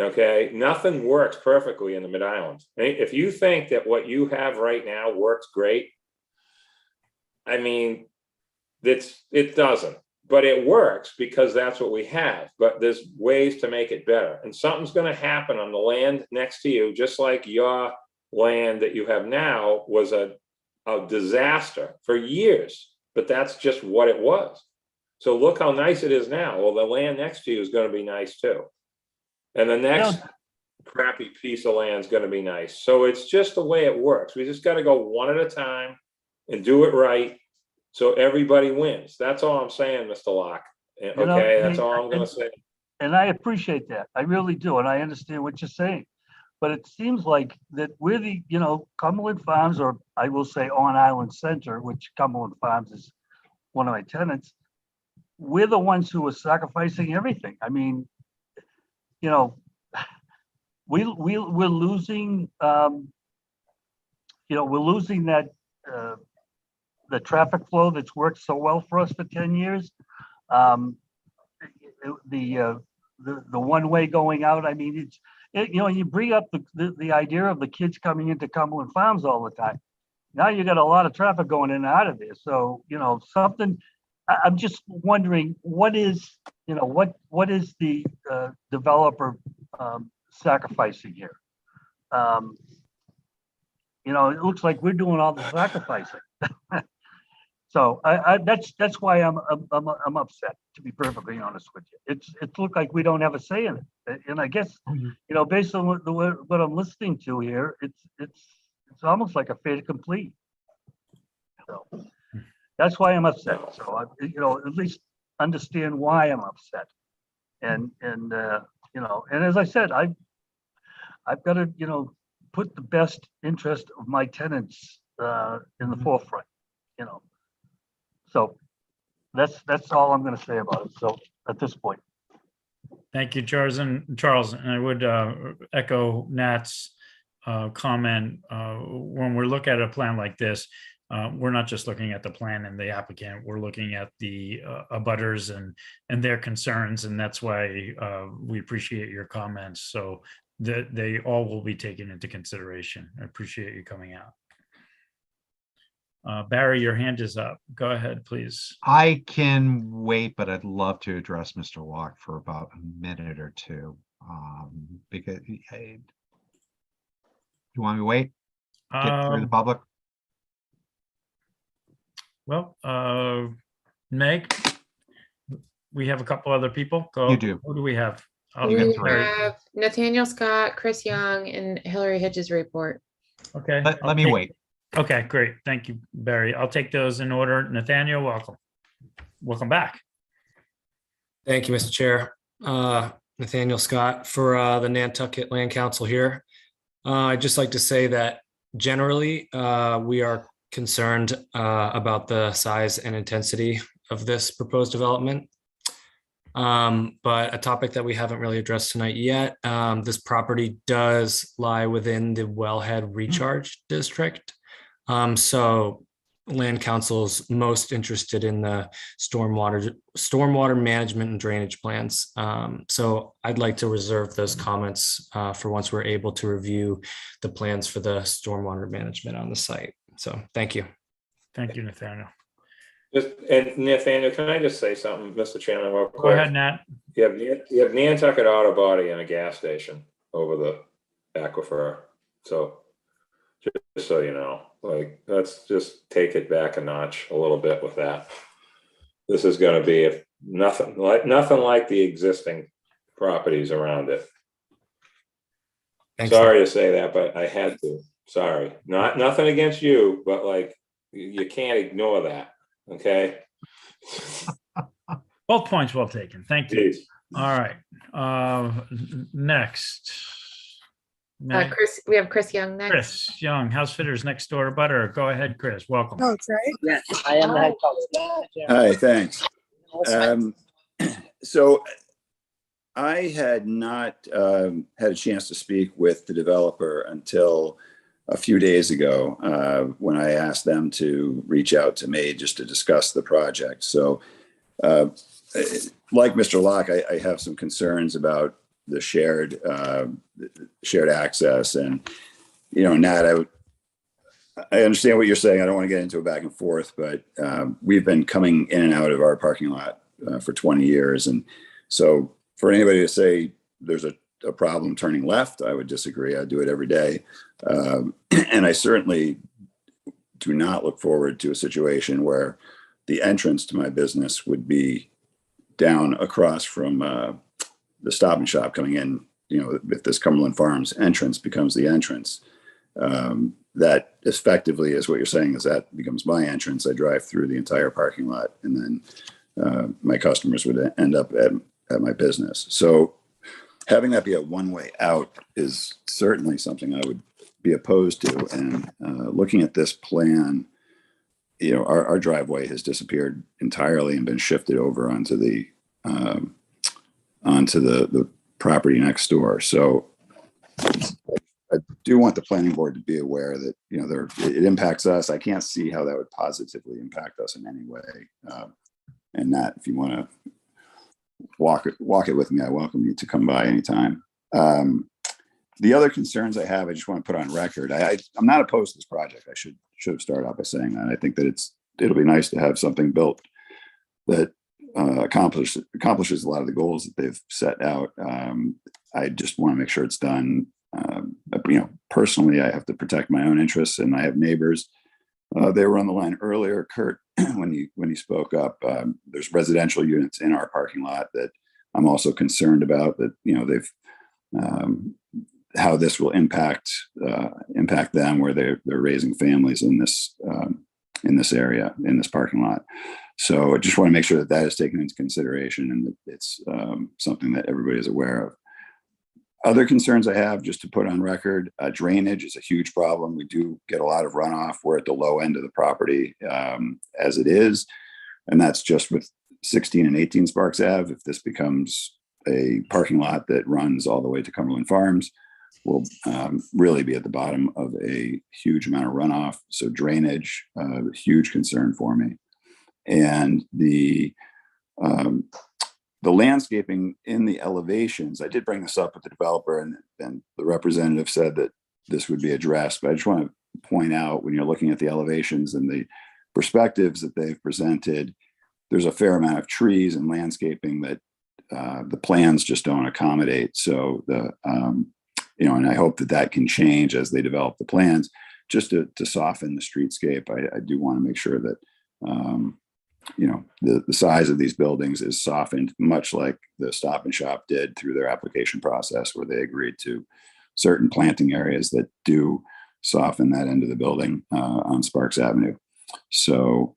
Okay, nothing works perfectly in the Mid-Island. If you think that what you have right now works great, I mean, it doesn't, but it works because that's what we have. But there's ways to make it better, and something's going to happen on the land next to you, just like your land that you have now was a disaster for years, but that's just what it was. So look how nice it is now. Well, the land next to you is going to be nice too. And the next crappy piece of land is going to be nice. So it's just the way it works. We just got to go one at a time and do it right, so everybody wins. That's all I'm saying, Mr. Locke. Okay, that's all I'm going to say. And I appreciate that. I really do. And I understand what you're saying. But it seems like that we're the, Cumberland Farms, or I will say On Island Center, which Cumberland Farms is one of my tenants. We're the ones who are sacrificing everything. I mean, we're losing, we're losing that, the traffic flow that's worked so well for us for 10 years. The one way going out, I mean, you bring up the idea of the kids coming into Cumberland Farms all the time. Now you got a lot of traffic going in and out of there. So, something, I'm just wondering what is the developer sacrificing here? It looks like we're doing all the sacrificing. So that's why I'm upset, to be perfectly honest with you. It looked like we don't have a say in it, and I guess based on what I'm listening to here, it's almost like a fait accompli. So that's why I'm upset. So at least understand why I'm upset, and as I said, I've got to put the best interest of my tenants in the forefront. So that's all I'm going to say about it. So at this point. Thank you, Charles. And I would echo Nat's comment. When we look at a plan like this, we're not just looking at the plan and the applicant. We're looking at the abutters and their concerns, and that's why we appreciate your comments. So they all will be taken into consideration. I appreciate you coming out. Barry, your hand is up. Go ahead, please. I can wait, but I'd love to address Mr. Walk for about a minute or two. Because you want me to wait? Get through the public? Well, Meg, we have a couple other people. Go. You do. Who do we have? We have Nathaniel Scott, Chris Young, and Hillary Hitch's report. Okay. Let me wait. Okay, great. Thank you, Barry. I'll take those in order. Nathaniel, welcome. Welcome back. Thank you, Mr. Chair. Nathaniel Scott for the Nantucket Land Council here. I'd just like to say that generally we are concerned about the size and intensity of this proposed development. But a topic that we haven't really addressed tonight yet, this property does lie within the Wellhead Recharge District. So Land Council's most interested in the stormwater management and drainage plans. So I'd like to reserve those comments for once we're able to review the plans for the stormwater management on the site. So thank you. Thank you, Nathaniel. And Nathaniel, can I just say something, Mr. Chairman, real quick? Go ahead, Nat. You have Nantucket Auto Body and a gas station over the aquifer. So just so you know, let's just take it back a notch a little bit with that. This is going to be nothing like the existing properties around it. Thanks. Sorry to say that, but I had to. Sorry, nothing against you, but you can't ignore that. Okay. Both points well taken. Thank you. Jeez. All right. Next. Chris, we have Chris Young next. Chris Young, House Fitters next door to Butter. Go ahead, Chris. Welcome. Oh, it's right. Yes, I am the head Hi, thanks. So I had not had a chance to speak with the developer until a few days ago when I asked them to reach out to me just to discuss the project. So like Mr. Locke, I have some concerns about the shared access, and Nat, I understand what you're saying. I don't want to get into a back and forth, but we've been coming in and out of our parking lot for 20 years, and so for anybody to say there's a problem turning left, I would disagree. I do it every day, and I certainly do not look forward to a situation where the entrance to my business would be down across from the Stop and Shop coming in. If this Cumberland Farms entrance becomes the entrance, that effectively is what you're saying, is that becomes my entrance. I drive through the entire parking lot, and then my customers would end up at my business. So having that be a one-way out is certainly something I would be opposed to. And looking at this plan, you know, our driveway has disappeared entirely and been shifted over onto the property next door. So I do want the planning board to be aware that, you know, it impacts us. I can't see how that would positively impact us in any way. And that, if you want to walk it with me, I welcome you to come by anytime. The other concerns I have, I just want to put on record. I'm not opposed to this project. I should have started out by saying that. I think that it'll be nice to have something built that accomplishes a lot of the goals that they've set out. I just want to make sure it's done. You know, personally, I have to protect my own interests, and I have neighbors. They were on the line earlier, Kurt, when you spoke up. There's residential units in our parking lot that I'm also concerned about. That, you know, they've how this will impact them, where they're raising families in this area, in this parking lot. So I just want to make sure that is taken into consideration, and that it's something that everybody is aware of. Other concerns I have, just to put on record, drainage is a huge problem. We do get a lot of runoff. We're at the low end of the property as it is, and that's just with 16 and 18 Sparks Ave. If this becomes a parking lot that runs all the way to Cumberland Farms, we'll really be at the bottom of a huge amount of runoff. So drainage, huge concern for me. And the landscaping in the elevations, I did bring this up with the developer, and the representative said that this would be addressed. But I just want to point out, when you're looking at the elevations and the perspectives that they've presented, there's a fair amount of trees and landscaping that the plans just don't accommodate. So you know, and I hope that can change as they develop the plans, just to soften the streetscape. I do want to make sure that you know, the size of these buildings is softened, much like the Stop and Shop did through their application process, where they agreed to certain planting areas that do soften that end of the building on Sparks Avenue. So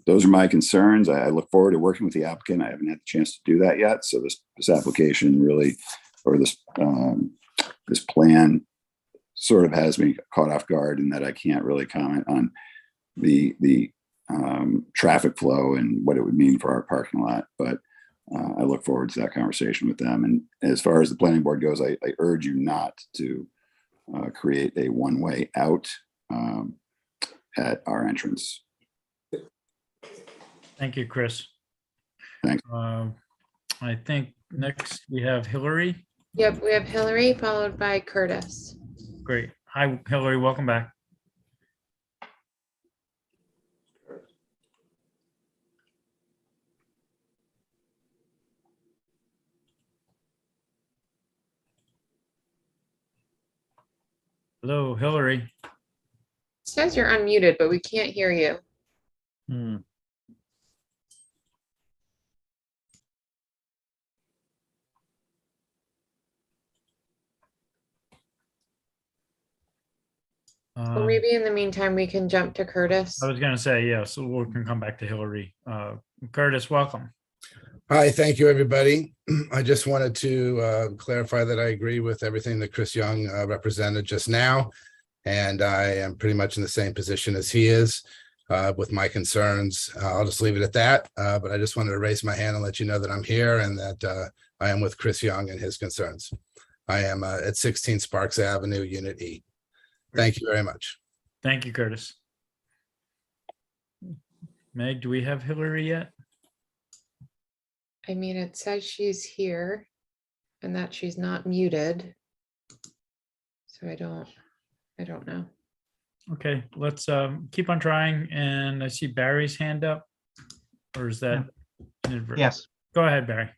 those are my concerns. I look forward to working with the applicant. I haven't had the chance to do that yet. So this application really, or this plan sort of has me caught off guard, in that I can't really comment on the traffic flow and what it would mean for our parking lot. But I look forward to that conversation with them. And as far as the planning board goes, I urge you not to create a one-way out at our entrance. Thank you, Chris. Thanks. I think next we have Hillary. Yep, we have Hillary followed by Curtis. Great. Hi, Hillary. Welcome back. Hello, Hillary. It says you're unmuted, but we can't hear you. Or maybe in the meantime, we can jump to Curtis. I was going to say, yeah, so we can come back to Hillary. Curtis, welcome. Hi, thank you, everybody. I just wanted to clarify that I agree with everything that Chris Young represented just now. And I am pretty much in the same position as he is with my concerns. I'll just leave it at that. But I just wanted to raise my hand and let you know that I'm here, and that I am with Chris Young and his concerns. I am at 16 Sparks Avenue, Unit E. Thank you very much. Thank you, Curtis. Meg, do we have Hillary yet? I mean, it says she's here and that she's not muted. So I don't know. Okay, let's keep on trying. And I see Barry's hand up. Or is that? Yes. Go ahead, Barry.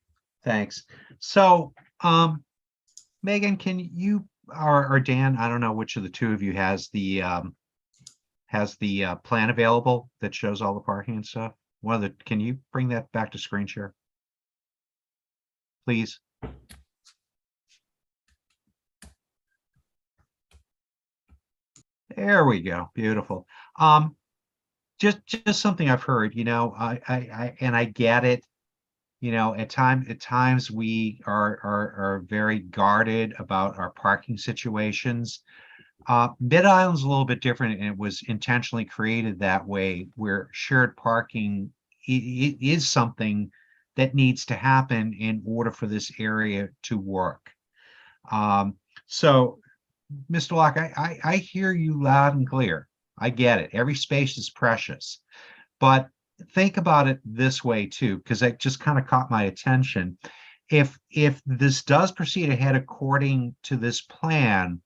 Thanks. So, Megan, can you or Dan, I don't know which of the two of you has the plan available that shows all the parking and stuff? Can you bring that back to screen share, please? There we go. Beautiful. Just something I've heard, you know, I get it. at times we are very guarded about our parking situations. Mid-Island's a little bit different, and it was intentionally created that way, where shared parking is something that needs to happen in order for this area to work. So, Mr. Locke, I hear you loud and clear. I get it. Every space is precious. But think about it this way too, because it just kind of caught my attention. If this does proceed ahead according to this plan,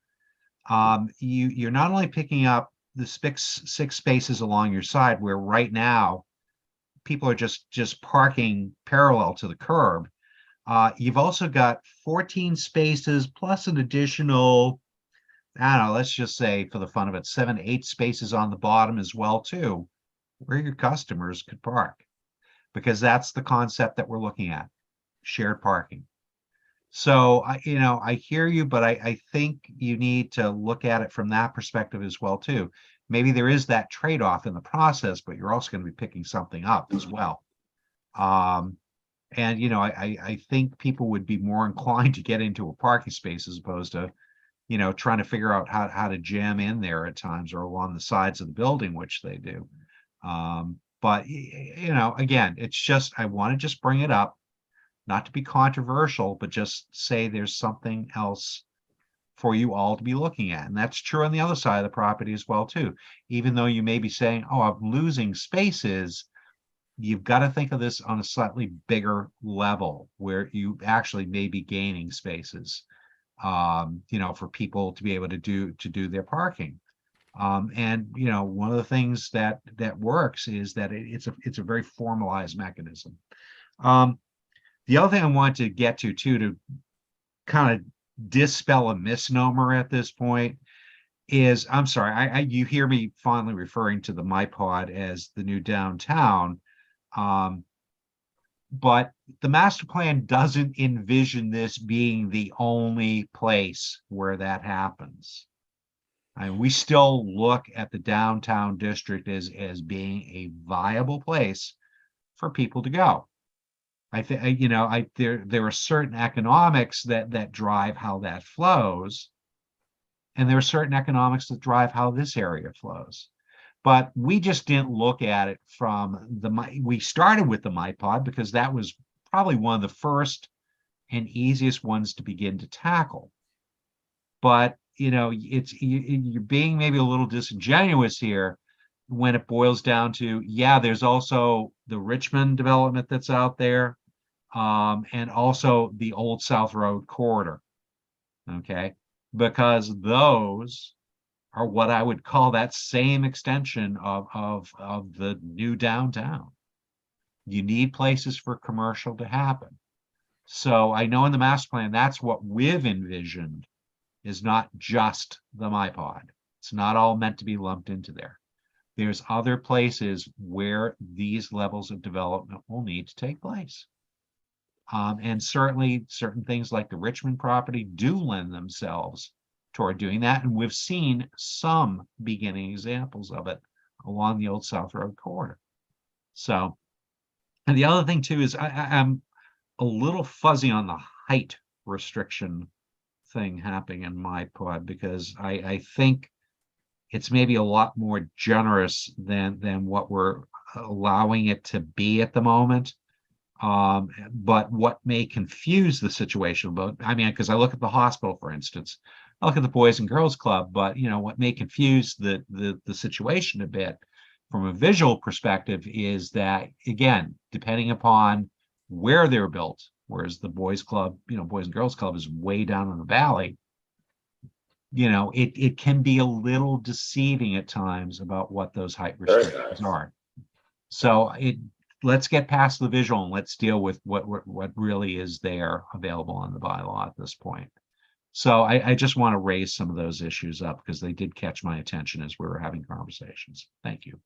you're not only picking up the six spaces along your side, where right now people are just parking parallel to the curb. You've also got 14 spaces plus an additional, I don't know, let's just say for the fun of it, 7 to 8 spaces on the bottom as well too, where your customers could park, because that's the concept that we're looking at, shared parking. So I hear you, but I think you need to look at it from that perspective as well too. Maybe there is that trade-off in the process, but you're also going to be picking something up as well. And I think people would be more inclined to get into a parking space as opposed to trying to figure out how to jam in there at times or along the sides of the building, which they do. But again, it's just, I want to just bring it up, not to be controversial, but just say there's something else for you all to be looking at. And that's true on the other side of the property as well too. Even though you may be saying, oh, I'm losing spaces, you've got to think of this on a slightly bigger level where you actually may be gaining spaces, for people to be able to do their parking. And one of the things that works is that it's a very formalized mechanism. The other thing I want to get to too, to kind of dispel a misnomer at this point, is, I'm sorry, you hear me fondly referring to the MyPod as the new downtown, but the master plan doesn't envision this being the only place where that happens. And we still look at the downtown district as being a viable place for people to go. I think there are certain economics that drive how that flows, and there are certain economics that drive how this area flows. But we just didn't look at it from we started with the MyPod because that was probably one of the first and easiest ones to begin to tackle. But you're being maybe a little disingenuous here when it boils down to, yeah, there's also the Richmond development that's out there, and also the Old South Road corridor. Okay, because those are what I would call that same extension of the new downtown. You need places for commercial to happen. So I know in the master plan, that's what we've envisioned, is not just the MyPod. It's not all meant to be lumped into there. There's other places where these levels of development will need to take place. And certainly certain things like the Richmond property do lend themselves toward doing that. And we've seen some beginning examples of it along the Old South Road corridor. So, and the other thing too is I'm a little fuzzy on the height restriction thing happening in MyPod, because I think it's maybe a lot more generous than what we're allowing it to be at the moment. But what may confuse the situation, but I mean, because I look at the hospital, for instance, I look at the Boys and Girls Club, but what may confuse the situation a bit from a visual perspective is that, again, depending upon where they're built, whereas the Boys Club, Boys and Girls Club is way down in the valley, it can be a little deceiving at times about what those height restrictions are. So let's get past the visual and let's deal with what really is there available on the bylaw at this point. So I just want to raise some of those issues up because they did catch my attention as we were having conversations. Thank you.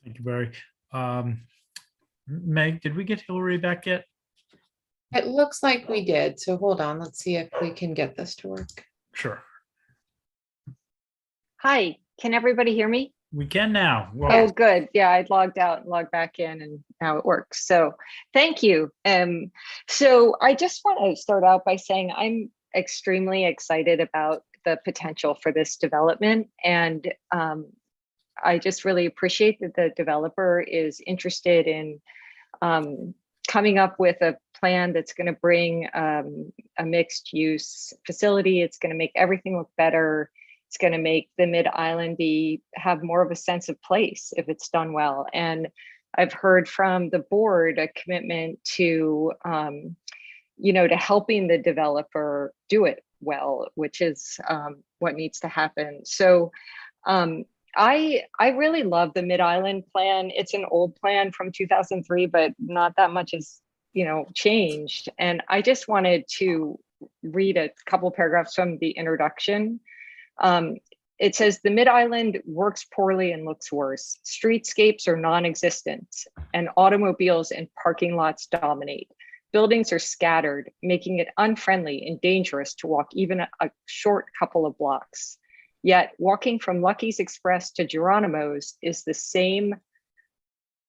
Thank you, Barry. Meg, did we get Hillary back yet? It looks like we did. So hold on. Let's see if we can get this to work. Sure. Hi, can everybody hear me? We can now. Well, Oh, good. Yeah, I logged out and logged back in and now it works. So thank you. So I just want to start out by saying I'm extremely excited about the potential for this development. And I just really appreciate that the developer is interested in coming up with a plan that's going to bring a mixed use facility. It's going to make everything look better. It's going to make the Mid-Island have more of a sense of place if it's done well. And I've heard from the board a commitment to, to helping the developer do it well, which is what needs to happen. So I really love the Mid-Island plan. It's an old plan from 2003, but not that much has, changed. And I just wanted to read a couple paragraphs from the introduction. It says the Mid-Island works poorly and looks worse. Streetscapes are non-existent and automobiles and parking lots dominate. Buildings are scattered, making it unfriendly and dangerous to walk even a short couple of blocks. Yet walking from Lucky's Express to Geronimo's is the same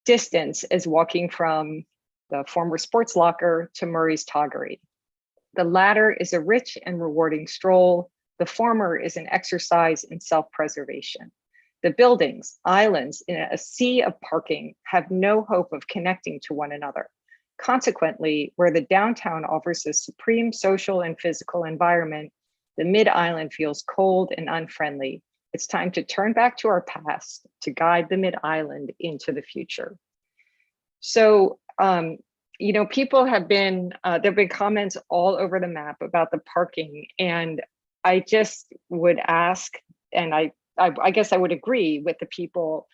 distance as walking from the former Sports Locker to Murray's Toggery. The latter is a rich and rewarding stroll. The former is an exercise in self-preservation. The buildings, islands in a sea of parking have no hope of connecting to one another. Consequently, where the downtown offers a supreme social and physical environment, the Mid-Island feels cold and unfriendly. It's time to turn back to our past to guide the Mid-Island into the future. So, people have been, there've been comments all over the map about the parking, and I just would ask, and I guess I would agree with the people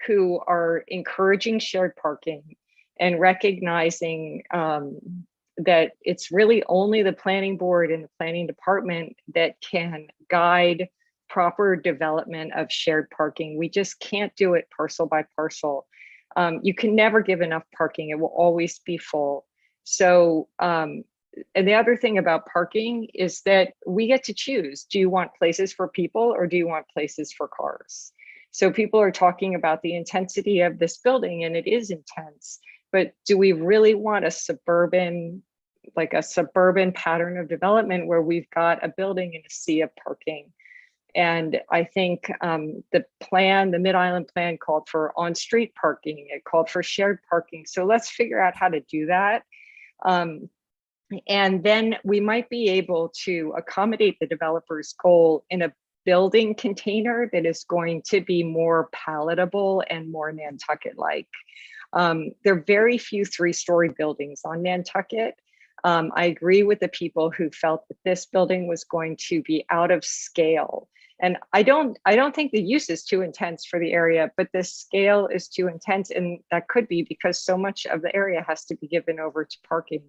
who are encouraging shared parking and recognizing that it's really only the planning board and the planning department that can guide proper development of shared parking. We just can't do it parcel by parcel. You can never give enough parking. It will always be full. So, and the other thing about parking is that we get to choose. Do you want places for people or do you want places for cars? So people are talking about the intensity of this building, and it is intense, but do we really want a suburban pattern of development where we've got a building in a sea of parking? And I think the Mid-Island plan called for on-street parking, it called for shared parking. So let's figure out how to do that. And then we might be able to accommodate the developer's goal in a building container that is going to be more palatable and more Nantucket-like. There are very few 3-story buildings on Nantucket. I agree with the people who felt that this building was going to be out of scale. And I don't think the use is too intense for the area, but the scale is too intense. And that could be because so much of the area has to be given over to parking.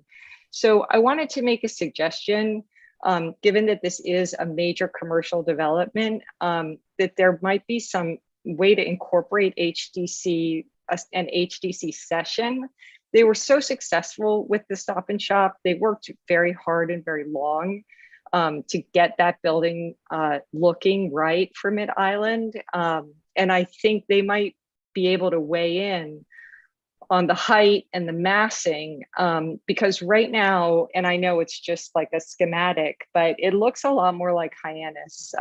So I wanted to make a suggestion, given that this is a major commercial development, that there might be some way to incorporate HDC, an HDC session. They were so successful with the Stop and Shop. They worked very hard and very long to get that building looking right for Mid-Island. And I think they might be able to weigh in on the height and the massing, because right now, and I know it's just like a schematic, but it looks a lot more like Hyannis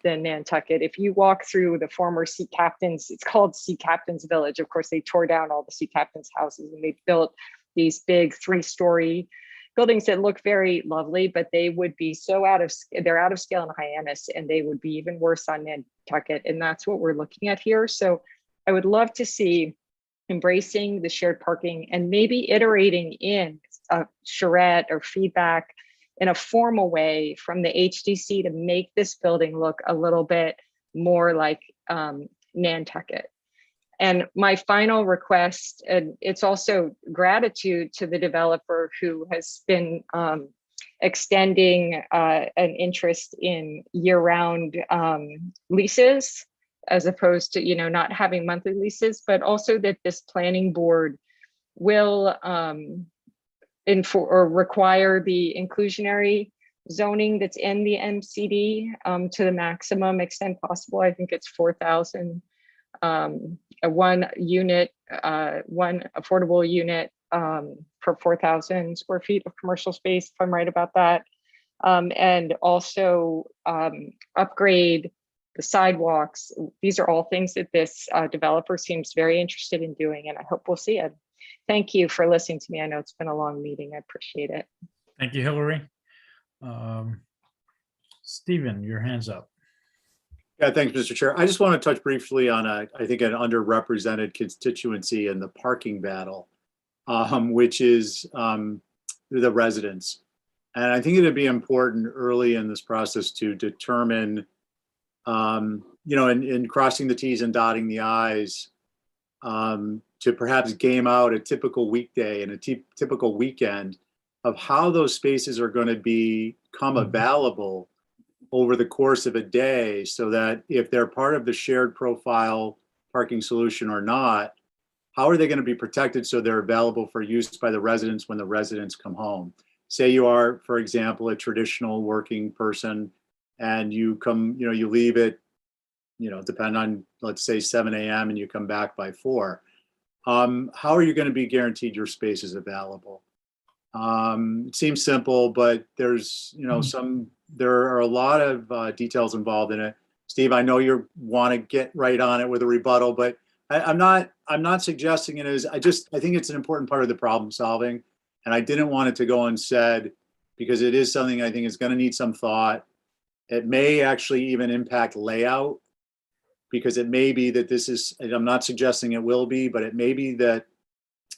than Nantucket. If you walk through the former Sea Captains, it's called Sea Captains Village. Of course, they tore down all the Sea Captains houses and they built these big 3-story buildings that look very lovely, but they would be so they're out of scale in Hyannis, and they would be even worse on Nantucket. And that's what we're looking at here. So I would love to see embracing the shared parking and maybe iterating in a charrette or feedback in a formal way from the HDC to make this building look a little bit more like Nantucket. And my final request, and it's also gratitude to the developer who has been extending an interest in year-round leases, as opposed to, not having monthly leases, but also that this planning board will require the inclusionary zoning that's in the MCD to the maximum extent possible. I think it's 4,000 a one unit, one affordable unit for 4,000 square feet of commercial space, if I'm right about that. And also upgrade the sidewalks. These are all things that this developer seems very interested in doing, and I hope we'll see it. Thank you for listening to me. I know it's been a long meeting. I appreciate it. Thank you, Hillary. Stephen, your hand's up. Yeah, thanks, Mr. Chair. I just want to touch briefly on I think an underrepresented constituency in the parking battle, which is the residents. And I think it'd be important early in this process to determine, in crossing the T's and dotting the I's, to perhaps game out a typical weekday and a typical weekend of how those spaces are going to become available over the course of a day, so that if they're part of the shared profile parking solution or not, how are they going to be protected so they're available for use by the residents when the residents come home? Say you are, for example, a traditional working person and you come, you leave it, depend on, let's say 7 a.m. and you come back by 4. How are you going to be guaranteed your space is available? It seems simple, but there's, there are a lot of details involved in it. Steve, I know you want to get right on it with a rebuttal, but I'm not suggesting it is. I think it's an important part of the problem solving, and I didn't want it to go unsaid because it is something I think is going to need some thought. It may actually even impact layout, because it may be that this is, and I'm not suggesting it will be, but it may be that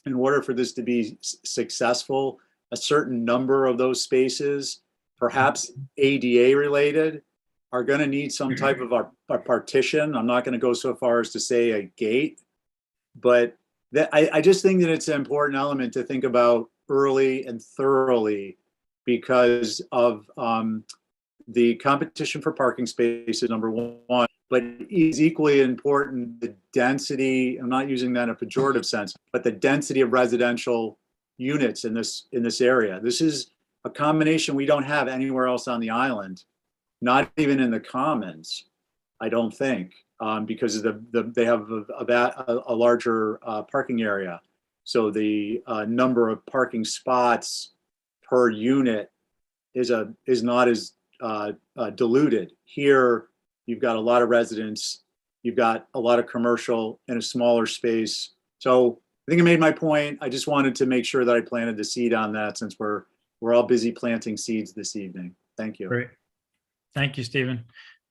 in order for this to be successful, a certain number of those spaces, perhaps ADA related, are going to need some type of a partition. I'm not going to go so far as to say a gate, but I just think that it's an important element to think about early and thoroughly, because of the competition for parking spaces, number one, but is equally important the density. I'm not using that in a pejorative sense, but the density of residential units in this area. This is a combination we don't have anywhere else on the island, not even in the Commons, I don't think, because they have a larger parking area. So the number of parking spots per unit is not as diluted. Here, you've got a lot of residents, you've got a lot of commercial in a smaller space. So I think I made my point. I just wanted to make sure that I planted the seed on that, since we're all busy planting seeds this evening. Thank you. Great. Thank you, Stephen.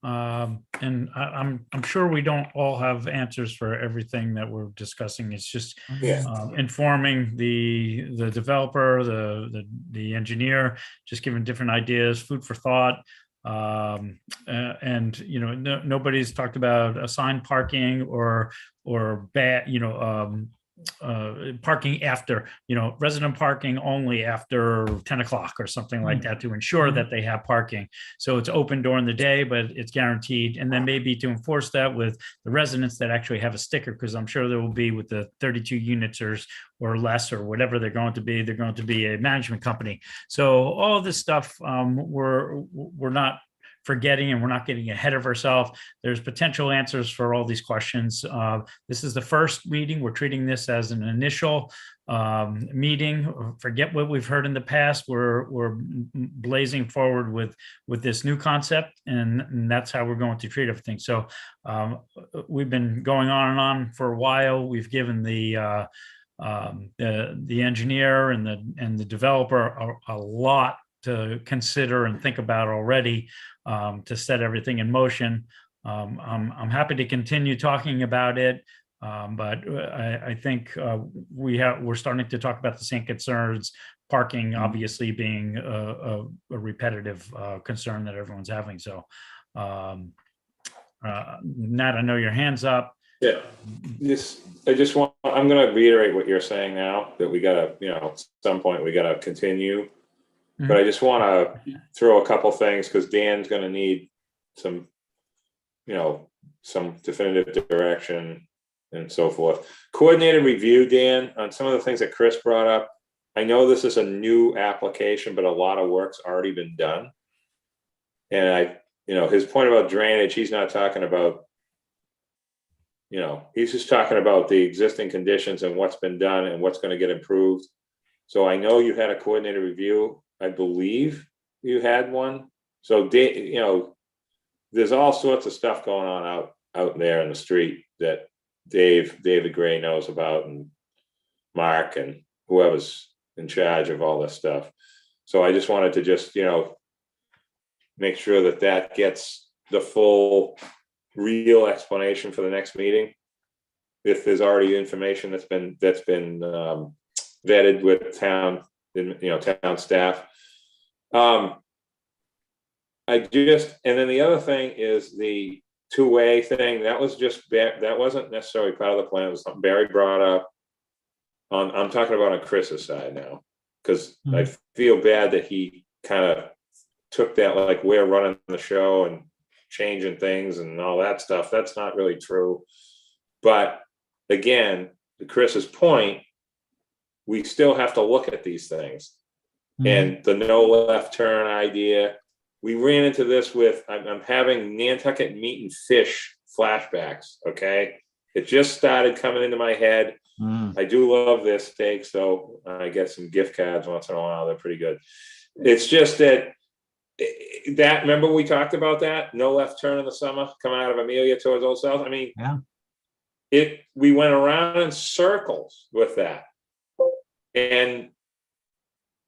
And I'm sure we don't all have answers for everything that we're discussing. It's just informing the developer, the engineer, just giving different ideas, food for thought. And nobody's talked about assigned parking or bad, parking after, resident parking only after 10 o'clock or something like that, to ensure that they have parking. So it's open during the day, but it's guaranteed. And then maybe to enforce that with the residents that actually have a sticker, because I'm sure there will be, with the 32 units or less or whatever they're going to be a management company. So all this stuff, we're not forgetting, and we're not getting ahead of ourselves. There's potential answers for all these questions. This is the first meeting. We're treating this as an initial meeting. Forget what we've heard in the past. We're blazing forward with this new concept, and that's how we're going to treat everything. So we've been going on and on for a while. We've given the engineer and the developer a lot to consider and think about already, to set everything in motion. I'm happy to continue talking about it, but I think we're starting to talk about the same concerns, parking obviously being a repetitive concern that everyone's having. So Nat, I know your hand's up. Yeah, I'm going to reiterate what you're saying now, that we got to, at some point we got to continue. But I just want to throw a couple things, because Dan's going to need some, some definitive direction and so forth. Coordinated review, Dan, on some of the things that Chris brought up. I know this is a new application, but a lot of work's already been done. And his point about drainage, he's not talking about you know, he's just talking about the existing conditions and what's been done and what's going to get improved. So I know you had a coordinated review. I believe you had one. So, you know, there's all sorts of stuff going on out there in the street that David Gray knows about, and Mark and whoever's in charge of all this stuff. So I just wanted to just, you know, make sure that that gets the full real explanation for the next meeting. If there's already information that's been vetted with town, you know, town staff. And then the other thing is the two-way thing. That was just, that wasn't necessarily part of the plan. It was something Barry brought up. I'm talking about on Chris's side now, because I feel bad that he kind of took that, like, we're running the show and changing things and all that stuff. That's not really true. But again, to Chris's point, we still have to look at these things. And the no left turn idea, we ran into this with, I'm having Nantucket meat and fish flashbacks, okay? It just started coming into my head. I do love this steak, so I get some gift cards once in a while. They're pretty good. It's just that, remember we talked about that? No left turn in the summer, coming out of Amelia towards Old South. I mean, we went around in circles with that. And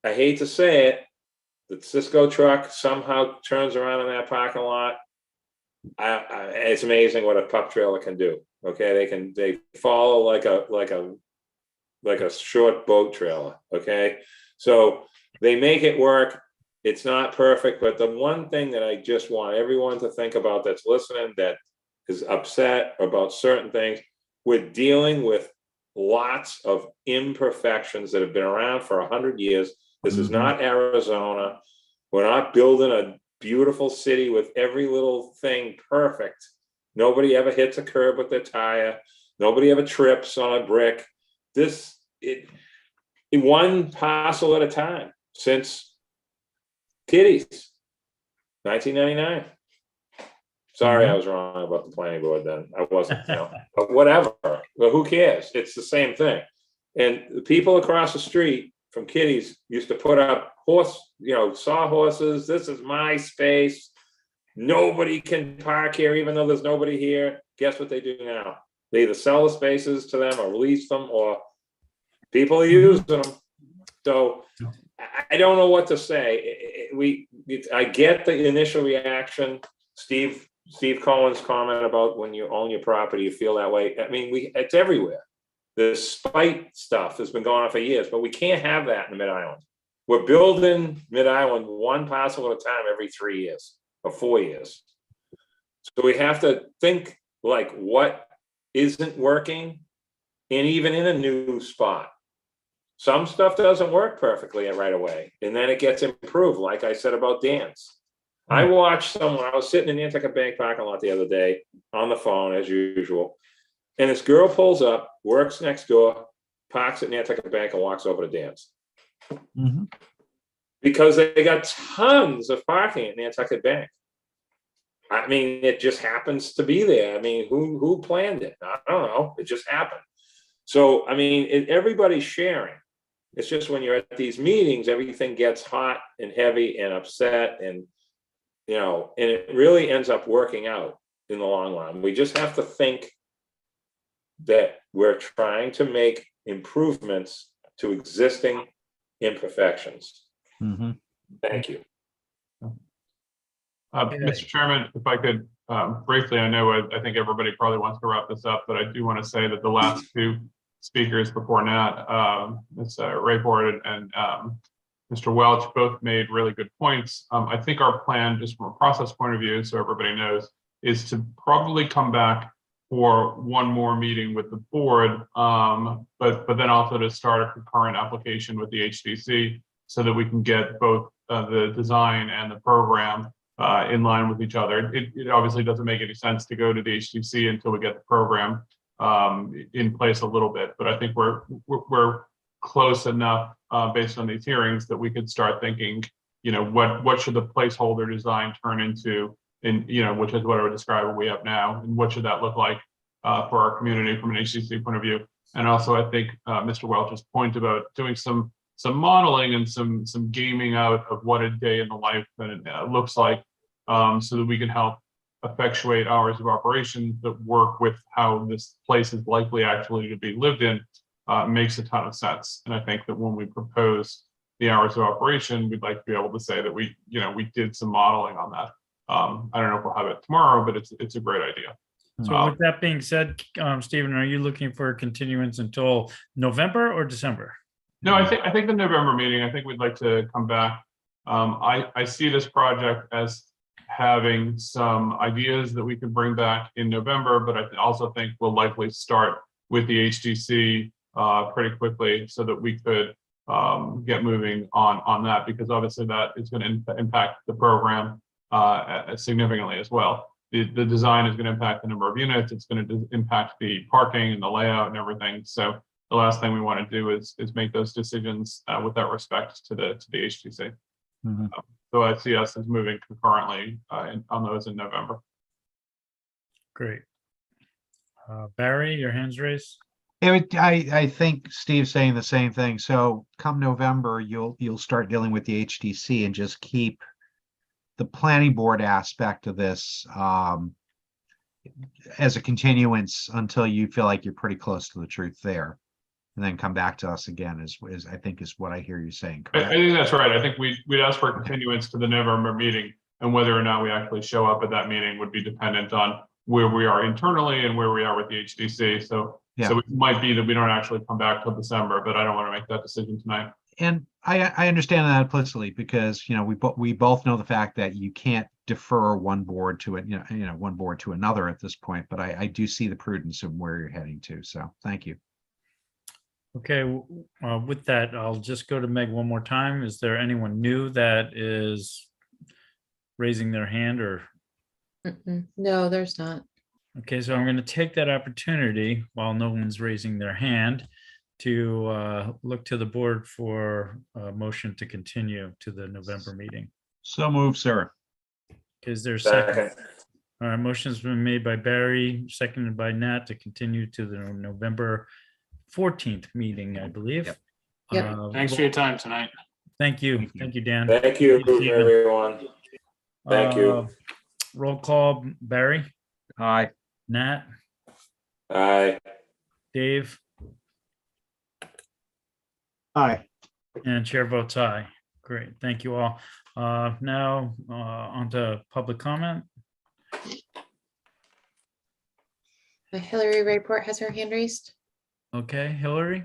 I hate to say it, the Cisco truck somehow turns around in that parking lot. It's amazing what a pup trailer can do. Okay, they follow like a short boat trailer. Okay, so they make it work. It's not perfect, but the one thing that I just want everyone to think about that's listening, that is upset about certain things, we're dealing with lots of imperfections that have been around for 100 years. This is not Arizona. We're not building a beautiful city with every little thing perfect. Nobody ever hits a curb with their tire. Nobody ever trips on a brick. One parcel at a time since Kitty's 1999. Sorry, I was wrong about the planning board then. I wasn't, you know, but whatever. Well, who cares? It's the same thing. And the people across the street from Kitty's used to put up sawhorses. This is my space. Nobody can park here, even though there's nobody here. Guess what they do now? They either sell the spaces to them or release them, or people are using them. So I don't know what to say. I get the initial reaction. Steve Cohen's comment about when you own your property, you feel that way. I mean, it's everywhere. The spite stuff has been going on for years, but we can't have that in the Mid-Island. We're building Mid-Island one parcel at a time every 3 years or 4 years. So we have to think like what isn't working, and even in a new spot. Some stuff doesn't work perfectly right away, and then it gets improved, like I said about Dan's. I watched someone, I was sitting in the Nantucket Bank parking lot the other day on the phone as usual, and this girl pulls up, works next door, parks at Nantucket Bank and walks over to Dan's. Because they got tons of parking at Nantucket Bank. I mean, it just happens to be there. I mean, who planned it? I don't know. It just happened. So, I mean, everybody's sharing. It's just when you're at these meetings, everything gets hot and heavy and upset, and and it really ends up working out in the long run. We just have to think that we're trying to make improvements to existing imperfections. Thank you. Mr. Chairman, if I could briefly, I know I think everybody probably wants to wrap this up, but I do want to say that the last two speakers before Nat, Ms. Rayford and Mr. Welch, both made really good points. I think our plan, just from a process point of view, so everybody knows, is to probably come back for one more meeting with the board, but then also to start a concurrent application with the HDC so that we can get both the design and the program in line with each other. It obviously doesn't make any sense to go to the HDC until we get the program in place a little bit, but I think we're close enough based on these hearings that we could start thinking, what should the placeholder design turn into, which is what I would describe what we have now, and what should that look like for our community from an HTC point of view. And also, I think Mr. Welch's point about doing some modeling and some gaming out of what a day in the life looks like, so that we can help effectuate hours of operation that work with how this place is likely actually to be lived in, makes a ton of sense. And I think that when we propose the hours of operation, we'd like to be able to say that we did some modeling on that. I don't know if we'll have it tomorrow, but it's a great idea. So with that being said, Stephen, are you looking for a continuance until November or December? No, I think the November meeting, I think we'd like to come back. I see this project as having some ideas that we could bring back in November, but I also think we'll likely start with the HDC pretty quickly so that we could get moving on that, because obviously that is going to impact the program significantly as well. The design is going to impact the number of units. It's going to impact the parking and the layout and everything. So the last thing we want to do is make those decisions with that respect to the HTC. So I see us as moving concurrently on those in November. Great. Barry, your hand's raised. I think Steve's saying the same thing. So come November, you'll start dealing with the HTC and just keep the planning board aspect of this as a continuance until you feel like you're pretty close to the truth there, and then come back to us again is I think is what I hear you saying. I think that's right. I think we'd ask for a continuance to the November meeting, and whether or not we actually show up at that meeting would be dependent on where we are internally and where we are with the HDC. So it might be that we don't actually come back till December, but I don't want to make that decision tonight. And I understand that implicitly, because we both know the fact that you can't defer one board to one board to another at this point. But I do see the prudence of where you're heading to. So thank you. Okay, with that, I'll just go to Meg one more time. Is there anyone new that is raising their hand or? No, there's not. Okay, so I'm going to take that opportunity while no one's raising their hand to look to the board for a motion to continue to the November meeting. So moved, sir. Is there a second? All right, motion's been made by Barry, seconded by Nat to continue to the November 14th meeting, I believe. Yep. Thanks for your time tonight. Thank you. Thank you, Dan. Thank you, everyone. Thank you. Roll call, Barry, Aye. Nat, Aye. Dave, Aye. and chair votes aye. Great, thank you all. Now on to public comment. Hillary Rayport has her hand raised. Okay, Hillary.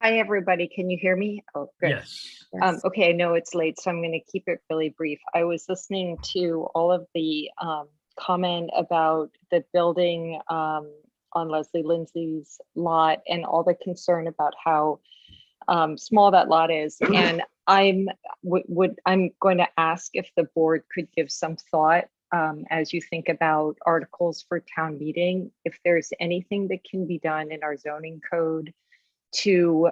Hi, everybody. Can you hear me? Oh, good. Yes. Okay, I know it's late, so I'm going to keep it really brief. I was listening to all of the comment about the building on Leslie Lindsay's lot and all the concern about how small that lot is. And I'm going to ask if the board could give some thought as you think about articles for town meeting, if there's anything that can be done in our zoning code to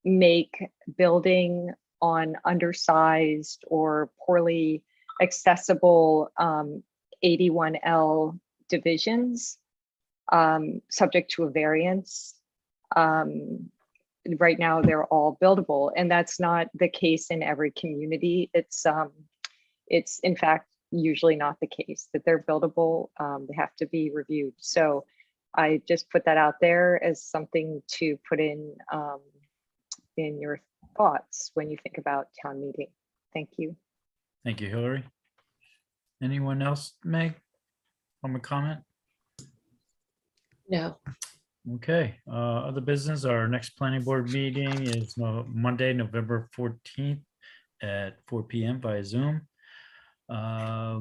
make building on undersized or poorly accessible 81L divisions subject to a variance. Right now they're all buildable, and that's not the case in every community. It's in fact usually not the case that they're buildable. They have to be reviewed. So I just put that out there as something to put in your thoughts when you think about town meeting. Thank you. Thank you, Hillary. Anyone else, Meg, from a comment? No. Okay, other business, our next planning board meeting is Monday, November 14th at 4 p.m. via Zoom. I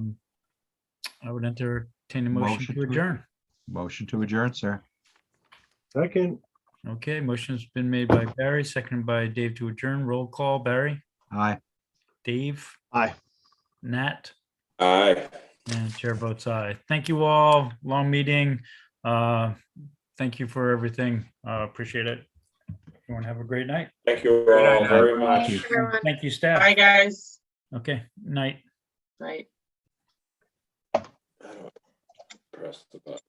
would entertain a motion to adjourn. Motion to adjourn, sir. Second. Okay, motion's been made by Barry, seconded by Dave to adjourn. Roll call, Barry, Aye. Dave, Aye. Nat, Aye. and chair votes aye. Thank you all. Long meeting. Thank you for everything. Appreciate it. Everyone have a great night. Thank you all very much. Thank you, everyone. Thank you, staff. Bye, guys. Okay, night. Night. press the button.